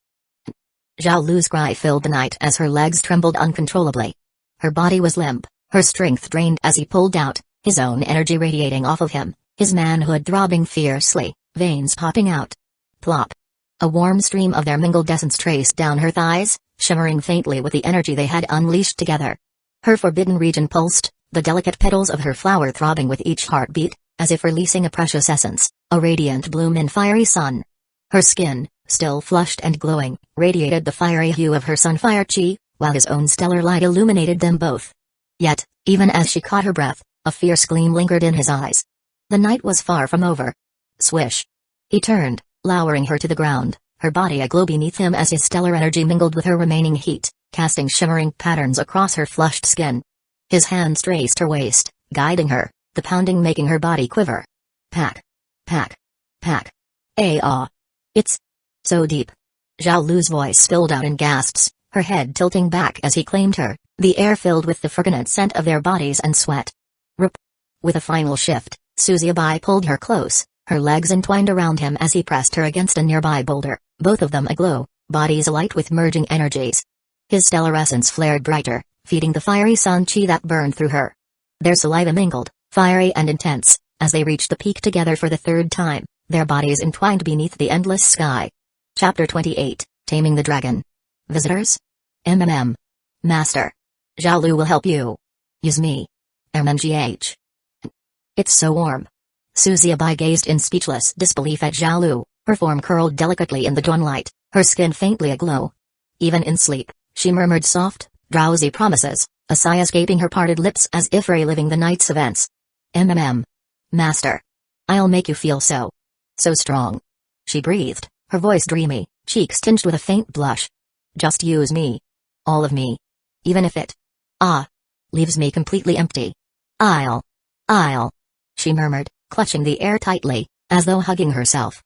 A: Zhao Lu's cry filled the night as her legs trembled uncontrollably. Her body was limp, her strength drained as he pulled out, his own energy radiating off of him, his manhood throbbing fiercely, veins popping out. Plop. A warm stream of their mingled essence traced down her thighs, shimmering faintly with the energy they had unleashed together. Her forbidden region pulsed, the delicate petals of her flower throbbing with each heartbeat, as if releasing a precious essence, a radiant bloom in fiery sun. Her skin, still flushed and glowing, radiated the fiery hue of her sunfire chi, while his own stellar light illuminated them both. Yet, even as she caught her breath, a fierce gleam lingered in his eyes. The night was far from over. Swish. He turned, lowering her to the ground, her body aglow beneath him as his stellar energy mingled with her remaining heat, casting shimmering patterns across her flushed skin. His hands traced her waist, guiding her, the pounding making her body quiver. Pack. Pack. Pack. Ah. It's so deep. Zhao Lu's voice spilled out in gasps, her head tilting back as he claimed her, the air filled with the fragrant scent of their bodies and sweat. Rup. With a final shift, Suzubai pulled her close, her legs entwined around him as he pressed her against a nearby boulder, both of them aglow, bodies alight with merging energies. His stellar essence flared brighter, feeding the fiery sun chi that burned through her. Their saliva mingled, fiery and intense, as they reached the peak together for the third time, their bodies entwined beneath the endless sky. Chapter 28, Taming the Dragon. Visitors? Master. Zhao Lu will help you. Use me. MMGH. It's so warm. Suzubai gazed in speechless disbelief at Zhao Lu, her form curled delicately in the dawnlight, her skin faintly aglow. Even in sleep, she murmured soft, drowsy promises, a sigh escaping her parted lips as if reliving the night's events. Master. I'll make you feel so strong. She breathed, her voice dreamy, cheeks tinged with a faint blush. Just use me. All of me. Even if it leaves me completely empty. I'll. She murmured, clutching the air tightly, as though hugging herself.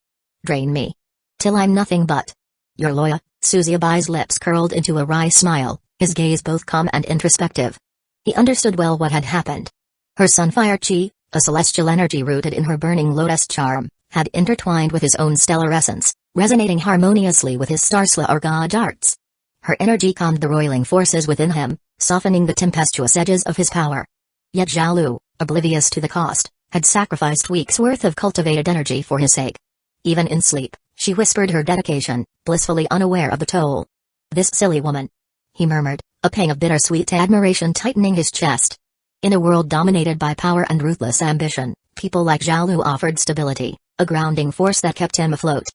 A: Drain me. Till I'm nothing but your Loya. Suzubai's lips curled into a wry smile, his gaze both calm and introspective. He understood well what had happened. Her sunfire chi, a celestial energy rooted in her burning lotus charm, had intertwined with his own stellar essence, resonating harmoniously with his Starsea or God arts. Her energy calmed the roiling forces within him, softening the tempestuous edges of his power. Yet Zhao Lu, oblivious to the cost, had sacrificed weeks' worth of cultivated energy for his sake. Even in sleep, she whispered her dedication, blissfully unaware of the toll. This silly woman. He murmured, a pang of bittersweet admiration tightening his chest. In a world dominated by power and ruthless ambition, people like Zhao Lu offered stability, a grounding force that kept him afloat.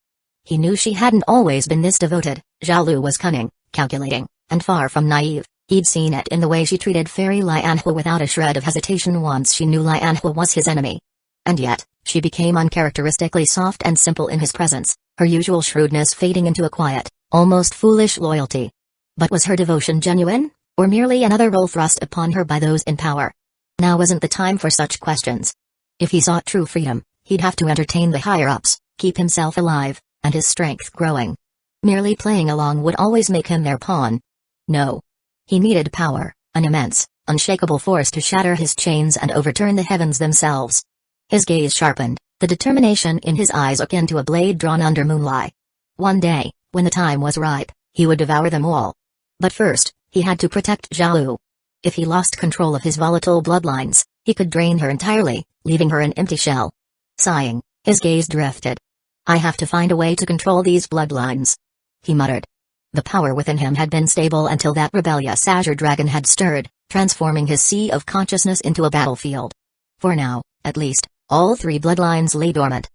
A: He knew she hadn't always been this devoted. Zhao Lu was cunning, calculating, and far from naive. He'd seen it in the way she treated Fairy Lianhua without a shred of hesitation once she knew Lianhua was his enemy. And yet, she became uncharacteristically soft and simple in his presence, her usual shrewdness fading into a quiet, almost foolish loyalty. But was her devotion genuine, or merely another role thrust upon her by those in power? Now wasn't the time for such questions. If he sought true freedom, he'd have to entertain the higher-ups, keep himself alive, and his strength growing. Merely playing along would always make him their pawn. No. He needed power, an immense, unshakable force to shatter his chains and overturn the heavens themselves. His gaze sharpened, the determination in his eyes akin to a blade drawn under moonlight. One day, when the time was ripe, he would devour them all. But first, he had to protect Zhao Lu. If he lost control of his volatile bloodlines, he could drain her entirely, leaving her an empty shell. Sighing, his gaze drifted. I have to find a way to control these bloodlines. He muttered. The power within him had been stable until that rebellious azure dragon had stirred, transforming his sea of consciousness into a battlefield. For now, at least, all three bloodlines lay dormant.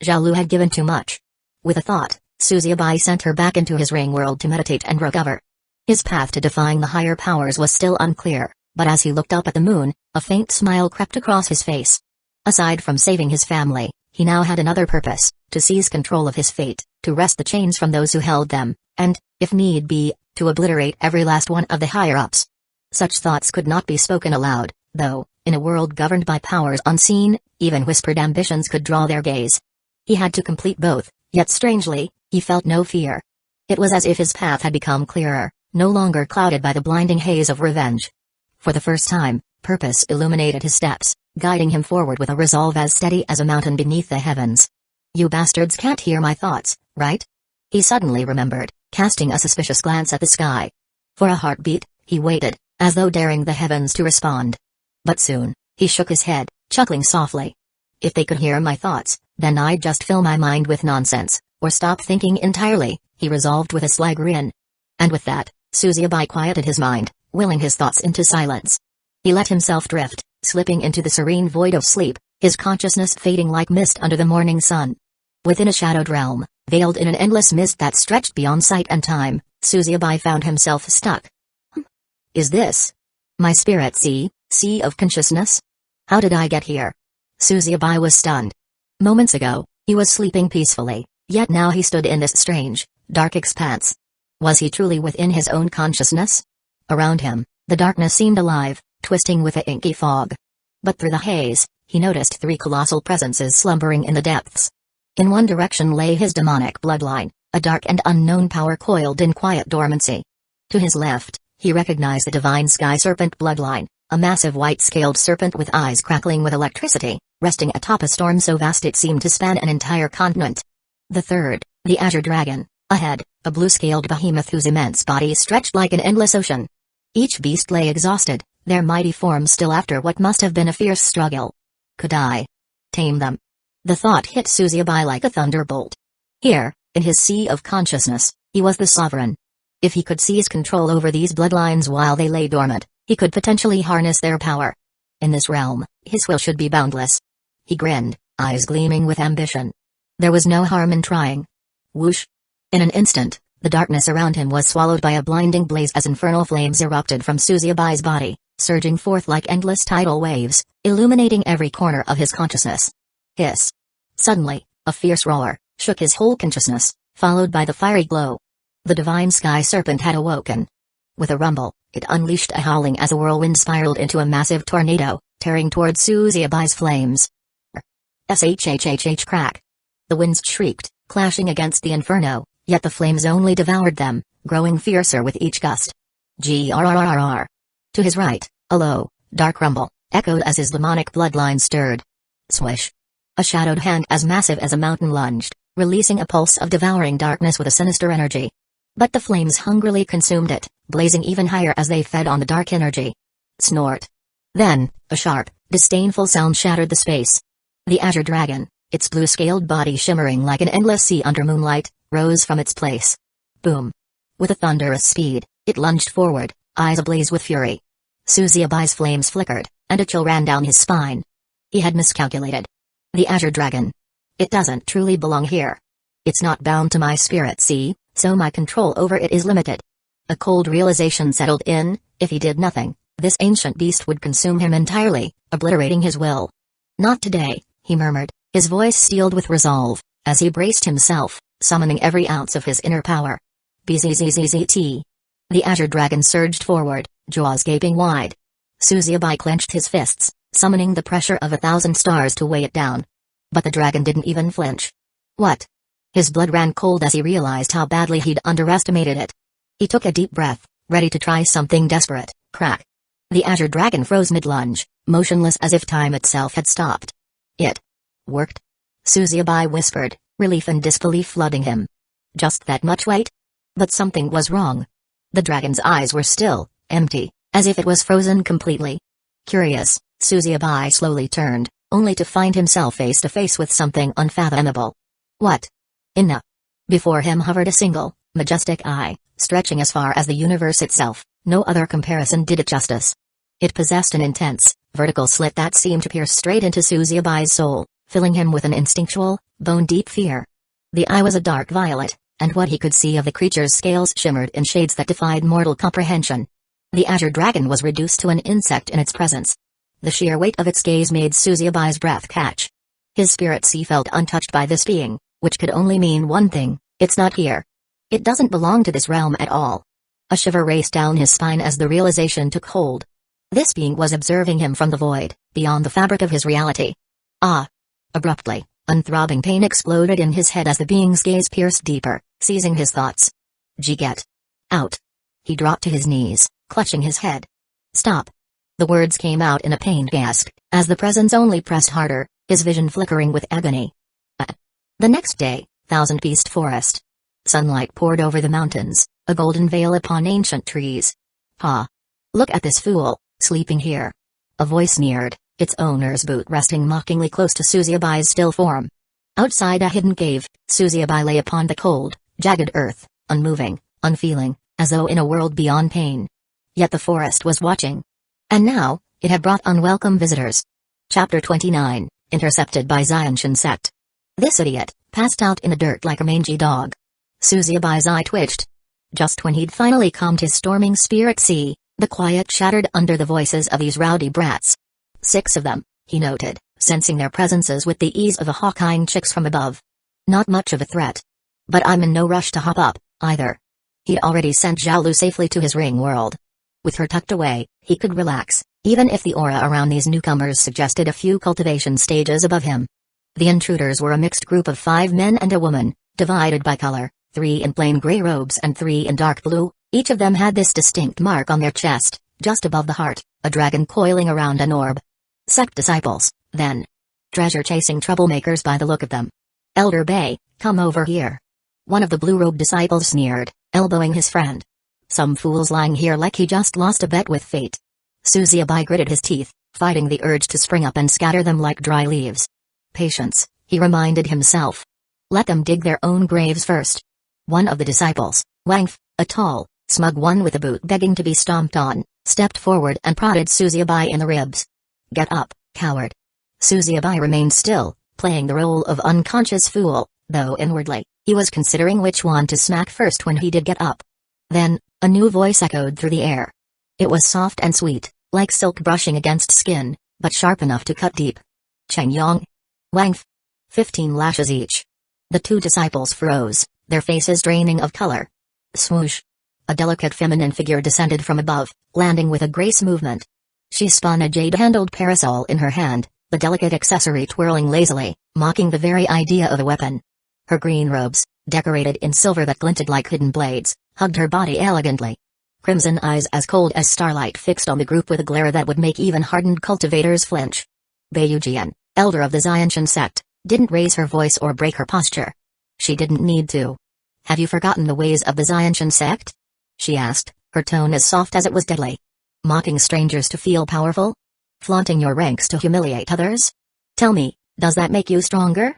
A: Zhao Lu had given too much. With a thought, Suzubai sent her back into his ring world to meditate and recover. His path to defying the higher powers was still unclear, But as he looked up at the moon, a faint smile crept across his face. Aside from saving his family, he now had another purpose: to seize control of his fate, to wrest the chains from those who held them, and, if need be, to obliterate every last one of the higher-ups. Such thoughts could not be spoken aloud, though, in a world governed by powers unseen, even whispered ambitions could draw their gaze. He had to complete both, yet strangely, he felt no fear. It was as if his path had become clearer, no longer clouded by the blinding haze of revenge. For the first time, purpose illuminated his steps, guiding him forward with a resolve as steady as a mountain beneath the heavens. "You bastards can't hear my thoughts, right?" he suddenly remembered, casting a suspicious glance at the sky. For a heartbeat, he waited, as though daring the heavens to respond. But soon, he shook his head, chuckling softly. "If they could hear my thoughts, then I'd just fill my mind with nonsense, or stop thinking entirely," he resolved with a sly grin. And with that, Suzuki quieted his mind, willing his thoughts into silence. He let himself drift, slipping into the serene void of sleep, his consciousness fading like mist under the morning sun. Within a shadowed realm, veiled in an endless mist that stretched beyond sight and time, Suzuki found himself stuck. Is this my spirit sea of consciousness? How did I get here? Suzuki was stunned. Moments ago, he was sleeping peacefully, yet now he stood in this strange, dark expanse. Was he truly within his own consciousness? Around him, the darkness seemed alive, twisting with a inky fog. But through the haze, he noticed three colossal presences slumbering in the depths. In one direction lay his demonic bloodline, a dark and unknown power coiled in quiet dormancy. To his left, he recognized the divine sky serpent bloodline, a massive white-scaled serpent with eyes crackling with electricity, resting atop a storm so vast it seemed to span an entire continent. The third, the azure dragon, ahead, a blue-scaled behemoth whose immense body stretched like an endless ocean. Each beast lay exhausted, their mighty forms still after what must have been a fierce struggle. Could I tame them? The thought hit Suzuki like a thunderbolt. Here, in his sea of consciousness, he was the sovereign. If he could seize control over these bloodlines while they lay dormant, he could potentially harness their power. In this realm, his will should be boundless. He grinned, eyes gleaming with ambition. There was no harm in trying. Whoosh! In an instant, the darkness around him was swallowed by a blinding blaze as infernal flames erupted from Suzuki's body, surging forth like endless tidal waves, illuminating every corner of his consciousness. Hiss! Suddenly, a fierce roar shook his whole consciousness, followed by the fiery glow. The divine sky serpent had awoken. With a rumble, it unleashed a howling as a whirlwind spiraled into a massive tornado, tearing toward Suzuki's flames. Shhhh crack. The winds shrieked, clashing against the inferno, yet the flames only devoured them, growing fiercer with each gust. Grrrr. To his right, a low, dark rumble echoed as his demonic bloodline stirred. Swish. A shadowed hand as massive as a mountain lunged, releasing a pulse of devouring darkness with a sinister energy. But the flames hungrily consumed it, blazing even higher as they fed on the dark energy. Snort. Then, a sharp, disdainful sound shattered the space. The azure dragon, its blue-scaled body shimmering like an endless sea under moonlight, rose from its place. Boom. With a thunderous speed, it lunged forward, eyes ablaze with fury. Suzuki's flames flickered, and a chill ran down his spine. He had miscalculated. The azure dragon. It doesn't truly belong here. It's not bound to my spirit sea, so my control over it is limited. A cold realization settled in: if he did nothing, this ancient beast would consume him entirely, obliterating his will. Not today, he murmured, his voice steeled with resolve, as he braced himself, summoning every ounce of his inner power. Bzzzt. The azure dragon surged forward, jaws gaping wide. Suzuki clenched his fists, summoning the pressure of 1,000 stars to weigh it down. But the dragon didn't even flinch. What? His blood ran cold as he realized how badly he'd underestimated it. He took a deep breath, ready to try something desperate. Crack. The azure dragon froze mid-lunge, motionless as if time itself had stopped. It worked. Suzuki whispered, relief and disbelief flooding him. Just that much weight? But something was wrong. The dragon's eyes were still, empty, as if it was frozen completely. Curious, Suzuki slowly turned, only to find himself face to face with something unfathomable. What? Inna. Before him hovered a single, majestic eye, stretching as far as the universe itself. No other comparison did it justice. It possessed an intense, vertical slit that seemed to pierce straight into Suzuki's soul, filling him with an instinctual, bone-deep fear. The eye was a dark violet, and what he could see of the creature's scales shimmered in shades that defied mortal comprehension. The azure dragon was reduced to an insect in its presence. The sheer weight of its gaze made Susieba's breath catch. His spirit sea felt untouched by this being, which could only mean one thing: it's not here. It doesn't belong to this realm at all. A shiver raced down his spine as the realization took hold. This being was observing him from the void, beyond the fabric of his reality. Ah! Abruptly, unthrobbing pain exploded in his head as the being's gaze pierced deeper, seizing his thoughts. Get out! He dropped to his knees, clutching his head. Stop! The words came out in a pained gasp, as the presence only pressed harder, his vision flickering with agony. The next day, Thousand Beast Forest. Sunlight poured over the mountains, a golden veil upon ancient trees. Ha! Look at this fool, sleeping here. A voice sneered, its owner's boot resting mockingly close to Susieba's still form. Outside a hidden cave, Susiebai lay upon the cold, jagged earth, unmoving, unfeeling, as though in a world beyond pain. Yet the forest was watching. And now, it had brought unwelcome visitors. Chapter 29, Intercepted by Xianshan Sect. This idiot, passed out in the dirt like a mangy dog. Susiebai's eye twitched. Just when he'd finally calmed his storming spirit sea, the quiet shattered under the voices of these rowdy brats. 6 of them, he noted, sensing their presences with the ease of a hawk eyeing chicks from above. Not much of a threat. But I'm in no rush to hop up, either. He'd already sent Zhaolu safely to his ring world. With her tucked away, he could relax, even if the aura around these newcomers suggested a few cultivation stages above him. The intruders were a mixed group of 5 men and a woman, divided by color, 3 in plain gray robes and 3 in dark blue. Each of them had this distinct mark on their chest, just above the heart, a dragon coiling around an orb. Sect disciples, then. Treasure-chasing troublemakers by the look of them. Elder Bay, come over here. One of the blue-robed disciples sneered, elbowing his friend. Some fool's lying here like he just lost a bet with fate. Susiebai gritted his teeth, fighting the urge to spring up and scatter them like dry leaves. Patience, he reminded himself. Let them dig their own graves first. One of the disciples, Wangf, a tall, smug one with a boot begging to be stomped on, stepped forward and prodded Susiebai in the ribs. Get up, coward. Susiebai remained still, playing the role of unconscious fool, though inwardly, he was considering which one to smack first when he did get up. Then, a new voice echoed through the air. It was soft and sweet, like silk brushing against skin, but sharp enough to cut deep. Cheng Yong. Wangf. 15 lashes each. The 2 disciples froze, their faces draining of color. Swoosh. A delicate feminine figure descended from above, landing with a grace movement. She spun a jade-handled parasol in her hand, the delicate accessory twirling lazily, mocking the very idea of a weapon. Her green robes, decorated in silver that glinted like hidden blades, hugged her body elegantly. Crimson eyes as cold as starlight fixed on the group with a glare that would make even hardened cultivators flinch. Beiyujian, elder of the Xianshan sect, didn't raise her voice or break her posture. She didn't need to. Have you forgotten the ways of the Xianshan sect? She asked, her tone as soft as it was deadly. Mocking strangers to feel powerful? Flaunting your ranks to humiliate others? Tell me, does that make you stronger?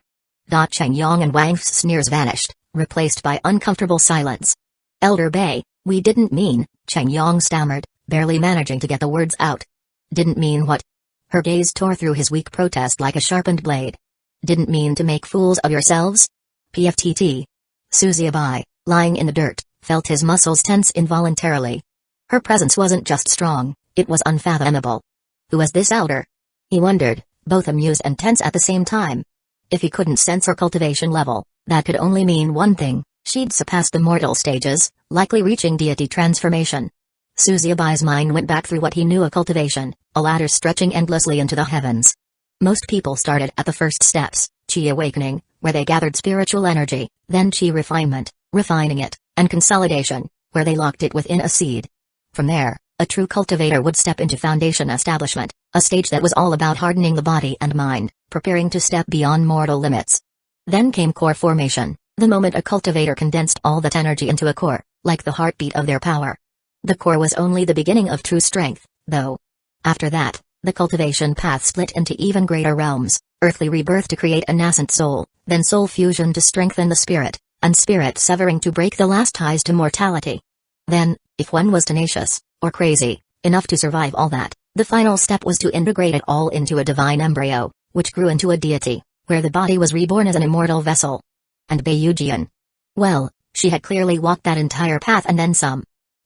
A: Cheng Yong and Wang's sneers vanished, replaced by uncomfortable silence. Elder Bay, we didn't mean, Cheng Yong stammered, barely managing to get the words out. Didn't mean what? Her gaze tore through his weak protest like a sharpened blade. Didn't mean to make fools of yourselves? PFTT. Susiebai, lying in the dirt, felt his muscles tense involuntarily. Her presence wasn't just strong, it was unfathomable. Who was this elder? He wondered, both amused and tense at the same time. If he couldn't sense her cultivation level, that could only mean one thing: she'd surpassed the mortal stages, likely reaching deity transformation. Susiebai's mind went back through what he knew of cultivation, a ladder stretching endlessly into the heavens. Most people started at the first steps, chi awakening, where they gathered spiritual energy, then chi refinement, refining it, and consolidation, where they locked it within a seed. From there, a true cultivator would step into foundation establishment, a stage that was all about hardening the body and mind, preparing to step beyond mortal limits. Then came core formation, the moment a cultivator condensed all that energy into a core, like the heartbeat of their power. The core was only the beginning of true strength, though. After that, the cultivation path split into even greater realms: earthly rebirth to create a nascent soul, then soul fusion to strengthen the spirit, and spirit severing to break the last ties to mortality. Then, if one was tenacious, or crazy, enough to survive all that, the final step was to integrate it all into a divine embryo, which grew into a deity, where the body was reborn as an immortal vessel. And Beiyujian. Well, she had clearly walked that entire path and then some.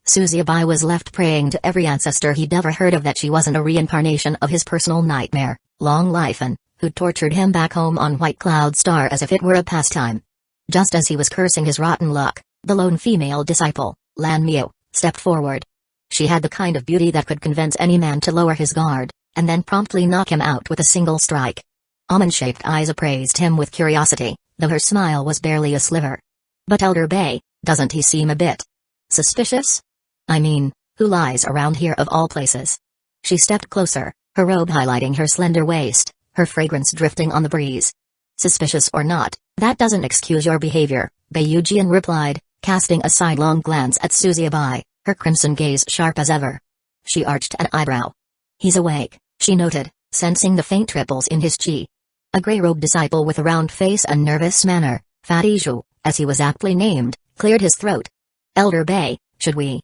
A: Suzubai was left praying to every ancestor he'd ever heard of that she wasn't a reincarnation of his personal nightmare, Long Lifen, who tortured him back home on White Cloud Star as if it were a pastime. Just as he was cursing his rotten luck, the lone female disciple, Lan Miu, stepped forward. She had the kind of beauty that could convince any man to lower his guard, and then promptly knock him out with a single strike. Almond-shaped eyes appraised him with curiosity, though her smile was barely a sliver. "But Elder Bay, doesn't he seem a bit suspicious? I mean, who lies around here of all places?" She stepped closer, her robe highlighting her slender waist, her fragrance drifting on the breeze. "Suspicious or not, that doesn't excuse your behavior," Bayujian replied, casting a sidelong glance at Suzubai, her crimson gaze sharp as ever. She arched an eyebrow. "He's awake," she noted, sensing the faint ripples in his chi. A grey-robed disciple with a round face and nervous manner, Fatiju, as he was aptly named, cleared his throat. "Elder Bay, should we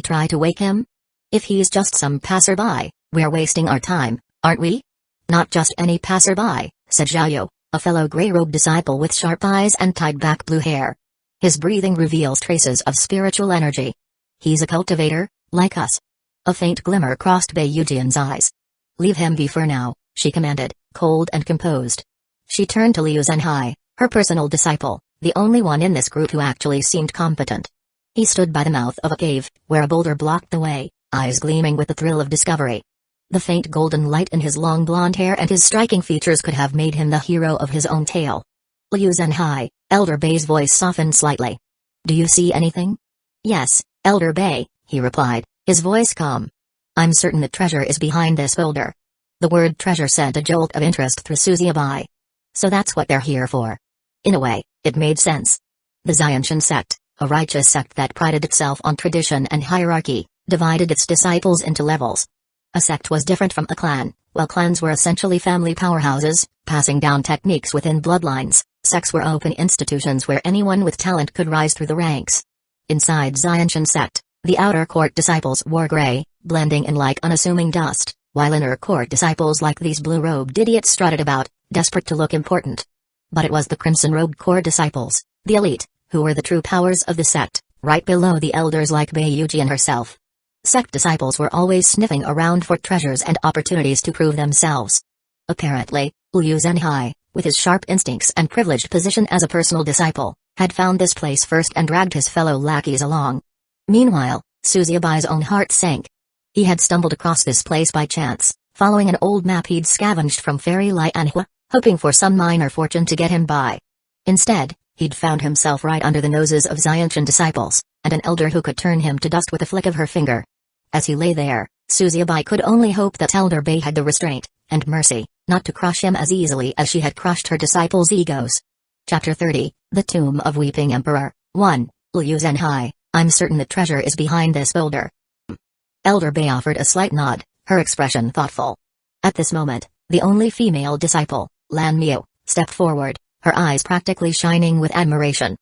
A: try to wake him? If he's just some passerby, we're wasting our time, aren't we?" "Not just any passerby," said Zhaoyu, a fellow grey-robed disciple with sharp eyes and tied-back blue hair. His breathing reveals traces of spiritual energy. "He's a cultivator, like us." A faint glimmer crossed Bayujian's eyes. "Leave him be for now," she commanded, cold and composed. She turned to Liu Zhenhai, her personal disciple, the only one in this group who actually seemed competent. He stood by the mouth of a cave, where a boulder blocked the way, eyes gleaming with the thrill of discovery. The faint golden light in his long blonde hair and his striking features could have made him the hero of his own tale. "Liu Zhenhai," Elder Bay's voice softened slightly. "Do you see anything?" "Yes, Elder Bay," he replied, his voice calm. "I'm certain the treasure is behind this boulder." The word treasure sent a jolt of interest through Suzubai. So that's what they're here for. In a way, it made sense. The Xianshan sect, a righteous sect that prided itself on tradition and hierarchy, divided its disciples into levels. A sect was different from a clan. While clans were essentially family powerhouses, passing down techniques within bloodlines, sects were open institutions where anyone with talent could rise through the ranks. Inside Xianshan sect, the outer court disciples wore gray, blending in like unassuming dust, while inner court disciples like these blue-robed idiots strutted about, desperate to look important. But it was the crimson-robed core disciples, the elite, who were the true powers of the sect, right below the elders like Bayujian herself. Sect disciples were always sniffing around for treasures and opportunities to prove themselves. Apparently, Liu Zhenhai, with his sharp instincts and privileged position as a personal disciple, had found this place first and dragged his fellow lackeys along. Meanwhile, Suzubai's own heart sank. He had stumbled across this place by chance, following an old map he'd scavenged from Fairy Lianhua, hoping for some minor fortune to get him by. Instead, he'd found himself right under the noses of Xianshan disciples, and an elder who could turn him to dust with a flick of her finger. As he lay there, Suzubai could only hope that Elder Bay had the restraint and mercy not to crush him as easily as she had crushed her disciples' egos. Chapter 30, The Tomb of Weeping Emperor. 1. Liu Zhenhai, I'm certain the treasure is behind this boulder. Elder Bay offered a slight nod, her expression thoughtful. At this moment, the only female disciple, Lan Miu, stepped forward, her eyes practically shining with admiration.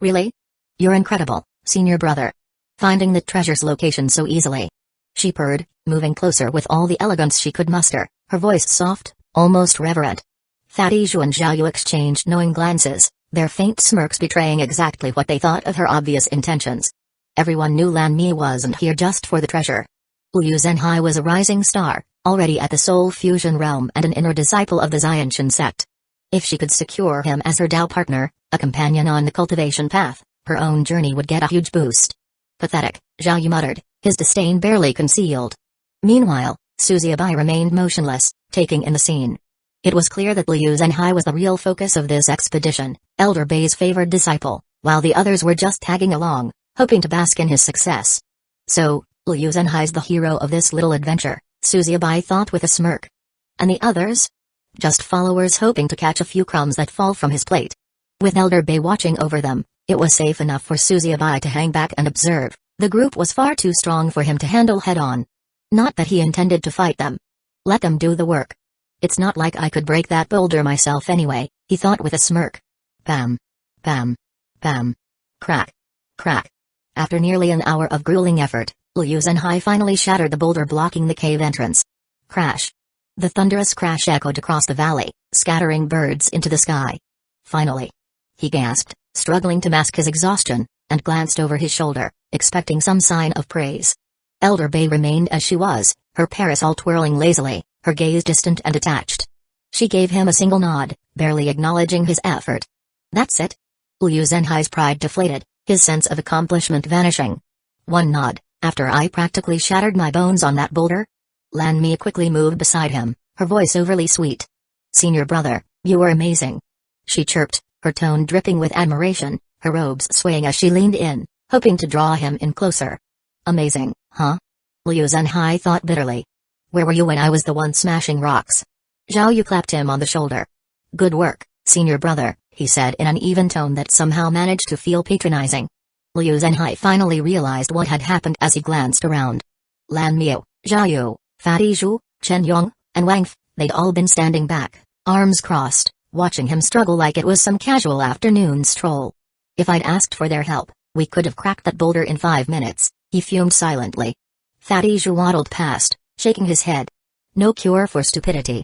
A: Really? You're incredible, senior brother. Finding the treasure's location so easily. She purred, moving closer with all the elegance she could muster, her voice soft, almost reverent. Fatiju and Zhaoyu exchanged knowing glances, their faint smirks betraying exactly what they thought of her obvious intentions. Everyone knew Lan Mi wasn't here just for the treasure. Liu Zhenhai was a rising star, already at the soul fusion realm and an inner disciple of the Xianshan sect. If she could secure him as her Dao partner, a companion on the cultivation path, her own journey would get a huge boost. Pathetic, Zhaoyu muttered, his disdain barely concealed. Meanwhile, Suzubai remained motionless, taking in the scene. It was clear that Liu Zhenhai was the real focus of this expedition, Elder Bay's favored disciple, while the others were just tagging along, hoping to bask in his success. So, Liu Zhenhai's the hero of this little adventure, Suzubai thought with a smirk. And the others? Just followers hoping to catch a few crumbs that fall from his plate. With Elder Bay watching over them, it was safe enough for Suzubai to hang back and observe. The group was far too strong for him to handle head-on. Not that he intended to fight them. Let them do the work. It's not like I could break that boulder myself anyway, he thought with a smirk. Bam. Bam. Bam. Crack. Crack. After nearly an hour of grueling effort, Liu Zhenhai finally shattered the boulder blocking the cave entrance. Crash. The thunderous crash echoed across the valley, scattering birds into the sky. Finally. He gasped, struggling to mask his exhaustion, and glanced over his shoulder, expecting some sign of praise. Elder Bay remained as she was, her parasol twirling lazily, her gaze distant and detached. She gave him a single nod, barely acknowledging his effort. That's it? Liu Zenhai's pride deflated, his sense of accomplishment vanishing. One nod, after I practically shattered my bones on that boulder? Lan Mi quickly moved beside him, her voice overly sweet. Senior brother, you were amazing. She chirped, her tone dripping with admiration, her robes swaying as she leaned in, hoping to draw him in closer. Amazing, huh? Liu Zenhai thought bitterly. Where were you when I was the one smashing rocks? Zhao Yu clapped him on the shoulder. Good work, senior brother, he said in an even tone that somehow managed to feel patronizing. Liu Zenhai finally realized what had happened as he glanced around. Lan Miu, Zhao Yu, Fatty Zhu, Chen Yong, and Wang F, they'd all been standing back, arms crossed, watching him struggle like it was some casual afternoon stroll. If I'd asked for their help, we could have cracked that boulder in 5 minutes, he fumed silently. Fatty Zhu waddled past, shaking his head. No cure for stupidity,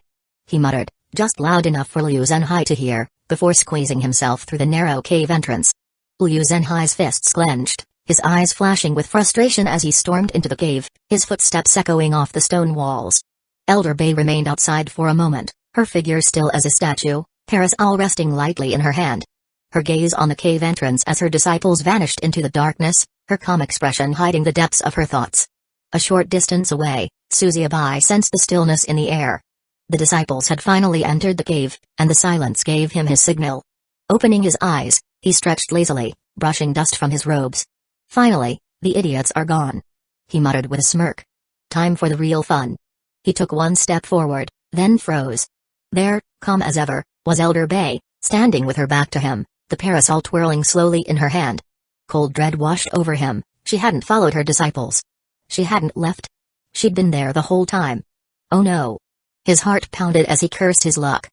A: he muttered, just loud enough for Liu Zenhai to hear, before squeezing himself through the narrow cave entrance. Liu Zenhai's fists clenched, his eyes flashing with frustration as he stormed into the cave, his footsteps echoing off the stone walls. Elder Bay remained outside for a moment, her figure still as a statue, parasol resting lightly in her hand. Her gaze on the cave entrance as her disciples vanished into the darkness, her calm expression hiding the depths of her thoughts. A short distance away, Suzuabai sensed the stillness in the air. The disciples had finally entered the cave, and the silence gave him his signal. Opening his eyes, he stretched lazily, brushing dust from his robes. Finally, the idiots are gone, he muttered with a smirk. Time for the real fun. He took one step forward, then froze. There, calm as ever, was Elder Bay, standing with her back to him, the parasol twirling slowly in her hand. Cold dread washed over him. She hadn't followed her disciples. She hadn't left. She'd been there the whole time. Oh no. His heart pounded as he cursed his luck.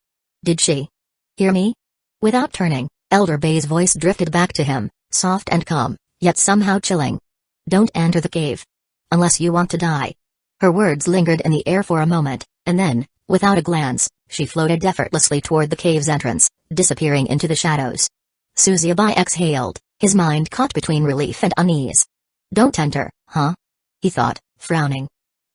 A: Did she hear me? Without turning, Elder Bay's voice drifted back to him, soft and calm, yet somehow chilling. Don't enter the cave. Unless you want to die. Her words lingered in the air for a moment, and then, without a glance, she floated effortlessly toward the cave's entrance, disappearing into the shadows. Suzuabai exhaled, his mind caught between relief and unease. Don't enter, huh? He thought, frowning.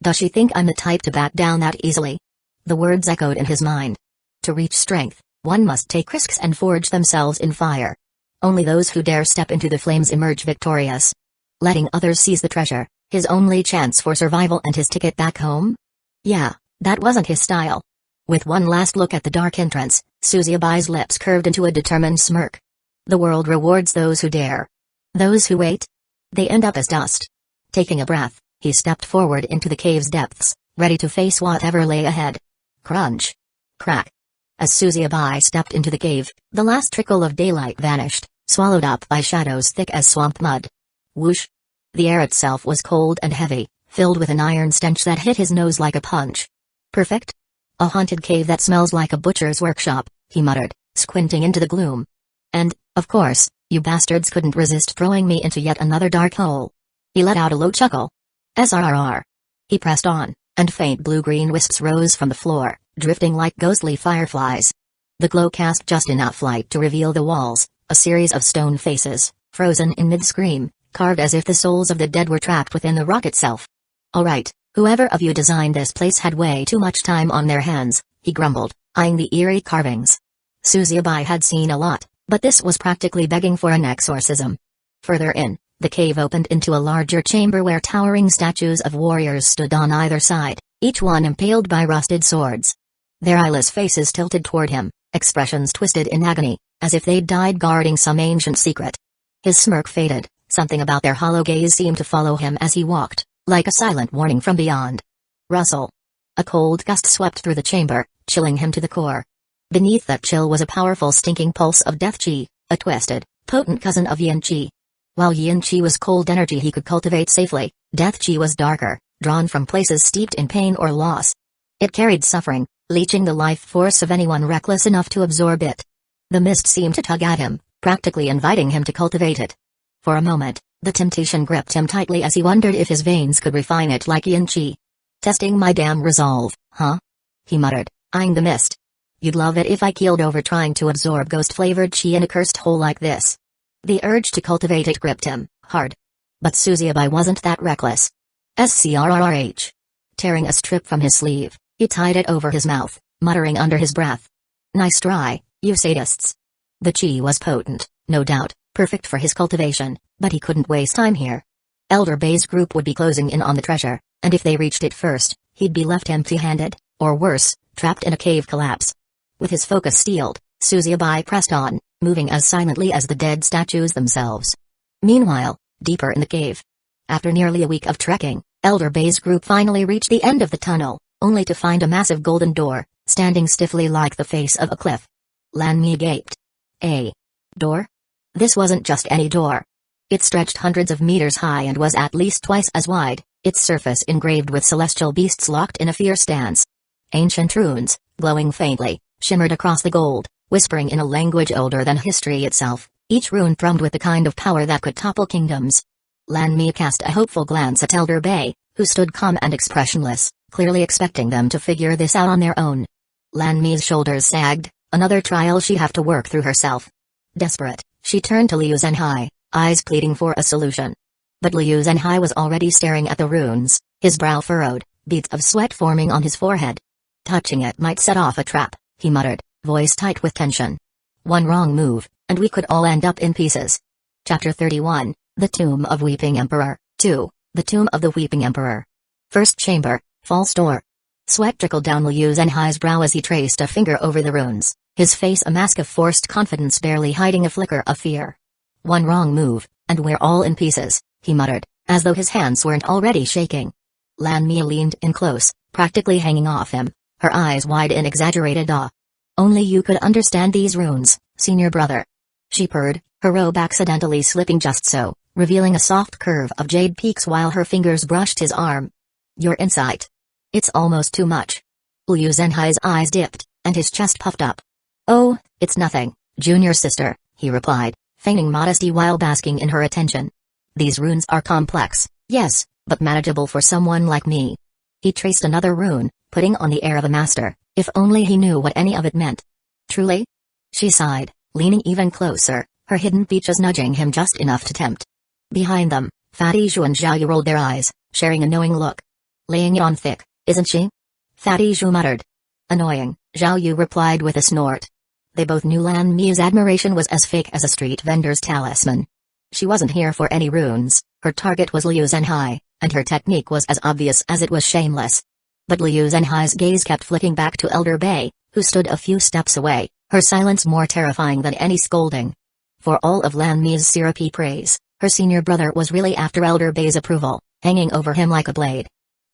A: Does she think I'm the type to back down that easily? The words echoed in his mind. To reach strength, one must take risks and forge themselves in fire. Only those who dare step into the flames emerge victorious. Letting others seize the treasure, his only chance for survival and his ticket back home? Yeah, that wasn't his style. With one last look at the dark entrance, Suzuabai's lips curved into a determined smirk. The world rewards those who dare. Those who wait? They end up as dust. Taking a breath, he stepped forward into the cave's depths, ready to face whatever lay ahead. Crunch. Crack. As Suzuabai stepped into the cave, the last trickle of daylight vanished, swallowed up by shadows thick as swamp mud. Whoosh. The air itself was cold and heavy, filled with an iron stench that hit his nose like a punch. Perfect? A haunted cave that smells like a butcher's workshop, he muttered, squinting into the gloom. And, of course, you bastards couldn't resist throwing me into yet another dark hole. He let out a low chuckle. SRRR. He pressed on, and faint blue-green wisps rose from the floor, drifting like ghostly fireflies. The glow cast just enough light to reveal the walls, a series of stone faces, frozen in mid-scream, carved as if the souls of the dead were trapped within the rock itself. All right, whoever of you designed this place had way too much time on their hands, he grumbled, eyeing the eerie carvings. Suzuabai had seen a lot, but this was practically begging for an exorcism. Further in, the cave opened into a larger chamber where towering statues of warriors stood on either side, each one impaled by rusted swords. Their eyeless faces tilted toward him, expressions twisted in agony, as if they'd died guarding some ancient secret. His smirk faded, something about their hollow gaze seemed to follow him as he walked, like a silent warning from beyond. Rustle. A cold gust swept through the chamber, chilling him to the core. Beneath that chill was a powerful stinking pulse of death chi, a twisted, potent cousin of yin chi. While yin chi was cold energy he could cultivate safely, death chi was darker, drawn from places steeped in pain or loss. It carried suffering, leeching the life force of anyone reckless enough to absorb it. The mist seemed to tug at him, practically inviting him to cultivate it. For a moment, the temptation gripped him tightly as he wondered if his veins could refine it like yin chi. Testing my damn resolve, huh? He muttered, eyeing the mist. You'd love it if I keeled over trying to absorb ghost-flavored chi in a cursed hole like this. The urge to cultivate it gripped him, hard. But Suzubai wasn't that reckless. Scrrrh. Tearing a strip from his sleeve, he tied it over his mouth, muttering under his breath. Nice try, you sadists. The chi was potent, no doubt, perfect for his cultivation, but he couldn't waste time here. Elder Bay's group would be closing in on the treasure, and if they reached it first, he'd be left empty-handed, or worse, trapped in a cave collapse. With his focus steeled, Suzubai pressed on, moving as silently as the dead statues themselves. Meanwhile, deeper in the cave. After nearly a week of trekking, Elder Bay's group finally reached the end of the tunnel, only to find a massive golden door, standing stiffly like the face of a cliff. Lan Mi gaped. A door? This wasn't just any door. It stretched hundreds of meters high and was at least twice as wide, its surface engraved with celestial beasts locked in a fierce dance. Ancient runes, glowing faintly, shimmered across the gold, whispering in a language older than history itself, each rune thrummed with the kind of power that could topple kingdoms. Lan Mi cast a hopeful glance at Elder Bay, who stood calm and expressionless, clearly expecting them to figure this out on their own. Lan Mi's shoulders sagged, another trial she'd have to work through herself. Desperate, she turned to Liu Zhenhai, eyes pleading for a solution. But Liu Zhenhai was already staring at the runes, his brow furrowed, beads of sweat forming on his forehead. Touching it might set off a trap, he muttered, voice tight with tension. One wrong move, and we could all end up in pieces. Chapter 31, The Tomb of Weeping Emperor, 2, The Tomb of the Weeping Emperor. First chamber, false door. Sweat trickled down Liu Zhenhai's brow as he traced a finger over the runes, his face a mask of forced confidence barely hiding a flicker of fear. One wrong move, and we're all in pieces, he muttered, as though his hands weren't already shaking. Lan Mi leaned in close, practically hanging off him, her eyes wide in exaggerated awe. Only you could understand these runes, senior brother. She purred, her robe accidentally slipping just so, revealing a soft curve of jade peaks while her fingers brushed his arm. Your insight. It's almost too much. Liu Zhenhai's eyes dipped, and his chest puffed up. Oh, it's nothing, junior sister, he replied, feigning modesty while basking in her attention. These runes are complex, yes, but manageable for someone like me. He traced another rune, putting on the air of a master, if only he knew what any of it meant. Truly? She sighed, leaning even closer, her hidden features nudging him just enough to tempt. Behind them, Fatty Zhu and Zhao Yu rolled their eyes, sharing a knowing look. Laying it on thick, isn't she? Fatty Zhu muttered. Annoying, Zhao Yu replied with a snort. They both knew Lan Mi's admiration was as fake as a street vendor's talisman. She wasn't here for any runes, her target was Liu Zhenhai, and her technique was as obvious as it was shameless. But Liu Zhenhai's gaze kept flicking back to Elder Bay, who stood a few steps away, her silence more terrifying than any scolding. For all of Lan Mi's syrupy praise, her senior brother was really after Elder Bay's approval, hanging over him like a blade.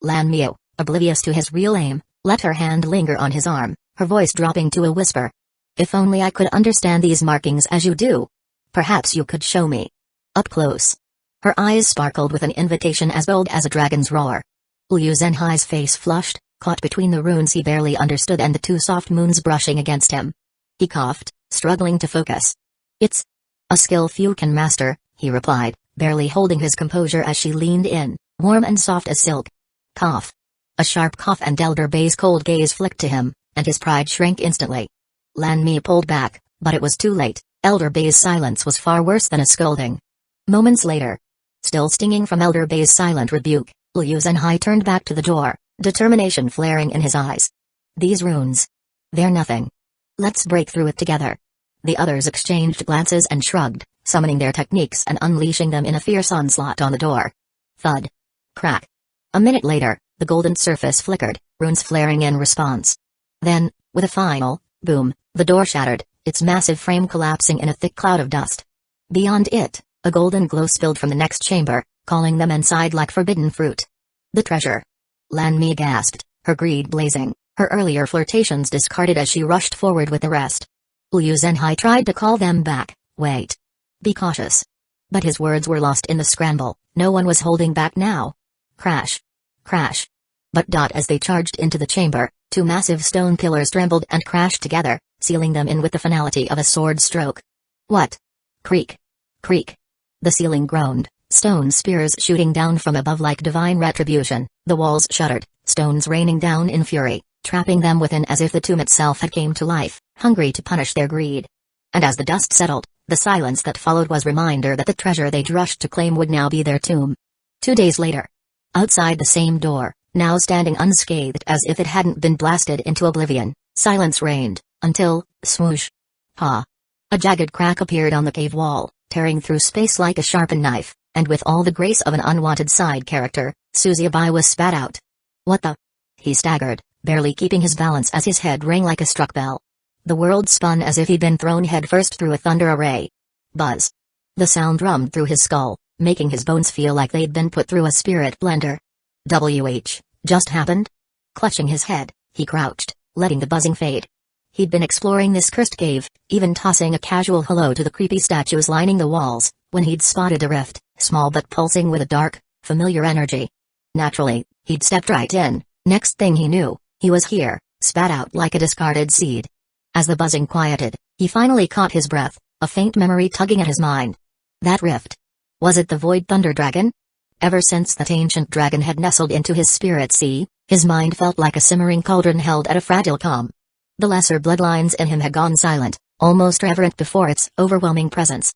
A: Lan Mi, oblivious to his real aim, let her hand linger on his arm, her voice dropping to a whisper. If only I could understand these markings as you do. Perhaps you could show me. Up close. Her eyes sparkled with an invitation as bold as a dragon's roar. Liu Zhenhai's face flushed, caught between the runes he barely understood and the two soft moons brushing against him. He coughed, struggling to focus. It's a skill few can master, he replied, barely holding his composure as she leaned in, warm and soft as silk. Cough. A sharp cough and Elder Bay's cold gaze flicked to him, and his pride shrank instantly. Lan Mi pulled back, but it was too late. Elder Bay's silence was far worse than a scolding. Moments later, still stinging from Elder Bay's silent rebuke, Liu Zhenhai turned back to the door, determination flaring in his eyes. These runes. They're nothing. Let's break through it together. The others exchanged glances and shrugged, summoning their techniques and unleashing them in a fierce onslaught on the door. Thud. Crack. A minute later, the golden surface flickered, runes flaring in response. Then, with a final boom, the door shattered, its massive frame collapsing in a thick cloud of dust. Beyond it, a golden glow spilled from the next chamber, calling them inside like forbidden fruit. The treasure. Lan Mi gasped, her greed blazing, her earlier flirtations discarded as she rushed forward with the rest. Liu Zhenhai tried to call them back. Wait. Be cautious. But his words were lost in the scramble, no one was holding back now. Crash. Crash. But as they charged into the chamber, two massive stone pillars trembled and crashed together, sealing them in with the finality of a sword stroke. What? Creak. Creak. The ceiling groaned, stone spears shooting down from above like divine retribution, the walls shuddered, stones raining down in fury, trapping them within as if the tomb itself had came to life, hungry to punish their greed. And as the dust settled, The silence that followed was reminder that the treasure they'd rushed to claim would now be their tomb. 2 days later. Outside the same door, now standing unscathed as if it hadn't been blasted into oblivion, silence reigned, until, swoosh. Ha! A jagged crack appeared on the cave wall, tearing through space like a sharpened knife, and with all the grace of an unwanted side character, Suzuyabai was spat out. What the? He staggered, barely keeping his balance as his head rang like a struck bell. The world spun as if he'd been thrown headfirst through a thunder array. Buzz. The sound drummed through his skull, making his bones feel like they'd been put through a spirit blender. Just happened? Clutching his head, he crouched, letting the buzzing fade. He'd been exploring this cursed cave, even tossing a casual hello to the creepy statues lining the walls, when he'd spotted a rift, small but pulsing with a dark, familiar energy. Naturally, he'd stepped right in. Next thing he knew, he was here, spat out like a discarded seed. As the buzzing quieted, he finally caught his breath, a faint memory tugging at his mind. That rift. Was it the Void Thunder Dragon? Ever since that ancient dragon had nestled into his spirit sea, his mind felt like a simmering cauldron held at a fragile calm. The lesser bloodlines in him had gone silent, almost reverent before its overwhelming presence.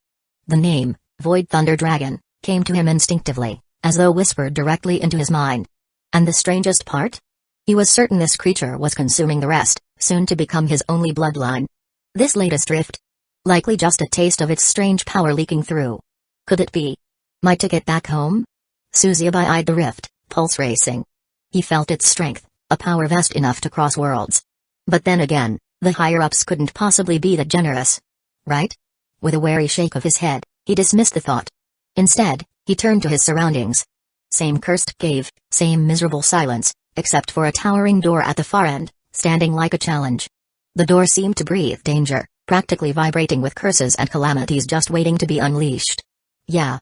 A: The name, Void Thunder Dragon, came to him instinctively, as though whispered directly into his mind. And the strangest part? He was certain this creature was consuming the rest, soon to become his only bloodline. This latest rift? Likely just a taste of its strange power leaking through. Could it be my ticket back home? Suzuyabai eyed the rift, pulse racing. He felt its strength, a power vast enough to cross worlds. But then again, the higher-ups couldn't possibly be that generous. Right? With a wary shake of his head, he dismissed the thought. Instead, he turned to his surroundings. Same cursed cave, same miserable silence, except for a towering door at the far end, standing like a challenge. The door seemed to breathe danger, practically vibrating with curses and calamities just waiting to be unleashed. Yeah.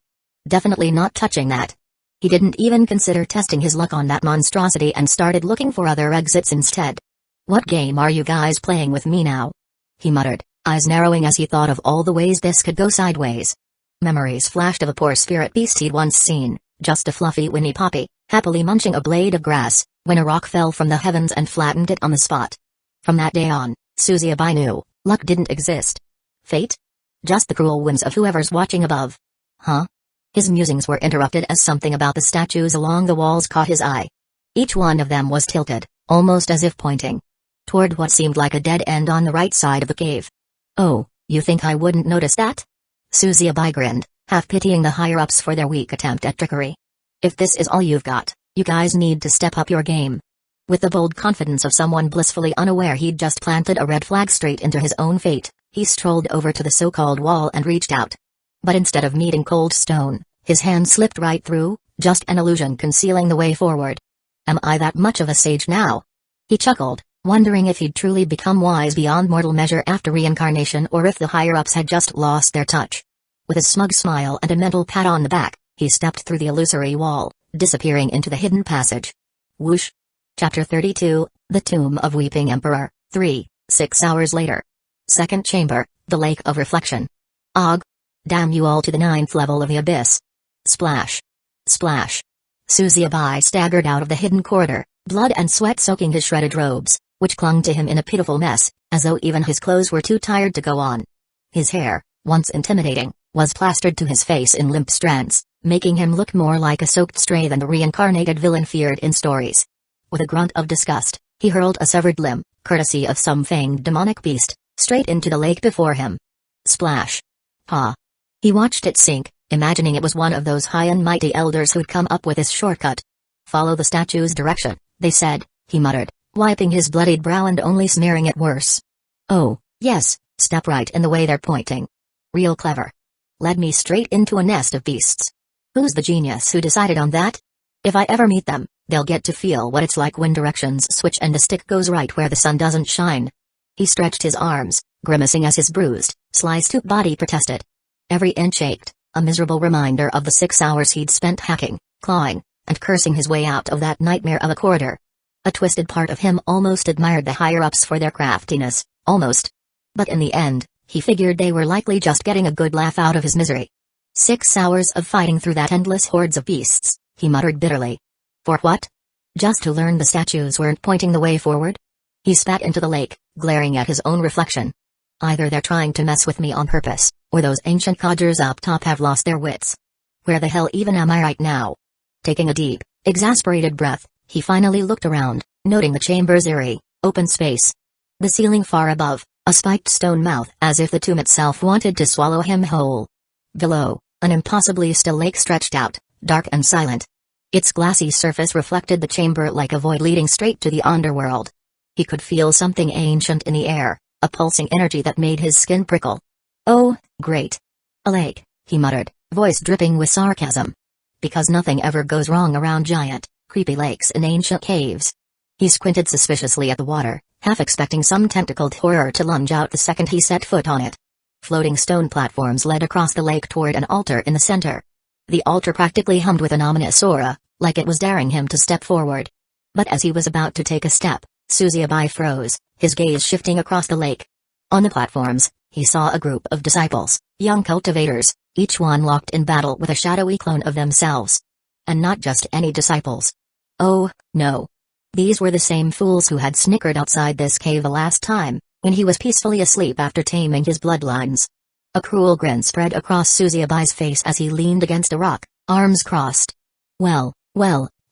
A: Definitely not touching that. He didn't even consider testing his luck on that monstrosity and started looking for other exits instead. What game are you guys playing with me now? He muttered, eyes narrowing as he thought of all the ways this could go sideways. Memories flashed of a poor spirit beast he'd once seen, just a fluffy Winnie Poppy, happily munching a blade of grass, when a rock fell from the heavens and flattened it on the spot. From that day on, Suzuyabai knew, luck didn't exist. Fate? Just the cruel whims of whoever's watching above. Huh? His musings were interrupted as something about the statues along the walls caught his eye. Each one of them was tilted, almost as if pointing toward what seemed like a dead end on the right side of the cave. Oh, you think I wouldn't notice that? Suzuyabai grinned, half pitying the higher-ups for their weak attempt at trickery. If this is all you've got, you guys need to step up your game. With the bold confidence of someone blissfully unaware he'd just planted a red flag straight into his own fate, he strolled over to the so-called wall and reached out. But instead of meeting cold stone, his hand slipped right through, just an illusion concealing the way forward. Am I that much of a sage now? He chuckled, wondering if he'd truly become wise beyond mortal measure after reincarnation or if the higher-ups had just lost their touch. With a smug smile and a mental pat on the back, he stepped through the illusory wall, disappearing into the hidden passage. Whoosh! Chapter 32, The Tomb of Weeping Emperor, 3, 6 hours later. Second chamber, the Lake of Reflection. Og! Damn you all to the 9th level of the abyss. Splash! Splash! Suzuyabai staggered out of the hidden corridor, blood and sweat soaking his shredded robes, which clung to him in a pitiful mess, as though even his clothes were too tired to go on. His hair, once intimidating, was plastered to his face in limp strands, making him look more like a soaked stray than the reincarnated villain feared in stories. With a grunt of disgust, he hurled a severed limb, courtesy of some fanged demonic beast, straight into the lake before him. Splash! Ha! He watched it sink, imagining it was one of those high and mighty elders who'd come up with this shortcut. Follow the statue's direction, they said, he muttered, wiping his bloodied brow and only smearing it worse. Oh, yes, step right in the way they're pointing. Real clever. Led me straight into a nest of beasts. Who's the genius who decided on that? If I ever meet them, they'll get to feel what it's like when directions switch and the stick goes right where the sun doesn't shine. He stretched his arms, grimacing as his bruised, sliced-up body protested. Every inch ached, a miserable reminder of the 6 hours he'd spent hacking, clawing, and cursing his way out of that nightmare of a corridor. A twisted part of him almost admired the higher-ups for their craftiness, almost. But in the end, he figured they were likely just getting a good laugh out of his misery. 6 hours of fighting through that endless hordes of beasts, he muttered bitterly. For what? Just to learn the statues weren't pointing the way forward? He spat into the lake, glaring at his own reflection. Either they're trying to mess with me on purpose, or those ancient codgers up top have lost their wits. Where the hell even am I right now? Taking a deep, exasperated breath, he finally looked around, noting the chamber's eerie, open space. The ceiling far above, a spiked stone mouth as if the tomb itself wanted to swallow him whole. Below, an impossibly still lake stretched out, dark and silent. Its glassy surface reflected the chamber like a void leading straight to the underworld. He could feel something ancient in the air, a pulsing energy that made his skin prickle. Oh, great. A lake, he muttered, voice dripping with sarcasm. Because nothing ever goes wrong around giant, creepy lakes and ancient caves. He squinted suspiciously at the water, half expecting some tentacled horror to lunge out the second he set foot on it. Floating stone platforms led across the lake toward an altar in the center. The altar practically hummed with an ominous aura, like it was daring him to step forward. But as he was about to take a step, Suzuyabai froze, his gaze shifting across the lake. On the platforms, he saw a group of disciples, young cultivators, each one locked in battle with a shadowy clone of themselves. And not just any disciples. Oh, no. These were the same fools who had snickered outside this cave the last time, when he was peacefully asleep after taming his bloodlines. A cruel grin spread across Suzuyabai's face as he leaned against a rock, arms crossed. Well,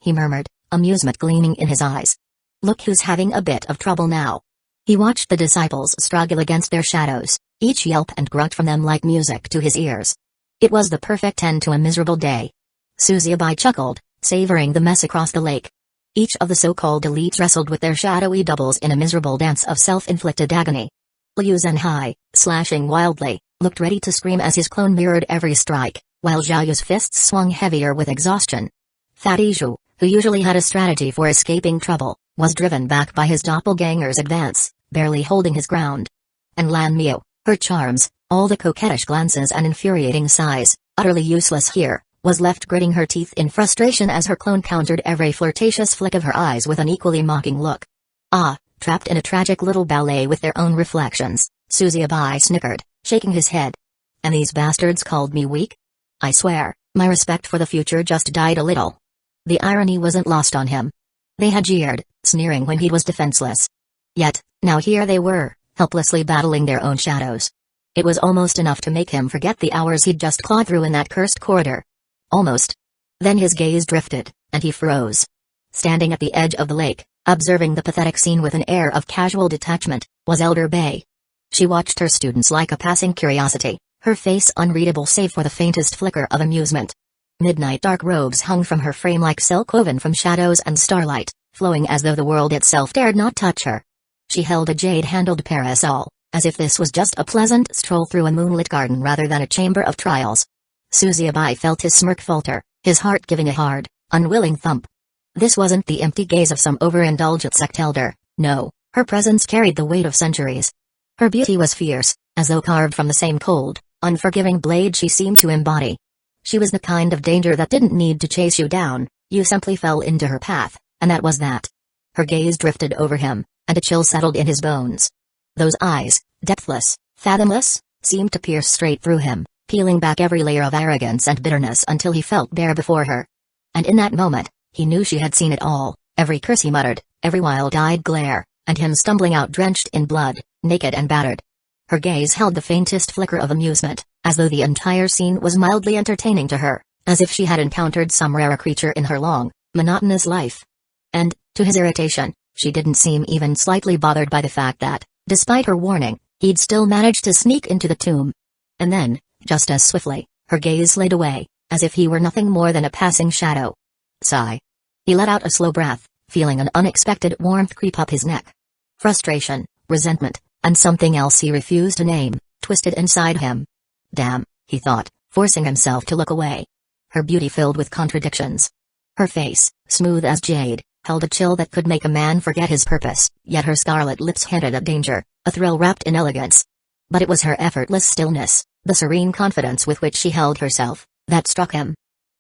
A: he murmured, amusement gleaming in his eyes. Look who's having a bit of trouble now. He watched the disciples struggle against their shadows, each yelp and grunt from them like music to his ears. It was the perfect end to a miserable day. Suzuyabai chuckled, savoring the mess across the lake. Each of the so-called elites wrestled with their shadowy doubles in a miserable dance of self-inflicted agony. Liu Zhenhai, slashing wildly, looked ready to scream as his clone mirrored every strike, while Zhao Yu's fists swung heavier with exhaustion. Fatty Zhu, who usually had a strategy for escaping trouble, was driven back by his doppelganger's advance, barely holding his ground. And Lan Miu, her charms, all the coquettish glances and infuriating sighs, utterly useless here, was left gritting her teeth in frustration as her clone countered every flirtatious flick of her eyes with an equally mocking look. Ah, trapped in a tragic little ballet with their own reflections, Suzuyabai snickered, shaking his head. And these bastards called me weak? I swear, my respect for the future just died a little. The irony wasn't lost on him. They had jeered, sneering when he was defenseless. Yet, now here they were, helplessly battling their own shadows. It was almost enough to make him forget the hours he'd just clawed through in that cursed corridor. Almost. Then his gaze drifted, and he froze. Standing at the edge of the lake, observing the pathetic scene with an air of casual detachment, was Elder Bay. She watched her students like a passing curiosity, her face unreadable save for the faintest flicker of amusement. Midnight dark robes hung from her frame like silk woven from shadows and starlight, flowing as though the world itself dared not touch her. She held a jade-handled parasol, as if this was just a pleasant stroll through a moonlit garden rather than a chamber of trials. Suzuyabai felt his smirk falter, his heart giving a hard, unwilling thump. This wasn't the empty gaze of some overindulgent sect elder, no, her presence carried the weight of centuries. Her beauty was fierce, as though carved from the same cold, unforgiving blade she seemed to embody. She was the kind of danger that didn't need to chase you down, you simply fell into her path, and that was that. Her gaze drifted over him, and a chill settled in his bones. Those eyes, depthless, fathomless, seemed to pierce straight through him, peeling back every layer of arrogance and bitterness until he felt bare before her. And in that moment, he knew she had seen it all, every curse he muttered, every wild-eyed glare, and him stumbling out drenched in blood, naked and battered. Her gaze held the faintest flicker of amusement, as though the entire scene was mildly entertaining to her, as if she had encountered some rare creature in her long, monotonous life. And, to his irritation, she didn't seem even slightly bothered by the fact that, despite her warning, he'd still managed to sneak into the tomb. And then, just as swiftly, her gaze slid away, as if he were nothing more than a passing shadow. Sigh. He let out a slow breath, feeling an unexpected warmth creep up his neck. Frustration, resentment, and something else he refused to name, twisted inside him. Damn, he thought, forcing himself to look away. Her beauty filled with contradictions. Her face, smooth as jade, held a chill that could make a man forget his purpose, yet her scarlet lips hinted at danger, a thrill wrapped in elegance. But it was her effortless stillness, the serene confidence with which she held herself, that struck him.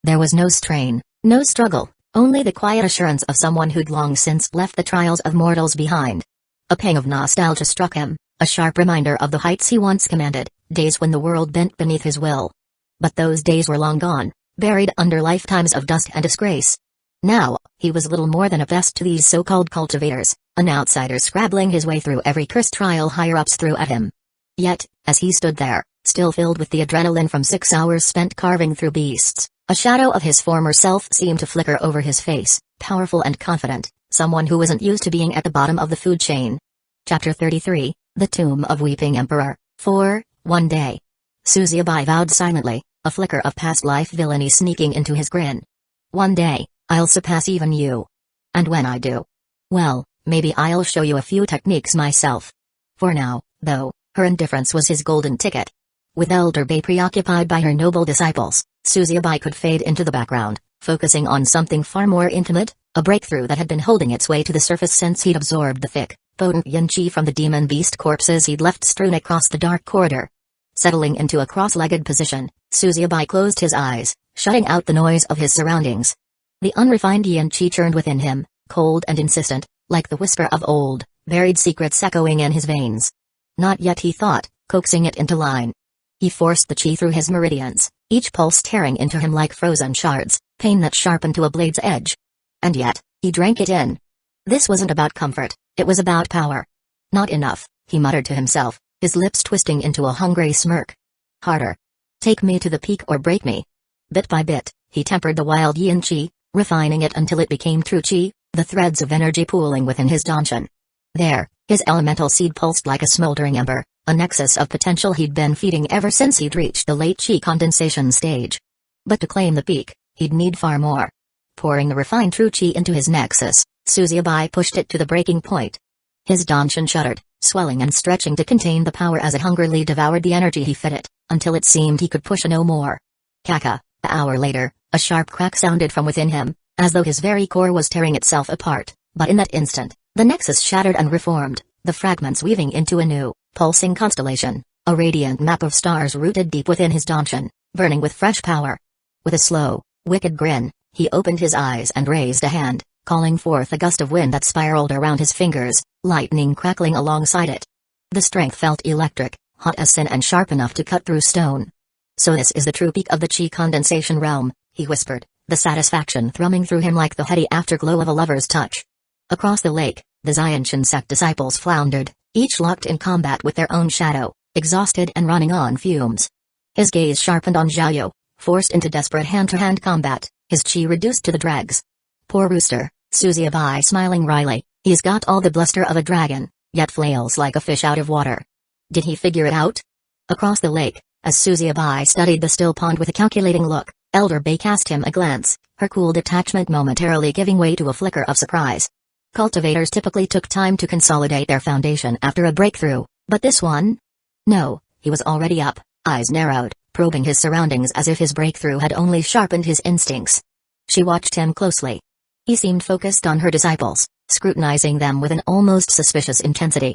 A: There was no strain, no struggle, only the quiet assurance of someone who'd long since left the trials of mortals behind. A pang of nostalgia struck him, a sharp reminder of the heights he once commanded, days when the world bent beneath his will. But those days were long gone, buried under lifetimes of dust and disgrace. Now, he was little more than a pest to these so-called cultivators, an outsider scrabbling his way through every cursed trial higher-ups threw at him. Yet, as he stood there, still filled with the adrenaline from 6 hours spent carving through beasts, a shadow of his former self seemed to flicker over his face, powerful and confident, someone who wasn't used to being at the bottom of the food chain. Chapter 33, The Tomb of Weeping Emperor. 4. One day. Suzubai vowed silently, a flicker of past life villainy sneaking into his grin. One day, I'll surpass even you. And when I do, well, maybe I'll show you a few techniques myself. For now, though, her indifference was his golden ticket. With Elder Bay preoccupied by her noble disciples, Suzubai could fade into the background, focusing on something far more intimate, a breakthrough that had been holding its way to the surface since he'd absorbed the thick, potent yin-chi from the demon beast corpses he'd left strewn across the dark corridor. Settling into a cross-legged position, Suzubai closed his eyes, shutting out the noise of his surroundings. The unrefined yin-chi churned within him, cold and insistent, like the whisper of old, buried secrets echoing in his veins. Not yet, he thought, coaxing it into line. He forced the chi through his meridians, each pulse tearing into him like frozen shards, pain that sharpened to a blade's edge. And yet, he drank it in. This wasn't about comfort, it was about power. Not enough, he muttered to himself, his lips twisting into a hungry smirk. Harder. Take me to the peak or break me. Bit by bit, he tempered the wild yin-chi, refining it until it became true chi, the threads of energy pooling within his danshan. There, his elemental seed pulsed like a smoldering ember, a nexus of potential he'd been feeding ever since he'd reached the late chi condensation stage. But to claim the peak, he'd need far more. Pouring the refined true chi into his nexus, Suzubai pushed it to the breaking point. His danshan shuddered, swelling and stretching to contain the power as it hungrily devoured the energy he fed it, until it seemed he could push no more. Kaka. An hour later, a sharp crack sounded from within him, as though his very core was tearing itself apart, but in that instant, the nexus shattered and reformed, the fragments weaving into a new, pulsing constellation, a radiant map of stars rooted deep within his danshan, burning with fresh power. With a slow, wicked grin, he opened his eyes and raised a hand, calling forth a gust of wind that spiraled around his fingers, lightning crackling alongside it. The strength felt electric, hot as sin and sharp enough to cut through stone. So this is the true peak of the chi condensation realm, he whispered, the satisfaction thrumming through him like the heady afterglow of a lover's touch. Across the lake, the Xianshan sect disciples floundered, each locked in combat with their own shadow, exhausted and running on fumes. His gaze sharpened on Xiaoyu, forced into desperate hand-to-hand combat, his chi reduced to the dregs. Poor rooster, Suzubai smiling wryly, he's got all the bluster of a dragon, yet flails like a fish out of water. Did he figure it out? Across the lake, as Suzubai studied the still pond with a calculating look, Elder Bay cast him a glance, her cool detachment momentarily giving way to a flicker of surprise. Cultivators typically took time to consolidate their foundation after a breakthrough, but this one? No, he was already up, eyes narrowed, probing his surroundings as if his breakthrough had only sharpened his instincts. She watched him closely. He seemed focused on her disciples, scrutinizing them with an almost suspicious intensity.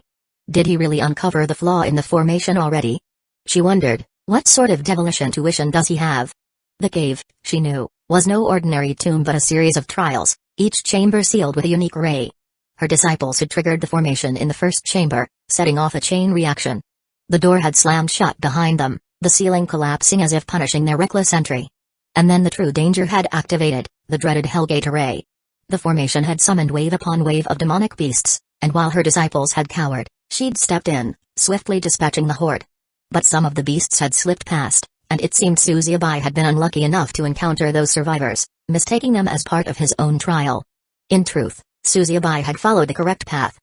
A: Did he really uncover the flaw in the formation already? She wondered, what sort of devilish intuition does he have? The cave, she knew, was no ordinary tomb but a series of trials, each chamber sealed with a unique ray. Her disciples had triggered the formation in the first chamber, setting off a chain reaction. The door had slammed shut behind them, the ceiling collapsing as if punishing their reckless entry. And then the true danger had activated, the dreaded Hellgate array. The formation had summoned wave upon wave of demonic beasts, and while her disciples had cowered, she'd stepped in, swiftly dispatching the horde. But some of the beasts had slipped past, and it seemed Suzubai had been unlucky enough to encounter those survivors, mistaking them as part of his own trial. In truth, Suzubai had followed the correct path.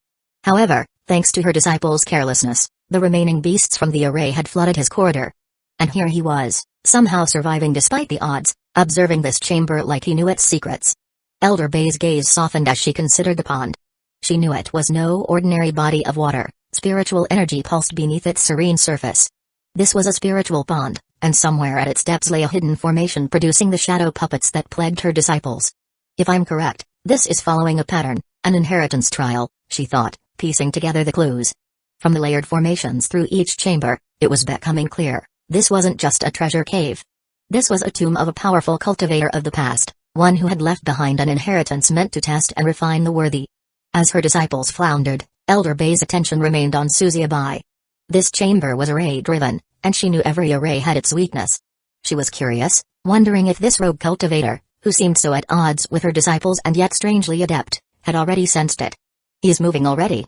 A: However, thanks to her disciples' carelessness, the remaining beasts from the array had flooded his corridor. And here he was, somehow surviving despite the odds, observing this chamber like he knew its secrets. Elder Bay's gaze softened as she considered the pond. She knew it was no ordinary body of water, spiritual energy pulsed beneath its serene surface. This was a spiritual pond, and somewhere at its depths lay a hidden formation producing the shadow puppets that plagued her disciples. If I'm correct, this is following a pattern, an inheritance trial, she thought, piecing together the clues. From the layered formations through each chamber, it was becoming clear, this wasn't just a treasure cave. This was a tomb of a powerful cultivator of the past, one who had left behind an inheritance meant to test and refine the worthy. As her disciples floundered, Elder Bay's attention remained on Suzubai. This chamber was array-driven, and she knew every array had its weakness. She was curious, wondering if this rogue cultivator, who seemed so at odds with her disciples and yet strangely adept, had already sensed it. He's moving already.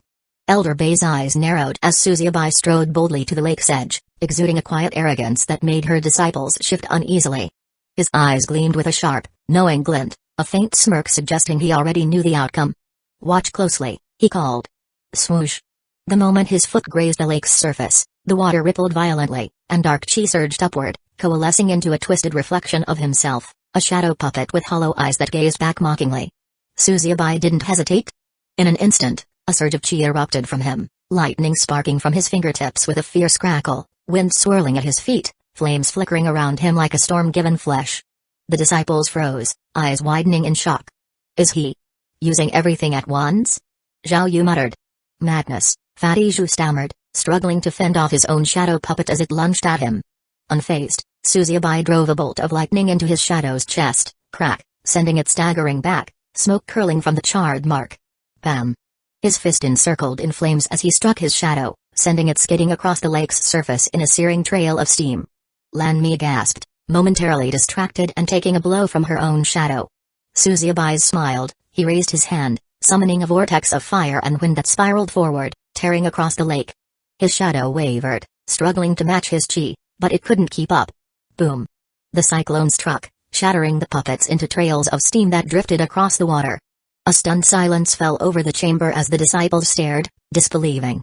A: Elder Bay's eyes narrowed as Suzubai strode boldly to the lake's edge, exuding a quiet arrogance that made her disciples shift uneasily. His eyes gleamed with a sharp, knowing glint, a faint smirk suggesting he already knew the outcome. "Watch closely," he called. Swoosh. The moment his foot grazed the lake's surface, the water rippled violently, and dark chi surged upward, coalescing into a twisted reflection of himself, a shadow puppet with hollow eyes that gazed back mockingly. Suzubai didn't hesitate. In an instant, a surge of chi erupted from him, lightning sparking from his fingertips with a fierce crackle, wind swirling at his feet, flames flickering around him like a storm-given flesh. The disciples froze, eyes widening in shock. "Is he using everything at once?" Zhao Yu muttered. "Madness," Fatty Zhu stammered, struggling to fend off his own shadow puppet as it lunged at him. Unfazed, Suzubai drove a bolt of lightning into his shadow's chest, crack, sending it staggering back, smoke curling from the charred mark. Bam! His fist encircled in flames as he struck his shadow, sending it skidding across the lake's surface in a searing trail of steam. Lan Mi gasped, momentarily distracted and taking a blow from her own shadow. Suzubai smiled, he raised his hand, summoning a vortex of fire and wind that spiraled forward, tearing across the lake. His shadow wavered, struggling to match his chi, but it couldn't keep up. Boom! The cyclone struck, shattering the puppets into trails of steam that drifted across the water. A stunned silence fell over the chamber as the disciples stared, disbelieving.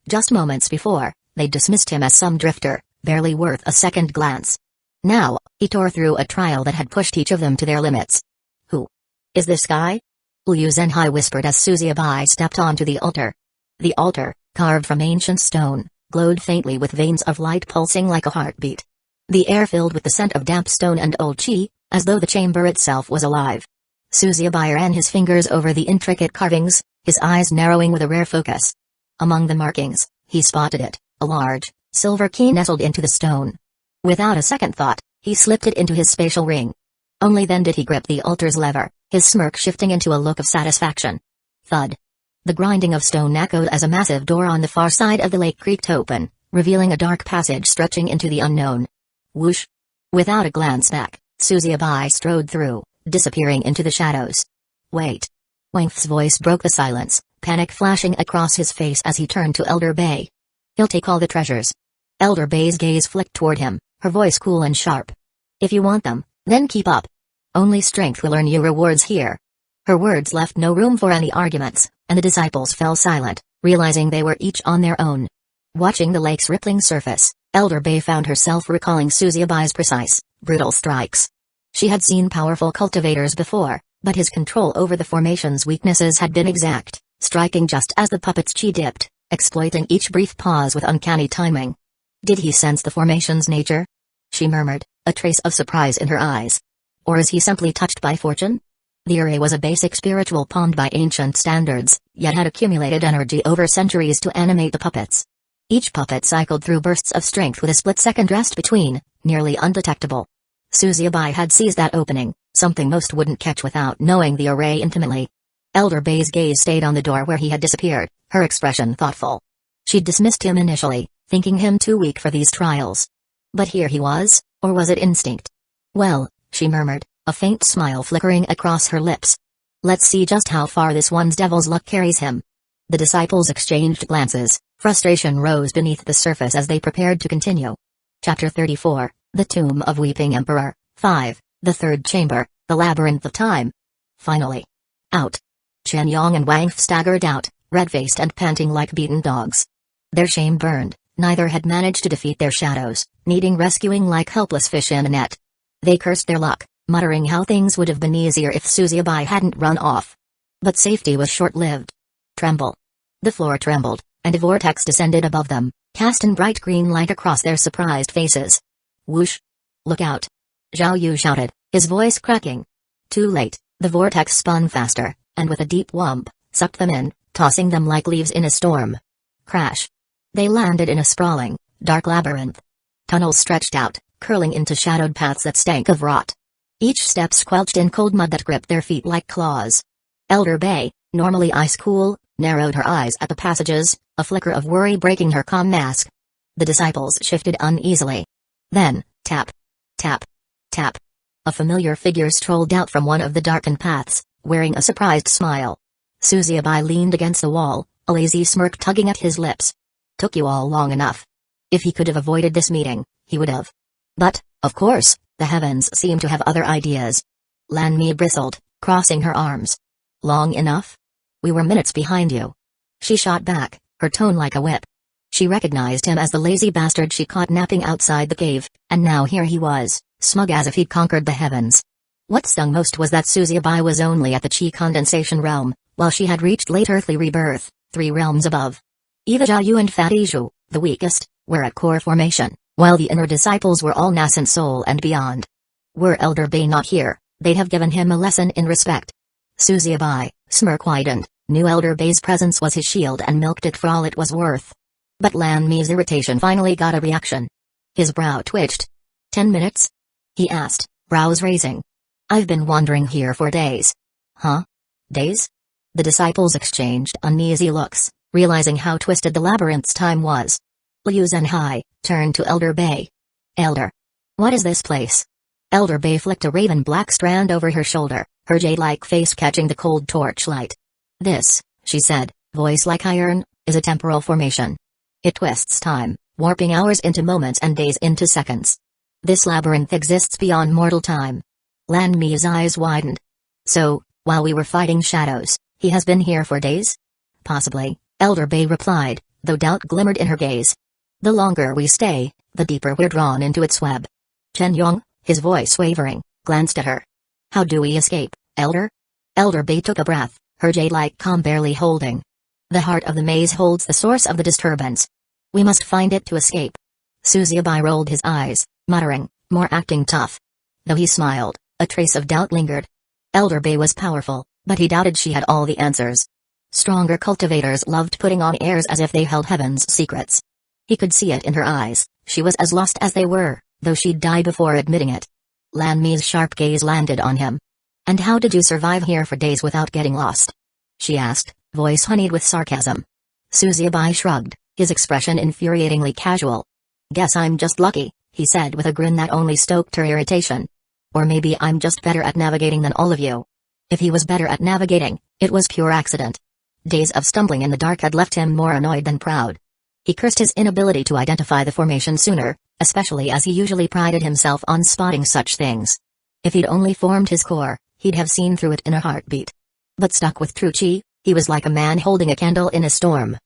A: Just moments before, they dismissed him as some drifter, barely worth a second glance. Now, he tore through a trial that had pushed each of them to their limits. "Who is this guy?" Liu Zhenhai whispered as Suzubai stepped onto the altar. The altar, carved from ancient stone, glowed faintly with veins of light pulsing like a heartbeat. The air filled with the scent of damp stone and old chi, as though the chamber itself was alive. Suzubai ran his fingers over the intricate carvings, his eyes narrowing with a rare focus. Among the markings, he spotted it, a large, silver key nestled into the stone. Without a second thought, he slipped it into his spatial ring. Only then did he grip the altar's lever, his smirk shifting into a look of satisfaction. Thud. The grinding of stone echoed as a massive door on the far side of the lake creaked open, revealing a dark passage stretching into the unknown. Whoosh! Without a glance back, Suzubai strode through, disappearing into the shadows. "Wait." Wang's voice broke the silence, panic flashing across his face as he turned to Elder Bay. "He'll take all the treasures." Elder Bay's gaze flicked toward him, her voice cool and sharp. "If you want them, then keep up. Only strength will earn you rewards here." Her words left no room for any arguments, and the disciples fell silent, realizing they were each on their own. Watching the lake's rippling surface, Elder Bay found herself recalling Suzubai's precise, brutal strikes. She had seen powerful cultivators before, but his control over the formation's weaknesses had been exact, striking just as the puppet's chi dipped, exploiting each brief pause with uncanny timing. Did he sense the formation's nature? She murmured, a trace of surprise in her eyes. Or is he simply touched by fortune? The array was a basic spiritual pond by ancient standards, yet had accumulated energy over centuries to animate the puppets. Each puppet cycled through bursts of strength with a split-second rest between, nearly undetectable. Suzubai had seized that opening, something most wouldn't catch without knowing the array intimately. Elder Bay's gaze stayed on the door where he had disappeared, her expression thoughtful. She'd dismissed him initially, thinking him too weak for these trials. But here he was, or was it instinct? "Well," she murmured, a faint smile flickering across her lips. "Let's see just how far this one's devil's luck carries him." The disciples exchanged glances, frustration rose beneath the surface as they prepared to continue. Chapter 34, The Tomb of Weeping Emperor, 5, The Third Chamber, The Labyrinth of Time. Finally. Out. Chen Yong and Wang staggered out, red-faced and panting like beaten dogs. Their shame burned, neither had managed to defeat their shadows, needing rescuing like helpless fish in a net. They cursed their luck, muttering how things would have been easier if Suzubai hadn't run off. But safety was short-lived. Tremble. The floor trembled, and a vortex descended above them, casting bright green light across their surprised faces. Whoosh! Look out! Zhao Yu shouted, his voice cracking. Too late, the vortex spun faster, and with a deep whump, sucked them in, tossing them like leaves in a storm. Crash! They landed in a sprawling, dark labyrinth. Tunnels stretched out, curling into shadowed paths that stank of rot. Each step squelched in cold mud that gripped their feet like claws. Elder Bay, normally ice-cool, narrowed her eyes at the passages, a flicker of worry breaking her calm mask. The disciples shifted uneasily. Then, tap, tap, tap. A familiar figure strolled out from one of the darkened paths, wearing a surprised smile. Suzubai leaned against the wall, a lazy smirk tugging at his lips. Took you all long enough. If he could have avoided this meeting, he would have. But, of course, the heavens seem to have other ideas. Lan Mi bristled, crossing her arms. Long enough? We were minutes behind you. She shot back, her tone like a whip. She recognized him as the lazy bastard she caught napping outside the cave, and now here he was, smug as if he'd conquered the heavens. What stung most was that Suzubai was only at the chi condensation realm, while she had reached late earthly rebirth, 3 realms above. Ivajayu and Fatiju, the weakest, were at core formation, while the inner disciples were all nascent soul and beyond. Were Elder Bay not here, they'd have given him a lesson in respect. Suzubai, smirk widened, knew Elder Bay's presence was his shield and milked it for all it was worth. But Lan Mi's irritation finally got a reaction. His brow twitched. 10 minutes? He asked, brows raising. I've been wandering here for days. Huh? Days? The disciples exchanged uneasy looks, realizing how twisted the labyrinth's time was. Liu Zhenhai turned to Elder Bay. Elder. What is this place? Elder Bay flicked a raven black strand over her shoulder, her jade-like face catching the cold torchlight. This, she said, voice like iron, is a temporal formation. It twists time, warping hours into moments and days into seconds. This labyrinth exists beyond mortal time. Lan Mi's eyes widened. So, while we were fighting shadows, he has been here for days? Possibly, Elder Bay replied, though doubt glimmered in her gaze. The longer we stay, the deeper we're drawn into its web. Chen Yong, his voice wavering, glanced at her. How do we escape, Elder? Elder Bay took a breath, her jade-like calm barely holding. The heart of the maze holds the source of the disturbance. We must find it to escape. Suzubai rolled his eyes, muttering, more acting tough. Though he smiled, a trace of doubt lingered. Elder Bay was powerful, but he doubted she had all the answers. Stronger cultivators loved putting on airs as if they held heaven's secrets. He could see it in her eyes, she was as lost as they were, though she'd die before admitting it. Lan Mi's sharp gaze landed on him. And how did you survive here for days without getting lost? She asked, voice honeyed with sarcasm. Suzubai shrugged, his expression infuriatingly casual. Guess I'm just lucky, he said with a grin that only stoked her irritation. Or maybe I'm just better at navigating than all of you. If he was better at navigating, it was pure accident. Days of stumbling in the dark had left him more annoyed than proud. He cursed his inability to identify the formation sooner, especially as he usually prided himself on spotting such things. If he'd only formed his core, he'd have seen through it in a heartbeat. But stuck with true chi, he was like a man holding a candle in a storm.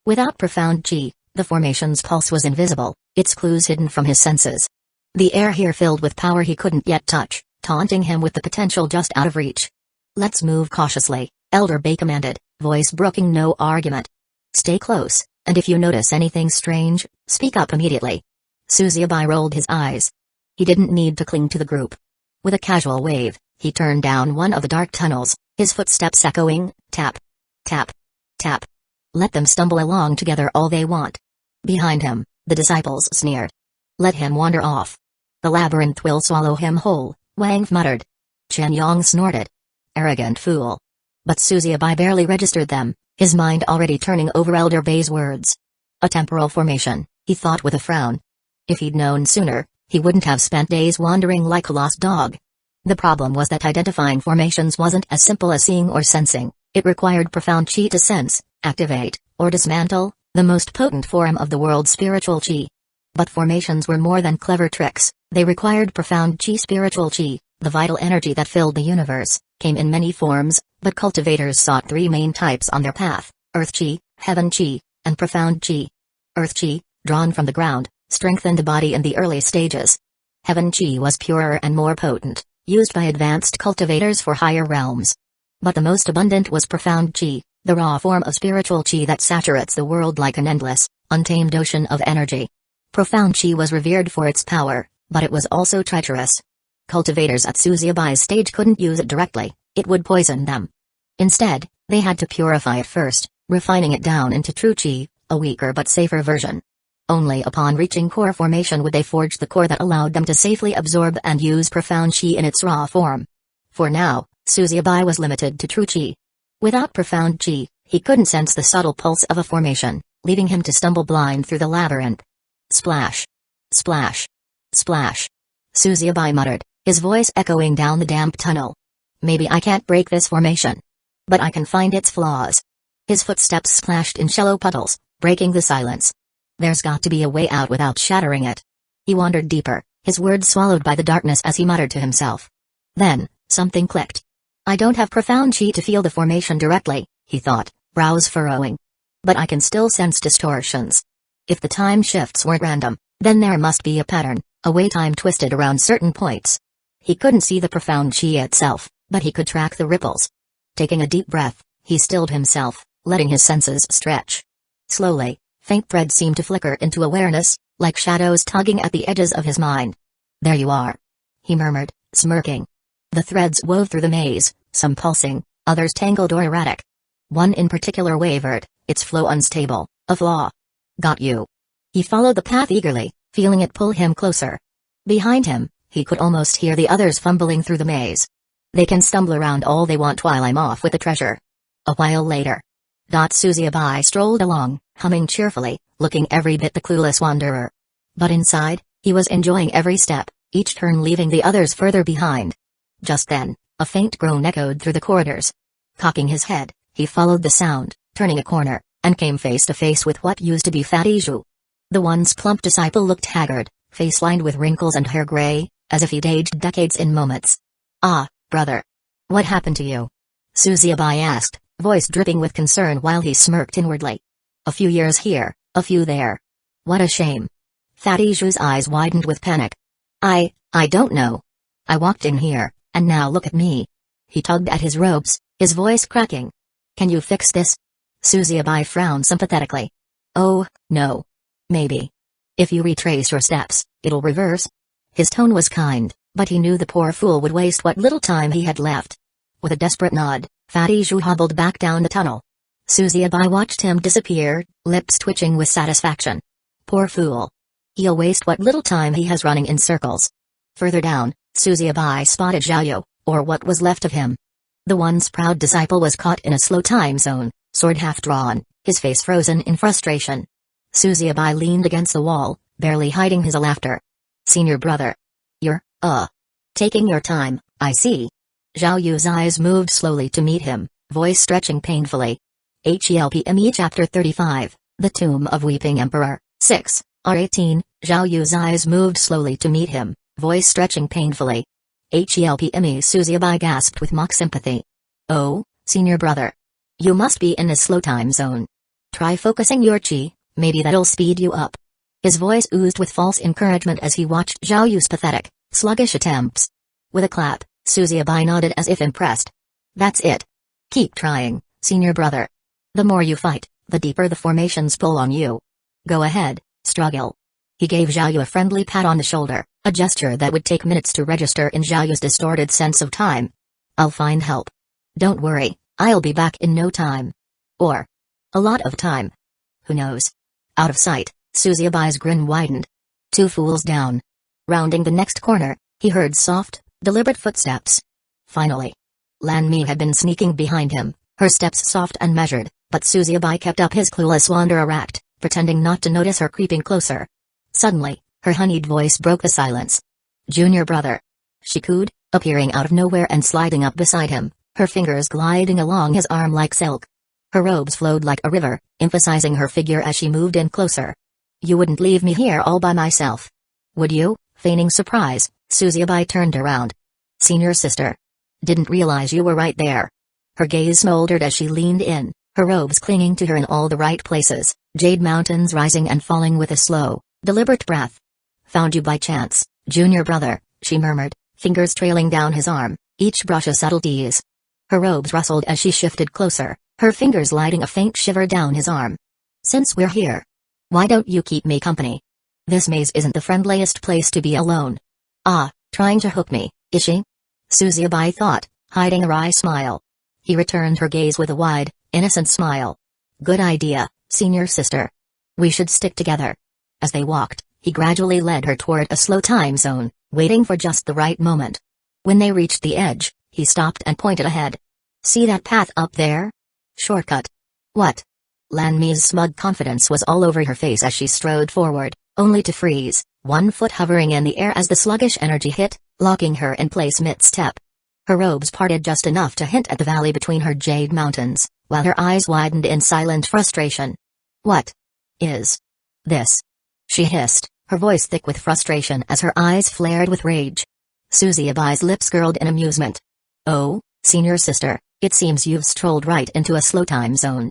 A: Without profound chi, the formation's pulse was invisible, its clues hidden from his senses. The air here filled with power he couldn't yet touch, taunting him with the potential just out of reach. Let's move cautiously, Elder Bay commanded, voice brooking no argument. Stay close, and if you notice anything strange, speak up immediately. Suzubai rolled his eyes. He didn't need to cling to the group. With a casual wave, he turned down one of the dark tunnels, his footsteps echoing, tap, tap, tap. Let them stumble along together all they want. Behind him, the disciples sneered. Let him wander off. The labyrinth will swallow him whole, Wang muttered. Chen Yong snorted. Arrogant fool. But Suzubai barely registered them, his mind already turning over Elder Bay's words. A temporal formation, he thought with a frown. If he'd known sooner, he wouldn't have spent days wandering like a lost dog. The problem was that identifying formations wasn't as simple as seeing or sensing, it required profound chi to sense, activate, or dismantle, the most potent form of the world's spiritual chi. But formations were more than clever tricks, they required profound chi. Spiritual chi, the vital energy that filled the universe, came in many forms, but cultivators sought 3 main types on their path: earth chi, heaven chi, and profound chi. Earth chi, drawn from the ground, strengthened the body in the early stages. Heaven chi was purer and more potent, used by advanced cultivators for higher realms. But the most abundant was profound chi, the raw form of spiritual chi that saturates the world like an endless, untamed ocean of energy. Profound chi was revered for its power, but it was also treacherous. Cultivators at Suzubai's stage couldn't use it directly, it would poison them. Instead, they had to purify it first, refining it down into true chi, a weaker but safer version. Only upon reaching core formation would they forge the core that allowed them to safely absorb and use profound chi in its raw form. For now, Suzubai was limited to true chi. Without profound chi, he couldn't sense the subtle pulse of a formation, leaving him to stumble blind through the labyrinth. Splash! Splash! Splash! Suzubai muttered, his voice echoing down the damp tunnel. Maybe I can't break this formation. But I can find its flaws. His footsteps splashed in shallow puddles, breaking the silence. There's got to be a way out without shattering it. He wandered deeper, his words swallowed by the darkness as he muttered to himself. Then, something clicked. I don't have profound chi to feel the formation directly, he thought, brows furrowing. But I can still sense distortions. If the time shifts weren't random, then there must be a pattern, a way time twisted around certain points. He couldn't see the profound chi itself, but he could track the ripples. Taking a deep breath, he stilled himself, letting his senses stretch. Slowly, faint threads seemed to flicker into awareness, like shadows tugging at the edges of his mind. There you are, he murmured, smirking. The threads wove through the maze, some pulsing, others tangled or erratic. One in particular wavered, its flow unstable, a flaw. Got you. He followed the path eagerly, feeling it pull him closer. Behind him, he could almost hear the others fumbling through the maze. They can stumble around all they want while I'm off with the treasure. A while later. Suzuyabai strolled along, humming cheerfully, looking every bit the clueless wanderer. But inside, he was enjoying every step, each turn leaving the others further behind. Just then, a faint groan echoed through the corridors. Cocking his head, he followed the sound, turning a corner, and came face to face with what used to be Fatty Zhu. The once plump disciple looked haggard, face lined with wrinkles and hair gray, as if he'd aged decades in moments. Ah, brother. What happened to you? Suzuyabai asked, voice dripping with concern while he smirked inwardly. A few years here, a few there. What a shame. Fatty Zhu's eyes widened with panic. I don't know. I walked in here, and now look at me. He tugged at his robes, his voice cracking. Can you fix this? Suzuyabai frowned sympathetically. Oh, no. Maybe. If you retrace your steps, it'll reverse. His tone was kind, but he knew the poor fool would waste what little time he had left. With a desperate nod, Fatty Zhu hobbled back down the tunnel. Suzuyabai watched him disappear, lips twitching with satisfaction. Poor fool. He'll waste what little time he has running in circles. Further down, Suzuyabai spotted Xiaoyu, or what was left of him. The once proud disciple was caught in a slow time zone, sword half drawn, his face frozen in frustration. Suzuyabai leaned against the wall, barely hiding his laughter. Senior brother. You're, taking your time, I see. Xiaoyu's eyes moved slowly to meet him, voice stretching painfully. HELPME Chapter 35, The Tomb of Weeping Emperor, 6, R18, Xiaoyu's eyes moved slowly to meet him, voice stretching painfully. HELPME Suzuyabai gasped with mock sympathy. Oh, senior brother. You must be in a slow time zone. Try focusing your chi, maybe that'll speed you up. His voice oozed with false encouragement as he watched Xiaoyu's pathetic, sluggish attempts. With a clap, Suzuyabai nodded as if impressed. That's it. Keep trying, senior brother. The more you fight, the deeper the formations pull on you. Go ahead, struggle. He gave Xiaoyu a friendly pat on the shoulder, a gesture that would take minutes to register in Xiaoyu's distorted sense of time. I'll find help. Don't worry, I'll be back in no time. Or a lot of time. Who knows? Out of sight, Suzuyabai's grin widened. 2 fools down. Rounding the next corner, he heard soft, deliberate footsteps. Finally. Lan Mi had been sneaking behind him, her steps soft and measured, but Suzuyabai kept up his clueless wanderer act, pretending not to notice her creeping closer. Suddenly, her honeyed voice broke the silence. Junior brother. She cooed, appearing out of nowhere and sliding up beside him, her fingers gliding along his arm like silk. Her robes flowed like a river, emphasizing her figure as she moved in closer. You wouldn't leave me here all by myself. Would you? Feigning surprise, Suzuyabai turned around. Senior sister. Didn't realize you were right there. Her gaze smoldered as she leaned in, her robes clinging to her in all the right places, jade mountains rising and falling with a slow, deliberate breath. Found you by chance, junior brother, she murmured, fingers trailing down his arm, each brush a subtle tease. Her robes rustled as she shifted closer, her fingers lighting a faint shiver down his arm. Since we're here, why don't you keep me company? This maze isn't the friendliest place to be alone. Ah, trying to hook me, is she? Suzuyabai thought, hiding a wry smile. He returned her gaze with a wide, innocent smile. Good idea, senior sister. We should stick together. As they walked, he gradually led her toward a slow time zone, waiting for just the right moment. When they reached the edge, he stopped and pointed ahead. See that path up there? Shortcut. What? Lan Mi's smug confidence was all over her face as she strode forward, only to freeze, one foot hovering in the air as the sluggish energy hit, locking her in place mid-step. Her robes parted just enough to hint at the valley between her jade mountains, while her eyes widened in silent frustration. "What is this?" she hissed, her voice thick with frustration as her eyes flared with rage. Susie Abi's lips curled in amusement. "Oh, senior sister, it seems you've strolled right into a slow time zone.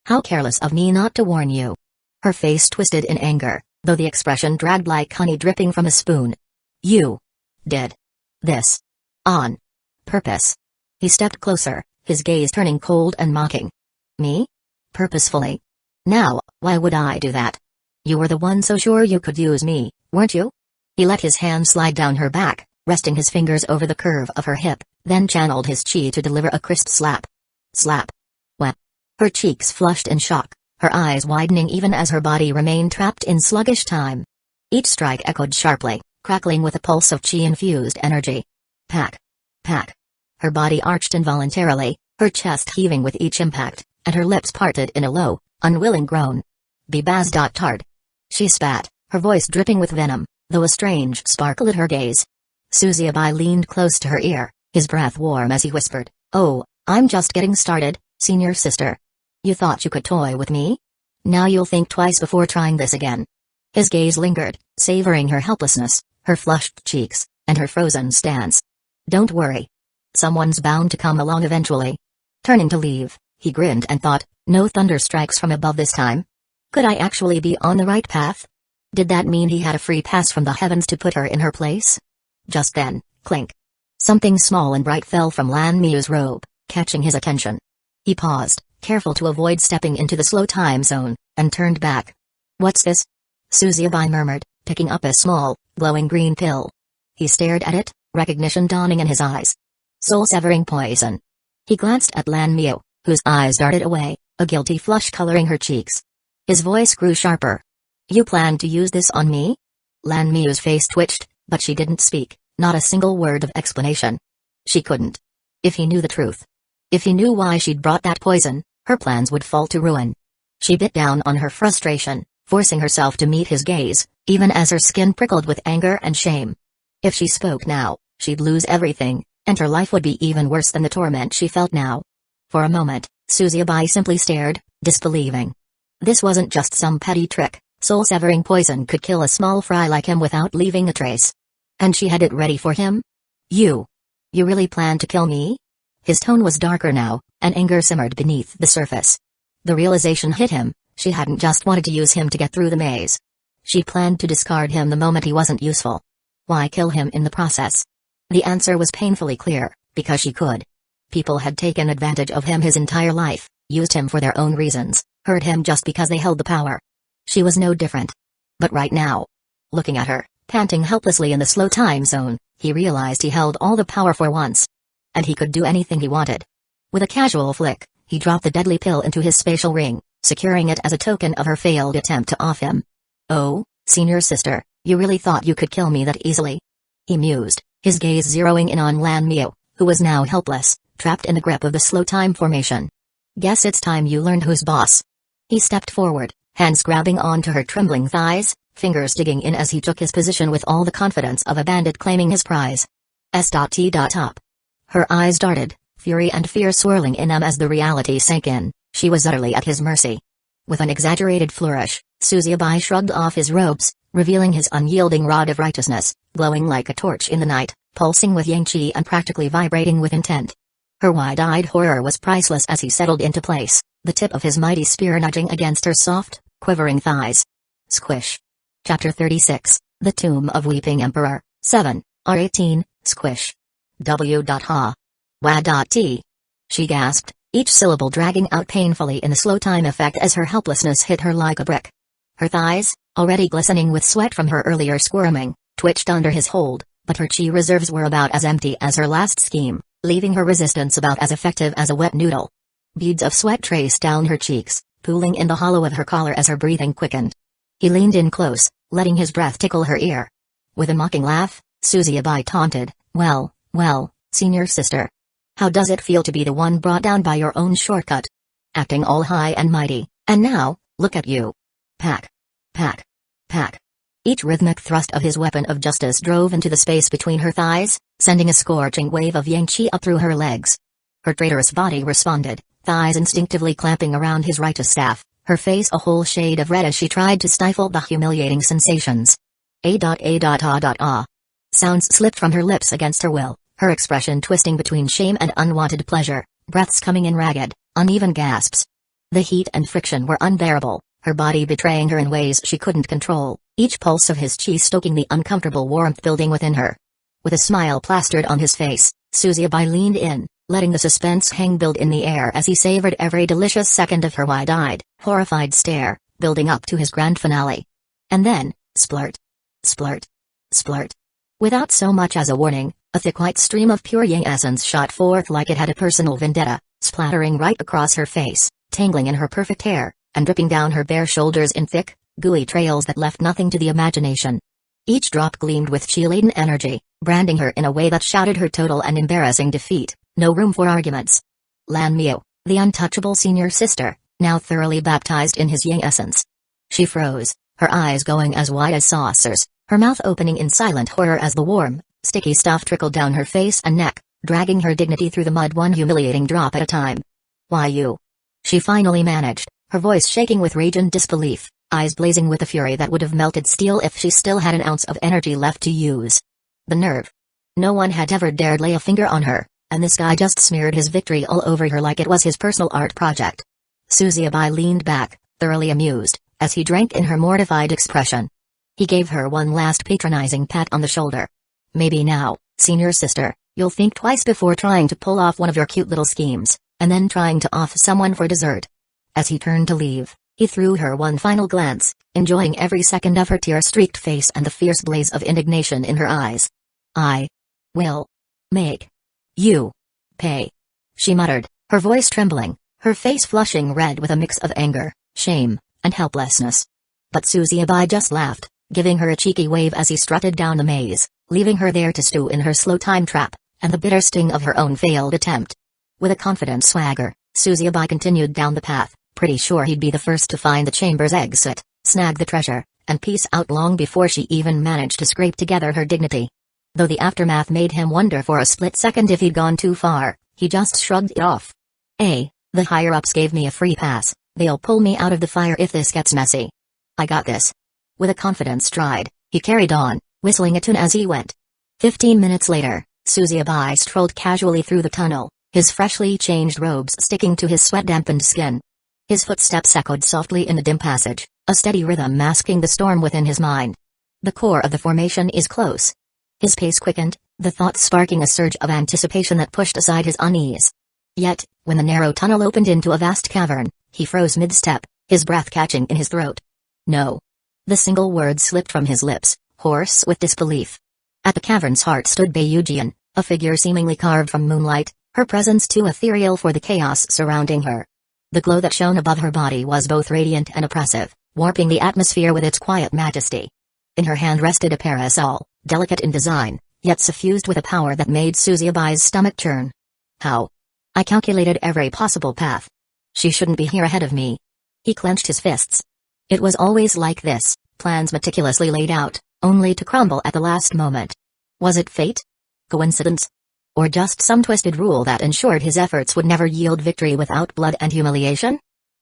A: How careless of me not to warn you." Her face twisted in anger, though the expression dragged like honey dripping from a spoon. "You did this on purpose." He stepped closer, his gaze turning cold and mocking. "Me? Purposefully? Now, why would I do that? You were the one so sure you could use me, weren't you?" He let his hand slide down her back, resting his fingers over the curve of her hip, then channeled his chi to deliver a crisp slap. Slap. Whap. Her cheeks flushed in shock, her eyes widening even as her body remained trapped in sluggish time. Each strike echoed sharply, crackling with a pulse of chi-infused energy. Pack. Pack. Her body arched involuntarily, her chest heaving with each impact, and her lips parted in a low, unwilling groan. "Bebaz.tard." She spat, her voice dripping with venom, though a strange spark lit her gaze. Susie Abi leaned close to her ear, his breath warm as he whispered, "Oh, I'm just getting started, senior sister. You thought you could toy with me? Now you'll think twice before trying this again." His gaze lingered, savoring her helplessness, her flushed cheeks, and her frozen stance. "Don't worry. Someone's bound to come along eventually." Turning to leave, he grinned and thought, no thunder strikes from above this time? Could I actually be on the right path? Did that mean he had a free pass from the heavens to put her in her place? Just then, clink. Something small and bright fell from Lan Miu's robe, catching his attention. He paused, careful to avoid stepping into the slow time zone, and turned back. "What's this?" Susie Abi murmured, picking up a small, glowing green pill. He stared at it, recognition dawning in his eyes. Soul-severing poison. He glanced at Lan Miu, whose eyes darted away, a guilty flush coloring her cheeks. His voice grew sharper. "You plan to use this on me?" Lan Miu's face twitched, but she didn't speak, not a single word of explanation. She couldn't. If he knew the truth, if he knew why she'd brought that poison, her plans would fall to ruin. She bit down on her frustration, forcing herself to meet his gaze, even as her skin prickled with anger and shame. If she spoke now, she'd lose everything, and her life would be even worse than the torment she felt now. For a moment, Susie Abi simply stared, disbelieving. This wasn't just some petty trick. Soul-severing poison could kill a small fry like him without leaving a trace. And she had it ready for him? You really plan to kill me?" His tone was darker now, and anger simmered beneath the surface. The realization hit him, she hadn't just wanted to use him to get through the maze. She planned to discard him the moment he wasn't useful. Why kill him in the process? The answer was painfully clear, because she could. People had taken advantage of him his entire life, used him for their own reasons, hurt him just because they held the power. She was no different. But right now, looking at her, panting helplessly in the slow time zone, he realized he held all the power for once. And he could do anything he wanted. With a casual flick, he dropped the deadly pill into his spatial ring, securing it as a token of her failed attempt to off him. "Oh, senior sister, you really thought you could kill me that easily?" He mused, his gaze zeroing in on Lan Miu, who was now helpless, trapped in the grip of the slow time formation. "Guess it's time you learned who's boss." He stepped forward, hands grabbing onto her trembling thighs, fingers digging in as he took his position with all the confidence of a bandit claiming his prize. S.T.Top. Her eyes darted, fury and fear swirling in them as the reality sank in. She was utterly at his mercy. With an exaggerated flourish, Susie Abi shrugged off his robes, revealing his unyielding rod of righteousness, glowing like a torch in the night, pulsing with yang qi and practically vibrating with intent. Her wide-eyed horror was priceless as he settled into place, the tip of his mighty spear nudging against her soft, quivering thighs. Squish. Chapter 36, The Tomb of Weeping Emperor, 7, R18, Squish. W.ha. Wa.t. She gasped, each syllable dragging out painfully in the slow time effect as her helplessness hit her like a brick. Her thighs, already glistening with sweat from her earlier squirming, twitched under his hold, but her chi reserves were about as empty as her last scheme, leaving her resistance about as effective as a wet noodle. Beads of sweat traced down her cheeks, pooling in the hollow of her collar as her breathing quickened. He leaned in close, letting his breath tickle her ear. With a mocking laugh, Susie Abi taunted, well, senior sister. How does it feel to be the one brought down by your own shortcut? Acting all high and mighty, and now, look at you. Pack. Pack. Pack. Each rhythmic thrust of his weapon of justice drove into the space between her thighs, sending a scorching wave of yang qi up through her legs. Her traitorous body responded, thighs instinctively clamping around his righteous staff, her face a whole shade of red as she tried to stifle the humiliating sensations. Ah. Sounds slipped from her lips against her will, her expression twisting between shame and unwanted pleasure, breaths coming in ragged, uneven gasps. The heat and friction were unbearable, her body betraying her in ways she couldn't control, each pulse of his chi stoking the uncomfortable warmth building within her. With a smile plastered on his face, Suzuki leaned in, letting the suspense hang build in the air as he savored every delicious second of her wide-eyed, horrified stare, building up to his grand finale. And then, splurt. Splurt. Splurt. Without so much as a warning, a thick white stream of pure yang essence shot forth like it had a personal vendetta, splattering right across her face, tangling in her perfect hair, and dripping down her bare shoulders in thick, gooey trails that left nothing to the imagination. Each drop gleamed with chi-laden energy, branding her in a way that shouted her total and embarrassing defeat, no room for arguments. Lan Miu, the untouchable senior sister, now thoroughly baptized in his yang essence. She froze, her eyes going as wide as saucers, her mouth opening in silent horror as the warm, sticky stuff trickled down her face and neck, dragging her dignity through the mud one humiliating drop at a time. "Why you?" she finally managed, her voice shaking with rage and disbelief, eyes blazing with a fury that would have melted steel if she still had an ounce of energy left to use. The nerve. No one had ever dared lay a finger on her, and this guy just smeared his victory all over her like it was his personal art project. Suzuki leaned back, thoroughly amused, as he drank in her mortified expression. He gave her one last patronizing pat on the shoulder. "Maybe now, senior sister, you'll think twice before trying to pull off one of your cute little schemes, and then trying to off someone for dessert." As he turned to leave, he threw her one final glance, enjoying every second of her tear-streaked face and the fierce blaze of indignation in her eyes. "I will make you pay," she muttered, her voice trembling, her face flushing red with a mix of anger, shame, and helplessness. But Suzuki just laughed, giving her a cheeky wave as he strutted down the maze, leaving her there to stew in her slow time trap, and the bitter sting of her own failed attempt. With a confident swagger, Suzuki continued down the path, pretty sure he'd be the first to find the chamber's exit, snag the treasure, and peace out long before she even managed to scrape together her dignity. Though the aftermath made him wonder for a split second if he'd gone too far, he just shrugged it off. The higher-ups gave me a free pass, they'll pull me out of the fire if this gets messy. I got this. With a confident stride, he carried on, whistling a tune as he went. 15 minutes later, Suzuki strolled casually through the tunnel, his freshly changed robes sticking to his sweat-dampened skin. His footsteps echoed softly in the dim passage, a steady rhythm masking the storm within his mind. The core of the formation is close. His pace quickened, the thought sparking a surge of anticipation that pushed aside his unease. Yet, when the narrow tunnel opened into a vast cavern, he froze mid-step, his breath catching in his throat. "No." The single word slipped from his lips, hoarse with disbelief. At the cavern's heart stood Beiyujian, a figure seemingly carved from moonlight, her presence too ethereal for the chaos surrounding her. The glow that shone above her body was both radiant and oppressive, warping the atmosphere with its quiet majesty. In her hand rested a parasol, delicate in design, yet suffused with a power that made Suzuki's stomach churn. How? I calculated every possible path. She shouldn't be here ahead of me. He clenched his fists. It was always like this, plans meticulously laid out, only to crumble at the last moment. Was it fate? Coincidence? Or just some twisted rule that ensured his efforts would never yield victory without blood and humiliation?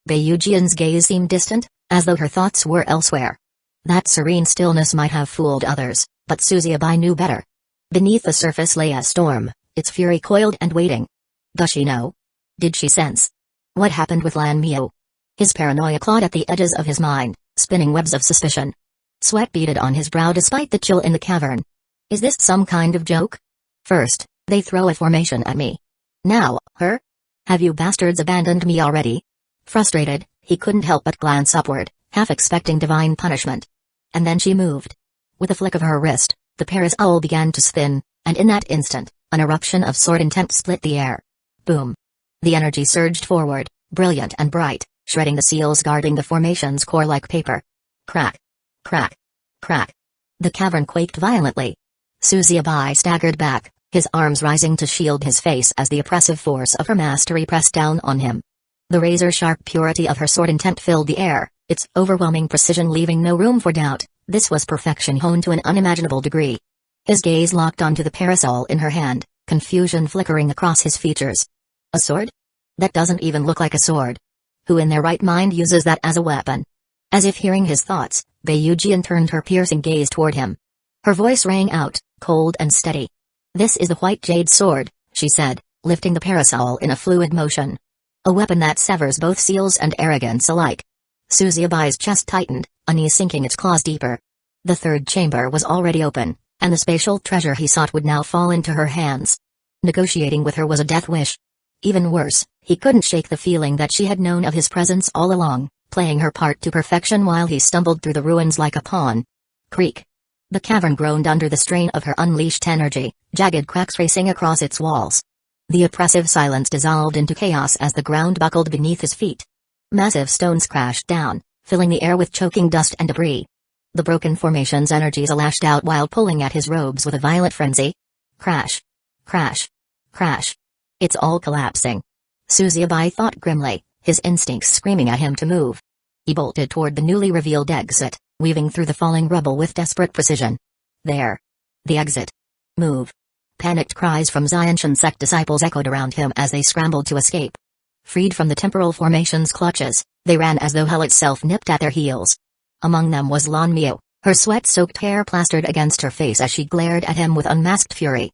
A: Beiyujian's gaze seemed distant, as though her thoughts were elsewhere. That serene stillness might have fooled others, but Suzuki knew better. Beneath the surface lay a storm, its fury coiled and waiting. Does she know? Did she sense? What happened with Lan Miu? His paranoia clawed at the edges of his mind, spinning webs of suspicion. Sweat beaded on his brow despite the chill in the cavern. Is this some kind of joke? First, they throw a formation at me. Now, her? Have you bastards abandoned me already? Frustrated, he couldn't help but glance upward, half expecting divine punishment. And then she moved. With a flick of her wrist, the parasol began to spin, and in that instant, an eruption of sword intent split the air. Boom. The energy surged forward, brilliant and bright, shredding the seals guarding the formation's core like paper. Crack. Crack. Crack. The cavern quaked violently. Suzuki staggered back, his arms rising to shield his face as the oppressive force of her mastery pressed down on him. The razor-sharp purity of her sword intent filled the air, its overwhelming precision leaving no room for doubt. This was perfection honed to an unimaginable degree. His gaze locked onto the parasol in her hand, confusion flickering across his features. A sword? That doesn't even look like a sword. Who in their right mind uses that as a weapon? As if hearing his thoughts, Bayujian turned her piercing gaze toward him. Her voice rang out, cold and steady. "This is the white jade sword," she said, lifting the parasol in a fluid motion. "A weapon that severs both seals and arrogance alike." Suzuyabi's chest tightened, a knee sinking its claws deeper. The third chamber was already open, and the spatial treasure he sought would now fall into her hands. Negotiating with her was a death wish. Even worse, he couldn't shake the feeling that she had known of his presence all along, playing her part to perfection while he stumbled through the ruins like a pawn. Creak. The cavern groaned under the strain of her unleashed energy, jagged cracks racing across its walls. The oppressive silence dissolved into chaos as the ground buckled beneath his feet. Massive stones crashed down, filling the air with choking dust and debris. The broken formation's energies lashed out while pulling at his robes with a violent frenzy. Crash. Crash. Crash. It's all collapsing. Suzuyabi thought grimly, his instincts screaming at him to move. He bolted toward the newly revealed exit, weaving through the falling rubble with desperate precision. There. The exit. Move. Panicked cries from Xianshan sect disciples echoed around him as they scrambled to escape. Freed from the temporal formation's clutches, they ran as though hell itself nipped at their heels. Among them was Lan Miu, her sweat-soaked hair plastered against her face as she glared at him with unmasked fury.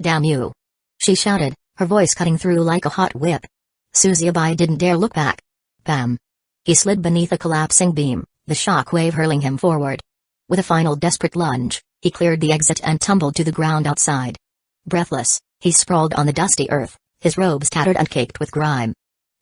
A: "Damn you!" she shouted, her voice cutting through like a hot whip. Suzuyabi didn't dare look back. Bam! He slid beneath a collapsing beam, the shock wave hurling him forward. With a final desperate lunge, he cleared the exit and tumbled to the ground outside. Breathless, he sprawled on the dusty earth, his robes tattered and caked with grime.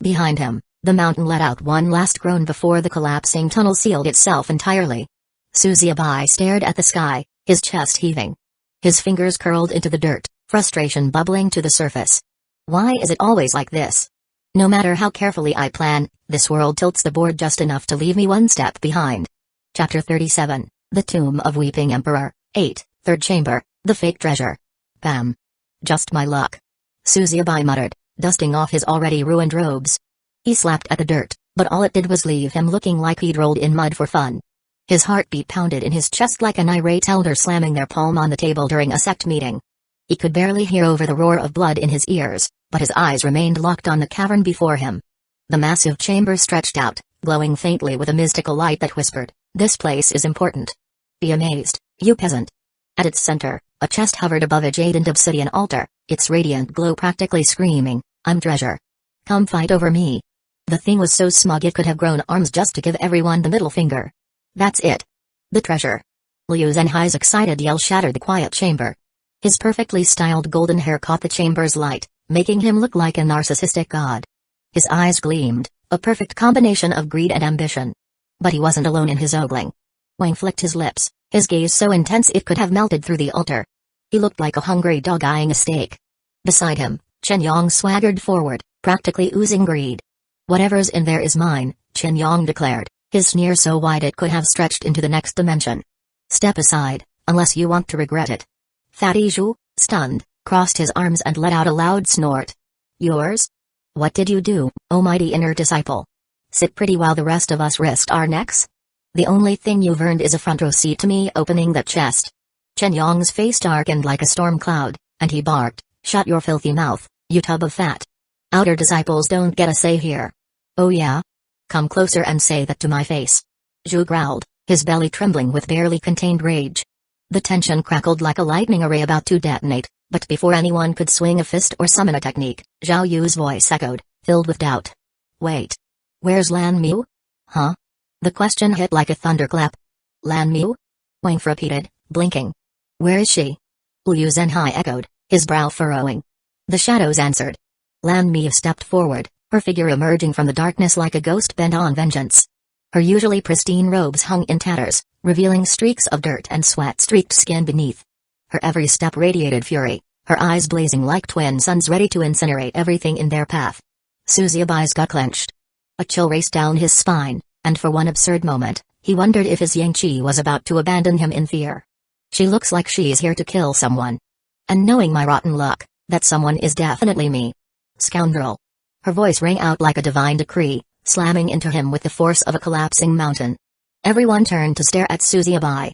A: Behind him, the mountain let out one last groan before the collapsing tunnel sealed itself entirely. Suzuyabi stared at the sky, his chest heaving. His fingers curled into the dirt, frustration bubbling to the surface. Why is it always like this? No matter how carefully I plan, this world tilts the board just enough to leave me one step behind. Chapter 37, The Tomb of Weeping Emperor, 8, Third Chamber, The Fake Treasure. Bam. Just my luck. Suzuyabi muttered, dusting off his already ruined robes. He slapped at the dirt, but all it did was leave him looking like he'd rolled in mud for fun. His heartbeat pounded in his chest like an irate elder slamming their palm on the table during a sect meeting. He could barely hear over the roar of blood in his ears, but his eyes remained locked on the cavern before him. The massive chamber stretched out, glowing faintly with a mystical light that whispered, "This place is important. Be amazed, you peasant." At its center, a chest hovered above a jade and obsidian altar, its radiant glow practically screaming, "I'm treasure. Come fight over me." The thing was so smug it could have grown arms just to give everyone the middle finger. That's it. The treasure. Liu Zhenhai's excited yell shattered the quiet chamber. His perfectly styled golden hair caught the chamber's light, making him look like a narcissistic god. His eyes gleamed, a perfect combination of greed and ambition. But he wasn't alone in his ogling. Wang flicked his lips, his gaze so intense it could have melted through the altar. He looked like a hungry dog eyeing a steak. Beside him, Chen Yong swaggered forward, practically oozing greed. "Whatever's in there is mine," Chen Yong declared, his sneer so wide it could have stretched into the next dimension. "Step aside, unless you want to regret it." Fatty Zhu, stunned, crossed his arms and let out a loud snort. "Yours? What did you do, oh mighty inner disciple? Sit pretty while the rest of us risked our necks? The only thing you've earned is a front row seat to me opening that chest." Chen Yong's face darkened like a storm cloud, and he barked, "Shut your filthy mouth, you tub of fat. Outer disciples don't get a say here." "Oh yeah? Come closer and say that to my face." Zhu growled, his belly trembling with barely contained rage. The tension crackled like a lightning array about to detonate, but before anyone could swing a fist or summon a technique, Zhao Yu's voice echoed, filled with doubt. "Wait. Where's Lan Miu? Huh?" The question hit like a thunderclap. "Lan Miu?" Wang repeated, blinking. "Where is she?" Liu Zhenhai echoed, his brow furrowing. The shadows answered. Lan Miu stepped forward, her figure emerging from the darkness like a ghost bent on vengeance. Her usually pristine robes hung in tatters, revealing streaks of dirt and sweat-streaked skin beneath. Her every step radiated fury, her eyes blazing like twin suns ready to incinerate everything in their path. Suzuyabi's gut clenched. A chill raced down his spine, and for one absurd moment, he wondered if his Yangqi was about to abandon him in fear. "She looks like she's here to kill someone. And knowing my rotten luck, that someone is definitely me. Scoundrel." Her voice rang out like a divine decree, slamming into him with the force of a collapsing mountain. Everyone turned to stare at Suzuyabi.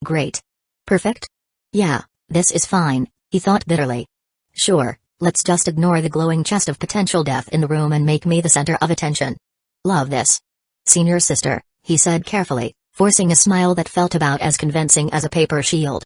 A: Great. Perfect? Yeah, this is fine, he thought bitterly. Sure, Let's just ignore the glowing chest of potential death in the room and make me the center of attention. Love this. Senior sister, he said carefully, forcing a smile that felt about as convincing as a paper shield.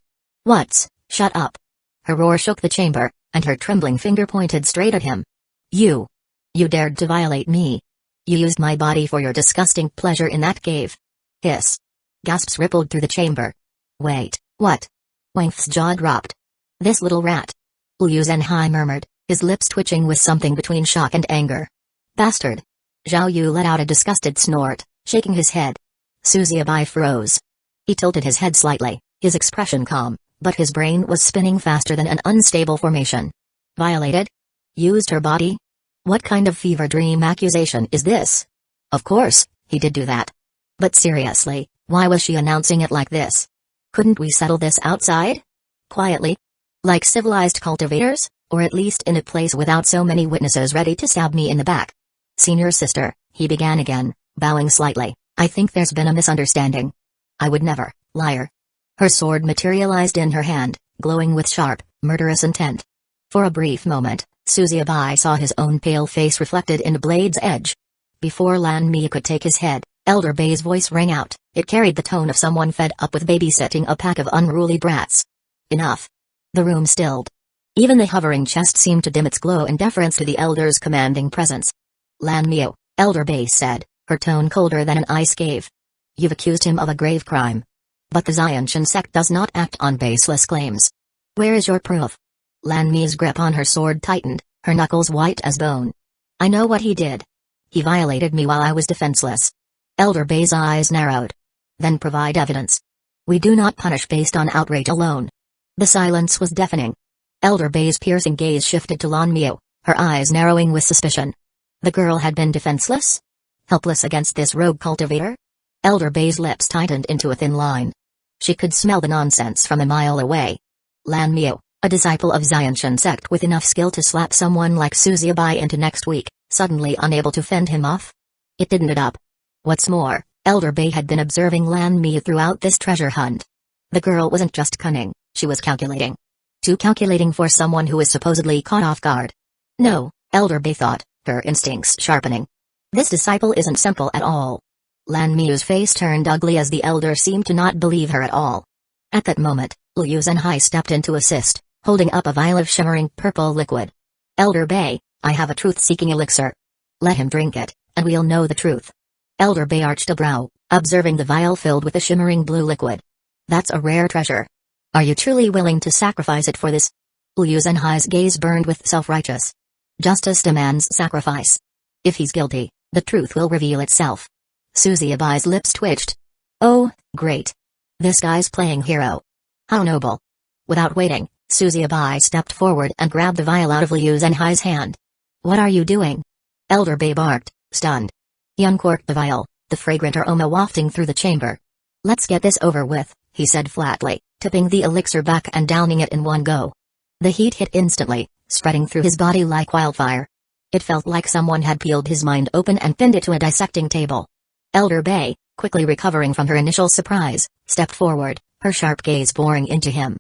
A: Shut up. Her roar shook the chamber, and her trembling finger pointed straight at him. You dared to violate me. You used my body for your disgusting pleasure in that cave. Hiss. Gasps rippled through the chamber. Wait, what? Wangth's jaw dropped. This little rat. Liu Zhenhai murmured, his lips twitching with something between shock and anger. Bastard. Zhao Yu let out a disgusted snort, shaking his head. Su Xiaobai froze. He tilted his head slightly, his expression calm, but his brain was spinning faster than an unstable formation. Violated? Used her body? What kind of fever dream accusation is this? Of course, he did do that. But seriously, why was she announcing it like this? Couldn't we settle this outside? Quietly? Like civilized cultivators, or at least in a place without so many witnesses ready to stab me in the back? Senior sister, he began again, bowing slightly, I think there's been a misunderstanding. I would never, liar. Her sword materialized in her hand, glowing with sharp, murderous intent. For a brief moment, Su Xiaobai saw his own pale face reflected in the blade's edge. Before Lan Mi could take his head, Elder Bei's voice rang out. It carried the tone of someone fed up with babysitting a pack of unruly brats. Enough. The room stilled. Even the hovering chest seemed to dim its glow in deference to the elder's commanding presence. Lan Mi, Elder Bei said, her tone colder than an ice cave. You've accused him of a grave crime. But the Xianshan sect does not act on baseless claims. Where is your proof? Lan Mi's grip on her sword tightened, her knuckles white as bone. I know what he did. He violated me while I was defenseless. Elder Bei's eyes narrowed. Then provide evidence. We do not punish based on outrage alone. The silence was deafening. Elder Bei's piercing gaze shifted to Lan Mi, her eyes narrowing with suspicion. The girl had been defenseless? Helpless against this rogue cultivator? Elder Bei's lips tightened into a thin line. She could smell the nonsense from a mile away. Lan Mi, a disciple of Xianshan sect with enough skill to slap someone like Su Xiaobai into next week, suddenly unable to fend him off? It didn't add up. What's more, Elder Bei had been observing Lan Mi throughout this treasure hunt. The girl wasn't just cunning, she was calculating. Too calculating for someone who is supposedly caught off guard. No, Elder Bei thought, her instincts sharpening. This disciple isn't simple at all. Lan Mi's face turned ugly as the elder seemed to not believe her at all. At that moment, Liu Zhenhai stepped in to assist, holding up a vial of shimmering purple liquid. Elder Bei, I have a truth-seeking elixir. Let him drink it, and we'll know the truth. Elder Bei arched a brow, observing the vial filled with a shimmering blue liquid. That's a rare treasure. Are you truly willing to sacrifice it for this? Liu Zhenhai's gaze burned with self-righteous. Justice demands sacrifice. If he's guilty, the truth will reveal itself. Su Xiaobai's lips twitched. Oh, great. This guy's playing hero. How noble. Without waiting, Su Xiaobai stepped forward and grabbed the vial out of Liu Zhenhai's hand. What are you doing? Elder Bei barked, stunned. He uncorked the vial, the fragrant aroma wafting through the chamber. Let's get this over with, he said flatly, tipping the elixir back and downing it in one go. The heat hit instantly, spreading through his body like wildfire. It felt like someone had peeled his mind open and pinned it to a dissecting table. Elder Bei, quickly recovering from her initial surprise, stepped forward, her sharp gaze boring into him.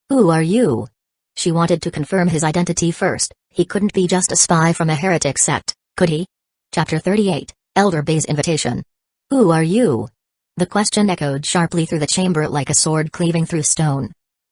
A: Who are you? She wanted to confirm his identity first. He couldn't be just a spy from a heretic sect, could he? Chapter 38, Elder Bei's Invitation. Who are you? The question echoed sharply through the chamber like a sword cleaving through stone.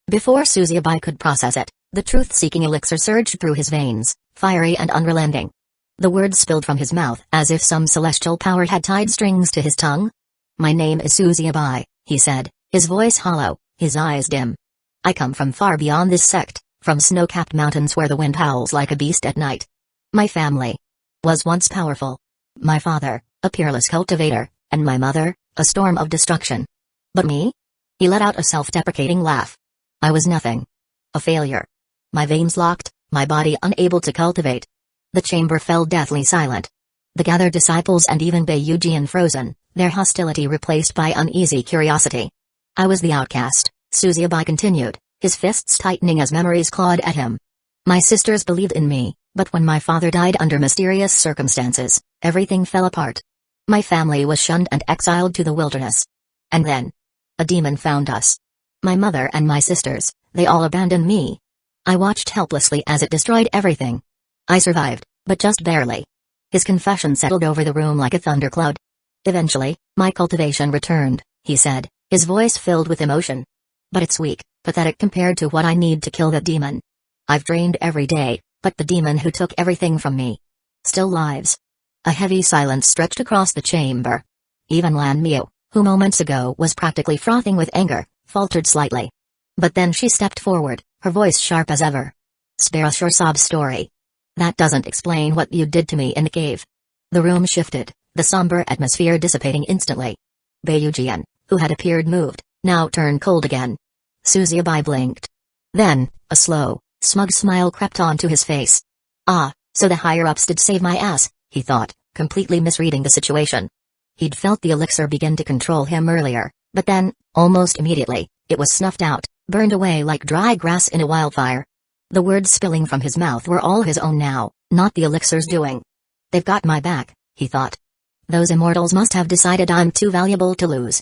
A: Before Su Xiaobai could process it, the truth-seeking elixir surged through his veins, fiery and unrelenting. The words spilled from his mouth as if some celestial power had tied strings to his tongue. My name is Su Xiaobai, he said, his voice hollow, his eyes dim. I come from far beyond this sect, from snow-capped mountains where the wind howls like a beast at night. My family was once powerful. My father, a peerless cultivator, and my mother, a storm of destruction. But me? He let out a self-deprecating laugh. I was nothing. A failure. My veins locked, my body unable to cultivate. The chamber fell deathly silent. The gathered disciples and even Bei Yujian frozen, their hostility replaced by uneasy curiosity. I was the outcast, Su Xiaobai continued, his fists tightening as memories clawed at him. My sisters believed in me, but when my father died under mysterious circumstances, everything fell apart. My family was shunned and exiled to the wilderness. And then, a demon found us. My mother and my sisters, they all abandoned me. I watched helplessly as it destroyed everything. I survived, but just barely. His confession settled over the room like a thundercloud. Eventually, my cultivation returned, he said, his voice filled with emotion. But it's weak, pathetic compared to what I need to kill that demon. I've drained every day, but the demon who took everything from me still lives. A heavy silence stretched across the chamber. Even Lan Miu, who moments ago was practically frothing with anger, faltered slightly. But then she stepped forward, her voice sharp as ever. Spare us your sob story. That doesn't explain what you did to me in the cave. The room shifted, the somber atmosphere dissipating instantly. Beiujian, who had appeared moved, now turned cold again. Suzubai blinked. Then, a slow, smug smile crept onto his face. Ah, so the higher-ups did save my ass, he thought, completely misreading the situation. He'd felt the elixir begin to control him earlier, but then, almost immediately, it was snuffed out, burned away like dry grass in a wildfire. The words spilling from his mouth were all his own now, not the elixir's doing. They've got my back, he thought. Those immortals must have decided I'm too valuable to lose.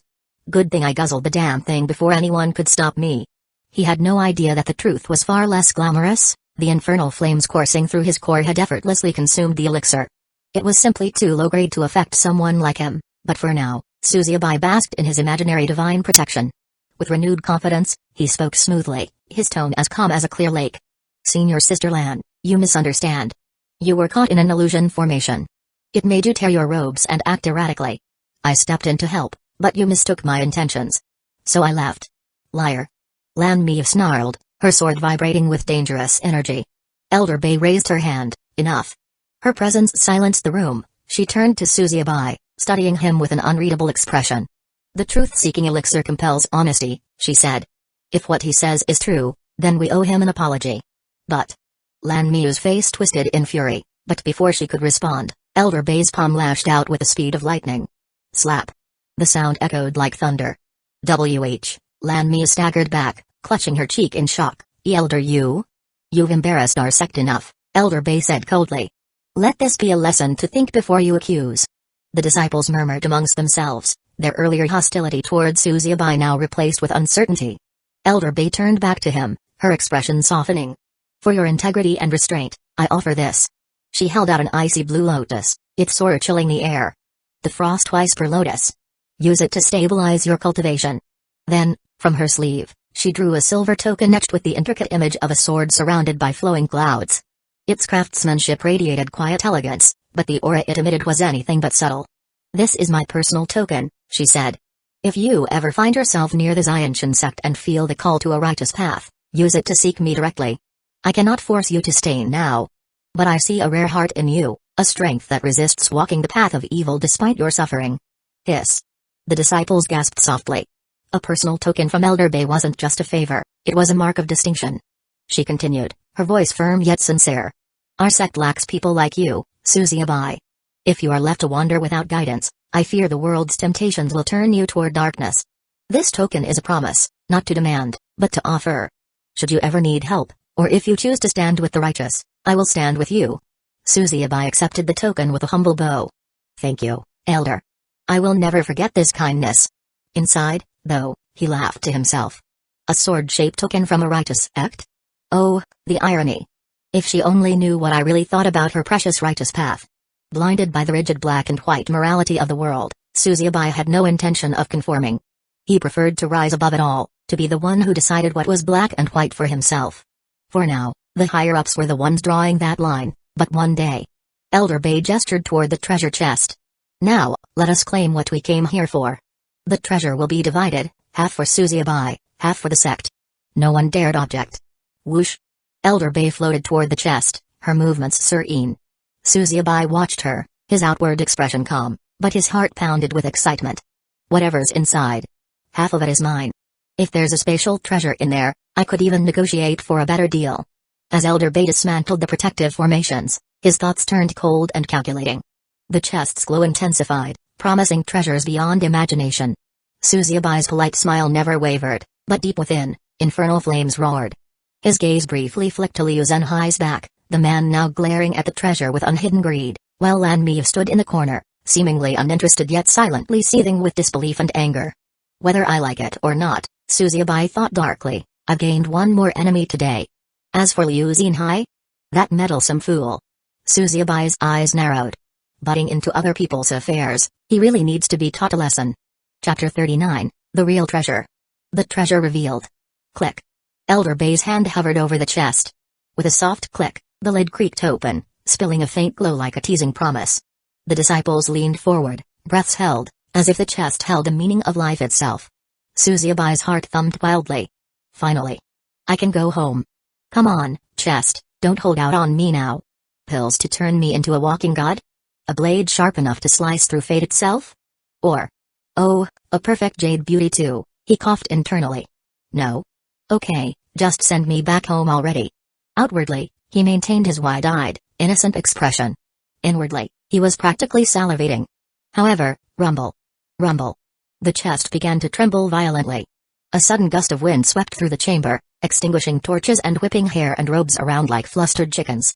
A: Good thing I guzzled the damn thing before anyone could stop me. He had no idea that the truth was far less glamorous. The infernal flames coursing through his core had effortlessly consumed the elixir. It was simply too low grade to affect someone like him, but for now, Suzubai basked in his imaginary divine protection. With renewed confidence, he spoke smoothly, his tone as calm as a clear lake. Senior Sister Lan, you misunderstand. You were caught in an illusion formation. It made you tear your robes and act erratically. I stepped in to help, but you mistook my intentions. So I left. Liar. Lan Mi snarled, her sword vibrating with dangerous energy. Elder Bei raised her hand. Enough. Her presence silenced the room. She turned to Suzubai, studying him with an unreadable expression. The truth-seeking elixir compels honesty, she said. If what he says is true, then we owe him an apology. But... Lan Miu's face twisted in fury, but before she could respond, Elder Bei's palm lashed out with the speed of lightning. Slap. The sound echoed like thunder. Lan Miu staggered back, clutching her cheek in shock. Elder you? You've embarrassed our sect enough, Elder Bei said coldly. Let this be a lesson to think before you accuse. The disciples murmured amongst themselves, their earlier hostility toward Suzubai now replaced with uncertainty. Elder Bei turned back to him, her expression softening. For your integrity and restraint, I offer this. She held out an icy blue lotus, its sword chilling the air. The frost twice per lotus. Use it to stabilize your cultivation. Then, from her sleeve, she drew a silver token etched with the intricate image of a sword surrounded by flowing clouds. Its craftsmanship radiated quiet elegance, but the aura it emitted was anything but subtle. This is my personal token, she said. If you ever find yourself near the Xianshan sect and feel the call to a righteous path, use it to seek me directly. I cannot force you to stay now. But I see a rare heart in you, a strength that resists walking the path of evil despite your suffering. Hiss. The disciples gasped softly. A personal token from Elder Bei wasn't just a favor, it was a mark of distinction. She continued, her voice firm yet sincere. Our sect lacks people like you, Suzubai. If you are left to wander without guidance, I fear the world's temptations will turn you toward darkness. This token is a promise, not to demand, but to offer. Should you ever need help, or if you choose to stand with the righteous, I will stand with you. Suzubai accepted the token with a humble bow. Thank you, Elder. I will never forget this kindness. Inside, though, he laughed to himself. A sword-shaped token from a righteous sect? Oh, the irony. If she only knew what I really thought about her precious righteous path. Blinded by the rigid black and white morality of the world, Suzubai had no intention of conforming. He preferred to rise above it all, to be the one who decided what was black and white for himself. For now, the higher-ups were the ones drawing that line, but one day. Elder Bei gestured toward the treasure chest. Now, let us claim what we came here for. The treasure will be divided, half for Suzubai, half for the sect. No one dared object. Whoosh. Elder Bei floated toward the chest, her movements serene. Suzubai watched her, his outward expression calm, but his heart pounded with excitement. Whatever's inside. Half of it is mine. If there's a spatial treasure in there, I could even negotiate for a better deal. As Elder Bei dismantled the protective formations, his thoughts turned cold and calculating. The chest's glow intensified, promising treasures beyond imagination. Suzubai's polite smile never wavered, but deep within, infernal flames roared. His gaze briefly flicked to Liu Zhenhai's back, the man now glaring at the treasure with unhidden greed, while Lan Mi stood in the corner, seemingly uninterested yet silently seething with disbelief and anger. Whether I like it or not, Suzubai thought darkly, I've gained one more enemy today. As for Liu Xinhai, that meddlesome fool. Suzuabai's eyes narrowed. Butting into other people's affairs, he really needs to be taught a lesson. Chapter 39, The Real Treasure. The treasure revealed. Click. Elder Bay's hand hovered over the chest. With a soft click, the lid creaked open, spilling a faint glow like a teasing promise. The disciples leaned forward, breaths held, as if the chest held the meaning of life itself. Suzuabai's heart thumped wildly. Finally. I can go home. Come on, chest, don't hold out on me now. Pills to turn me into a walking god? A blade sharp enough to slice through fate itself? Or, oh, a perfect jade beauty too, he coughed internally. No. Okay, just send me back home already. Outwardly, he maintained his wide-eyed, innocent expression. Inwardly, he was practically salivating. However, rumble. Rumble. The chest began to tremble violently. A sudden gust of wind swept through the chamber, extinguishing torches and whipping hair and robes around like flustered chickens.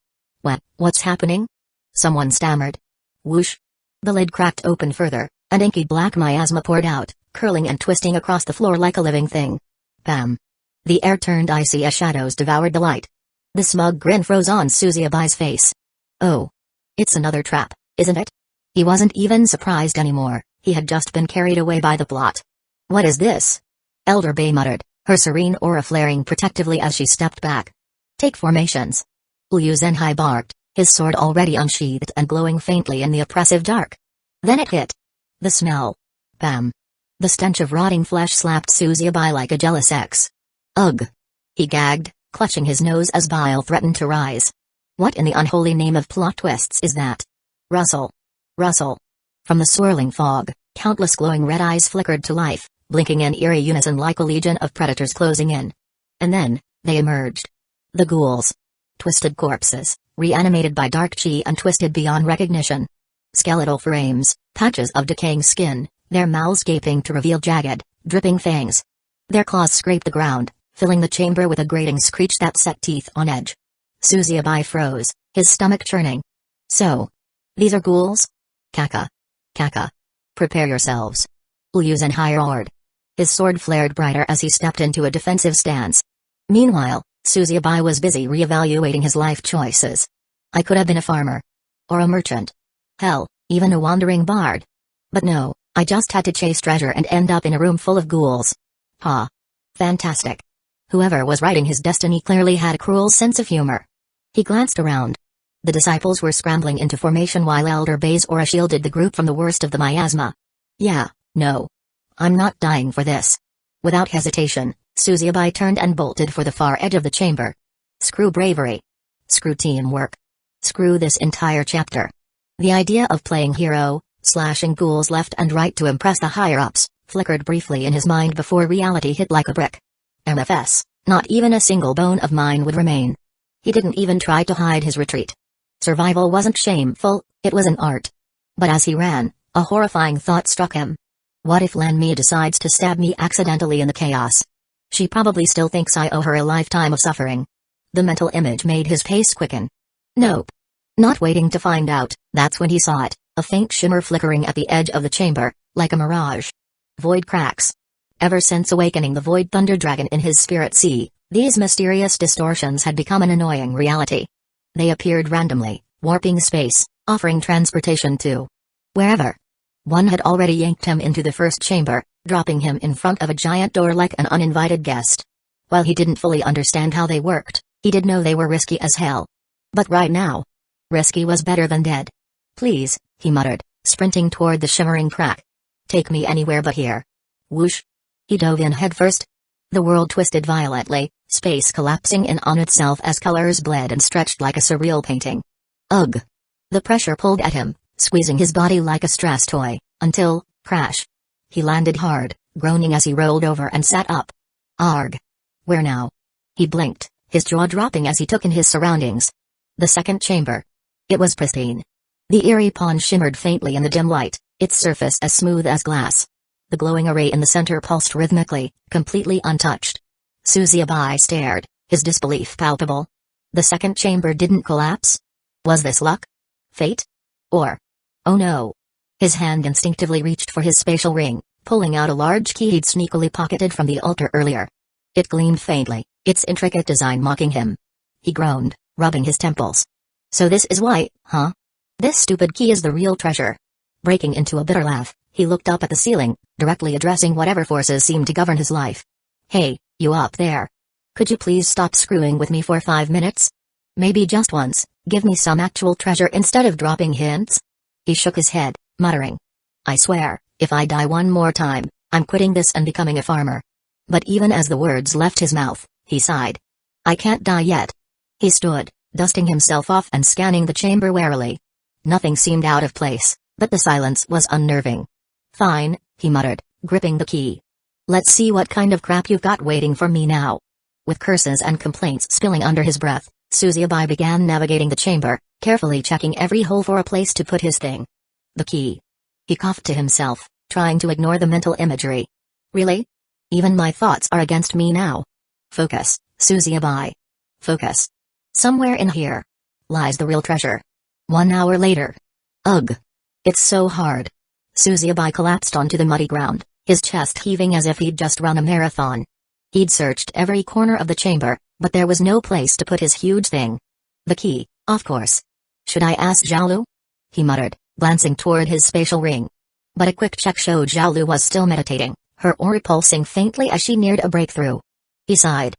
A: What's happening? Someone stammered. Whoosh. The lid cracked open further, and inky black miasma poured out, curling and twisting across the floor like a living thing. Bam. The air turned icy as shadows devoured the light. The smug grin froze on Suzuabai's face. Oh. It's another trap, isn't it? He wasn't even surprised anymore, he had just been carried away by the plot. What is this? Elder Bay muttered, her serene aura flaring protectively as she stepped back. Take formations. Liu Xinhai barked, his sword already unsheathed and glowing faintly in the oppressive dark. Then it hit. The smell. Bam. The stench of rotting flesh slapped Suzuabai like a jealous ex. Ugh. He gagged, clutching his nose as bile threatened to rise. What in the unholy name of plot twists is that? Rustle. Rustle. From the swirling fog, countless glowing red eyes flickered to life, blinking in eerie unison like a legion of predators closing in. And then, they emerged. The ghouls. Twisted corpses, reanimated by dark chi and twisted beyond recognition. Skeletal frames, patches of decaying skin, their mouths gaping to reveal jagged, dripping fangs. Their claws scraped the ground, filling the chamber with a grating screech that set teeth on edge. Suzuabai froze, his stomach churning. So. These are ghouls? Kaka. Kaka. Prepare yourselves. Liu Xinhai roared. His sword flared brighter as he stepped into a defensive stance. Meanwhile, Suzuabai was busy reevaluating his life choices. I could have been a farmer. Or a merchant. Hell, even a wandering bard. But no, I just had to chase treasure and end up in a room full of ghouls. Ha. Fantastic. Whoever was writing his destiny clearly had a cruel sense of humor. He glanced around. The disciples were scrambling into formation while Elder Bay's aura shielded the group from the worst of the miasma. Yeah, no. I'm not dying for this. Without hesitation, Suzuabai turned and bolted for the far edge of the chamber. Screw bravery. Screw teamwork. Screw this entire chapter. The idea of playing hero, slashing ghouls left and right to impress the higher-ups, flickered briefly in his mind before reality hit like a brick. MFS, not even a single bone of mine would remain. He didn't even try to hide his retreat. Survival wasn't shameful, it was an art. But as he ran, a horrifying thought struck him. What if Lanmi decides to stab me accidentally in the chaos? She probably still thinks I owe her a lifetime of suffering. The mental image made his pace quicken. Nope. Not waiting to find out, that's when he saw it, a faint shimmer flickering at the edge of the chamber, like a mirage. Void cracks. Ever since awakening the Void Thunder Dragon in his spirit sea, these mysterious distortions had become an annoying reality. They appeared randomly, warping space, offering transportation to wherever. One had already yanked him into the first chamber, dropping him in front of a giant door like an uninvited guest. While he didn't fully understand how they worked, he did know they were risky as hell. But right now, risky was better than dead. Please, he muttered, sprinting toward the shimmering crack. Take me anywhere but here. Whoosh. He dove in headfirst. The world twisted violently, space collapsing in on itself as colors bled and stretched like a surreal painting. Ugh. The pressure pulled at him, squeezing his body like a stress toy, until, crash. He landed hard, groaning as he rolled over and sat up. Arg. Where now? He blinked, his jaw dropping as he took in his surroundings. The second chamber. It was pristine. The eerie pond shimmered faintly in the dim light, its surface as smooth as glass. The glowing array in the center pulsed rhythmically, completely untouched. Suzuabai stared, his disbelief palpable. The second chamber didn't collapse? Was this luck? Fate? Or? Oh no. His hand instinctively reached for his spatial ring, pulling out a large key he'd sneakily pocketed from the altar earlier. It gleamed faintly, its intricate design mocking him. he groaned, rubbing his temples. So this is why, huh? This stupid key is the real treasure. Breaking into a bitter laugh, he looked up at the ceiling, directly addressing whatever forces seemed to govern his life. Hey, you up there. Could you please stop screwing with me for 5 minutes? Maybe just once, give me some actual treasure instead of dropping hints? He shook his head, muttering. I swear, if I die one more time, I'm quitting this and becoming a farmer. But even as the words left his mouth, he sighed. I can't die yet. He stood, dusting himself off and scanning the chamber warily. Nothing seemed out of place, but the silence was unnerving. Fine, he muttered, gripping the key. Let's see what kind of crap you've got waiting for me now. With curses and complaints spilling under his breath, Suzuyabai began navigating the chamber, carefully checking every hole for a place to put his thing. The key. He coughed to himself, trying to ignore the mental imagery. Really? Even my thoughts are against me now. Focus, Suzuyabai. Focus. Somewhere in here lies the real treasure. 1 hour later. Ugh. It's so hard. Suzuyabai collapsed onto the muddy ground, his chest heaving as if he'd just run a marathon. He'd searched every corner of the chamber, but there was no place to put his huge thing. The key, of course. Should I ask Xiaolu? He muttered, glancing toward his spatial ring. But a quick check showed Xiaolu was still meditating, her aura pulsing faintly as she neared a breakthrough. He sighed.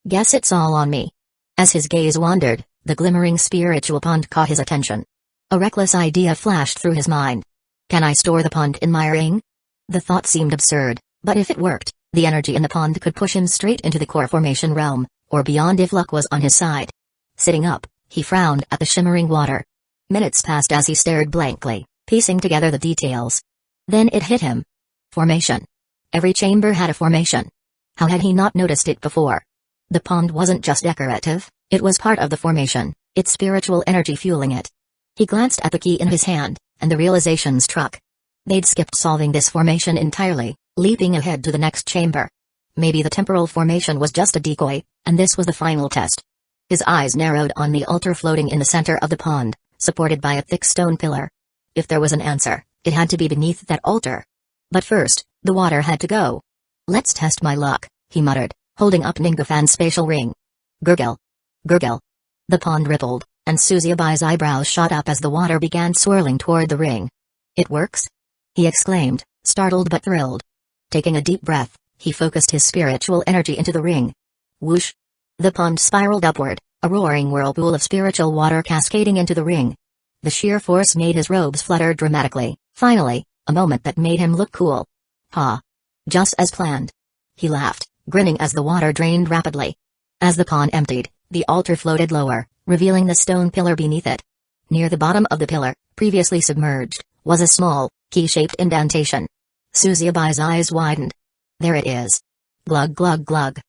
A: Guess it's all on me. As his gaze wandered, the glimmering spiritual pond caught his attention. A reckless idea flashed through his mind. Can I store the pond in my ring? The thought seemed absurd, but if it worked, the energy in the pond could push him straight into the core formation realm, or beyond if luck was on his side. Sitting up, he frowned at the shimmering water. Minutes passed as he stared blankly, piecing together the details. Then it hit him. Formation. Every chamber had a formation. How had he not noticed it before? The pond wasn't just decorative, it was part of the formation, its spiritual energy fueling it. He glanced at the key in his hand, and the realization struck. They'd skipped solving this formation entirely, leaping ahead to the next chamber. Maybe the temporal formation was just a decoy, and this was the final test. His eyes narrowed on the altar floating in the center of the pond, supported by a thick stone pillar. If there was an answer, it had to be beneath that altar. But first, the water had to go. Let's test my luck, he muttered, holding up Ningafan's spatial ring. Gurgle. Gurgle. The pond rippled, and Suzuyabai's eyebrows shot up as the water began swirling toward the ring. It works? He exclaimed, startled but thrilled. Taking a deep breath, he focused his spiritual energy into the ring. Whoosh! The pond spiraled upward, a roaring whirlpool of spiritual water cascading into the ring. The sheer force made his robes flutter dramatically. Finally, a moment that made him look cool. Ha! Just as planned. He laughed, grinning as the water drained rapidly. As the pond emptied, the altar floated lower, revealing the stone pillar beneath it. Near the bottom of the pillar, previously submerged, was a small, key-shaped indentation. Suzuyabai's eyes widened. There it is. Glug glug glug.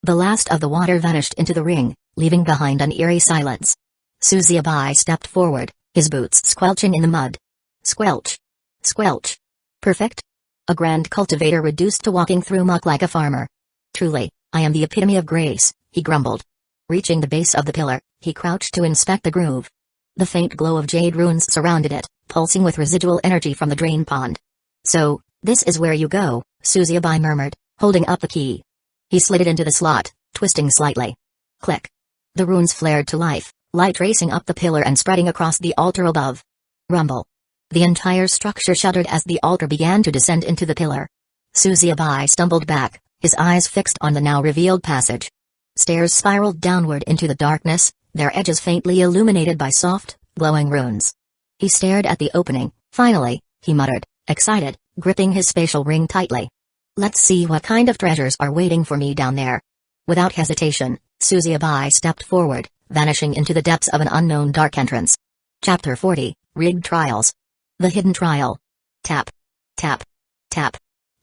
A: The last of the water vanished into the ring, leaving behind an eerie silence. Suzuyabai stepped forward, his boots squelching in the mud. Squelch. Squelch. Perfect? A grand cultivator reduced to walking through muck like a farmer. Truly, I am the epitome of grace, he grumbled. Reaching the base of the pillar, he crouched to inspect the groove. The faint glow of jade runes surrounded it, pulsing with residual energy from the drain pond. So, this is where you go, Suzuyabai murmured, holding up the key. He slid it into the slot, twisting slightly. Click. The runes flared to life, light racing up the pillar and spreading across the altar above. Rumble. The entire structure shuddered as the altar began to descend into the pillar. Suzuyabai stumbled back, his eyes fixed on the now revealed passage. Stairs spiraled downward into the darkness, their edges faintly illuminated by soft, glowing runes. He stared at the opening. Finally, he muttered, excited, gripping his spatial ring tightly. Let's see what kind of treasures are waiting for me down there. Without hesitation, Suzuyabai stepped forward, vanishing into the depths of an unknown dark entrance. Chapter 40, Rigged Trials. The Hidden Trial. Tap. Tap. Tap.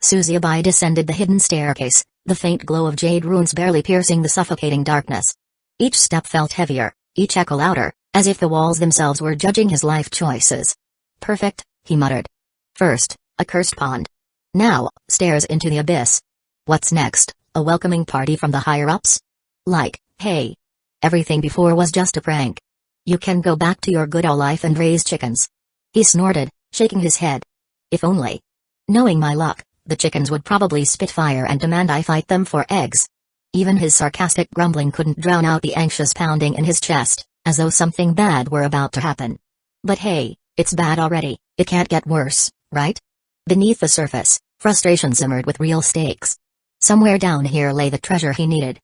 A: Suzuyabai descended the hidden staircase, the faint glow of jade runes barely piercing the suffocating darkness. Each step felt heavier, each echo louder, as if the walls themselves were judging his life choices. Perfect, he muttered. First, a cursed pond. Now, stairs into the abyss. What's next, a welcoming party from the higher-ups? Like, hey. Everything before was just a prank. You can go back to your good old life and raise chickens. He snorted, shaking his head. If only. Knowing my luck, the chickens would probably spit fire and demand I fight them for eggs. Even his sarcastic grumbling couldn't drown out the anxious pounding in his chest, as though something bad were about to happen. But hey, it's bad already, it can't get worse, right? Beneath the surface, frustration simmered with real stakes. Somewhere down here lay the treasure he needed,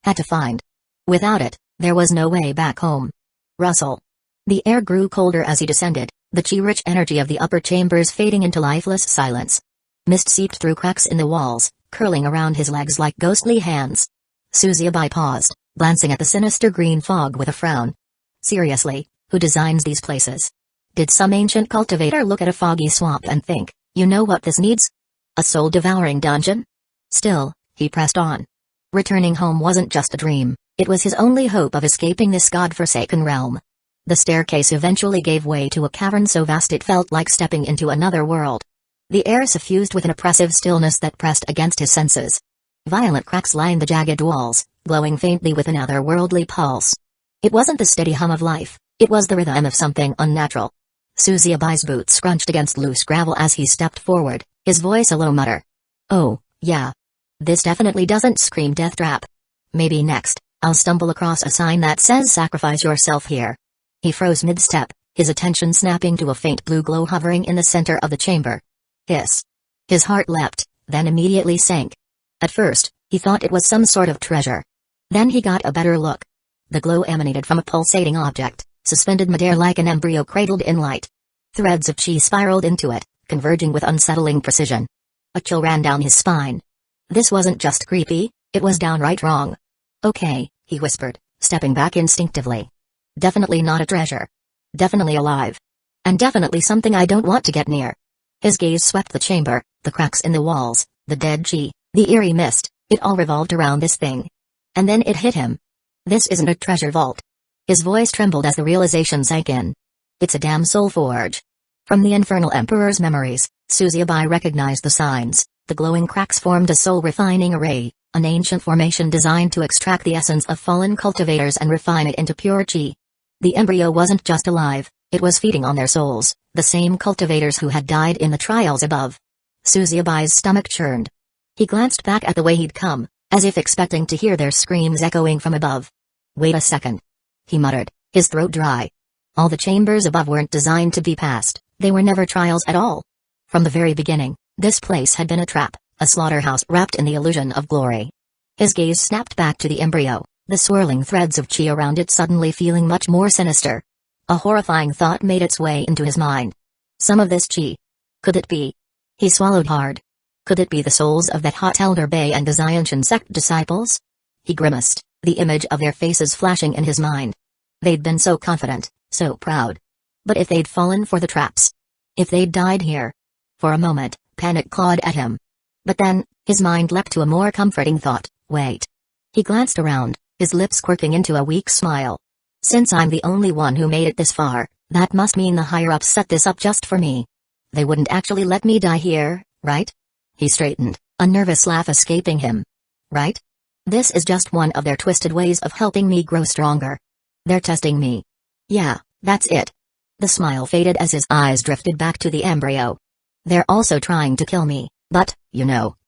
A: had to find. Without it, there was no way back home. Rustle. The air grew colder as he descended, the chi-rich energy of the upper chambers fading into lifeless silence. Mist seeped through cracks in the walls, curling around his legs like ghostly hands. Suzuki paused, glancing at the sinister green fog with a frown. Seriously, who designs these places? Did some ancient cultivator look at a foggy swamp and think, you know what this needs? A soul-devouring dungeon? Still, he pressed on. Returning home wasn't just a dream, it was his only hope of escaping this god-forsaken realm. The staircase eventually gave way to a cavern so vast it felt like stepping into another world. The air suffused with an oppressive stillness that pressed against his senses. Violent cracks lined the jagged walls, glowing faintly with an otherworldly pulse. It wasn't the steady hum of life, it was the rhythm of something unnatural. Suzuki's boots scrunched against loose gravel as he stepped forward, his voice a low mutter. Oh, yeah. This definitely doesn't scream death trap. Maybe next, I'll stumble across a sign that says sacrifice yourself here. He froze mid-step, his attention snapping to a faint blue glow hovering in the center of the chamber. Hiss. His heart leapt, then immediately sank. At first, he thought it was some sort of treasure. Then he got a better look. The glow emanated from a pulsating object, suspended midair like an embryo cradled in light. Threads of chi spiraled into it, converging with unsettling precision. A chill ran down his spine. This wasn't just creepy, it was downright wrong. Okay, he whispered, stepping back instinctively. Definitely not a treasure. Definitely alive. And definitely something I don't want to get near. His gaze swept the chamber, the cracks in the walls, the dead chi, the eerie mist, it all revolved around this thing. And then it hit him. This isn't a treasure vault. His voice trembled as the realization sank in. It's a damn soul forge. From the infernal emperor's memories, Suzuki recognized the signs. The glowing cracks formed a soul-refining array, an ancient formation designed to extract the essence of fallen cultivators and refine it into pure chi. The embryo wasn't just alive, it was feeding on their souls, the same cultivators who had died in the trials above. Suzuki's stomach churned. He glanced back at the way he'd come, as if expecting to hear their screams echoing from above. Wait a second. He muttered, his throat dry. All the chambers above weren't designed to be passed, they were never trials at all. From the very beginning, this place had been a trap, a slaughterhouse wrapped in the illusion of glory. His gaze snapped back to the embryo, the swirling threads of chi around it suddenly feeling much more sinister. A horrifying thought made its way into his mind. Some of this chi. Could it be? He swallowed hard. Could it be the souls of that hot elder Bei and the Xianshan sect disciples? He grimaced, the image of their faces flashing in his mind. They'd been so confident, so proud. But if they'd fallen for the traps? If they'd died here? For a moment, panic clawed at him. But then, his mind leapt to a more comforting thought, wait. He glanced around, his lips quirking into a weak smile. Since I'm the only one who made it this far, that must mean the higher-ups set this up just for me. They wouldn't actually let me die here, right? He straightened, a nervous laugh escaping him. Right? This is just one of their twisted ways of helping me grow stronger. They're testing me. Yeah, that's it. The smile faded as his eyes drifted back to the embryo. They're also trying to kill me, but,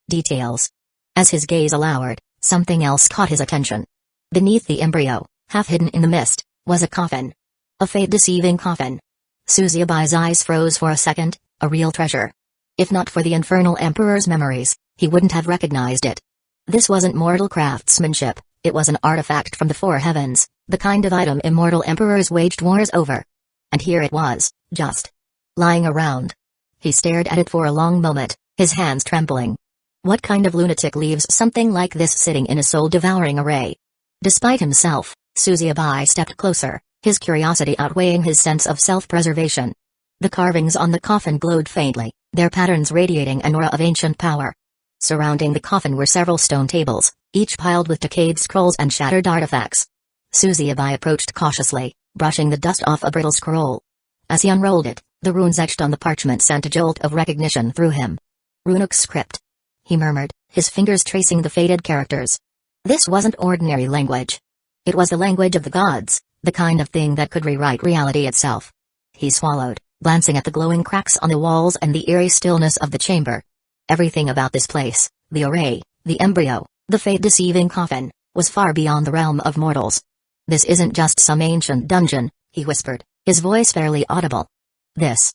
A: details. As his gaze lowered, something else caught his attention. Beneath the embryo, half hidden in the mist, was a coffin. A fate-deceiving coffin. Suzuki's eyes froze for a second, a real treasure. If not for the infernal emperor's memories, he wouldn't have recognized it. This wasn't mortal craftsmanship, it was an artifact from the four heavens, the kind of item immortal emperors waged wars over. And here it was, just lying around. He stared at it for a long moment, his hands trembling. What kind of lunatic leaves something like this sitting in a soul-devouring array? Despite himself, Suzuki stepped closer, his curiosity outweighing his sense of self-preservation. The carvings on the coffin glowed faintly, their patterns radiating an aura of ancient power. Surrounding the coffin were several stone tables, each piled with decayed scrolls and shattered artifacts. Suzuki approached cautiously, brushing the dust off a brittle scroll. As he unrolled it, the runes etched on the parchment sent a jolt of recognition through him. Runic script. He murmured, his fingers tracing the faded characters. This wasn't ordinary language. It was the language of the gods, the kind of thing that could rewrite reality itself. He swallowed, glancing at the glowing cracks on the walls and the eerie stillness of the chamber. Everything about this place, the array, the embryo, The fate-deceiving coffin was far beyond the realm of mortals. "This isn't just some ancient dungeon," he whispered, his voice barely audible. This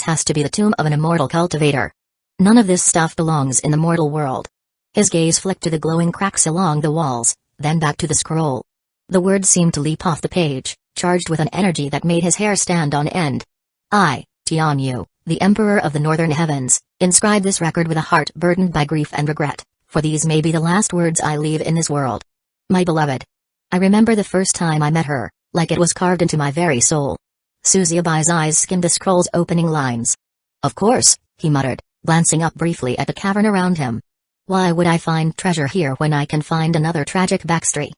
A: has to be the tomb of an immortal cultivator. None of this stuff belongs in the mortal world." His gaze flicked to the glowing cracks along the walls, then back to the scroll. The words seemed to leap off the page, charged with an energy that made his hair stand on end. "I, Tianyu, the Emperor of the Northern Heavens, inscribe this record with a heart burdened by grief and regret, for these may be the last words I leave in this world. My beloved." I remember the first time I met her, like it was carved into my very soul. Susieba's eyes skimmed the scroll's opening lines. "Of course," he muttered, glancing up briefly at the cavern around him. "Why would I find treasure here when I can find another tragic backstory?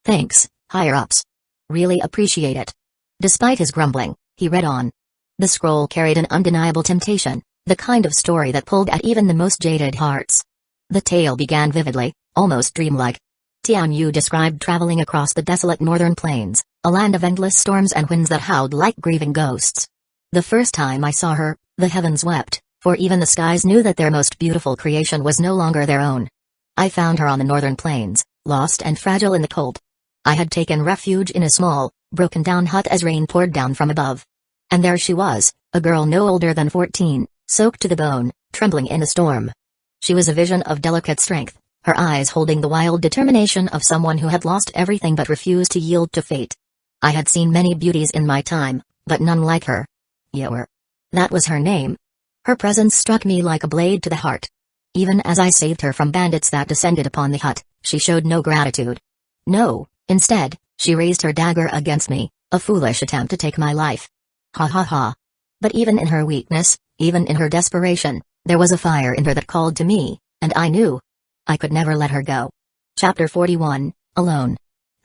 A: Thanks, higher-ups. Really appreciate it." Despite his grumbling, he read on. The scroll carried an undeniable temptation, the kind of story that pulled at even the most jaded hearts. The tale began vividly, almost dreamlike. Tianyu described traveling across the desolate northern plains, a land of endless storms and winds that howled like grieving ghosts. "The first time I saw her, the heavens wept, for even the skies knew that their most beautiful creation was no longer their own. I found her on the northern plains, lost and fragile in the cold. I had taken refuge in a small, broken-down hut as rain poured down from above. And there she was, a girl no older than 14, soaked to the bone, trembling in the storm. She was a vision of delicate strength, her eyes holding the wild determination of someone who had lost everything but refused to yield to fate. I had seen many beauties in my time, but none like her. Yor. That was her name. Her presence struck me like a blade to the heart. Even as I saved her from bandits that descended upon the hut, she showed no gratitude. No, instead, she raised her dagger against me, a foolish attempt to take my life. Ha ha ha. But even in her weakness, even in her desperation, there was a fire in her that called to me, and I knew I could never let her go." Chapter 41, Alone.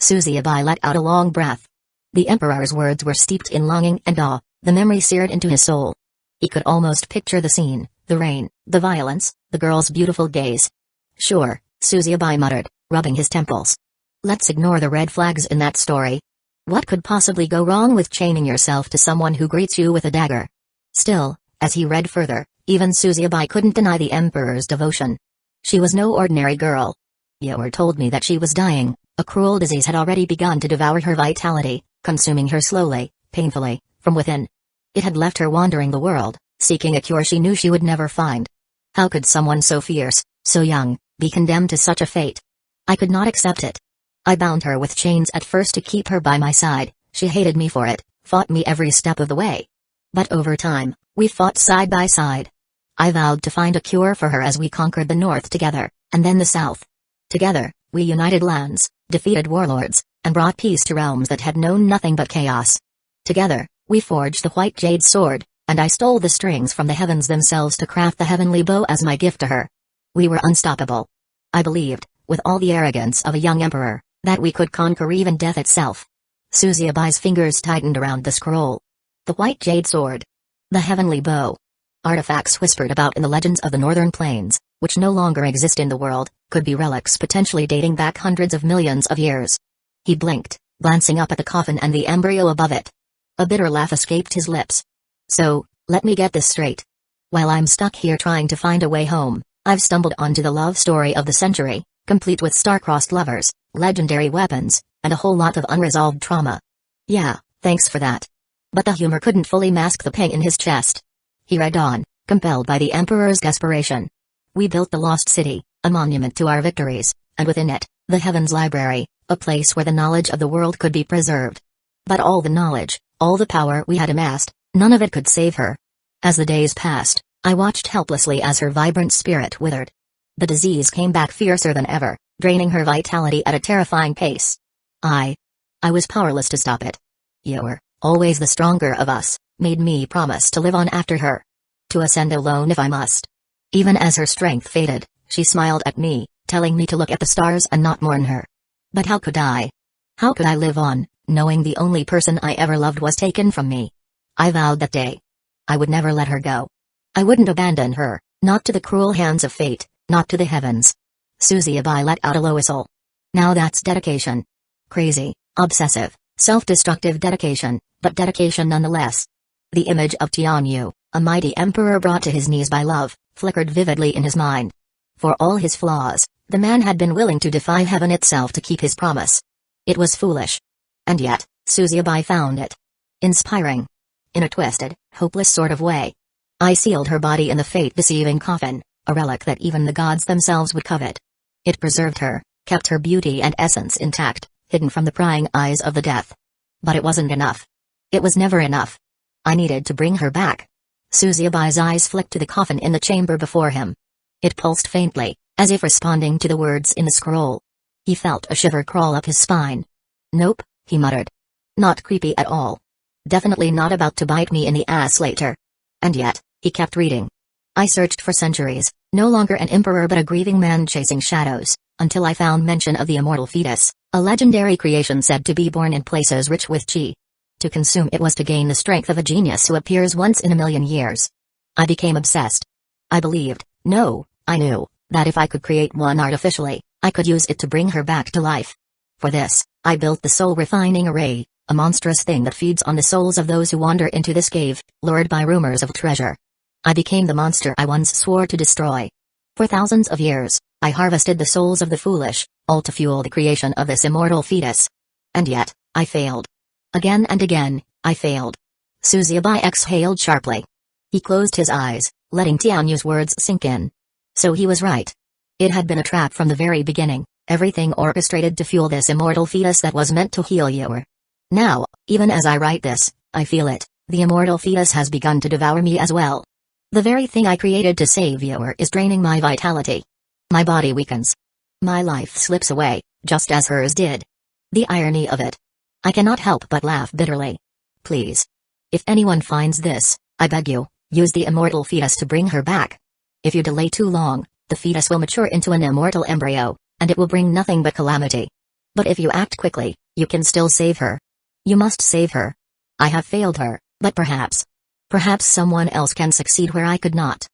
A: Susiebai let out a long breath. The Emperor's words were steeped in longing and awe, the memory seared into his soul. He could almost picture the scene, the rain, the violence, the girl's beautiful gaze. "Sure," Susiebai muttered, rubbing his temples. "Let's ignore the red flags in that story. What could possibly go wrong with chaining yourself to someone who greets you with a dagger?" Still, as he read further, even Susiebai couldn't deny the Emperor's devotion. She was no ordinary girl. Yor told me that she was dying, a cruel disease had already begun to devour her vitality, consuming her slowly, painfully, from within. It had left her wandering the world, seeking a cure she knew she would never find. How could someone so fierce, so young, be condemned to such a fate? I could not accept it. I bound her with chains at first to keep her by my side, she hated me for it, fought me every step of the way. But over time, we fought side by side. I vowed to find a cure for her as we conquered the north together, and then the south. Together, we united lands, defeated warlords, and brought peace to realms that had known nothing but chaos. Together, we forged the white jade sword, and I stole the strings from the heavens themselves to craft the heavenly bow as my gift to her. We were unstoppable. I believed, with all the arrogance of a young emperor, that we could conquer even death itself. Susiebai's fingers tightened around the scroll. The white jade sword. The heavenly bow. Artifacts whispered about in the legends of the northern plains, which no longer exist in the world, could be relics potentially dating back hundreds of millions of years. He blinked, glancing up at the coffin and the embryo above it. A bitter laugh escaped his lips. "So, let me get this straight. While I'm stuck here trying to find a way home, I've stumbled onto the love story of the century, complete with star-crossed lovers, legendary weapons, and a whole lot of unresolved trauma. Yeah, thanks for that." But the humor couldn't fully mask the pain in his chest. He read on, compelled by the Emperor's desperation. "We built the Lost City, a monument to our victories, and within it, the Heavens Library, a place where the knowledge of the world could be preserved. But all the knowledge, all the power we had amassed, none of it could save her. As the days passed, I watched helplessly as her vibrant spirit withered. The disease came back fiercer than ever, draining her vitality at a terrifying pace. I was powerless to stop it. Yor, always the stronger of us, made me promise to live on after her. To ascend alone if I must. Even as her strength faded, she smiled at me, telling me to look at the stars and not mourn her. But how could I? How could I live on, knowing the only person I ever loved was taken from me? I vowed that day. I would never let her go. I wouldn't abandon her, not to the cruel hands of fate, not to the heavens. Susiebai let out a low whistle. Now that's dedication. Crazy, obsessive, self-destructive dedication, but dedication nonetheless. The image of Tianyu, a mighty emperor brought to his knees by love, flickered vividly in his mind. For all his flaws, The man had been willing to defy heaven itself to keep his promise. It was foolish. And yet, Suzubai found it inspiring. In a twisted, hopeless sort of way. I sealed her body in the fate-deceiving coffin, a relic that even the gods themselves would covet. It preserved her, kept her beauty and essence intact, hidden from the prying eyes of the death. But it wasn't enough. It was never enough. I needed to bring her back. Suzubai's eyes flicked to the coffin in the chamber before him. It pulsed faintly, as if responding to the words in the scroll. He felt a shiver crawl up his spine. "Nope," he muttered. "Not creepy at all. Definitely not about to bite me in the ass later." And yet, he kept reading. I searched for centuries, no longer an emperor but a grieving man chasing shadows, until I found mention of the immortal fetus, a legendary creation said to be born in places rich with chi. To consume it was to gain the strength of a genius who appears once in a million years. I became obsessed. I believed, no, I knew, that if I could create one artificially, I could use it to bring her back to life. For this, I built the soul refining array, a monstrous thing that feeds on the souls of those who wander into this cave, lured by rumors of treasure. I became the monster I once swore to destroy. For thousands of years, I harvested the souls of the foolish, all to fuel the creation of this immortal fetus. And yet, I failed. Again and again, I failed. Suzubai exhaled sharply. He closed his eyes, letting Tianyu's words sink in. So he was right. It had been a trap from the very beginning, everything orchestrated to fuel this immortal fetus that was meant to heal you. Now, even as I write this, I feel it, the immortal fetus has begun to devour me as well. The very thing I created to save you is draining my vitality. My body weakens. My life slips away, just as hers did. The irony of it. I cannot help but laugh bitterly. Please. If anyone finds this, I beg you, use the immortal fetus to bring her back. If you delay too long, the fetus will mature into an immortal embryo, and it will bring nothing but calamity. But if you act quickly, you can still save her. You must save her. I have failed her, but perhaps someone else can succeed where I could not.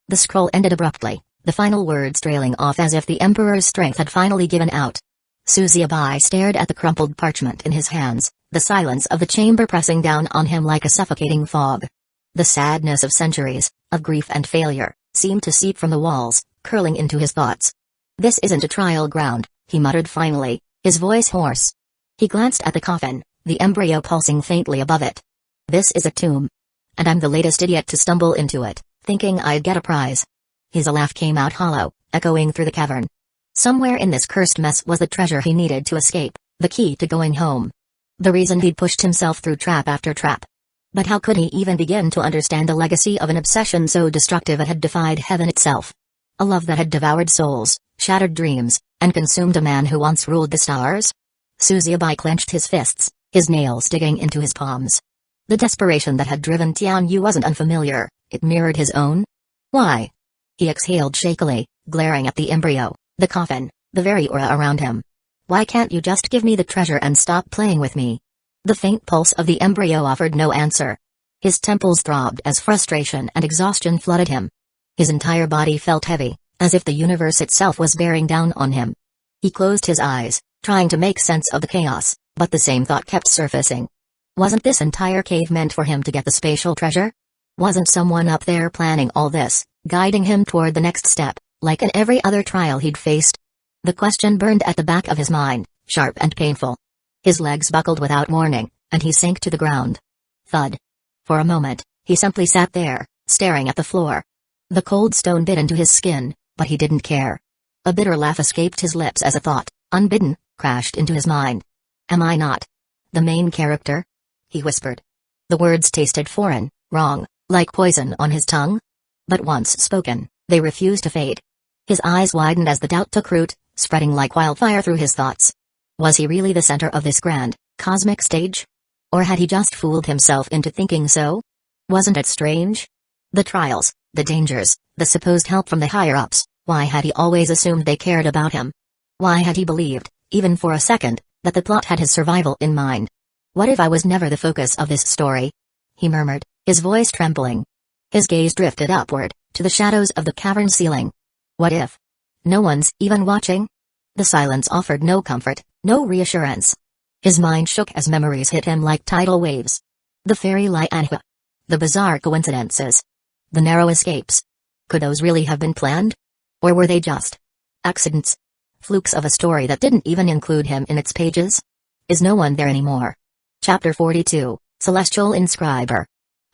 A: The scroll ended abruptly, the final words trailing off as if the Emperor's strength had finally given out. Suzubai stared at the crumpled parchment in his hands, the silence of the chamber pressing down on him like a suffocating fog. The sadness of centuries, of grief and failure, seemed to seep from the walls, curling into his thoughts. This isn't a trial ground, he muttered finally, his voice hoarse. He glanced at the coffin, the embryo pulsing faintly above it. This is a tomb. And I'm the latest idiot to stumble into it, thinking I'd get a prize. His laugh came out hollow, echoing through the cavern. Somewhere in this cursed mess was the treasure he needed to escape, the key to going home. The reason he'd pushed himself through trap after trap. But how could he even begin to understand the legacy of an obsession so destructive it had defied heaven itself? A love that had devoured souls, shattered dreams, and consumed a man who once ruled the stars? Suzubai clenched his fists, his nails digging into his palms. The desperation that had driven Tianyu wasn't unfamiliar, it mirrored his own. Why? He exhaled shakily, glaring at the embryo, the coffin, the very aura around him. Why can't you just give me the treasure and stop playing with me? The faint pulse of the embryo offered no answer. His temples throbbed as frustration and exhaustion flooded him. His entire body felt heavy, as if the universe itself was bearing down on him. He closed his eyes, trying to make sense of the chaos, but the same thought kept surfacing. Wasn't this entire cave meant for him to get the spatial treasure? Wasn't someone up there planning all this, guiding him toward the next step, like in every other trial he'd faced? The question burned at the back of his mind, sharp and painful. His legs buckled without warning, and he sank to the ground. Thud. For a moment, he simply sat there, staring at the floor. The cold stone bit into his skin, but he didn't care. A bitter laugh escaped his lips as a thought, unbidden, crashed into his mind. Am I not the main character? He whispered. The words tasted foreign, wrong, like poison on his tongue. But once spoken, they refused to fade. His eyes widened as the doubt took root, spreading like wildfire through his thoughts. Was he really the center of this grand, cosmic stage? Or had he just fooled himself into thinking so? Wasn't it strange? The trials, the dangers, the supposed help from the higher-ups, why had he always assumed they cared about him? Why had he believed, even for a second, that the plot had his survival in mind? What if I was never the focus of this story? He murmured, his voice trembling. His gaze drifted upward, to the shadows of the cavern ceiling. What if no one's even watching? The silence offered no comfort, no reassurance. His mind shook as memories hit him like tidal waves. The fairy lianhua. The bizarre coincidences. The narrow escapes. Could those really have been planned? Or were they just accidents? Flukes of a story that didn't even include him in its pages? Is no one there anymore? Chapter 42, Celestial Inscriber.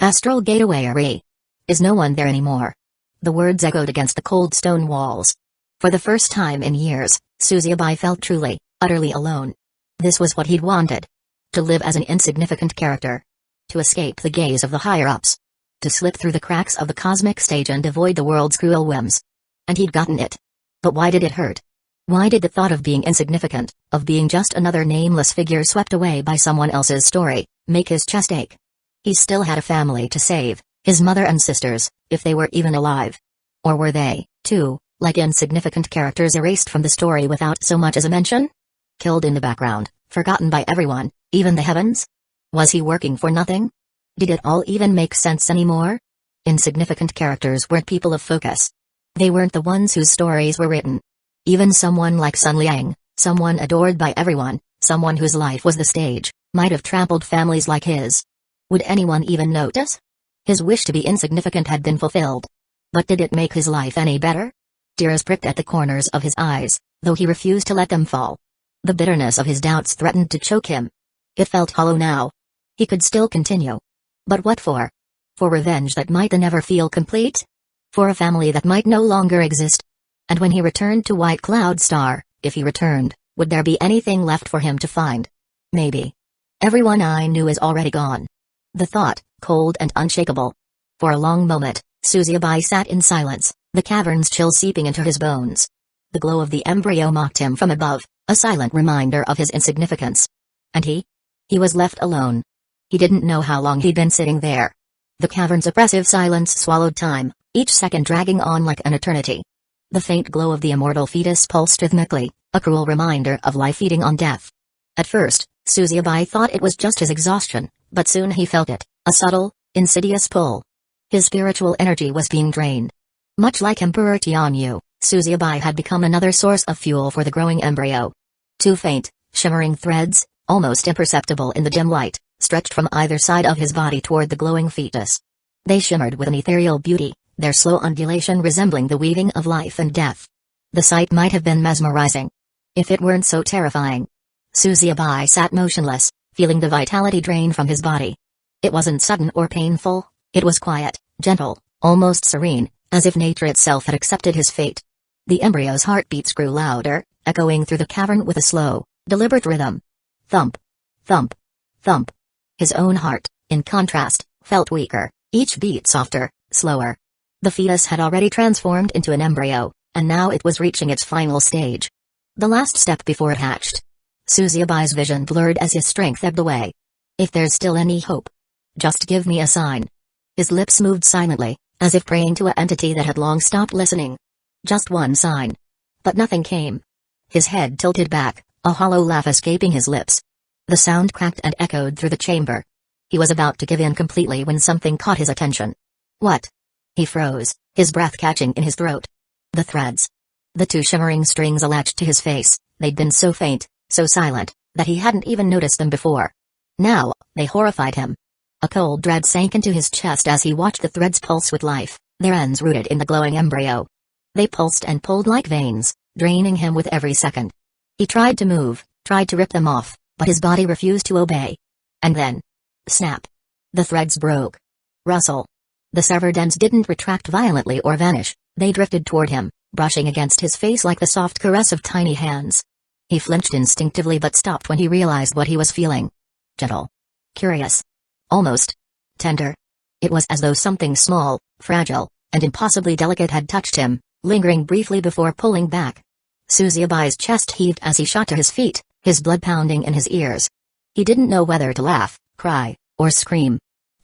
A: Astral Gateway. Is no one there anymore? The words echoed against the cold stone walls. For the first time in years, Suzuki felt truly, utterly alone. This was what he'd wanted. To live as an insignificant character. To escape the gaze of the higher-ups. To slip through the cracks of the cosmic stage and avoid the world's cruel whims. And he'd gotten it. But why did it hurt? Why did the thought of being insignificant, of being just another nameless figure swept away by someone else's story, make his chest ache? He still had a family to save, his mother and sisters, if they were even alive. Or were they, too, like insignificant characters erased from the story without so much as a mention? Killed in the background, forgotten by everyone, even the heavens? Was he working for nothing? Did it all even make sense anymore? Insignificant characters weren't people of focus. They weren't the ones whose stories were written. Even someone like Sun Liang, someone adored by everyone, someone whose life was the stage, might have trampled families like his. Would anyone even notice? His wish to be insignificant had been fulfilled. But did it make his life any better? Tears pricked at the corners of his eyes, though he refused to let them fall. The bitterness of his doubts threatened to choke him. It felt hollow now. He could still continue. But what for? For revenge that might never feel complete? For a family that might no longer exist? And when he returned to White Cloud Star, if he returned, would there be anything left for him to find? Maybe. Everyone I knew is already gone. The thought, cold and unshakable. For a long moment, Suzuki sat in silence, the cavern's chill seeping into his bones. The glow of the embryo mocked him from above, a silent reminder of his insignificance. And he? He was left alone. He didn't know how long he'd been sitting there. The cavern's oppressive silence swallowed time, each second dragging on like an eternity. The faint glow of the immortal fetus pulsed rhythmically, a cruel reminder of life feeding on death. At first, Suzuki thought it was just his exhaustion, but soon he felt it, a subtle, insidious pull. His spiritual energy was being drained. Much like Emperor Tianyu, Suzuki had become another source of fuel for the growing embryo. Two faint, shimmering threads, almost imperceptible in the dim light, stretched from either side of his body toward the glowing fetus. They shimmered with an ethereal beauty, their slow undulation resembling the weaving of life and death. The sight might have been mesmerizing. If it weren't so terrifying. Suzuki sat motionless, feeling the vitality drain from his body. It wasn't sudden or painful, it was quiet, gentle, almost serene, as if nature itself had accepted his fate. The embryo's heartbeats grew louder, echoing through the cavern with a slow, deliberate rhythm. Thump. Thump. Thump. His own heart, in contrast, felt weaker, each beat softer, slower. The fetus had already transformed into an embryo, and now it was reaching its final stage. The last step before it hatched. Suzuki's vision blurred as his strength ebbed away. If there's still any hope. Just give me a sign. His lips moved silently, as if praying to an entity that had long stopped listening. Just one sign. But nothing came. His head tilted back, a hollow laugh escaping his lips. The sound cracked and echoed through the chamber. He was about to give in completely when something caught his attention. What? He froze, his breath catching in his throat. The threads. The two shimmering strings latched to his face, they'd been so faint, so silent, that he hadn't even noticed them before. Now, they horrified him. A cold dread sank into his chest as he watched the threads pulse with life, their ends rooted in the glowing embryo. They pulsed and pulled like veins, draining him with every second. He tried to move, tried to rip them off, but his body refused to obey. And then... snap. The threads broke. Rustle. The severed ends didn't retract violently or vanish, they drifted toward him, brushing against his face like the soft caress of tiny hands. He flinched instinctively but stopped when he realized what he was feeling. Gentle. Curious. Almost tender. It was as though something small, fragile, and impossibly delicate had touched him, lingering briefly before pulling back. Suzuki's chest heaved as he shot to his feet, his blood pounding in his ears. He didn't know whether to laugh, cry, or scream.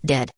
A: Did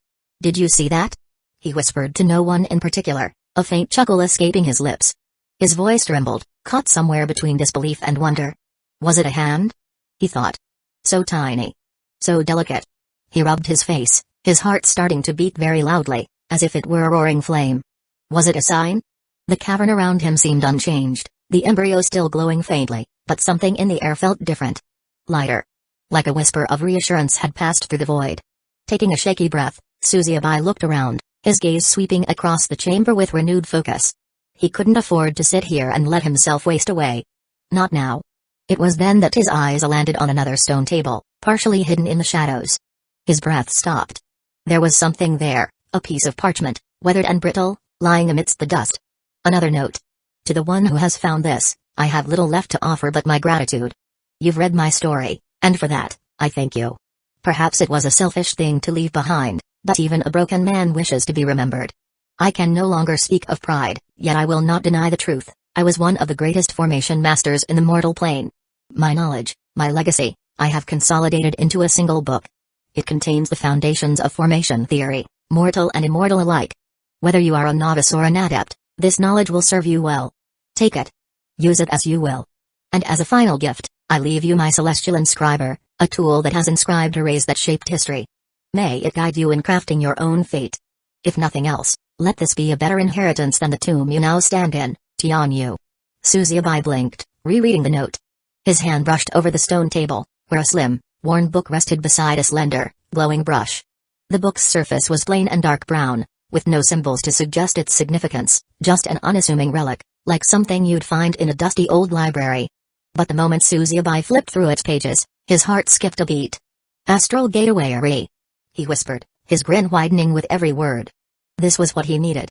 A: you see that? He whispered to no one in particular, a faint chuckle escaping his lips. His voice trembled, caught somewhere between disbelief and wonder. Was it a hand? He thought. So tiny. So delicate. He rubbed his face, his heart starting to beat very loudly, as if it were a roaring flame. Was it a sign? The cavern around him seemed unchanged, the embryo still glowing faintly, but something in the air felt different. Lighter. Like a whisper of reassurance had passed through the void. Taking a shaky breath, Suzuki looked around, his gaze sweeping across the chamber with renewed focus. He couldn't afford to sit here and let himself waste away. Not now. It was then that his eyes landed on another stone table, partially hidden in the shadows. His breath stopped. There was something there, a piece of parchment, weathered and brittle, lying amidst the dust. Another note. To the one who has found this, I have little left to offer but my gratitude. You've read my story, and for that, I thank you. Perhaps it was a selfish thing to leave behind, but even a broken man wishes to be remembered. I can no longer speak of pride, yet I will not deny the truth. I was one of the greatest formation masters in the mortal plane. My knowledge, my legacy, I have consolidated into a single book. It contains the foundations of formation theory, mortal and immortal alike. Whether you are a novice or an adept, this knowledge will serve you well. Take it. Use it as you will. And as a final gift, I leave you my celestial inscriber, a tool that has inscribed arrays that shaped history. May it guide you in crafting your own fate. If nothing else, let this be a better inheritance than the tomb you now stand in, Tianyu. Suzuki blinked, rereading the note. His hand brushed over the stone table, where a slim, worn book rested beside a slender, glowing brush. The book's surface was plain and dark brown, with no symbols to suggest its significance, just an unassuming relic, like something you'd find in a dusty old library. But the moment Suzuki flipped through its pages, his heart skipped a beat. Astral Gateway Array, he whispered, his grin widening with every word. This was what he needed.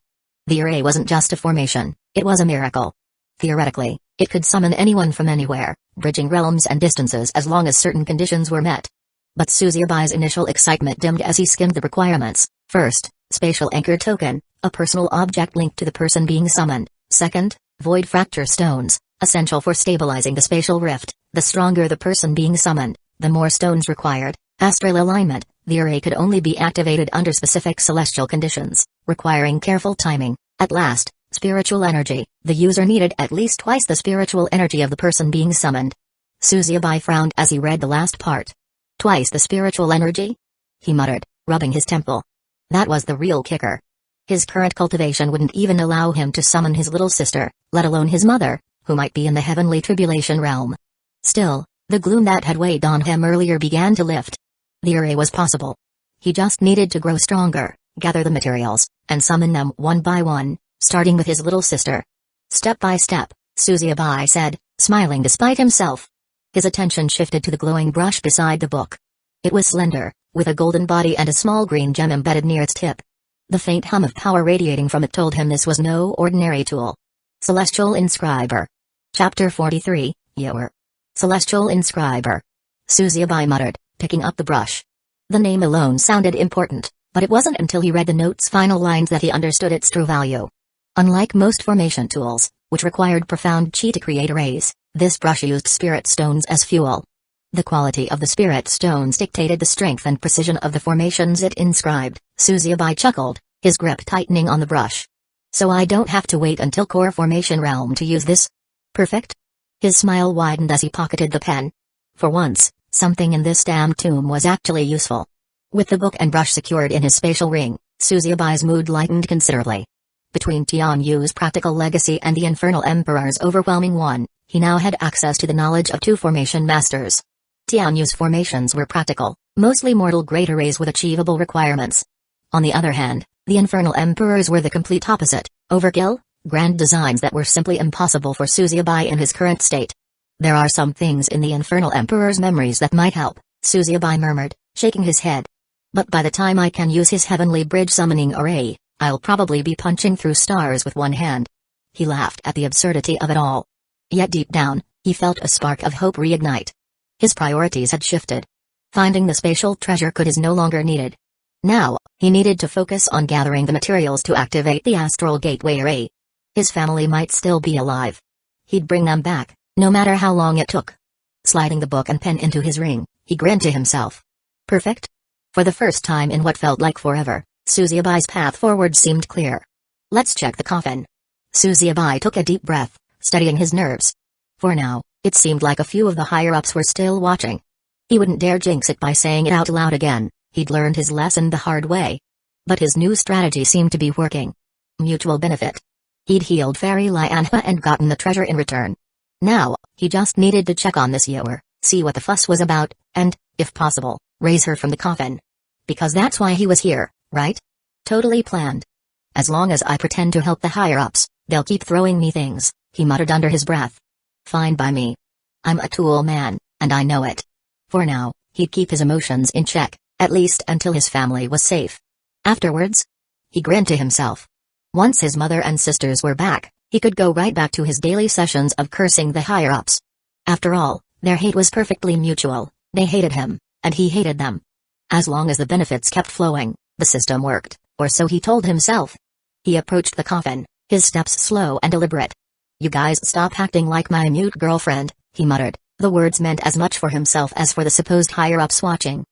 A: The array wasn't just a formation, it was a miracle. Theoretically, it could summon anyone from anywhere, bridging realms and distances as long as certain conditions were met. But Suzuki's initial excitement dimmed as he skimmed the requirements. First, spatial anchor token, a personal object linked to the person being summoned. Second, void fracture stones, essential for stabilizing the spatial rift. The stronger the person being summoned, the more stones required. Astral alignment, the array could only be activated under specific celestial conditions, requiring careful timing. At last, spiritual energy, the user needed at least twice the spiritual energy of the person being summoned. Suzuki frowned as he read the last part. Twice the spiritual energy? He muttered, rubbing his temple. That was the real kicker. His current cultivation wouldn't even allow him to summon his little sister, let alone his mother, who might be in the heavenly tribulation realm. Still, the gloom that had weighed on him earlier began to lift. The array was possible. He just needed to grow stronger, gather the materials, and summon them one by one, starting with his little sister. Step by step, Suzuki said, smiling despite himself. His attention shifted to the glowing brush beside the book. It was slender, with a golden body and a small green gem embedded near its tip. The faint hum of power radiating from it told him this was no ordinary tool. Celestial Inscriber. Chapter 43, Yower. Celestial Inscriber. Suzuki muttered, picking up the brush. The name alone sounded important, but it wasn't until he read the note's final lines that he understood its true value. Unlike most formation tools, which required profound chi to create arrays, this brush used spirit stones as fuel. The quality of the spirit stones dictated the strength and precision of the formations it inscribed. Suzuki chuckled, his grip tightening on the brush. So I don't have to wait until core formation realm to use this? Perfect? His smile widened as he pocketed the pen. For once, something in this damn tomb was actually useful. With the book and brush secured in his spatial ring, Suzuki's mood lightened considerably. Between Tianyu's practical legacy and the Infernal Emperor's overwhelming one, he now had access to the knowledge of two formation masters. Tianyu's formations were practical, mostly mortal great arrays with achievable requirements. On the other hand, the Infernal Emperor's were the complete opposite, overkill, grand designs that were simply impossible for Suzuki in his current state. There are some things in the Infernal Emperor's memories that might help, Suzuki murmured, shaking his head. But by the time I can use his heavenly bridge summoning array, I'll probably be punching through stars with one hand. He laughed at the absurdity of it all. Yet deep down, he felt a spark of hope reignite. His priorities had shifted. Finding the spatial treasure could is no longer needed. Now, he needed to focus on gathering the materials to activate the Astral Gateway Array. His family might still be alive. He'd bring them back, no matter how long it took. Sliding the book and pen into his ring, he grinned to himself. Perfect? For the first time in what felt like forever, Suzuki's path forward seemed clear. Let's check the coffin. Suzuki took a deep breath, steadying his nerves. For now, it seemed like a few of the higher-ups were still watching. He wouldn't dare jinx it by saying it out loud again, he'd learned his lesson the hard way. But his new strategy seemed to be working. Mutual benefit. He'd healed Fairy Lyanhua and gotten the treasure in return. Now, he just needed to check on this Yower, see what the fuss was about, and, if possible, raise her from the coffin. Because that's why he was here, right? Totally planned. As long as I pretend to help the higher-ups, they'll keep throwing me things, he muttered under his breath. Fine by me. I'm a tool man, and I know it. For now, he'd keep his emotions in check, at least until his family was safe. Afterwards? He grinned to himself. Once his mother and sisters were back, he could go right back to his daily sessions of cursing the higher-ups. After all, their hate was perfectly mutual. They hated him, and he hated them. As long as the benefits kept flowing, the system worked, or so he told himself. He approached the coffin, his steps slow and deliberate. "You guys stop acting like my mute girlfriend," he muttered, the words meant as much for himself as for the supposed higher-ups watching.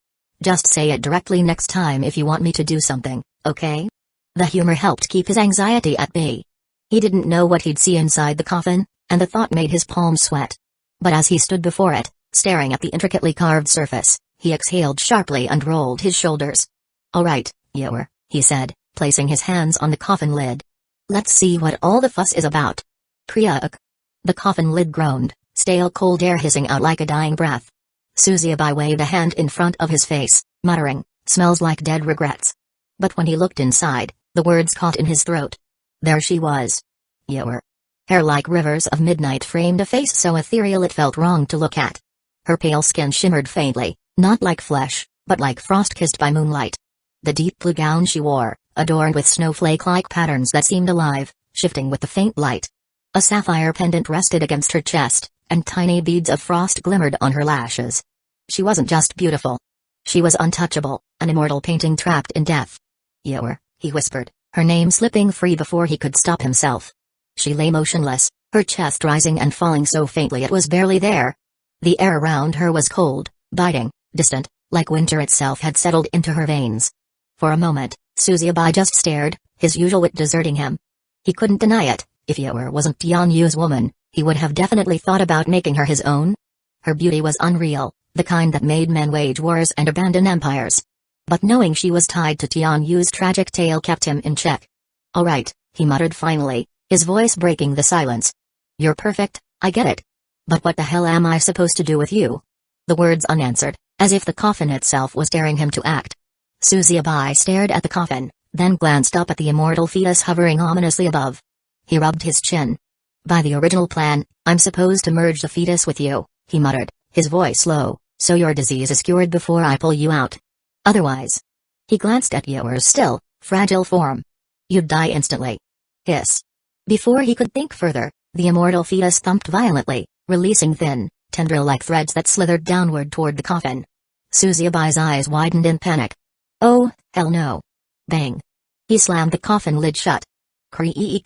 A: "Just say it directly next time if you want me to do something, okay?" The humor helped keep his anxiety at bay. He didn't know what he'd see inside the coffin, and the thought made his palms sweat. But as he stood before it, staring at the intricately carved surface, he exhaled sharply and rolled his shoulders. "All right, Yower," he said, placing his hands on the coffin lid. "Let's see what all the fuss is about." Kriak. The coffin lid groaned, stale cold air hissing out like a dying breath. Suzuki waved a hand in front of his face, muttering, "Smells like dead regrets." But when he looked inside, the words caught in his throat. There she was. Yower. Hair like rivers of midnight framed a face so ethereal it felt wrong to look at. Her pale skin shimmered faintly, not like flesh, but like frost kissed by moonlight. The deep blue gown she wore, adorned with snowflake-like patterns that seemed alive, shifting with the faint light. A sapphire pendant rested against her chest, and tiny beads of frost glimmered on her lashes. She wasn't just beautiful. She was untouchable, an immortal painting trapped in death. "Yower," he whispered, her name slipping free before he could stop himself. She lay motionless, her chest rising and falling so faintly it was barely there. The air around her was cold, biting, distant, like winter itself had settled into her veins. For a moment, Suzuki just stared, his usual wit deserting him. He couldn't deny it. If Yower wasn't Tianyu's woman, he would have definitely thought about making her his own. Her beauty was unreal, the kind that made men wage wars and abandon empires. But knowing she was tied to Tianyu's tragic tale kept him in check. "All right," he muttered finally, his voice breaking the silence. "You're perfect, I get it. But what the hell am I supposed to do with you?" The words unanswered, as if the coffin itself was daring him to act. Suzuki stared at the coffin, then glanced up at the immortal fetus hovering ominously above. He rubbed his chin. "By the original plan, I'm supposed to merge the fetus with you," he muttered, his voice low, "so your disease is cured before I pull you out. Otherwise..." He glanced at Yower's still, fragile form. "You'd die instantly." Hiss. Before he could think further, the immortal fetus thumped violently, releasing thin, tendril-like threads that slithered downward toward the coffin. Suzuki's eyes widened in panic. "Oh, hell no." Bang. He slammed the coffin lid shut. Creak.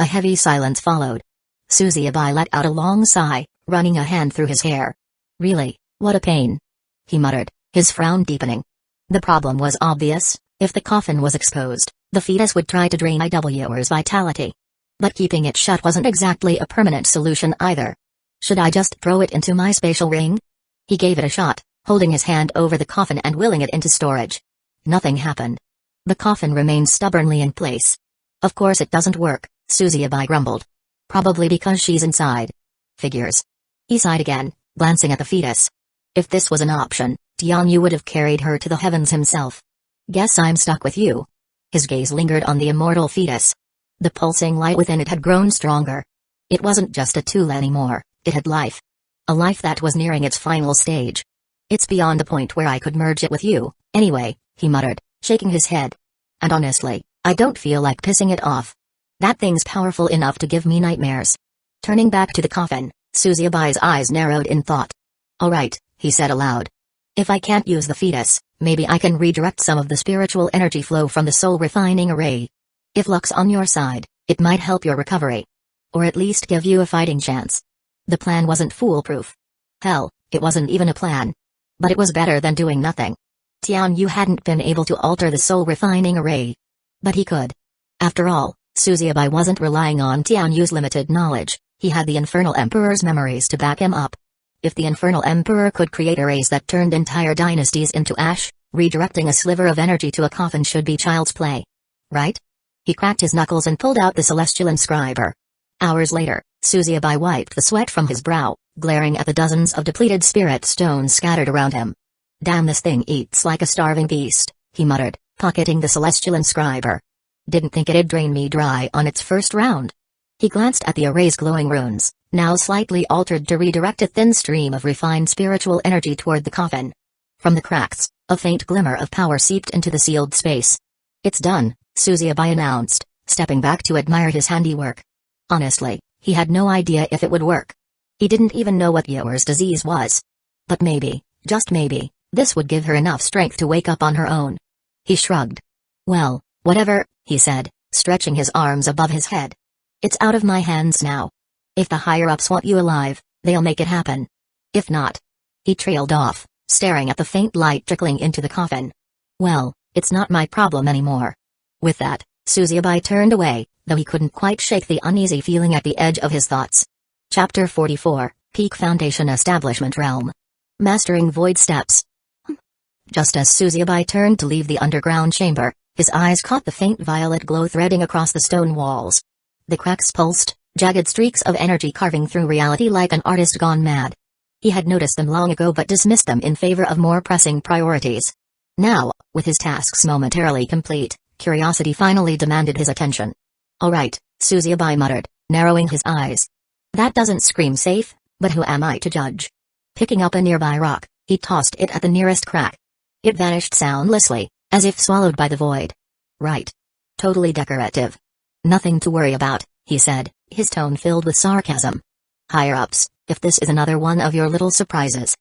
A: A heavy silence followed. Suzuki let out a long sigh, running a hand through his hair. "Really, what a pain," he muttered, his frown deepening. The problem was obvious. If the coffin was exposed, the fetus would try to drain Yower's vitality. But keeping it shut wasn't exactly a permanent solution either. "Should I just throw it into my spatial ring?" He gave it a shot, holding his hand over the coffin and willing it into storage. Nothing happened. The coffin remained stubbornly in place. "Of course it doesn't work," Suzuki grumbled. "Probably because she's inside." "Figures." He sighed again, glancing at the fetus. If this was an option, Tianyu would have carried her to the heavens himself. "Guess I'm stuck with you." His gaze lingered on the immortal fetus. The pulsing light within it had grown stronger. It wasn't just a tool anymore, it had life. A life that was nearing its final stage. "It's beyond the point where I could merge it with you, anyway," he muttered, shaking his head. "And honestly, I don't feel like pissing it off. That thing's powerful enough to give me nightmares." Turning back to the coffin, Suzuki's eyes narrowed in thought. "All right," he said aloud. "If I can't use the fetus, maybe I can redirect some of the spiritual energy flow from the soul refining array. If luck's on your side, it might help your recovery. Or at least give you a fighting chance." The plan wasn't foolproof. Hell, it wasn't even a plan. But it was better than doing nothing. Tianyu hadn't been able to alter the soul refining array. But he could. After all, Suzuki wasn't relying on Tianyu's limited knowledge, he had the Infernal Emperor's memories to back him up. If the Infernal Emperor could create arrays that turned entire dynasties into ash, redirecting a sliver of energy to a coffin should be child's play. Right? He cracked his knuckles and pulled out the celestial inscriber. Hours later, Suzuki wiped the sweat from his brow, glaring at the dozens of depleted spirit stones scattered around him. "Damn, this thing eats like a starving beast," he muttered, pocketing the celestial inscriber. "Didn't think it'd drain me dry on its first round." He glanced at the array's glowing runes, now slightly altered to redirect a thin stream of refined spiritual energy toward the coffin. From the cracks, a faint glimmer of power seeped into the sealed space. "It's done," Suzubai announced, stepping back to admire his handiwork. Honestly, he had no idea if it would work. He didn't even know what Your's disease was. But maybe, just maybe, this would give her enough strength to wake up on her own. He shrugged. "Well, whatever," he said, stretching his arms above his head. "It's out of my hands now. If the higher-ups want you alive, they'll make it happen. If not..." He trailed off, staring at the faint light trickling into the coffin. "Well, it's not my problem anymore." With that, Suzubai turned away, though he couldn't quite shake the uneasy feeling at the edge of his thoughts. Chapter 44, Peak Foundation Establishment Realm. Mastering Void Steps. Just as Suzubai turned to leave the underground chamber, his eyes caught the faint violet glow threading across the stone walls. The cracks pulsed, jagged streaks of energy carving through reality like an artist gone mad. He had noticed them long ago but dismissed them in favor of more pressing priorities. Now, with his tasks momentarily complete, curiosity finally demanded his attention. "All right," Suzubai muttered, narrowing his eyes. "That doesn't scream safe, but who am I to judge?" Picking up a nearby rock, he tossed it at the nearest crack. It vanished soundlessly, as if swallowed by the void. "Right. Totally decorative. Nothing to worry about," he said, his tone filled with sarcasm. "Higher-ups, if this is another one of your little surprises,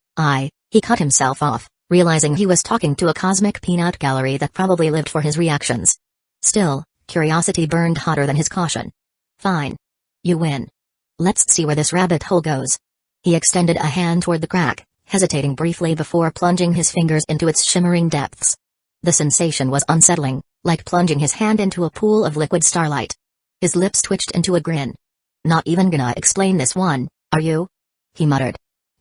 A: He cut himself off, realizing he was talking to a cosmic peanut gallery that probably lived for his reactions. Still, curiosity burned hotter than his caution. "Fine. You win. Let's see where this rabbit hole goes." He extended a hand toward the crack, hesitating briefly before plunging his fingers into its shimmering depths. The sensation was unsettling, like plunging his hand into a pool of liquid starlight. His lips twitched into a grin. "Not even gonna explain this one, are you?" he muttered.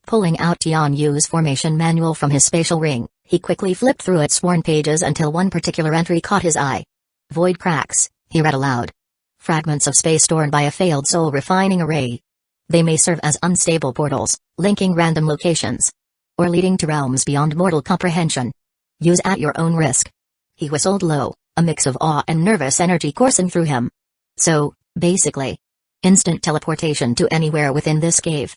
A: Pulling out Tian Yu's formation manual from his spatial ring, he quickly flipped through its worn pages until one particular entry caught his eye. "Void cracks," he read aloud. "Fragments of space stored by a failed soul refining array. They may serve as unstable portals, linking random locations, or leading to realms beyond mortal comprehension. Use at your own risk." He whistled low, a mix of awe and nervous energy coursing through him. "So, basically, instant teleportation to anywhere within this cave.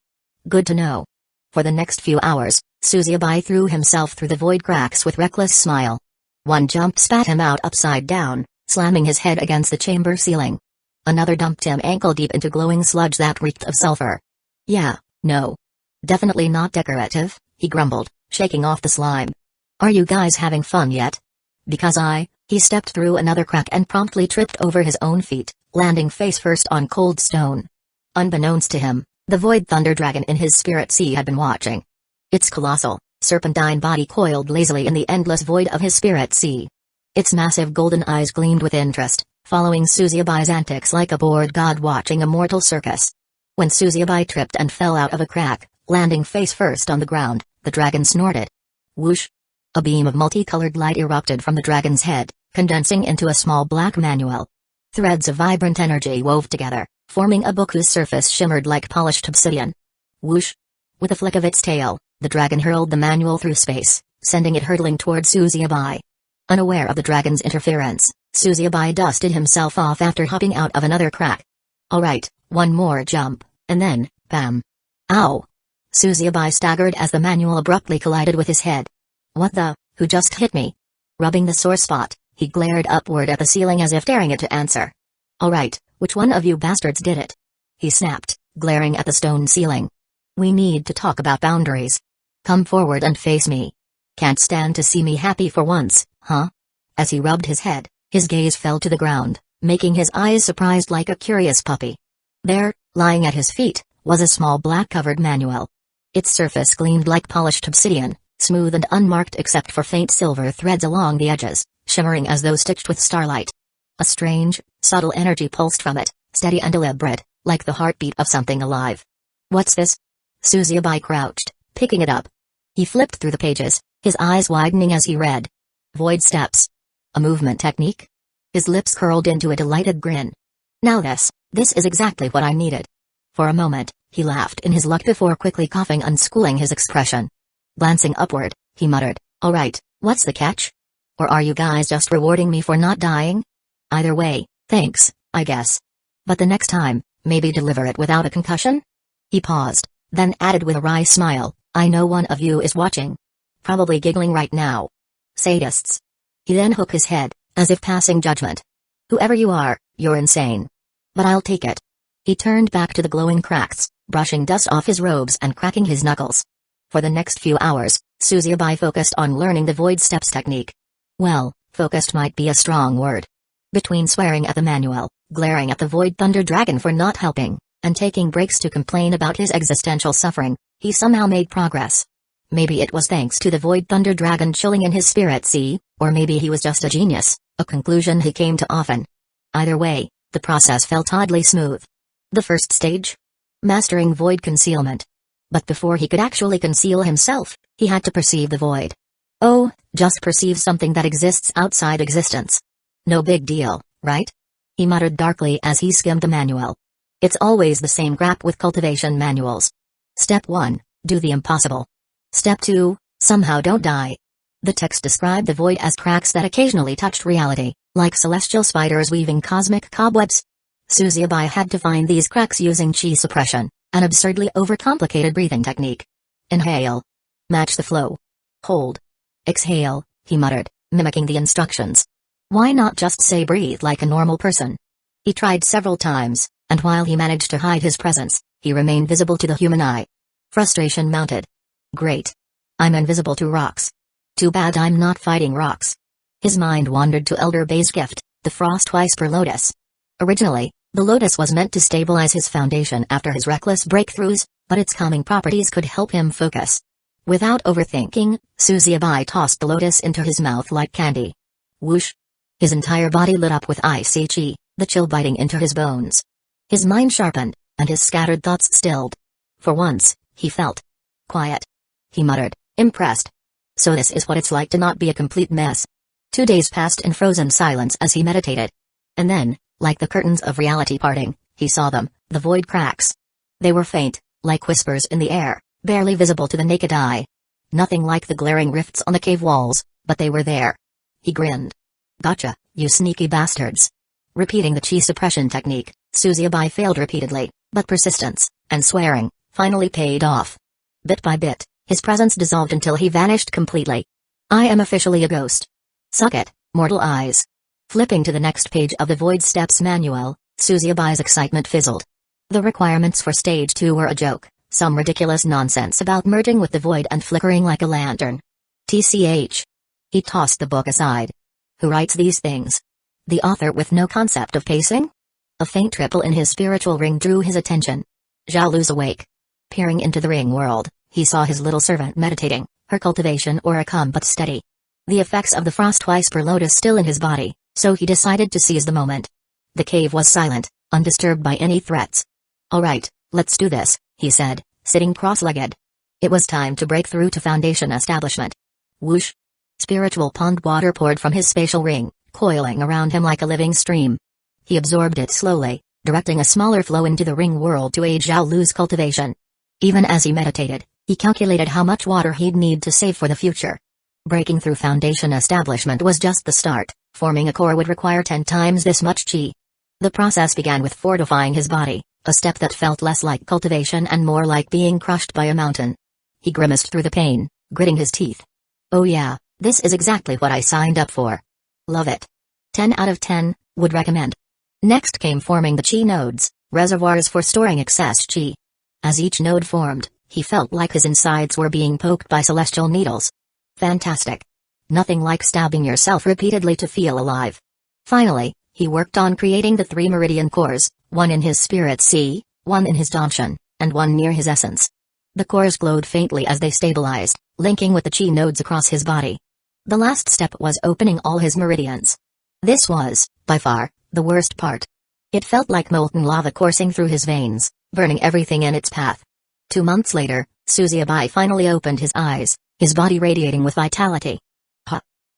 A: Good to know." For the next few hours, Suzubai threw himself through the void cracks with reckless smile. One jump spat him out upside down, slamming his head against the chamber ceiling. Another dumped him ankle-deep into glowing sludge that reeked of sulfur. "Yeah, no. Definitely not decorative," he grumbled, shaking off the slime. "Are you guys having fun yet? Because He stepped through another crack and promptly tripped over his own feet, landing face first on cold stone. Unbeknownst to him, the void thunder dragon in his spirit sea had been watching. Its colossal, serpentine body coiled lazily in the endless void of his spirit sea. Its massive golden eyes gleamed with interest, following Suzubai's antics like a bored god watching a mortal circus. When Suzubai tripped and fell out of a crack, landing face first on the ground, the dragon snorted. Whoosh! A beam of multicolored light erupted from the dragon's head, condensing into a small black manual. Threads of vibrant energy wove together, forming a book whose surface shimmered like polished obsidian. Whoosh! With a flick of its tail, the dragon hurled the manual through space, sending it hurtling toward Suzubai. Unaware of the dragon's interference, Suzubai dusted himself off after hopping out of another crack. "Alright, one more jump, and then, bam. Ow!" Suzubai staggered as the manual abruptly collided with his head. "What the, who just hit me?" Rubbing the sore spot, he glared upward at the ceiling as if daring it to answer. "Alright, which one of you bastards did it?" he snapped, glaring at the stone ceiling. "We need to talk about boundaries. Come forward and face me. Can't stand to see me happy for once, huh?" As he rubbed his head, his gaze fell to the ground, making his eyes surprised like a curious puppy. There, lying at his feet, was a small black-covered manual. Its surface gleamed like polished obsidian, smooth and unmarked except for faint silver threads along the edges, shimmering as though stitched with starlight. A strange, subtle energy pulsed from it, steady and deliberate, like the heartbeat of something alive. "What's this?" Suzubai crouched, picking it up. He flipped through the pages, his eyes widening as he read. Void steps. A movement technique? His lips curled into a delighted grin. "Now this is exactly what I needed." For a moment, he laughed in his luck before quickly coughing, unschooling his expression. Glancing upward, he muttered, "Alright, what's the catch? Or are you guys just rewarding me for not dying? Either way, thanks, I guess. But the next time, maybe deliver it without a concussion?" He paused, then added with a wry smile, I know one of you is watching. Probably giggling right now. Sadists. He then shook his head, as if passing judgment. Whoever you are, you're insane. But I'll take it. He turned back to the glowing cracks, brushing dust off his robes and cracking his knuckles. For the next few hours, Suzubai focused on learning the Void Steps technique. Well, focused might be a strong word. Between swearing at the manual, glaring at the Void Thunder Dragon for not helping, and taking breaks to complain about his existential suffering, he somehow made progress. Maybe it was thanks to the Void Thunder Dragon chilling in his spirit sea, or maybe he was just a genius, a conclusion he came to often. Either way, the process felt oddly smooth. The first stage? Mastering void concealment. But before he could actually conceal himself, he had to perceive the void. Oh, just perceive something that exists outside existence. No big deal, right? He muttered darkly as he skimmed the manual. It's always the same crap with cultivation manuals. Step 1, do the impossible. Step 2, somehow don't die. The text described the void as cracks that occasionally touched reality, like celestial spiders weaving cosmic cobwebs. Suzubai had to find these cracks using chi suppression, an absurdly overcomplicated breathing technique. Inhale. Match the flow. Hold. Exhale, he muttered, mimicking the instructions. Why not just say breathe like a normal person? He tried several times, and while he managed to hide his presence, he remained visible to the human eye. Frustration mounted. Great. I'm invisible to rocks. Too bad I'm not fighting rocks. His mind wandered to Elder Bay's gift, the Frost Whisper Lotus. Originally, the lotus was meant to stabilize his foundation after his reckless breakthroughs, but its calming properties could help him focus. Without overthinking, Suzubai tossed the lotus into his mouth like candy. Whoosh! His entire body lit up with icy chi, the chill biting into his bones. His mind sharpened, and his scattered thoughts stilled. For once, he felt quiet. He muttered, impressed. So this is what it's like to not be a complete mess. 2 days passed in frozen silence as he meditated. And then, like the curtains of reality parting, he saw them, the void cracks. They were faint, like whispers in the air, barely visible to the naked eye. Nothing like the glaring rifts on the cave walls, but they were there. He grinned. Gotcha, you sneaky bastards. Repeating the chi suppression technique, Suzubai failed repeatedly, but persistence, and swearing, finally paid off. Bit by bit, his presence dissolved until he vanished completely. I am officially a ghost. Suck it, mortal eyes. Flipping to the next page of the Void Steps manual, Suzubai's excitement fizzled. The requirements for Stage 2 were a joke, some ridiculous nonsense about merging with the void and flickering like a lantern. TCH. He tossed the book aside. Who writes these things? The author with no concept of pacing? A faint ripple in his spiritual ring drew his attention. Xiaolu's awake. Peering into the ring world, he saw his little servant meditating, her cultivation aura calm but steady. The effects of the Frost Whisper Lotus still in his body, so he decided to seize the moment. The cave was silent, undisturbed by any threats. All right, let's do this, he said, sitting cross-legged. It was time to break through to Foundation establishment. Whoosh! Spiritual pond water poured from his spatial ring, coiling around him like a living stream. He absorbed it slowly, directing a smaller flow into the ring world to aid Xiaolu's cultivation. Even as he meditated, he calculated how much water he'd need to save for the future. Breaking through Foundation establishment was just the start. Forming a core would require 10 times this much chi. The process began with fortifying his body, a step that felt less like cultivation and more like being crushed by a mountain. He grimaced through the pain, gritting his teeth. Oh yeah, this is exactly what I signed up for. Love it. 10 out of 10, would recommend. Next came forming the chi nodes, reservoirs for storing excess chi. As each node formed, he felt like his insides were being poked by celestial needles. Fantastic. Nothing like stabbing yourself repeatedly to feel alive. Finally, he worked on creating the 3 meridian cores, one in his spirit sea, one in his danshan, and one near his essence. The cores glowed faintly as they stabilized, linking with the chi nodes across his body. The last step was opening all his meridians. This was, by far, the worst part. It felt like molten lava coursing through his veins, burning everything in its path. 2 months later, Suzubai finally opened his eyes, his body radiating with vitality.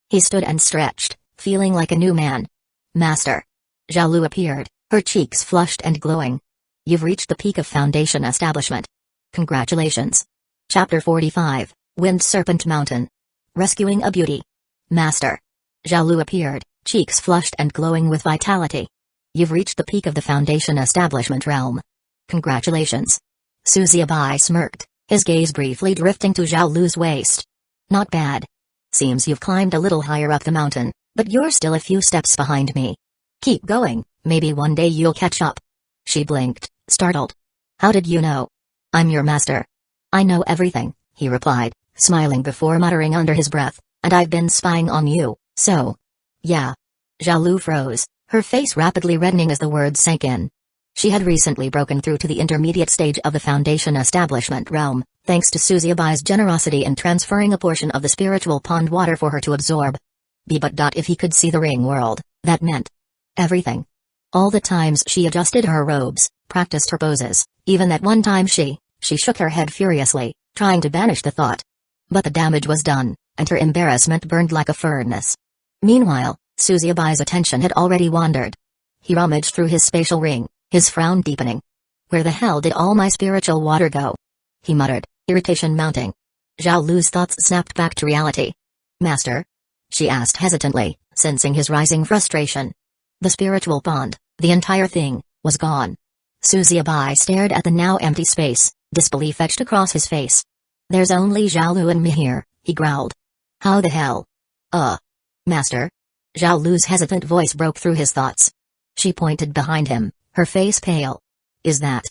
A: He stood and stretched, feeling like a new man. Master. Xiaolu appeared, her cheeks flushed and glowing. You've reached the peak of Foundation establishment. Congratulations. Chapter 45, Wind Serpent Mountain. Rescuing a beauty. Master. Xiaolu appeared, cheeks flushed and glowing with vitality. You've reached the peak of the Foundation establishment realm. Congratulations. Suziabai smirked, his gaze briefly drifting to Zhao Lu's waist. Not bad. Seems you've climbed a little higher up the mountain, but you're still a few steps behind me. Keep going, maybe one day you'll catch up. She blinked, startled. How did you know? I'm your master. I know everything, he replied, smiling before muttering under his breath, and I've been spying on you, so. Yeah. Zhao Lu froze, her face rapidly reddening as the words sank in. She had recently broken through to the intermediate stage of the Foundation establishment realm, thanks to Suziabai's generosity in transferring a portion of the spiritual pond water for her to absorb. But if he could see the ring world, that meant everything. All the times she adjusted her robes, practiced her poses, even that one time she shook her head furiously, trying to banish the thought. But the damage was done, and her embarrassment burned like a furnace. Meanwhile, Suziabai's attention had already wandered. He rummaged through his spatial ring, his frown deepening. Where the hell did all my spiritual water go? He muttered, irritation mounting. Zhao Lu's thoughts snapped back to reality. Master? She asked hesitantly, sensing his rising frustration. The spiritual pond, the entire thing, was gone. Suziabai stared at the now empty space, disbelief etched across his face. There's only Zhao Lu and me here, he growled. How the hell? Master? Zhao Lu's hesitant voice broke through his thoughts. She pointed behind him, her face pale. Is that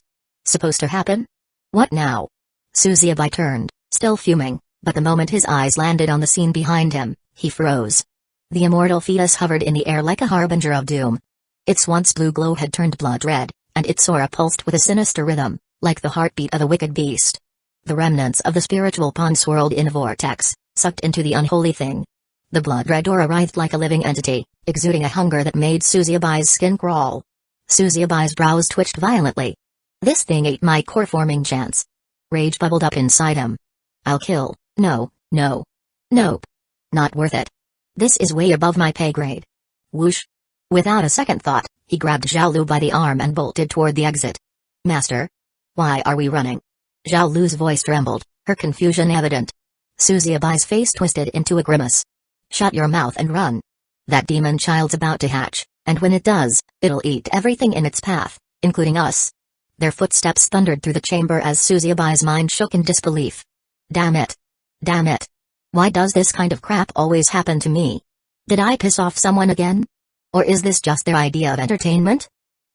A: supposed to happen? What now? Suziabai turned, still fuming, but the moment his eyes landed on the scene behind him, he froze. The immortal fetus hovered in the air like a harbinger of doom. Its once blue glow had turned blood red, and its aura pulsed with a sinister rhythm, like the heartbeat of a wicked beast. The remnants of the spiritual pond swirled in a vortex, sucked into the unholy thing. The blood-red aura writhed like a living entity, exuding a hunger that made Suziabai's skin crawl. Suziabai's brows twitched violently. This thing ate my core-forming chance. Rage bubbled up inside him. I'll kill. No. Nope. Not worth it. This is way above my pay grade. Whoosh. Without a second thought, he grabbed Zhao Lu by the arm and bolted toward the exit. Master? Why are we running? Zhao Lu's voice trembled, her confusion evident. Suziabai's face twisted into a grimace. Shut your mouth and run. That demon child's about to hatch, and when it does, it'll eat everything in its path, including us. Their footsteps thundered through the chamber as Suziabai's mind shook in disbelief. Damn it. Why does this kind of crap always happen to me? Did I piss off someone again? Or is this just their idea of entertainment?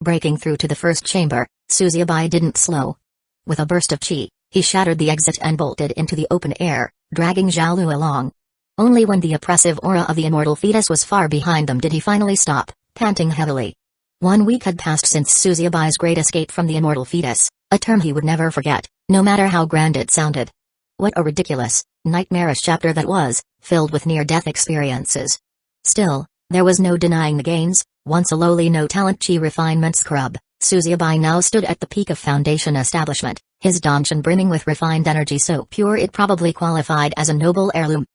A: Breaking through to the first chamber, Suziabai didn't slow. With a burst of chi, he shattered the exit and bolted into the open air, dragging Zhao Lu along. Only when the oppressive aura of the immortal fetus was far behind them did he finally stop, panting heavily. 1 week had passed since Suziabai's great escape from the immortal fetus, a term he would never forget, no matter how grand it sounded. What a ridiculous, nightmarish chapter that was, filled with near-death experiences. Still, there was no denying the gains. Once a lowly no-talent chi refinement scrub, Suziabai now stood at the peak of Foundation establishment, his danshan brimming with refined energy so pure it probably qualified as a noble heirloom.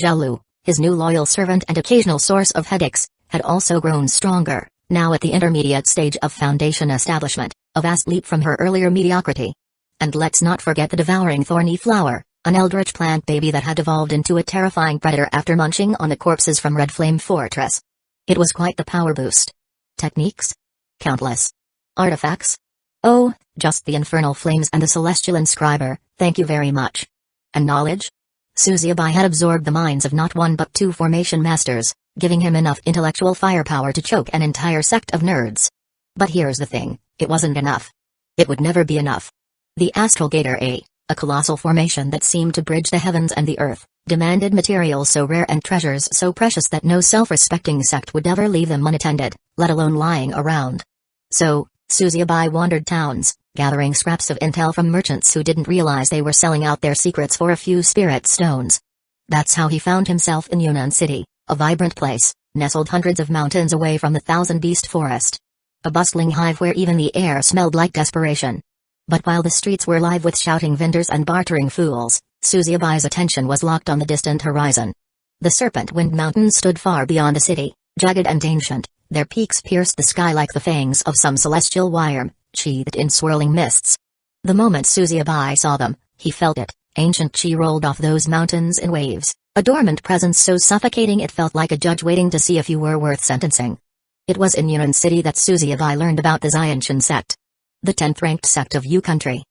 A: Zhao Lu, his new loyal servant and occasional source of headaches, had also grown stronger, now at the intermediate stage of Foundation establishment, a vast leap from her earlier mediocrity. And let's not forget the devouring thorny flower, an eldritch plant baby that had evolved into a terrifying predator after munching on the corpses from Red Flame Fortress. It was quite the power boost. Techniques? Countless. Artifacts? Oh, just the infernal flames and the celestial inscriber, thank you very much. And knowledge? Suziabai had absorbed the minds of not one but 2 formation masters, giving him enough intellectual firepower to choke an entire sect of nerds. But here's the thing, it wasn't enough. It would never be enough. The Astral Gator a colossal formation that seemed to bridge the heavens and the earth, demanded materials so rare and treasures so precious that no self-respecting sect would ever leave them unattended, let alone lying around. So, Suziabai wandered towns, gathering scraps of intel from merchants who didn't realize they were selling out their secrets for a few spirit stones. That's how he found himself in Yunnan City, a vibrant place, nestled hundreds of mountains away from the thousand-beast forest. A bustling hive where even the air smelled like desperation. But while the streets were live with shouting vendors and bartering fools, Suziabai's attention was locked on the distant horizon. The Serpent-Wind Mountains stood far beyond the city, jagged and ancient, their peaks pierced the sky like the fangs of some celestial wire, sheathed in swirling mists. The moment Suziabai saw them, he felt it, ancient chi rolled off those mountains in waves, a dormant presence so suffocating it felt like a judge waiting to see if you were worth sentencing. It was in Yunnan City that Suziabai learned about the Xianshan sect. The 10th-ranked sect of Yu country.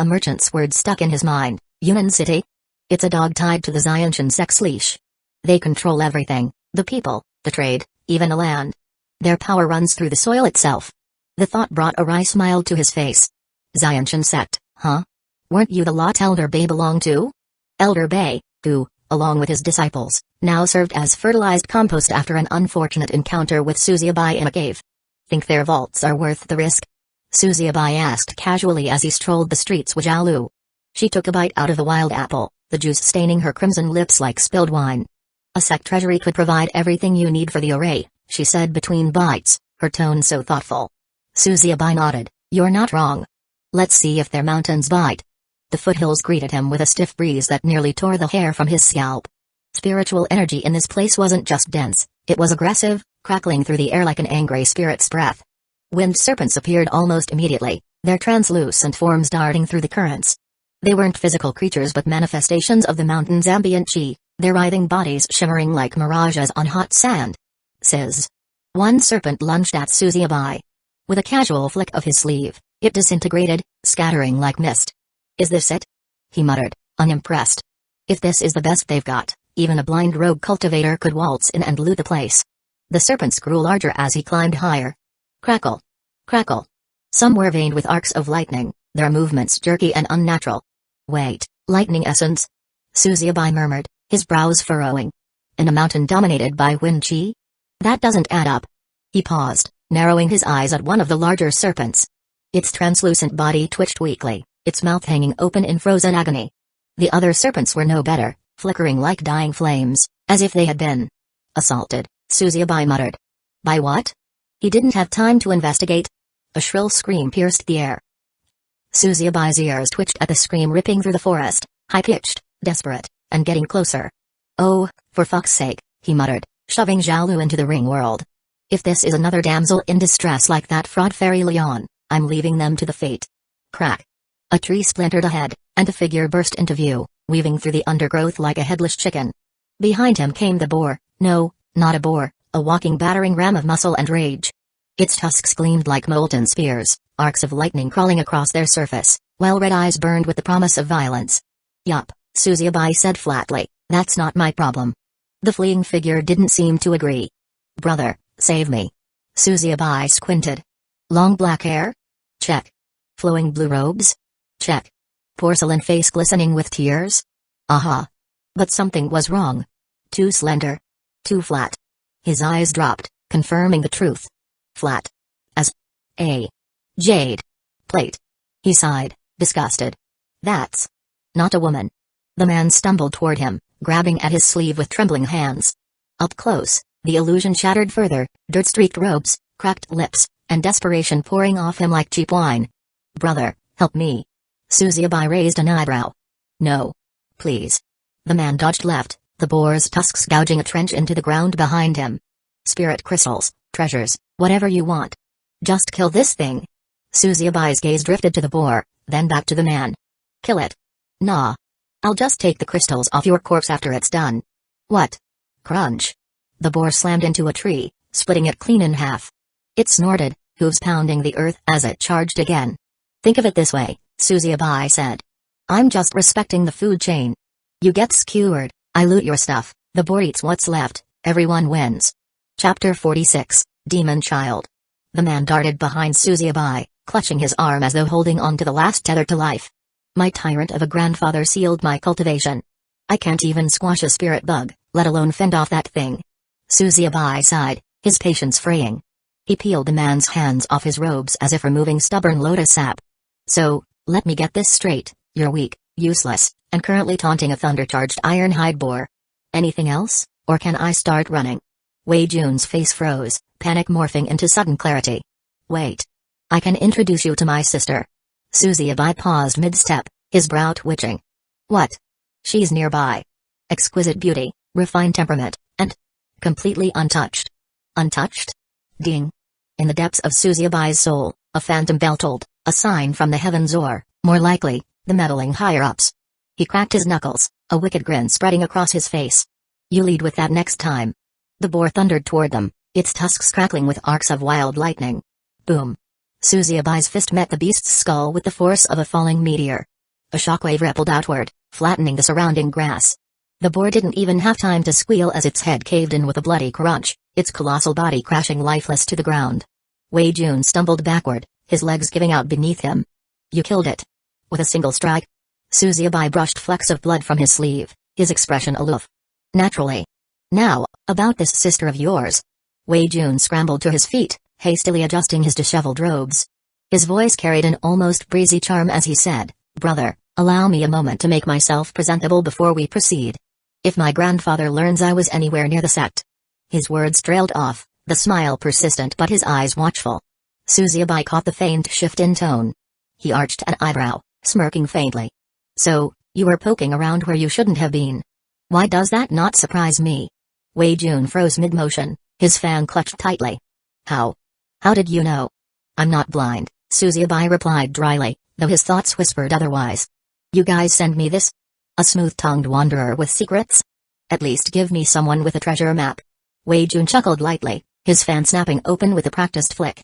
A: A merchant's word stuck in his mind. Yunnan City? It's a dog tied to the Xianshan sex leash. They control everything, the people, the trade, even the land. Their power runs through the soil itself. The thought brought a wry smile to his face. Xianshan sect, huh? Weren't you the lot Elder Bay belonged to? Elder Bay, who, along with his disciples, now served as fertilized compost after an unfortunate encounter with Suzuyabai in a cave. Think their vaults are worth the risk? Suzuyabai asked casually as he strolled the streets with Zhao. She took a bite out of the wild apple, the juice staining her crimson lips like spilled wine. A sect treasury could provide everything you need for the array, she said between bites, her tone so thoughtful. Suzuyabai nodded. You're not wrong. Let's see if their mountains bite. The foothills greeted him with a stiff breeze that nearly tore the hair from his scalp. Spiritual energy in this place wasn't just dense, it was aggressive, crackling through the air like an angry spirit's breath. Wind serpents appeared almost immediately, their translucent forms darting through the currents. They weren't physical creatures but manifestations of the mountain's ambient chi, their writhing bodies shimmering like mirages on hot sand. Sizz. One serpent lunged at Suzuyabai. With a casual flick of his sleeve, it disintegrated, scattering like mist. Is this it? He muttered, unimpressed. If this is the best they've got, even a blind rogue cultivator could waltz in and loot the place. The serpents grew larger as he climbed higher. Crackle. Crackle. Some were veined with arcs of lightning, their movements jerky and unnatural. Wait, lightning essence? Suzuyabai murmured, his brows furrowing. In a mountain dominated by wind chi? That doesn't add up. He paused, narrowing his eyes at one of the larger serpents. Its translucent body twitched weakly, its mouth hanging open in frozen agony. The other serpents were no better, flickering like dying flames, as if they had been assaulted, Suzuyabai muttered. By what? He didn't have time to investigate. A shrill scream pierced the air. Suzuyabai's ears twitched at the scream ripping through the forest, high-pitched, desperate, and getting closer. Oh, for fuck's sake, he muttered, shoving Zhao into the ring world. If this is another damsel in distress like that fraud fairy Leon, I'm leaving them to the fate. Crack. A tree splintered ahead, and a figure burst into view, weaving through the undergrowth like a headless chicken. Behind him came the boar, no, not a boar, a walking battering ram of muscle and rage. Its tusks gleamed like molten spears, arcs of lightning crawling across their surface, while red eyes burned with the promise of violence. Yup, Suzuyabai said flatly, that's not my problem. The fleeing figure didn't seem to agree. Brother, save me. Suzuyabai squinted. Long black hair? Check. Flowing blue robes? Check. Porcelain face glistening with tears? Aha. But something was wrong. Too slender. Too flat. His eyes dropped, confirming the truth. Flat. As a jade plate. He sighed, disgusted. That's not a woman. The man stumbled toward him, grabbing at his sleeve with trembling hands. Up close, the illusion shattered further, dirt-streaked robes, cracked lips, and desperation pouring off him like cheap wine. Brother, help me. Suzuyabai raised an eyebrow. No. Please. The man dodged left, the boar's tusks gouging a trench into the ground behind him. Spirit crystals, treasures, whatever you want. Just kill this thing. Suzuyabai's gaze drifted to the boar, then back to the man. Kill it. Nah. I'll just take the crystals off your corpse after it's done. What? Crunch. The boar slammed into a tree, splitting it clean in half. It snorted, hooves pounding the earth as it charged again. Think of it this way, Suzuyabai said. I'm just respecting the food chain. You get skewered, I loot your stuff, the boar eats what's left, everyone wins. Chapter 46, Demon Child. The man darted behind Suzuyabai, clutching his arm as though holding on to the last tether to life. My tyrant of a grandfather sealed my cultivation. I can't even squash a spirit bug, let alone fend off that thing. Suzuyabai sighed, his patience fraying. He peeled the man's hands off his robes as if removing stubborn lotus sap. So, let me get this straight, you're weak, useless, and currently taunting a thunder-charged ironhide boar. Anything else, or can I start running? Wei Jun's face froze, panic morphing into sudden clarity. Wait. I can introduce you to my sister. Suzuyabai paused mid-step, his brow twitching. What? She's nearby. Exquisite beauty, refined temperament, and completely untouched. Untouched? Ding. In the depths of Suzuyabai's soul, a phantom bell tolled, a sign from the heavens or, more likely, the meddling higher-ups. He cracked his knuckles, a wicked grin spreading across his face. You lead with that next time. The boar thundered toward them, its tusks crackling with arcs of wild lightning. Boom. Susieba's fist met the beast's skull with the force of a falling meteor. A shockwave rippled outward, flattening the surrounding grass. The boar didn't even have time to squeal as its head caved in with a bloody crunch, its colossal body crashing lifeless to the ground. Wei Jun stumbled backward, his legs giving out beneath him. You killed it. With a single strike. Susiebai brushed flecks of blood from his sleeve, his expression aloof. Naturally. Now, about this sister of yours. Wei Jun scrambled to his feet, hastily adjusting his disheveled robes. His voice carried an almost breezy charm as he said, Brother, allow me a moment to make myself presentable before we proceed. If my grandfather learns I was anywhere near the sect. His words trailed off, the smile persistent but his eyes watchful. Susiebai caught the faint shift in tone. He arched an eyebrow, smirking faintly. So, you were poking around where you shouldn't have been. Why does that not surprise me? Wei Jun froze mid-motion, his fan clutched tightly. How? How did you know? I'm not blind, Susiebai replied dryly, though his thoughts whispered otherwise. You guys send me this? A smooth-tongued wanderer with secrets? At least give me someone with a treasure map. Wei Jun chuckled lightly, his fan snapping open with a practiced flick.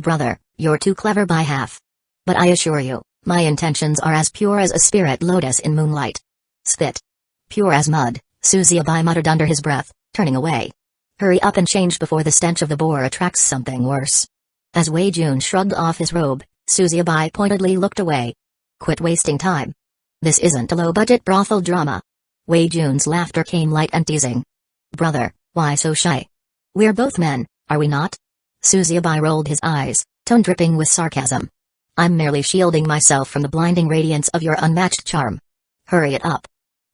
A: Brother, you're too clever by half. But I assure you, my intentions are as pure as a spirit lotus in moonlight. Spit. Pure as mud, Susiebai muttered under his breath, turning away. Hurry up and change before the stench of the boar attracts something worse. As Wei Jun shrugged off his robe, Susiebai pointedly looked away. Quit wasting time. This isn't a low-budget brothel drama. Wei Jun's laughter came light and teasing. Brother, why so shy? We're both men, are we not? Susiebai rolled his eyes, tone dripping with sarcasm. I'm merely shielding myself from the blinding radiance of your unmatched charm. Hurry it up.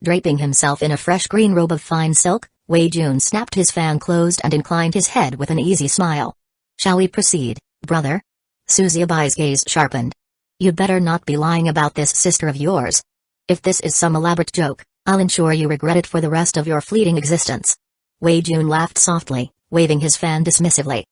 A: Draping himself in a fresh green robe of fine silk, Wei Jun snapped his fan closed and inclined his head with an easy smile. Shall we proceed, brother? Susiebai's gaze sharpened. You'd better not be lying about this sister of yours. If this is some elaborate joke, I'll ensure you regret it for the rest of your fleeting existence. Wei Jun laughed softly, waving his fan dismissively.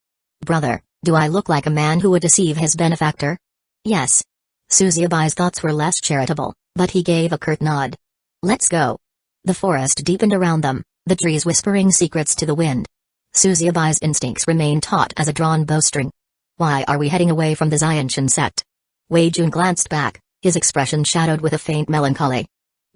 A: Brother, do I look like a man who would deceive his benefactor? Yes. Susiebai's thoughts were less charitable, but he gave a curt nod. Let's go. The forest deepened around them, the trees whispering secrets to the wind. Susiebai's instincts remained taut as a drawn bowstring. Why are we heading away from the Xianshan sect? Wei Jun glanced back, his expression shadowed with a faint melancholy.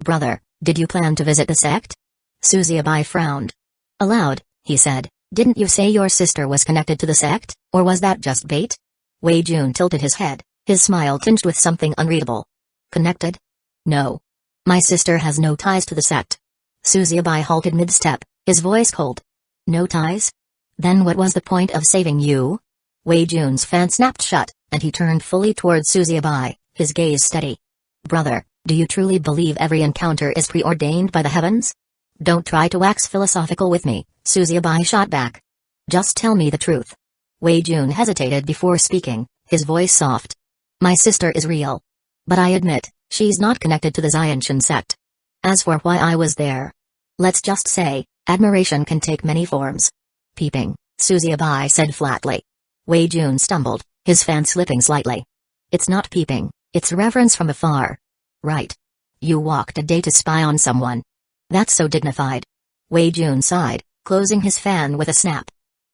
A: Brother, did you plan to visit the sect? Susiebai frowned. Aloud, he said, didn't you say your sister was connected to the sect, or was that just bait? Wei Jun tilted his head, his smile tinged with something unreadable. Connected? No. My sister has no ties to the sect. Susiebai halted mid-step, his voice cold. No ties? Then what was the point of saving you? Wei Jun's fan snapped shut, and he turned fully towards Susiebai, his gaze steady. Brother, do you truly believe every encounter is preordained by the heavens? Don't try to wax philosophical with me, Susiebai shot back. Just tell me the truth. Wei Jun hesitated before speaking, his voice soft. My sister is real. But I admit, she's not connected to the Xianshan sect. As for why I was there, let's just say, admiration can take many forms. Peeping, Susiebai said flatly. Wei Jun stumbled, his fan slipping slightly. It's not peeping, it's reverence from afar. Right. You walked a day to spy on someone. That's so dignified. Wei Jun sighed, closing his fan with a snap.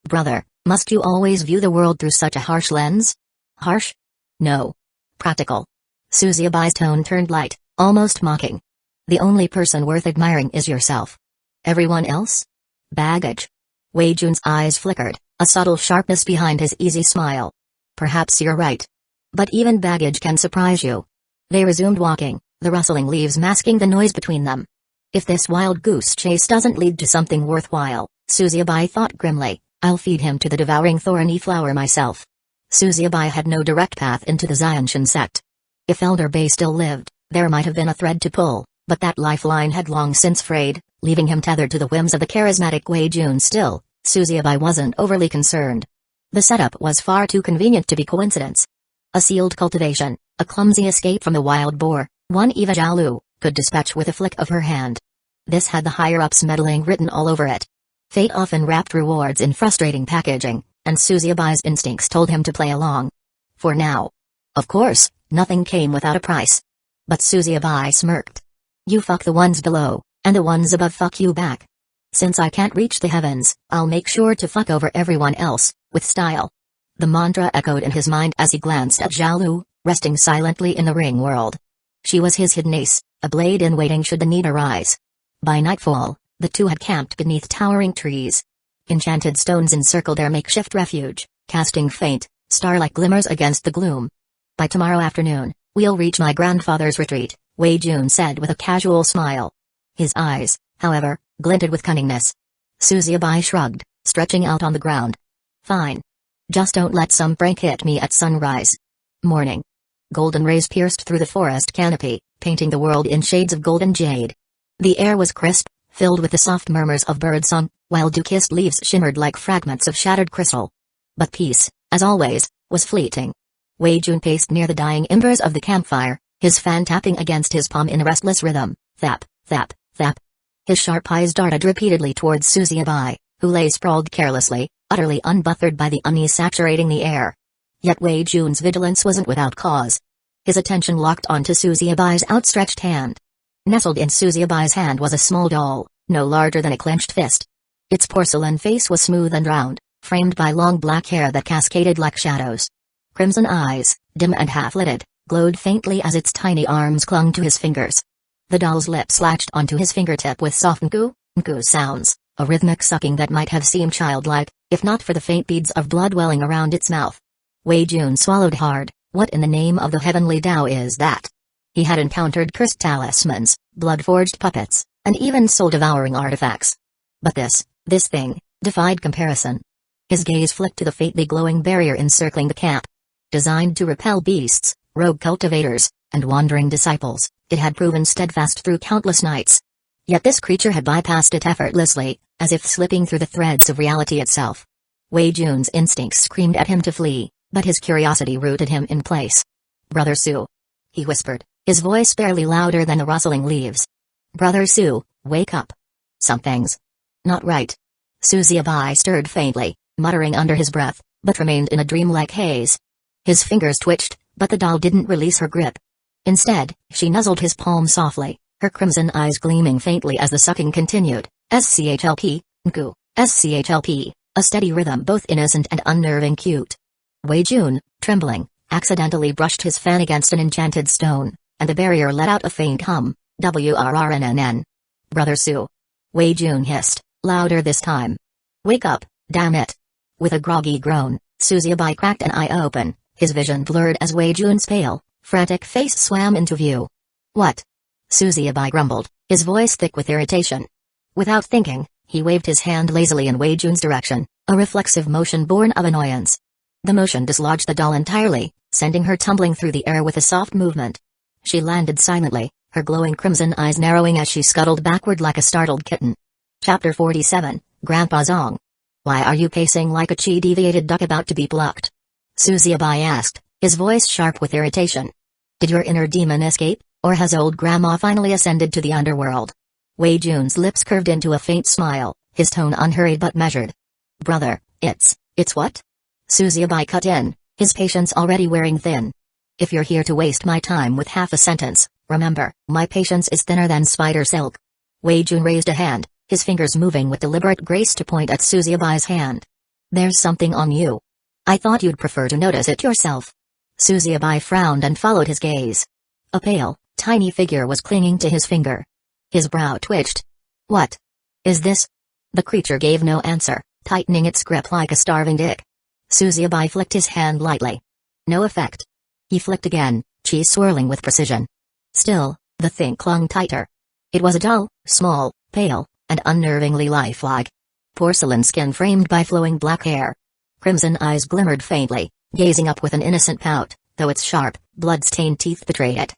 A: Brother, must you always view the world through such a harsh lens? Harsh? No. Practical. Susiebai's tone turned light, almost mocking. The only person worth admiring is yourself. Everyone else? Baggage. Wei Jun's eyes flickered, a subtle sharpness behind his easy smile. Perhaps you're right. But even baggage can surprise you. They resumed walking, the rustling leaves masking the noise between them. If this wild goose chase doesn't lead to something worthwhile, Susiebai thought grimly, I'll feed him to the devouring thorny flower myself. Susiebai had no direct path into the Xianshan sect. If Elder Bay still lived, there might have been a thread to pull, but that lifeline had long since frayed, leaving him tethered to the whims of the charismatic Wei Jun. Still, Susiebai wasn't overly concerned. The setup was far too convenient to be coincidence. A sealed cultivation, a clumsy escape from the wild boar, one Eva Jialu could dispatch with a flick of her hand. This had the higher-ups' meddling written all over it. Fate often wrapped rewards in frustrating packaging, and Susiebai's instincts told him to play along. For now. Of course, nothing came without a price. But Susiebai smirked. You fuck the ones below, and the ones above fuck you back. Since I can't reach the heavens, I'll make sure to fuck over everyone else, with style. The mantra echoed in his mind as he glanced at Zhaolu, resting silently in the ring world. She was his hidden ace, a blade in waiting should the need arise. By nightfall, the two had camped beneath towering trees. Enchanted stones encircled their makeshift refuge, casting faint, star-like glimmers against the gloom. By tomorrow afternoon, we'll reach my grandfather's retreat, Wei Jun said with a casual smile. His eyes, however, glinted with cunningness. Suzuyabai shrugged, stretching out on the ground. Fine. Just don't let some prank hit me at sunrise. Morning. Golden rays pierced through the forest canopy, painting the world in shades of gold and jade. The air was crisp, filled with the soft murmurs of birdsong, while dew-kissed leaves shimmered like fragments of shattered crystal. But peace, as always, was fleeting. Wei Jun paced near the dying embers of the campfire, his fan tapping against his palm in a restless rhythm, thap, thap, thap. His sharp eyes darted repeatedly towards Suzuyabai, who lay sprawled carelessly, utterly unbothered by the unease saturating the air. Yet Wei Jun's vigilance wasn't without cause. His attention locked onto Suzuyabai's outstretched hand. Nestled in Suzuyabai's hand was a small doll, no larger than a clenched fist. Its porcelain face was smooth and round, framed by long black hair that cascaded like shadows. Crimson eyes, dim and half-lidded, glowed faintly as its tiny arms clung to his fingers. The doll's lips latched onto his fingertip with soft nku sounds, a rhythmic sucking that might have seemed childlike, if not for the faint beads of blood welling around its mouth. Wei Jun swallowed hard. What in the name of the heavenly Tao is that? He had encountered cursed talismans, blood-forged puppets, and even soul-devouring artifacts. But this thing, defied comparison. His gaze flicked to the faintly glowing barrier encircling the camp. Designed to repel beasts, rogue cultivators, and wandering disciples, it had proven steadfast through countless nights. Yet this creature had bypassed it effortlessly, as if slipping through the threads of reality itself. Wei Jun's instincts screamed at him to flee, but his curiosity rooted him in place. "Brother Su," he whispered, his voice barely louder than the rustling leaves. "Brother Su, wake up. Something's not right." Suzuyabai stirred faintly, muttering under his breath, but remained in a dreamlike haze. His fingers twitched, but the doll didn't release her grip. Instead, she nuzzled his palm softly, her crimson eyes gleaming faintly as the sucking continued. SCHLP, nku, SCHLP, a steady rhythm both innocent and unnerving cute. Wei Jun, trembling, accidentally brushed his fan against an enchanted stone, and the barrier let out a faint hum, WRRNNN. "Brother Su." Wei Jun hissed, louder this time. "Wake up, damn it." With a groggy groan, Suzuyabai cracked an eye open, his vision blurred as Wei Jun's pale, frantic face swam into view. "What?" Suzuyabai grumbled, his voice thick with irritation. Without thinking, he waved his hand lazily in Wei Jun's direction, a reflexive motion born of annoyance. The motion dislodged the doll entirely, sending her tumbling through the air with a soft movement. She landed silently, her glowing crimson eyes narrowing as she scuttled backward like a startled kitten. Chapter 47, Grandpa Zong. "Why are you pacing like a chi-deviated duck about to be plucked?" Suzuyabai asked, his voice sharp with irritation. "Did your inner demon escape, or has old grandma finally ascended to the underworld?" Wei Jun's lips curved into a faint smile, his tone unhurried but measured. "Brother, it's what?" Suzuyabai cut in, his patience already wearing thin. "If you're here to waste my time with half a sentence, remember, my patience is thinner than spider silk." Wei Jun raised a hand, his fingers moving with deliberate grace to point at Suzuyabai's hand. "There's something on you. I thought you'd prefer to notice it yourself." Suzuyabai frowned and followed his gaze. A pale, tiny figure was clinging to his finger. His brow twitched. "What is this?" The creature gave no answer, tightening its grip like a starving dick. Suzuyabai flicked his hand lightly. No effect. He flicked again, chi swirling with precision. Still, the thing clung tighter. It was a dull, small, pale, and unnervingly lifelike. Porcelain skin framed by flowing black hair. Crimson eyes glimmered faintly, gazing up with an innocent pout, though its sharp, blood-stained teeth betrayed it.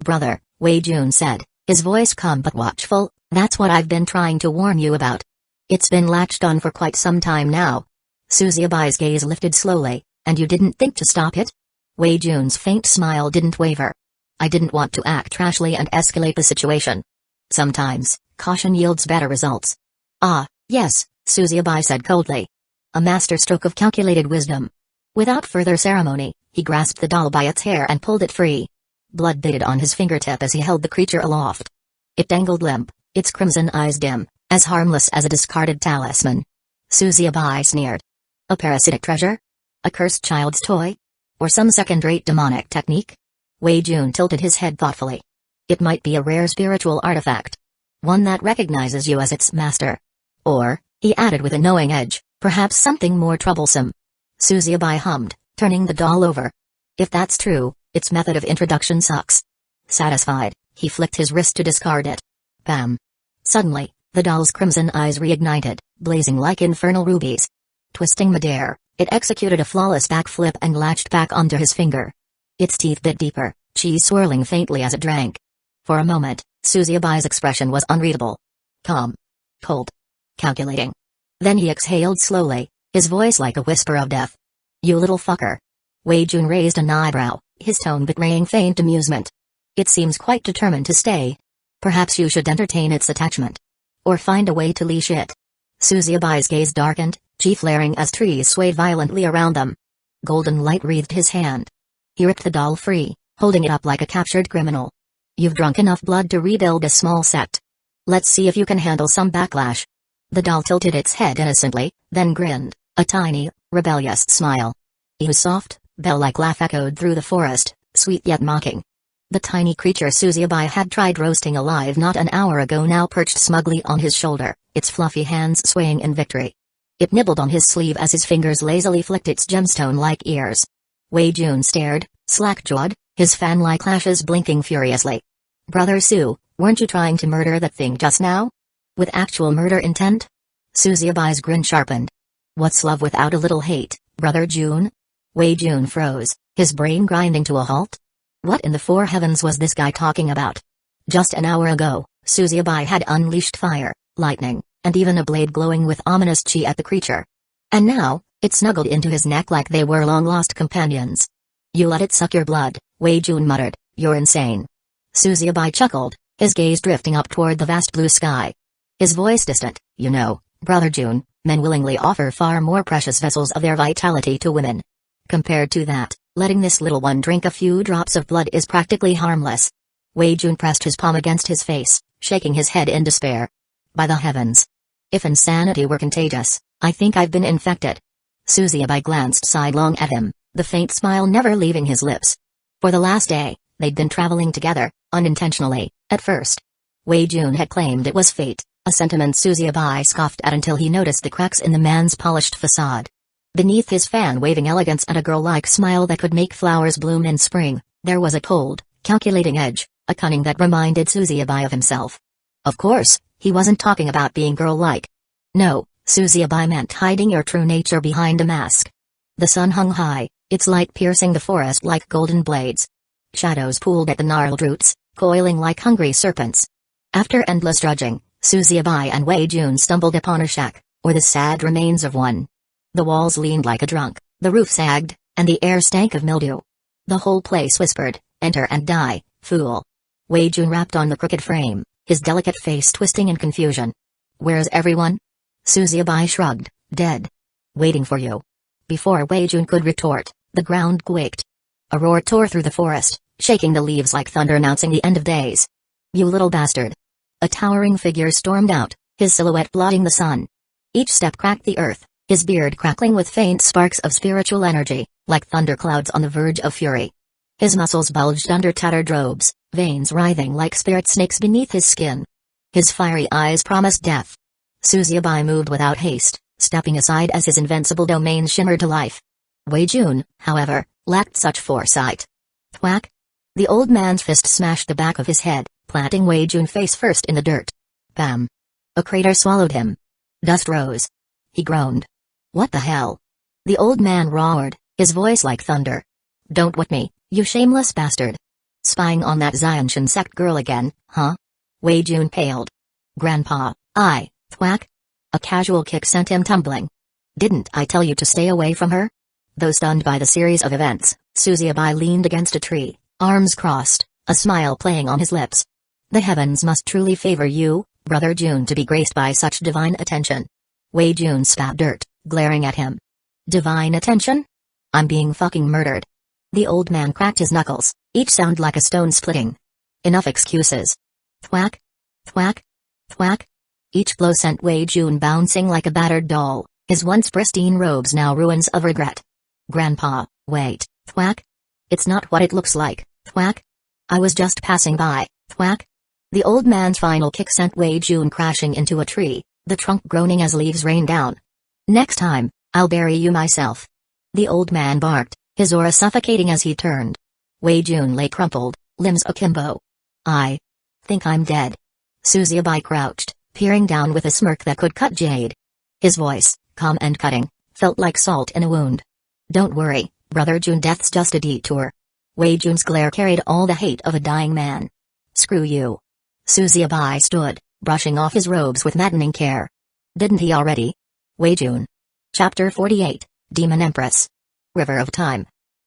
A: "Brother," Wei Jun said, his voice calm but watchful, "that's what I've been trying to warn you about. It's been latched on for quite some time now." Suzuyabai's gaze lifted slowly. "And you didn't think to stop it?" Wei Jun's faint smile didn't waver. "I didn't want to act rashly and escalate the situation. Sometimes, caution yields better results." "Ah, yes," Suzuyabai said coldly. A masterstroke of calculated wisdom. Without further ceremony, he grasped the doll by its hair and pulled it free. Blood beaded on his fingertip as he held the creature aloft. It dangled limp, its crimson eyes dim, as harmless as a discarded talisman. Suzuyabai sneered. "A parasitic treasure?" A cursed child's toy? Or some second-rate demonic technique? Wei Jun tilted his head thoughtfully. It might be a rare spiritual artifact. One that recognizes you as its master. Or, he added with a knowing edge, perhaps something more troublesome. Suzuki hummed, turning the doll over. If that's true, its method of introduction sucks. Satisfied, he flicked his wrist to discard it. Bam. Suddenly, the doll's crimson eyes reignited, blazing like infernal rubies. Twisting midair, it executed a flawless backflip and latched back onto his finger. Its teeth bit deeper, cheese swirling faintly as it drank. For a moment, Suzuki's expression was unreadable. Calm. Cold. Calculating. Then he exhaled slowly, his voice like a whisper of death. You little fucker. Wei Jun raised an eyebrow, his tone betraying faint amusement. It seems quite determined to stay. Perhaps you should entertain its attachment. Or find a way to leash it. Suzuki's gaze darkened, chi flaring as trees swayed violently around them. Golden light wreathed his hand. He ripped the doll free, holding it up like a captured criminal. You've drunk enough blood to rebuild a small sect. Let's see if you can handle some backlash. The doll tilted its head innocently, then grinned, a tiny, rebellious smile. Whose soft, bell-like laugh echoed through the forest, sweet yet mocking. The tiny creature Suzuki had tried roasting alive not an hour ago now perched smugly on his shoulder, its fluffy hands swaying in victory. It nibbled on his sleeve as his fingers lazily flicked its gemstone-like ears. Wei Jun stared, slack-jawed, his fan-like lashes blinking furiously. Brother Su, weren't you trying to murder that thing just now? With actual murder intent? Suzuki's grin sharpened. What's love without a little hate, Brother Jun? Wei Jun froze, his brain grinding to a halt. What in the four heavens was this guy talking about? Just an hour ago, Suzuki had unleashed fire, lightning, and even a blade glowing with ominous chi at the creature. And now, it snuggled into his neck like they were long-lost companions. You let it suck your blood, Wei Jun muttered, you're insane. Suzuki chuckled, his gaze drifting up toward the vast blue sky. His voice distant, you know, Brother Jun, men willingly offer far more precious vessels of their vitality to women. Compared to that, letting this little one drink a few drops of blood is practically harmless. Wei Jun pressed his palm against his face, shaking his head in despair. By the heavens. If insanity were contagious, I think I've been infected. Suzuki glanced sidelong at him, the faint smile never leaving his lips. For the last day, they'd been traveling together, unintentionally, at first. Wei Jun had claimed it was fate, a sentiment Suzuki scoffed at until he noticed the cracks in the man's polished facade. Beneath his fan-waving elegance and a girl-like smile that could make flowers bloom in spring, there was a cold, calculating edge, a cunning that reminded Suzuki of himself. Of course, he wasn't talking about being girl-like. No, Suzuki meant hiding your true nature behind a mask. The sun hung high, its light piercing the forest like golden blades. Shadows pooled at the gnarled roots, coiling like hungry serpents. After endless drudging, Suzuki and Wei Jun stumbled upon a shack, or the sad remains of one. The walls leaned like a trunk, the roof sagged, and the air stank of mildew. The whole place whispered, enter and die, fool. Wei Jun rapped on the crooked frame, his delicate face twisting in confusion. Where's everyone? Suzuki shrugged, dead. Waiting for you. Before Wei Jun could retort, the ground quaked. A roar tore through the forest, shaking the leaves like thunder announcing the end of days. You little bastard. A towering figure stormed out, his silhouette blotting the sun. Each step cracked the earth, his beard crackling with faint sparks of spiritual energy, like thunderclouds on the verge of fury. His muscles bulged under tattered robes, veins writhing like spirit snakes beneath his skin. His fiery eyes promised death. Suzuki moved without haste, stepping aside as his invincible domain shimmered to life. Wei Jun, however, lacked such foresight. Thwack! The old man's fist smashed the back of his head, planting Wei Jun face first in the dirt. Bam! A crater swallowed him. Dust rose. He groaned. What the hell? The old man roared, his voice like thunder. Don't whip me, you shameless bastard. Spying on that Xianshan sect girl again, huh? Wei Jun paled. Grandpa, thwack. A casual kick sent him tumbling. Didn't I tell you to stay away from her? Though stunned by the series of events, Suzuki leaned against a tree, arms crossed, a smile playing on his lips. The heavens must truly favor you, Brother Jun, to be graced by such divine attention. Wei Jun spat dirt, glaring at him. Divine attention? I'm being fucking murdered. The old man cracked his knuckles, each sound like a stone splitting. Enough excuses. Thwack. Thwack. Thwack. Each blow sent Wei Jun bouncing like a battered doll, his once pristine robes now ruins of regret. Grandpa, wait, thwack. It's not what it looks like, thwack. I was just passing by, thwack. The old man's final kick sent Wei Jun crashing into a tree, the trunk groaning as leaves rained down. Next time, I'll bury you myself. The old man barked, his aura suffocating as he turned. Wei Jun lay crumpled, limbs akimbo. I think I'm dead. Suzubai crouched, peering down with a smirk that could cut jade. His voice, calm and cutting, felt like salt in a wound. Don't worry, Brother Jun, death's just a detour. Wei Jun's glare carried all the hate of a dying man. Screw you. Suzubai stood, brushing off his robes with maddening care. Didn't he already? Wei Jun. Chapter 48, Demon Empress. River of Time.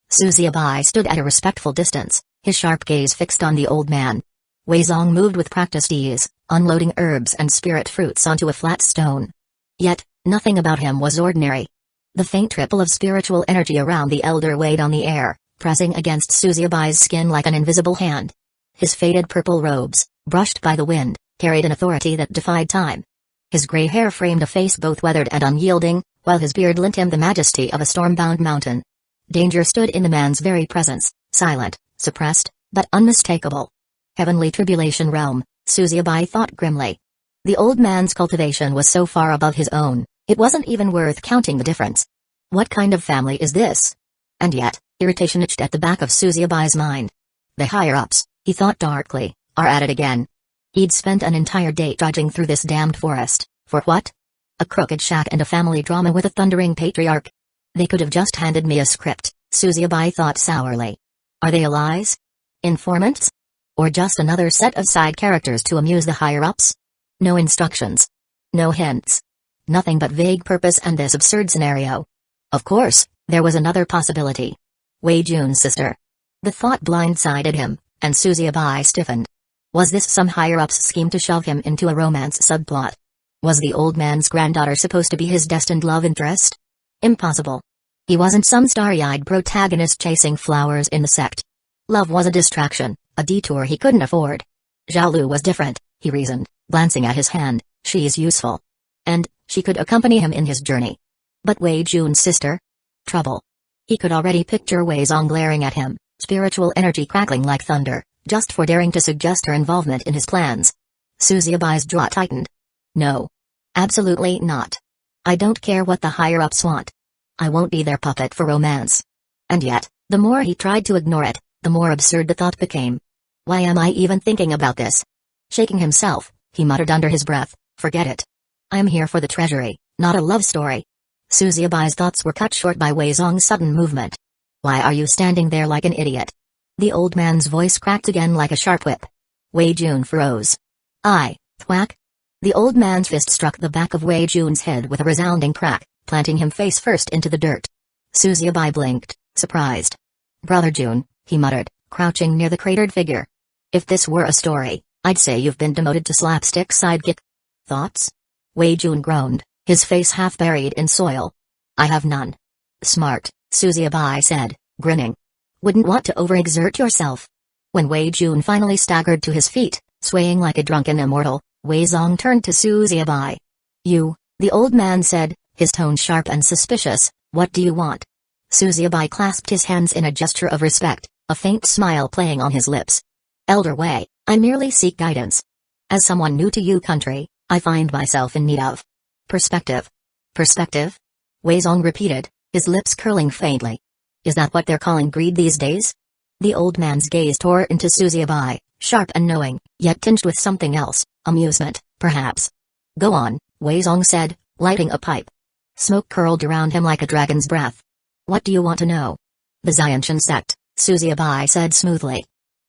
A: Suzubai stood at a respectful distance, his sharp gaze fixed on the old man. Wei Zong moved with practiced ease, unloading herbs and spirit fruits onto a flat stone. Yet, nothing about him was ordinary. The faint ripple of spiritual energy around the elder weighed on the air, pressing against Suzubai's skin like an invisible hand. His faded purple robes, brushed by the wind, carried an authority that defied time. His gray hair framed a face both weathered and unyielding, while his beard lent him the majesty of a storm-bound mountain. Danger stood in the man's very presence, silent, suppressed, but unmistakable. Heavenly tribulation realm, Suzubai thought grimly. The old man's cultivation was so far above his own, it wasn't even worth counting the difference. What kind of family is this? And yet, irritation itched at the back of Suzubai's mind. The higher-ups, he thought darkly, are at it again. He'd spent an entire day trudging through this damned forest, for what? A crooked shack and a family drama with a thundering patriarch. They could have just handed me a script, Suzubai thought sourly. Are they allies? Informants? Or just another set of side characters to amuse the higher-ups? No instructions. No hints. Nothing but vague purpose and this absurd scenario. Of course, there was another possibility. Wei Jun's sister. The thought blindsided him, and Suzubai stiffened. Was this some higher-up's scheme to shove him into a romance subplot? Was the old man's granddaughter supposed to be his destined love interest? Impossible. He wasn't some starry-eyed protagonist chasing flowers in the sect. Love was a distraction, a detour he couldn't afford. Zhaolu was different, he reasoned, glancing at his hand. She's useful. And she could accompany him in his journey. But Wei Jun's sister? Trouble. He could already picture Wei Zong glaring at him, spiritual energy crackling like thunder, just for daring to suggest her involvement in his plans. Suzubai's jaw tightened. No. Absolutely not. I don't care what the higher-ups want. I won't be their puppet for romance. And yet, the more he tried to ignore it, the more absurd the thought became. Why am I even thinking about this? Shaking himself, he muttered under his breath, forget it. I'm here for the treasury, not a love story. Suzubai's thoughts were cut short by Wei Zong's sudden movement. Why are you standing there like an idiot? The old man's voice cracked again like a sharp whip. Wei Jun froze. Thwack. The old man's fist struck the back of Wei Jun's head with a resounding crack, planting him face first into the dirt. Suzubai blinked, surprised. Brother Jun, he muttered, crouching near the cratered figure. If this were a story, I'd say you've been demoted to slapstick sidekick. Thoughts? Wei Jun groaned, his face half buried in soil. I have none. Smart, Suzubai said, grinning. Wouldn't want to overexert yourself. When Wei Jun finally staggered to his feet, swaying like a drunken immortal, Wei Zong turned to Suzubai. You, the old man said, his tone sharp and suspicious, what do you want? Suzubai clasped his hands in a gesture of respect, a faint smile playing on his lips. Elder Wei, I merely seek guidance. As someone new to you country, I find myself in need of perspective. Perspective? Wei Zong repeated, his lips curling faintly. Is that what they're calling greed these days? The old man's gaze tore into Suzubai, sharp and knowing, yet tinged with something else, amusement, perhaps. Go on, Wei Zong said, lighting a pipe. Smoke curled around him like a dragon's breath. What do you want to know? The Xianshan sect, Suzubai said smoothly.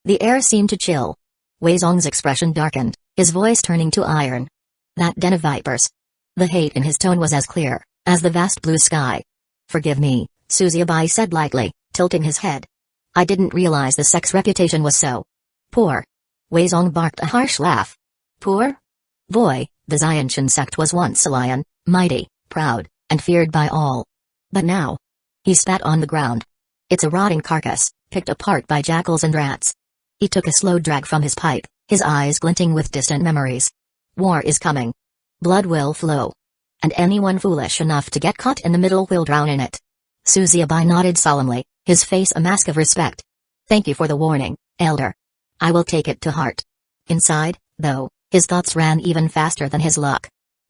A: The air seemed to chill. Wei Zong's expression darkened, his voice turning to iron. That den of vipers. The hate in his tone was as clear as the vast blue sky. Forgive me, Suzubai said lightly, tilting his head. I didn't realize the sect's reputation was so poor. Wei Zong barked a harsh laugh. Poor? Boy, the Xianshan sect was once a lion, mighty, proud, and feared by all. But now, he spat on the ground. It's a rotting carcass, picked apart by jackals and rats. He took a slow drag from his pipe, his eyes glinting with distant memories. War is coming. Blood will flow. And anyone foolish enough to get caught in the middle will drown in it. Suzuyabai nodded solemnly, his face a mask of respect. Thank you for the warning, Elder. I will take it to heart. Inside, though, his thoughts ran even faster than his luck.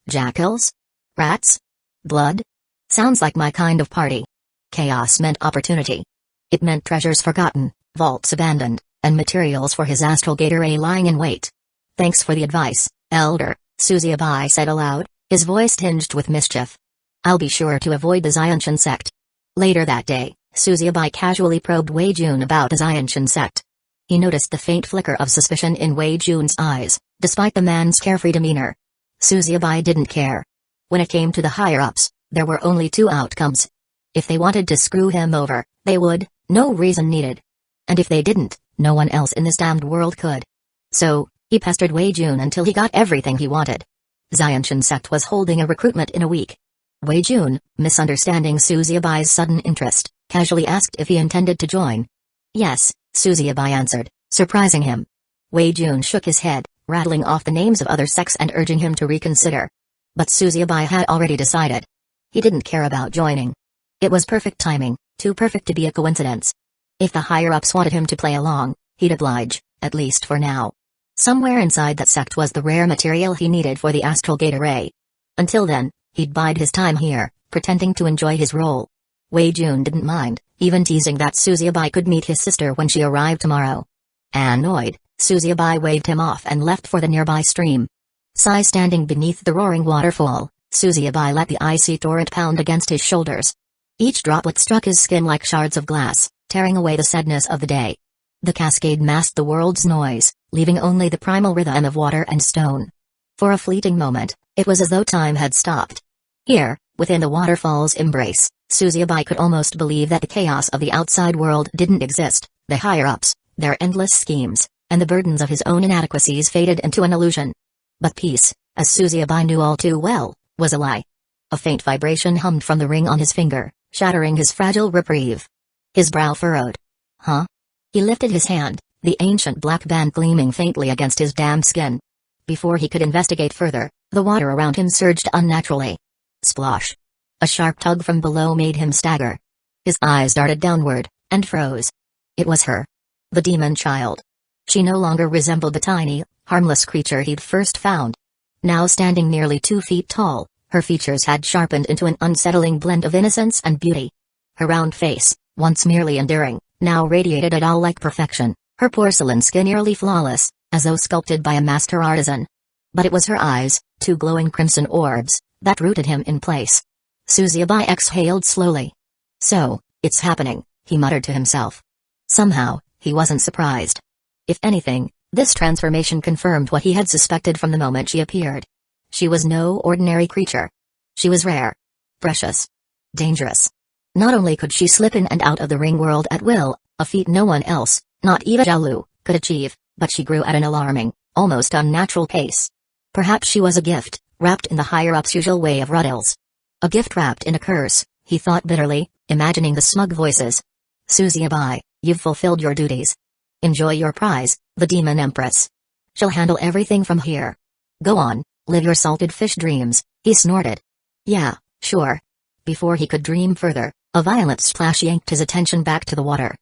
A: Jackals? Rats? Blood? Sounds like my kind of party. Chaos meant opportunity. It meant treasures forgotten, vaults abandoned, and materials for his astral gate array lying in wait. Thanks for the advice, Elder, Suzuyabai said aloud, his voice tinged with mischief. I'll be sure to avoid the Xianshan sect. Later that day, Suzuyabai casually probed Wei Jun about the Xianshan sect. He noticed the faint flicker of suspicion in Wei Jun's eyes, despite the man's carefree demeanor. Suzuyabai didn't care. When it came to the higher-ups, there were only two outcomes. If they wanted to screw him over, they would, no reason needed. And if they didn't, no one else in this damned world could. So, he pestered Wei Jun until he got everything he wanted. Xianshan sect was holding a recruitment in a week. Wei Jun, misunderstanding Suzuyabai's sudden interest, casually asked if he intended to join. Yes, Suzuyabai answered, surprising him. Wei Jun shook his head, rattling off the names of other sects and urging him to reconsider. But Suzuyabai had already decided. He didn't care about joining. It was perfect timing, too perfect to be a coincidence. If the higher-ups wanted him to play along, he'd oblige, at least for now. Somewhere inside that sect was the rare material he needed for the astral gate array. Until then, he'd bide his time here, pretending to enjoy his role. Wei Jun didn't mind, even teasing that Suzuyabai could meet his sister when she arrived tomorrow. Annoyed, Suzuyabai waved him off and left for the nearby stream. Standing beneath the roaring waterfall, Suzuyabai let the icy torrent pound against his shoulders. Each droplet struck his skin like shards of glass, tearing away the sadness of the day. The cascade masked the world's noise, leaving only the primal rhythm of water and stone. For a fleeting moment, it was as though time had stopped. Here, within the waterfall's embrace, Suzuyabai could almost believe that the chaos of the outside world didn't exist. The higher-ups, their endless schemes, and the burdens of his own inadequacies faded into an illusion. But peace, as Suzuyabai knew all too well, was a lie. A faint vibration hummed from the ring on his finger, shattering his fragile reprieve. His brow furrowed. Huh? He lifted his hand, the ancient black band gleaming faintly against his damned skin. Before he could investigate further, the water around him surged unnaturally. Splosh. A sharp tug from below made him stagger. His eyes darted downward, and froze. It was her. The demon child. She no longer resembled the tiny, harmless creature he'd first found. Now standing nearly 2 feet tall, her features had sharpened into an unsettling blend of innocence and beauty. Her round face, once merely endearing, now radiated a doll-like perfection, her porcelain skin nearly flawless, as though sculpted by a master artisan. But it was her eyes, 2 glowing crimson orbs, that rooted him in place. Suzuyabai exhaled slowly. So, it's happening, he muttered to himself. Somehow, he wasn't surprised. If anything, this transformation confirmed what he had suspected from the moment she appeared. She was no ordinary creature. She was rare. Precious. Dangerous. Not only could she slip in and out of the ring world at will, a feat no one else, not even Zhao, could achieve, but she grew at an alarming, almost unnatural pace. Perhaps she was a gift, wrapped in the higher-ups' usual way of riddles. A gift wrapped in a curse, he thought bitterly, imagining the smug voices. Suzuyabai, you've fulfilled your duties. Enjoy your prize, the Demon Empress. She'll handle everything from here. Go on, live your salted fish dreams, he snorted. Yeah, sure. Before he could dream further, a violent splash yanked his attention back to the water.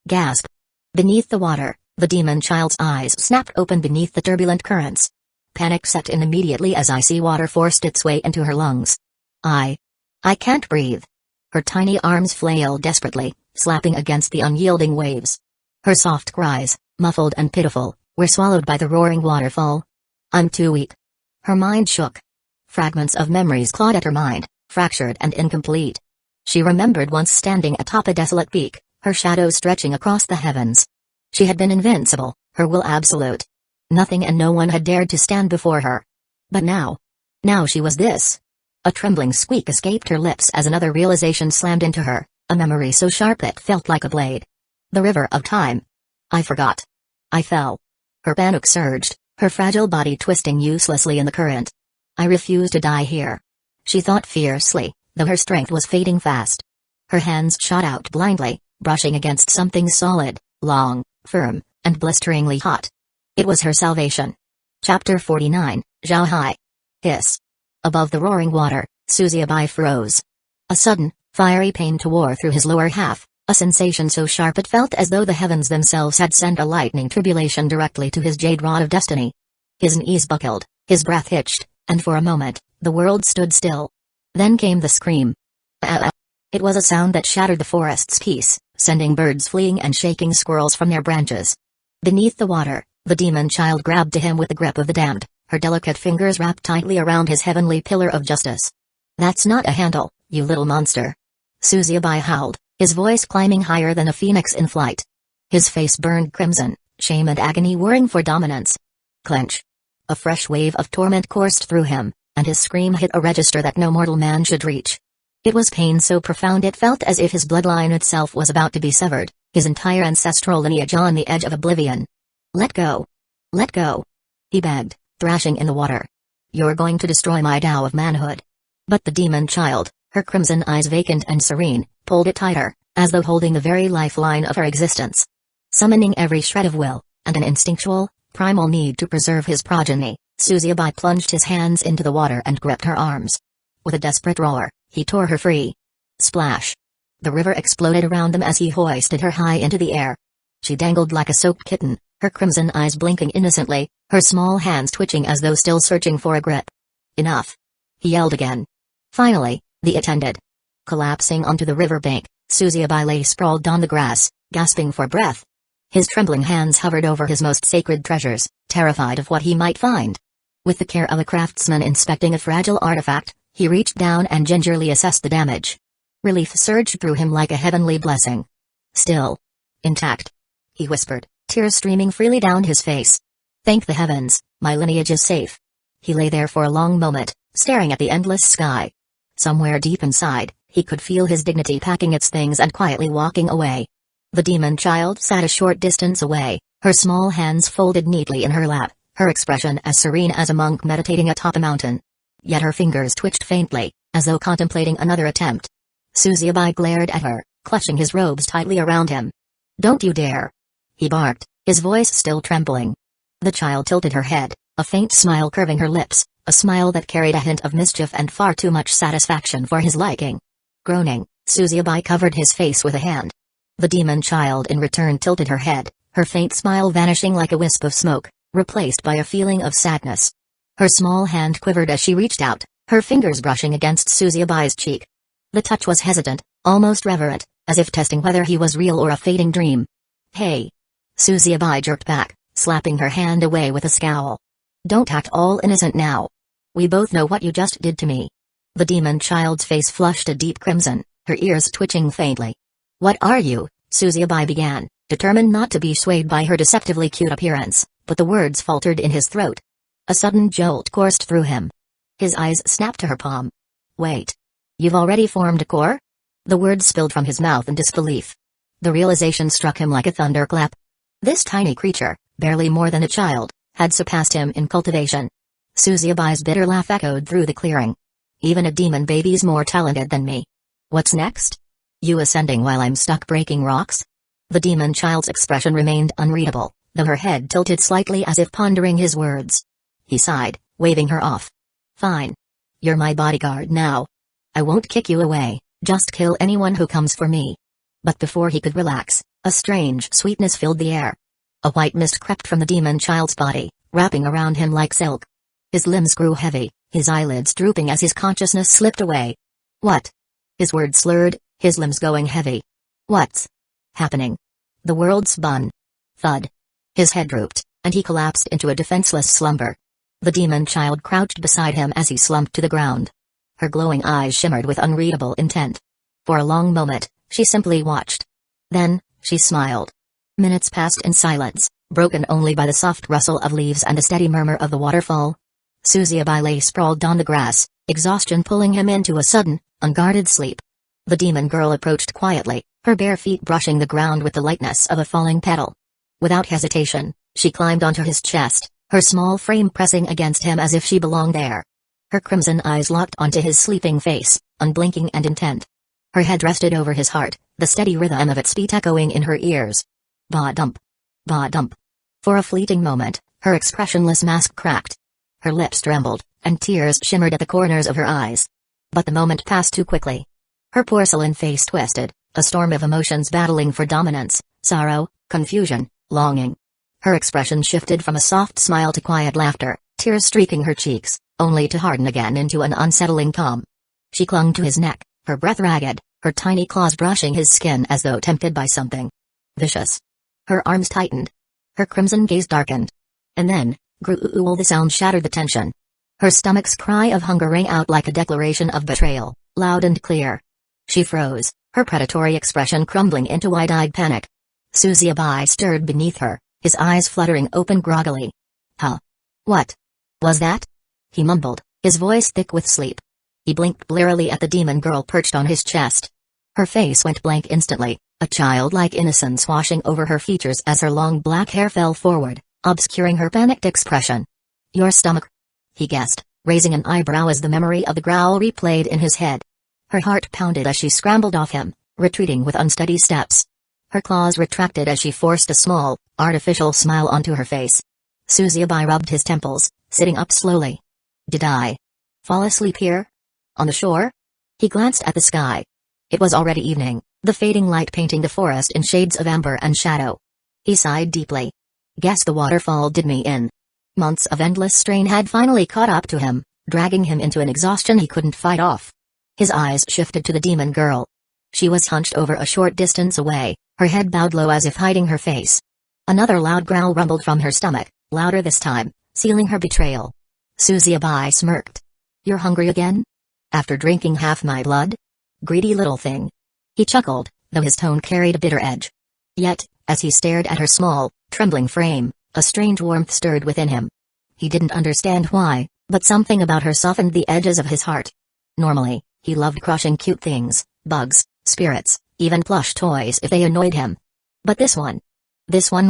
A: Gasp. Beneath the water, the demon child's eyes snapped open beneath the turbulent currents. Panic set in immediately as icy water forced its way into her lungs. I can't breathe. Her tiny arms flailed desperately, slapping against the unyielding waves. Her soft cries, muffled and pitiful, were swallowed by the roaring waterfall. I'm too weak. Her mind shook. Fragments of memories clawed at her mind, fractured and incomplete. She remembered once standing atop a desolate peak, her shadow stretching across the heavens. She had been invincible, her will absolute. Nothing and no one had dared to stand before her. But now she was this. A trembling squeak escaped her lips as another realization slammed into her, a memory so sharp it felt like a blade. The river of time. I forgot. I fell. Her panic surged, her fragile body twisting uselessly in the current. I refuse to die here. She thought fiercely, though her strength was fading fast. Her hands shot out blindly, brushing against something solid, long, firm, and blisteringly hot. It was her salvation. Chapter 49, Zhao Hai. Hiss. Above the roaring water, Suzuyabai froze. A sudden, fiery pain tore through his lower half, a sensation so sharp it felt as though the heavens themselves had sent a lightning tribulation directly to his jade rod of destiny. His knees buckled, his breath hitched, and for a moment, the world stood still. Then came the scream. It was a sound that shattered the forest's peace, sending birds fleeing and shaking squirrels from their branches. Beneath the water, the demon child grabbed to him with the grip of the damned, her delicate fingers wrapped tightly around his heavenly pillar of justice. "That's not a handle, you little monster!" Suzubai howled, his voice climbing higher than a phoenix in flight. His face burned crimson, shame and agony warring for dominance. Clench. A fresh wave of torment coursed through him, and his scream hit a register that no mortal man should reach. It was pain so profound it felt as if his bloodline itself was about to be severed, his entire ancestral lineage on the edge of oblivion. "Let go! Let go!" he begged, thrashing in the water. "You're going to destroy my Tao of manhood." But the demon child, her crimson eyes vacant and serene, pulled it tighter, as though holding the very lifeline of her existence. Summoning every shred of will, and an instinctual, primal need to preserve his progeny, Suzubai plunged his hands into the water and gripped her arms. With a desperate roar, he tore her free. Splash! The river exploded around them as he hoisted her high into the air. She dangled like a soaked kitten, her crimson eyes blinking innocently, her small hands twitching as though still searching for a grip. "Enough!" he yelled again. Finally, the it ended. Collapsing onto the riverbank, Suzubai lay sprawled on the grass, gasping for breath. His trembling hands hovered over his most sacred treasures, terrified of what he might find. With the care of a craftsman inspecting a fragile artifact, he reached down and gingerly assessed the damage. Relief surged through him like a heavenly blessing. "Still intact," he whispered, tears streaming freely down his face. "Thank the heavens, my lineage is safe." He lay there for a long moment, staring at the endless sky. Somewhere deep inside, he could feel his dignity packing its things and quietly walking away. The demon child sat a short distance away, her small hands folded neatly in her lap, her expression as serene as a monk meditating atop a mountain. Yet her fingers twitched faintly, as though contemplating another attempt. Suzubai glared at her, clutching his robes tightly around him. "Don't you dare!" he barked, his voice still trembling. The child tilted her head, a faint smile curving her lips, a smile that carried a hint of mischief and far too much satisfaction for his liking. Groaning, Suzubai covered his face with a hand. The demon child in return tilted her head, her faint smile vanishing like a wisp of smoke, replaced by a feeling of sadness. Her small hand quivered as she reached out, her fingers brushing against Suzubai's cheek. The touch was hesitant, almost reverent, as if testing whether he was real or a fading dream. "Hey!" Suzubai jerked back, slapping her hand away with a scowl. "Don't act all innocent now. We both know what you just did to me." The demon child's face flushed a deep crimson, her ears twitching faintly. "What are you?" Suzubai began, determined not to be swayed by her deceptively cute appearance, but the words faltered in his throat. A sudden jolt coursed through him. His eyes snapped to her palm. "Wait. You've already formed a core?" The words spilled from his mouth in disbelief. The realization struck him like a thunderclap. This tiny creature, barely more than a child, had surpassed him in cultivation. Suzubai's bitter laugh echoed through the clearing. "Even a demon baby's more talented than me. What's next? You ascending while I'm stuck breaking rocks?" The demon child's expression remained unreadable, though her head tilted slightly as if pondering his words. He sighed, waving her off. "Fine. You're my bodyguard now. I won't kick you away, just kill anyone who comes for me." But before he could relax, a strange sweetness filled the air. A white mist crept from the demon child's body, wrapping around him like silk. His limbs grew heavy, his eyelids drooping as his consciousness slipped away. "What?" His words slurred, his limbs going heavy. "What's happening?" The world spun. Thud. His head drooped, and he collapsed into a defenseless slumber. The demon child crouched beside him as he slumped to the ground. Her glowing eyes shimmered with unreadable intent. For a long moment, she simply watched. Then, she smiled. Minutes passed in silence, broken only by the soft rustle of leaves and the steady murmur of the waterfall. Suzubai lay sprawled on the grass, exhaustion pulling him into a sudden, unguarded sleep. The demon girl approached quietly, her bare feet brushing the ground with the lightness of a falling petal. Without hesitation, she climbed onto his chest, her small frame pressing against him as if she belonged there. Her crimson eyes locked onto his sleeping face, unblinking and intent. Her head rested over his heart, the steady rhythm of its beat echoing in her ears. Ba-dump. Ba-dump. For a fleeting moment, her expressionless mask cracked. Her lips trembled, and tears shimmered at the corners of her eyes. But the moment passed too quickly. Her porcelain face twisted, a storm of emotions battling for dominance, sorrow, confusion, longing. Her expression shifted from a soft smile to quiet laughter, tears streaking her cheeks, only to harden again into an unsettling calm. She clung to his neck, her breath ragged, her tiny claws brushing his skin as though tempted by something vicious. Her arms tightened. Her crimson gaze darkened. And then, Gruul, the sound shattered the tension. Her stomach's cry of hunger rang out like a declaration of betrayal, loud and clear. She froze, her predatory expression crumbling into wide-eyed panic. Suzuki stirred beneath her, his eyes fluttering open groggily. Huh? What was that? He mumbled, his voice thick with sleep. He blinked blearily at the demon girl perched on his chest. Her face went blank instantly, a childlike innocence washing over her features as her long black hair fell forward, obscuring her panicked expression. Your stomach? He guessed, raising an eyebrow as the memory of the growl replayed in his head. Her heart pounded as she scrambled off him, retreating with unsteady steps. Her claws retracted as she forced a small, artificial smile onto her face. Suzuki rubbed his temples, sitting up slowly. Did I fall asleep here? On the shore? He glanced at the sky. It was already evening, the fading light painting the forest in shades of amber and shadow. He sighed deeply. Guess the waterfall did me in. Months of endless strain had finally caught up to him, dragging him into an exhaustion he couldn't fight off. His eyes shifted to the demon girl. She was hunched over a short distance away, her head bowed low as if hiding her face. Another loud growl rumbled from her stomach, louder this time, sealing her betrayal. Suzuki smirked. You're hungry again? After drinking half my blood? Greedy little thing. He chuckled, though his tone carried a bitter edge. Yet, as he stared at her small, trembling frame, a strange warmth stirred within him. He didn't understand why, but something about her softened the edges of his heart. Normally, he loved crushing cute things, bugs, spirits, even plush toys if they annoyed him. But this one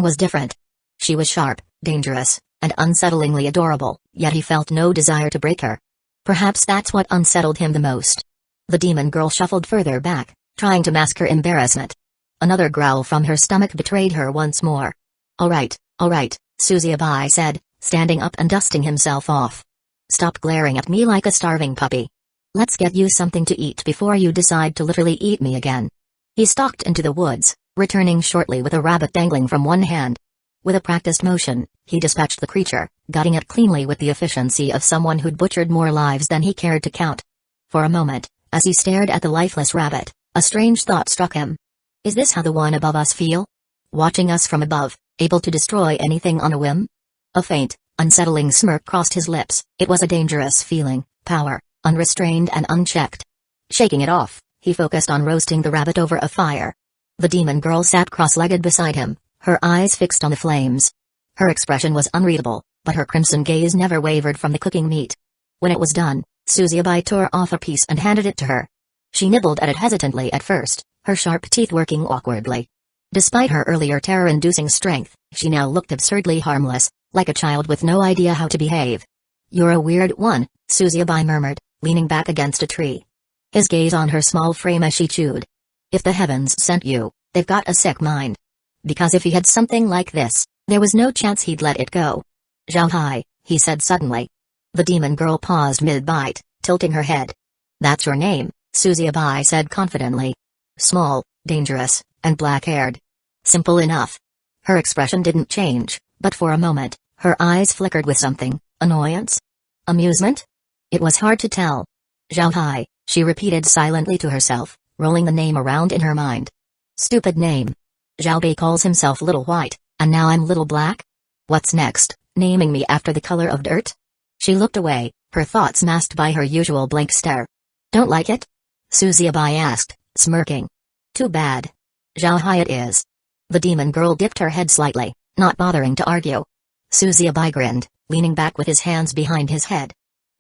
A: was different. She was sharp, dangerous, and unsettlingly adorable, yet he felt no desire to break her. Perhaps that's what unsettled him the most. The demon girl shuffled further back, trying to mask her embarrassment. Another growl from her stomach betrayed her once more. All right, Suzuki said, standing up and dusting himself off. Stop glaring at me like a starving puppy. Let's get you something to eat before you decide to literally eat me again. He stalked into the woods, returning shortly with a rabbit dangling from one hand. With a practiced motion, he dispatched the creature, gutting it cleanly with the efficiency of someone who'd butchered more lives than he cared to count. For a moment, as he stared at the lifeless rabbit, a strange thought struck him. Is this how the one above us feel? Watching us from above, able to destroy anything on a whim? A faint, unsettling smirk crossed his lips. It was a dangerous feeling, power, unrestrained and unchecked. Shaking it off, he focused on roasting the rabbit over a fire. The demon girl sat cross-legged beside him, her eyes fixed on the flames. Her expression was unreadable, but her crimson gaze never wavered from the cooking meat. When it was done, Suzuki tore off a piece and handed it to her. She nibbled at it hesitantly at first, her sharp teeth working awkwardly. Despite her earlier terror-inducing strength, she now looked absurdly harmless, like a child with no idea how to behave. You're a weird one, Suzuki murmured, leaning back against a tree. His gaze on her small frame as she chewed. If the heavens sent you, they've got a sick mind. Because if he had something like this, there was no chance he'd let it go. Zhao Hai, he said suddenly. The demon girl paused mid-bite, tilting her head. That's your name, Suzuki said confidently. Small, dangerous, and black-haired. Simple enough. Her expression didn't change, but for a moment, her eyes flickered with something, annoyance? Amusement? It was hard to tell. Zhao Hai, she repeated silently to herself, rolling the name around in her mind. Stupid name. Zhao Bei calls himself Little White, and now I'm Little Black? What's next, naming me after the color of dirt? She looked away, her thoughts masked by her usual blank stare. Don't like it? Suzuki asked, smirking. Too bad. Zhao Hai it is. The demon girl dipped her head slightly, not bothering to argue. Suzuki grinned, leaning back with his hands behind his head.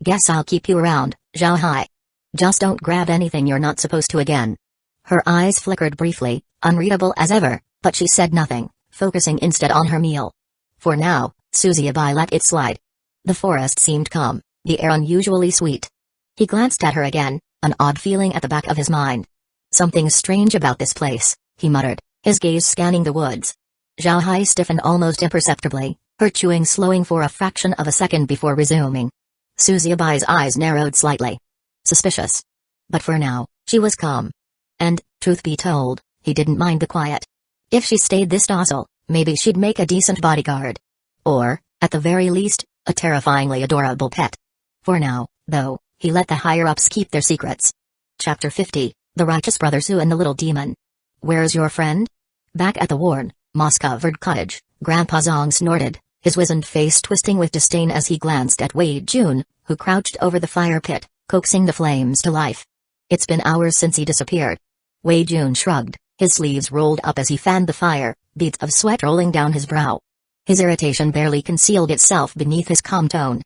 A: Guess I'll keep you around, Zhao Hai. Just don't grab anything you're not supposed to again. Her eyes flickered briefly, unreadable as ever, but she said nothing, focusing instead on her meal. For now, Suzuki let it slide. The forest seemed calm, the air unusually sweet. He glanced at her again, an odd feeling at the back of his mind. Something strange about this place, he muttered, his gaze scanning the woods. Zhao Hai stiffened almost imperceptibly, her chewing slowing for a fraction of a second before resuming. Suzuki's eyes narrowed slightly. Suspicious. But for now, She was calm. And, truth be told, he didn't mind the quiet. If she stayed this docile, maybe she'd make a decent bodyguard. Or, at the very least, a terrifyingly adorable pet. For now, though, he let the higher-ups keep their secrets. Chapter 50, The Righteous Brother Su and the Little Demon. Where's your friend? Back at the worn, moss-covered cottage, Grandpa Zong snorted, his wizened face twisting with disdain as he glanced at Wei Jun, who crouched over the fire pit, coaxing the flames to life. It's been hours since he disappeared. Wei Jun shrugged, his sleeves rolled up as he fanned the fire, beads of sweat rolling down his brow. His irritation barely concealed itself beneath his calm tone.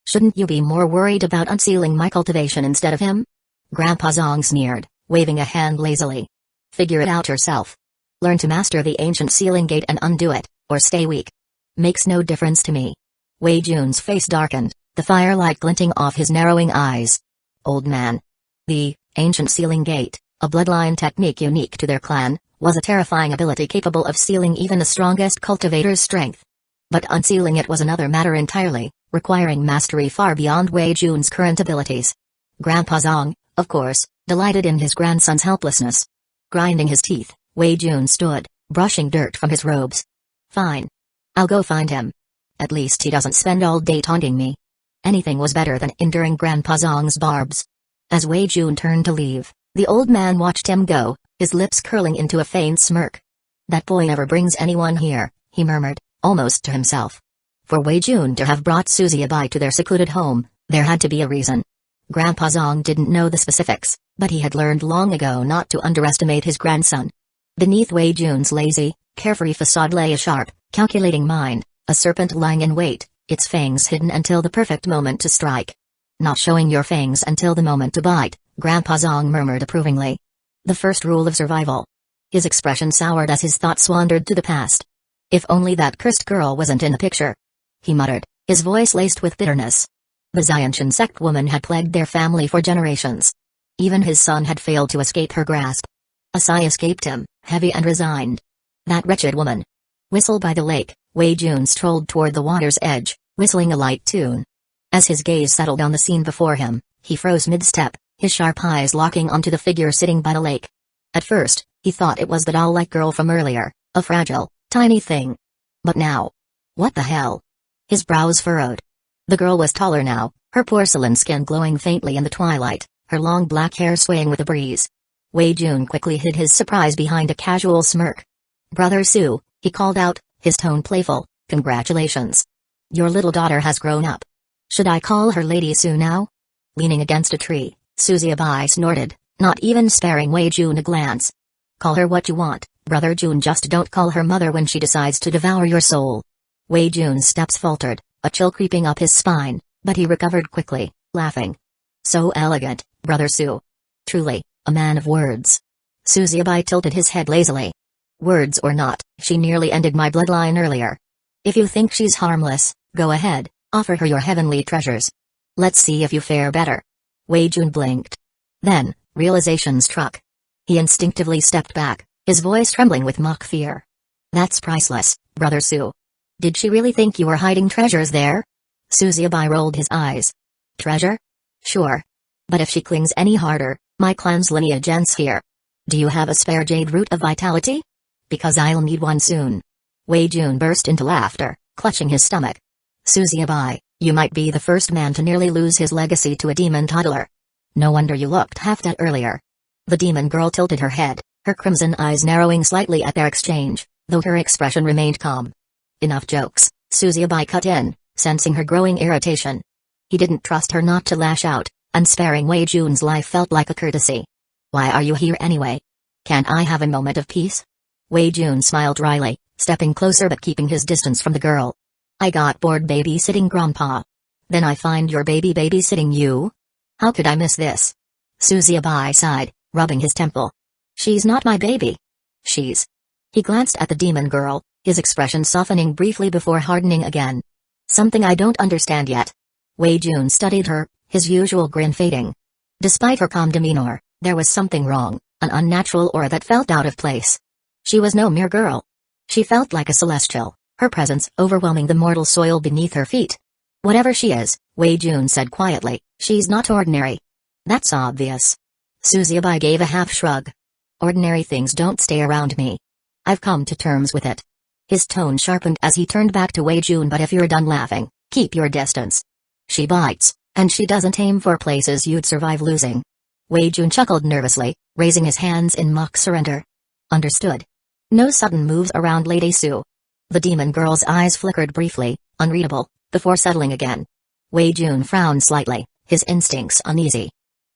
A: Shouldn't you be more worried about unsealing my cultivation instead of him? Grandpa Zong sneered, waving a hand lazily. Figure it out yourself. Learn to master the ancient sealing gate and undo it, or stay weak. Makes no difference to me. Wei Jun's face darkened, the firelight glinting off his narrowing eyes. Old man. The ancient sealing gate, a bloodline technique unique to their clan, was a terrifying ability capable of sealing even the strongest cultivator's strength. But unsealing it was another matter entirely, requiring mastery far beyond Wei Jun's current abilities. Grandpa Zong, of course, delighted in his grandson's helplessness. Grinding his teeth, Wei Jun stood, brushing dirt from his robes. Fine. I'll go find him. At least he doesn't spend all day taunting me. Anything was better than enduring Grandpa Zong's barbs. As Wei Jun turned to leave, the old man watched him go, his lips curling into a faint smirk. That boy never brings anyone here, he murmured, almost to himself. For Wei Jun to have brought Susie Abai to their secluded home, there had to be a reason. Grandpa Zong didn't know the specifics, but he had learned long ago not to underestimate his grandson. Beneath Wei Jun's lazy, carefree facade lay a sharp, calculating mind, a serpent lying in wait, its fangs hidden until the perfect moment to strike. Not showing your fangs until the moment to bite, Grandpa Zong murmured approvingly. The first rule of survival. His expression soured as his thoughts wandered to the past. If only that cursed girl wasn't in the picture. He muttered, his voice laced with bitterness. The Xianshan sect woman had plagued their family for generations. Even his son had failed to escape her grasp. A sigh escaped him, heavy and resigned. That wretched woman. Whistle by the lake, Wei Jun strolled toward the water's edge, whistling a light tune. As his gaze settled on the scene before him, he froze mid-step, his sharp eyes locking onto the figure sitting by the lake. At first, he thought it was the doll-like girl from earlier, a fragile, tiny thing. But now. What the hell? His brows furrowed. The girl was taller now, her porcelain skin glowing faintly in the twilight, her long black hair swaying with the breeze. Wei Jun quickly hid his surprise behind a casual smirk. Brother Su, he called out, his tone playful, congratulations. Your little daughter has grown up. Should I call her Lady Su now? Leaning against a tree, Susie Abai snorted, not even sparing Wei Jun a glance. Call her what you want, Brother Jun, just don't call her mother when she decides to devour your soul. Wei Jun's steps faltered, a chill creeping up his spine, but he recovered quickly, laughing. So elegant, Brother Su. Truly, a man of words. Susie Abai tilted his head lazily. Words or not, she nearly ended my bloodline earlier. If you think she's harmless, go ahead, offer her your heavenly treasures. Let's see if you fare better. Wei Jun blinked. Then, realization struck. He instinctively stepped back, his voice trembling with mock fear. That's priceless, Brother Su. Did she really think you were hiding treasures there? Susie Abai rolled his eyes. Treasure? Sure. But if she clings any harder, my clan's lineage ends here. Do you have a spare jade root of vitality? Because I'll need one soon. Wei Jun burst into laughter, clutching his stomach. Susie Abai, you might be the first man to nearly lose his legacy to a demon toddler. No wonder you looked half dead earlier. The demon girl tilted her head, her crimson eyes narrowing slightly at their exchange, though her expression remained calm. Enough jokes, Susie Abai cut in, sensing her growing irritation. He didn't trust her not to lash out, and sparing Wei Jun's life felt like a courtesy. Why are you here anyway? Can't I have a moment of peace? Wei Jun smiled wryly, stepping closer but keeping his distance from the girl. I got bored babysitting Grandpa. Then I find your baby babysitting you? How could I miss this? Susie Abai sighed, rubbing his temple. She's not my baby. She's. He glanced at the demon girl, his expression softening briefly before hardening again. Something I don't understand yet. Wei Jun studied her, his usual grin fading. Despite her calm demeanor, there was something wrong, an unnatural aura that felt out of place. She was no mere girl. She felt like a celestial, her presence overwhelming the mortal soil beneath her feet. Whatever she is, Wei Jun said quietly, she's not ordinary. That's obvious. Suzuki gave a half shrug. Ordinary things don't stay around me. I've come to terms with it. His tone sharpened as he turned back to Wei Jun, but if you're done laughing, keep your distance. She bites, and she doesn't aim for places you'd survive losing. Wei Jun chuckled nervously, raising his hands in mock surrender. Understood. No sudden moves around Lady Su. The demon girl's eyes flickered briefly, unreadable, before settling again. Wei Jun frowned slightly, his instincts uneasy.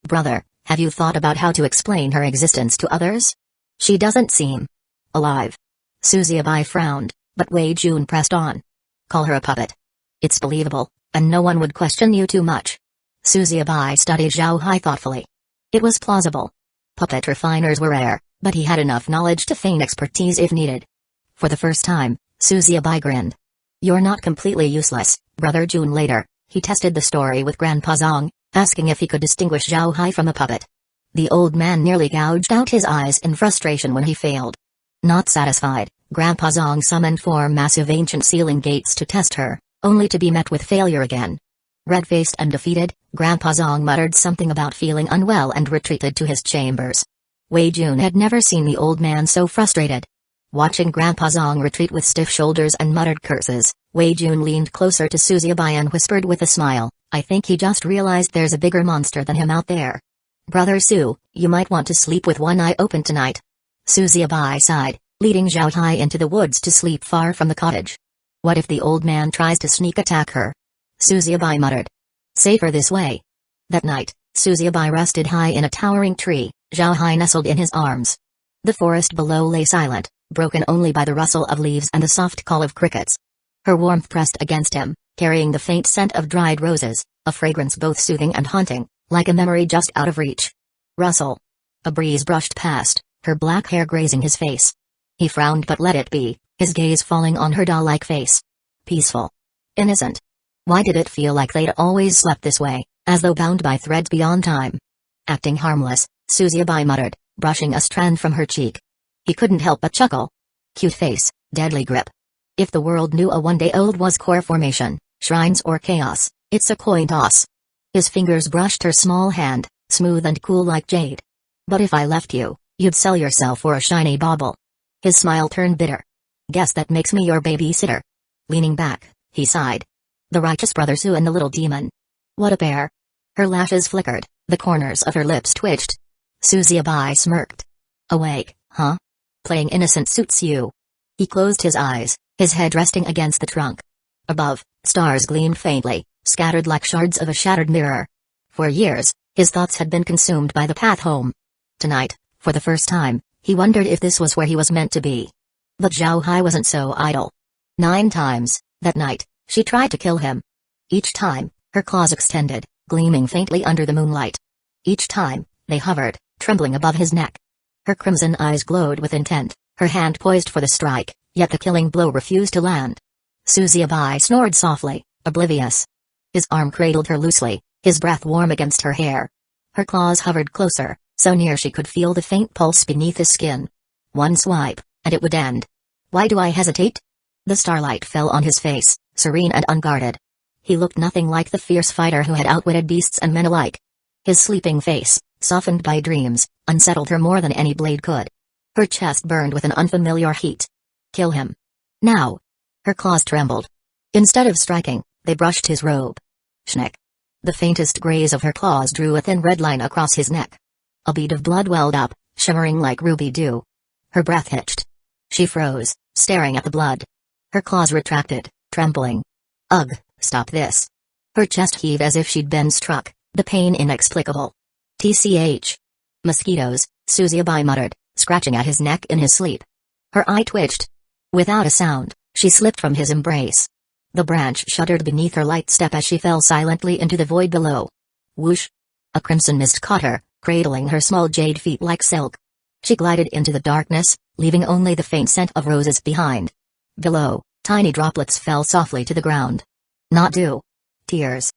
A: Brother, have you thought about how to explain her existence to others? She doesn't seem alive. Suzuki frowned, but Wei Jun pressed on. Call her a puppet. It's believable, and no one would question you too much. Suzuki studied Zhao Hai thoughtfully. It was plausible. Puppet refiners were rare, but he had enough knowledge to feign expertise if needed. For the first time, Suzuki grinned. You're not completely useless, Brother Jun. Later, he tested the story with Grandpa Zong, asking if he could distinguish Zhao Hai from a puppet. The old man nearly gouged out his eyes in frustration when he failed. Not satisfied, Grandpa Zong summoned 4 massive ancient sealing gates to test her, only to be met with failure again. Red-faced and defeated, Grandpa Zong muttered something about feeling unwell and retreated to his chambers. Wei Jun had never seen the old man so frustrated. Watching Grandpa Zong retreat with stiff shoulders and muttered curses, Wei Jun leaned closer to Suzuki and whispered with a smile, I think he just realized there's a bigger monster than him out there. Brother Su, you might want to sleep with one eye open tonight. Suzuki sighed, leading Zhao Hai into the woods to sleep far from the cottage. What if the old man tries to sneak attack her? Suzuki muttered. Safer this way. That night, Suzuki rested high in a towering tree, Zhao Hai nestled in his arms. The forest below lay silent, broken only by the rustle of leaves and the soft call of crickets. Her warmth pressed against him, carrying the faint scent of dried roses, a fragrance both soothing and haunting, like a memory just out of reach. Rustle. A breeze brushed past, her black hair grazing his face. He frowned but let it be, his gaze falling on her doll-like face. Peaceful. Innocent. Why did it feel like they'd always slept this way, as though bound by threads beyond time? Acting harmless, Suzuki muttered, brushing a strand from her cheek. He couldn't help but chuckle. Cute face, deadly grip. If the world knew a one-day-old was core formation, shrines or chaos, it's a coin toss. His fingers brushed her small hand, smooth and cool like jade. But if I left you, you'd sell yourself for a shiny bauble. His smile turned bitter. Guess that makes me your babysitter. Leaning back, he sighed. The righteous Brother Su and the little demon. What a pair. Her lashes flickered, the corners of her lips twitched. Suzuki smirked. Awake, huh? Playing innocent suits you. He closed his eyes, his head resting against the trunk. Above, stars gleamed faintly, scattered like shards of a shattered mirror. For years, his thoughts had been consumed by the path home. Tonight, for the first time, he wondered if this was where he was meant to be. But Zhao Hai wasn't so idle. 9 times, that night, she tried to kill him. Each time, her claws extended, gleaming faintly under the moonlight. Each time, they hovered, trembling above his neck. Her crimson eyes glowed with intent, her hand poised for the strike, yet the killing blow refused to land. Suzuki snored softly, oblivious. His arm cradled her loosely, his breath warm against her hair. Her claws hovered closer, so near she could feel the faint pulse beneath his skin. One swipe, and it would end. Why do I hesitate? The starlight fell on his face, serene and unguarded. He looked nothing like the fierce fighter who had outwitted beasts and men alike. His sleeping face, softened by dreams, unsettled her more than any blade could. Her chest burned with an unfamiliar heat. Kill him. Now. Her claws trembled. Instead of striking, they brushed his robe. Schnick. The faintest graze of her claws drew a thin red line across his neck. A bead of blood welled up, shimmering like ruby dew. Her breath hitched. She froze, staring at the blood. Her claws retracted, trembling. Ugh, stop this. Her chest heaved as if she'd been struck, the pain inexplicable. TCH. Mosquitoes, Suzuki muttered, scratching at his neck in his sleep. Her eye twitched. Without a sound, she slipped from his embrace. The branch shuddered beneath her light step as she fell silently into the void below. Whoosh! A crimson mist caught her, cradling her small jade feet like silk. She glided into the darkness, leaving only the faint scent of roses behind. Below, tiny droplets fell softly to the ground. Not dew. Tears.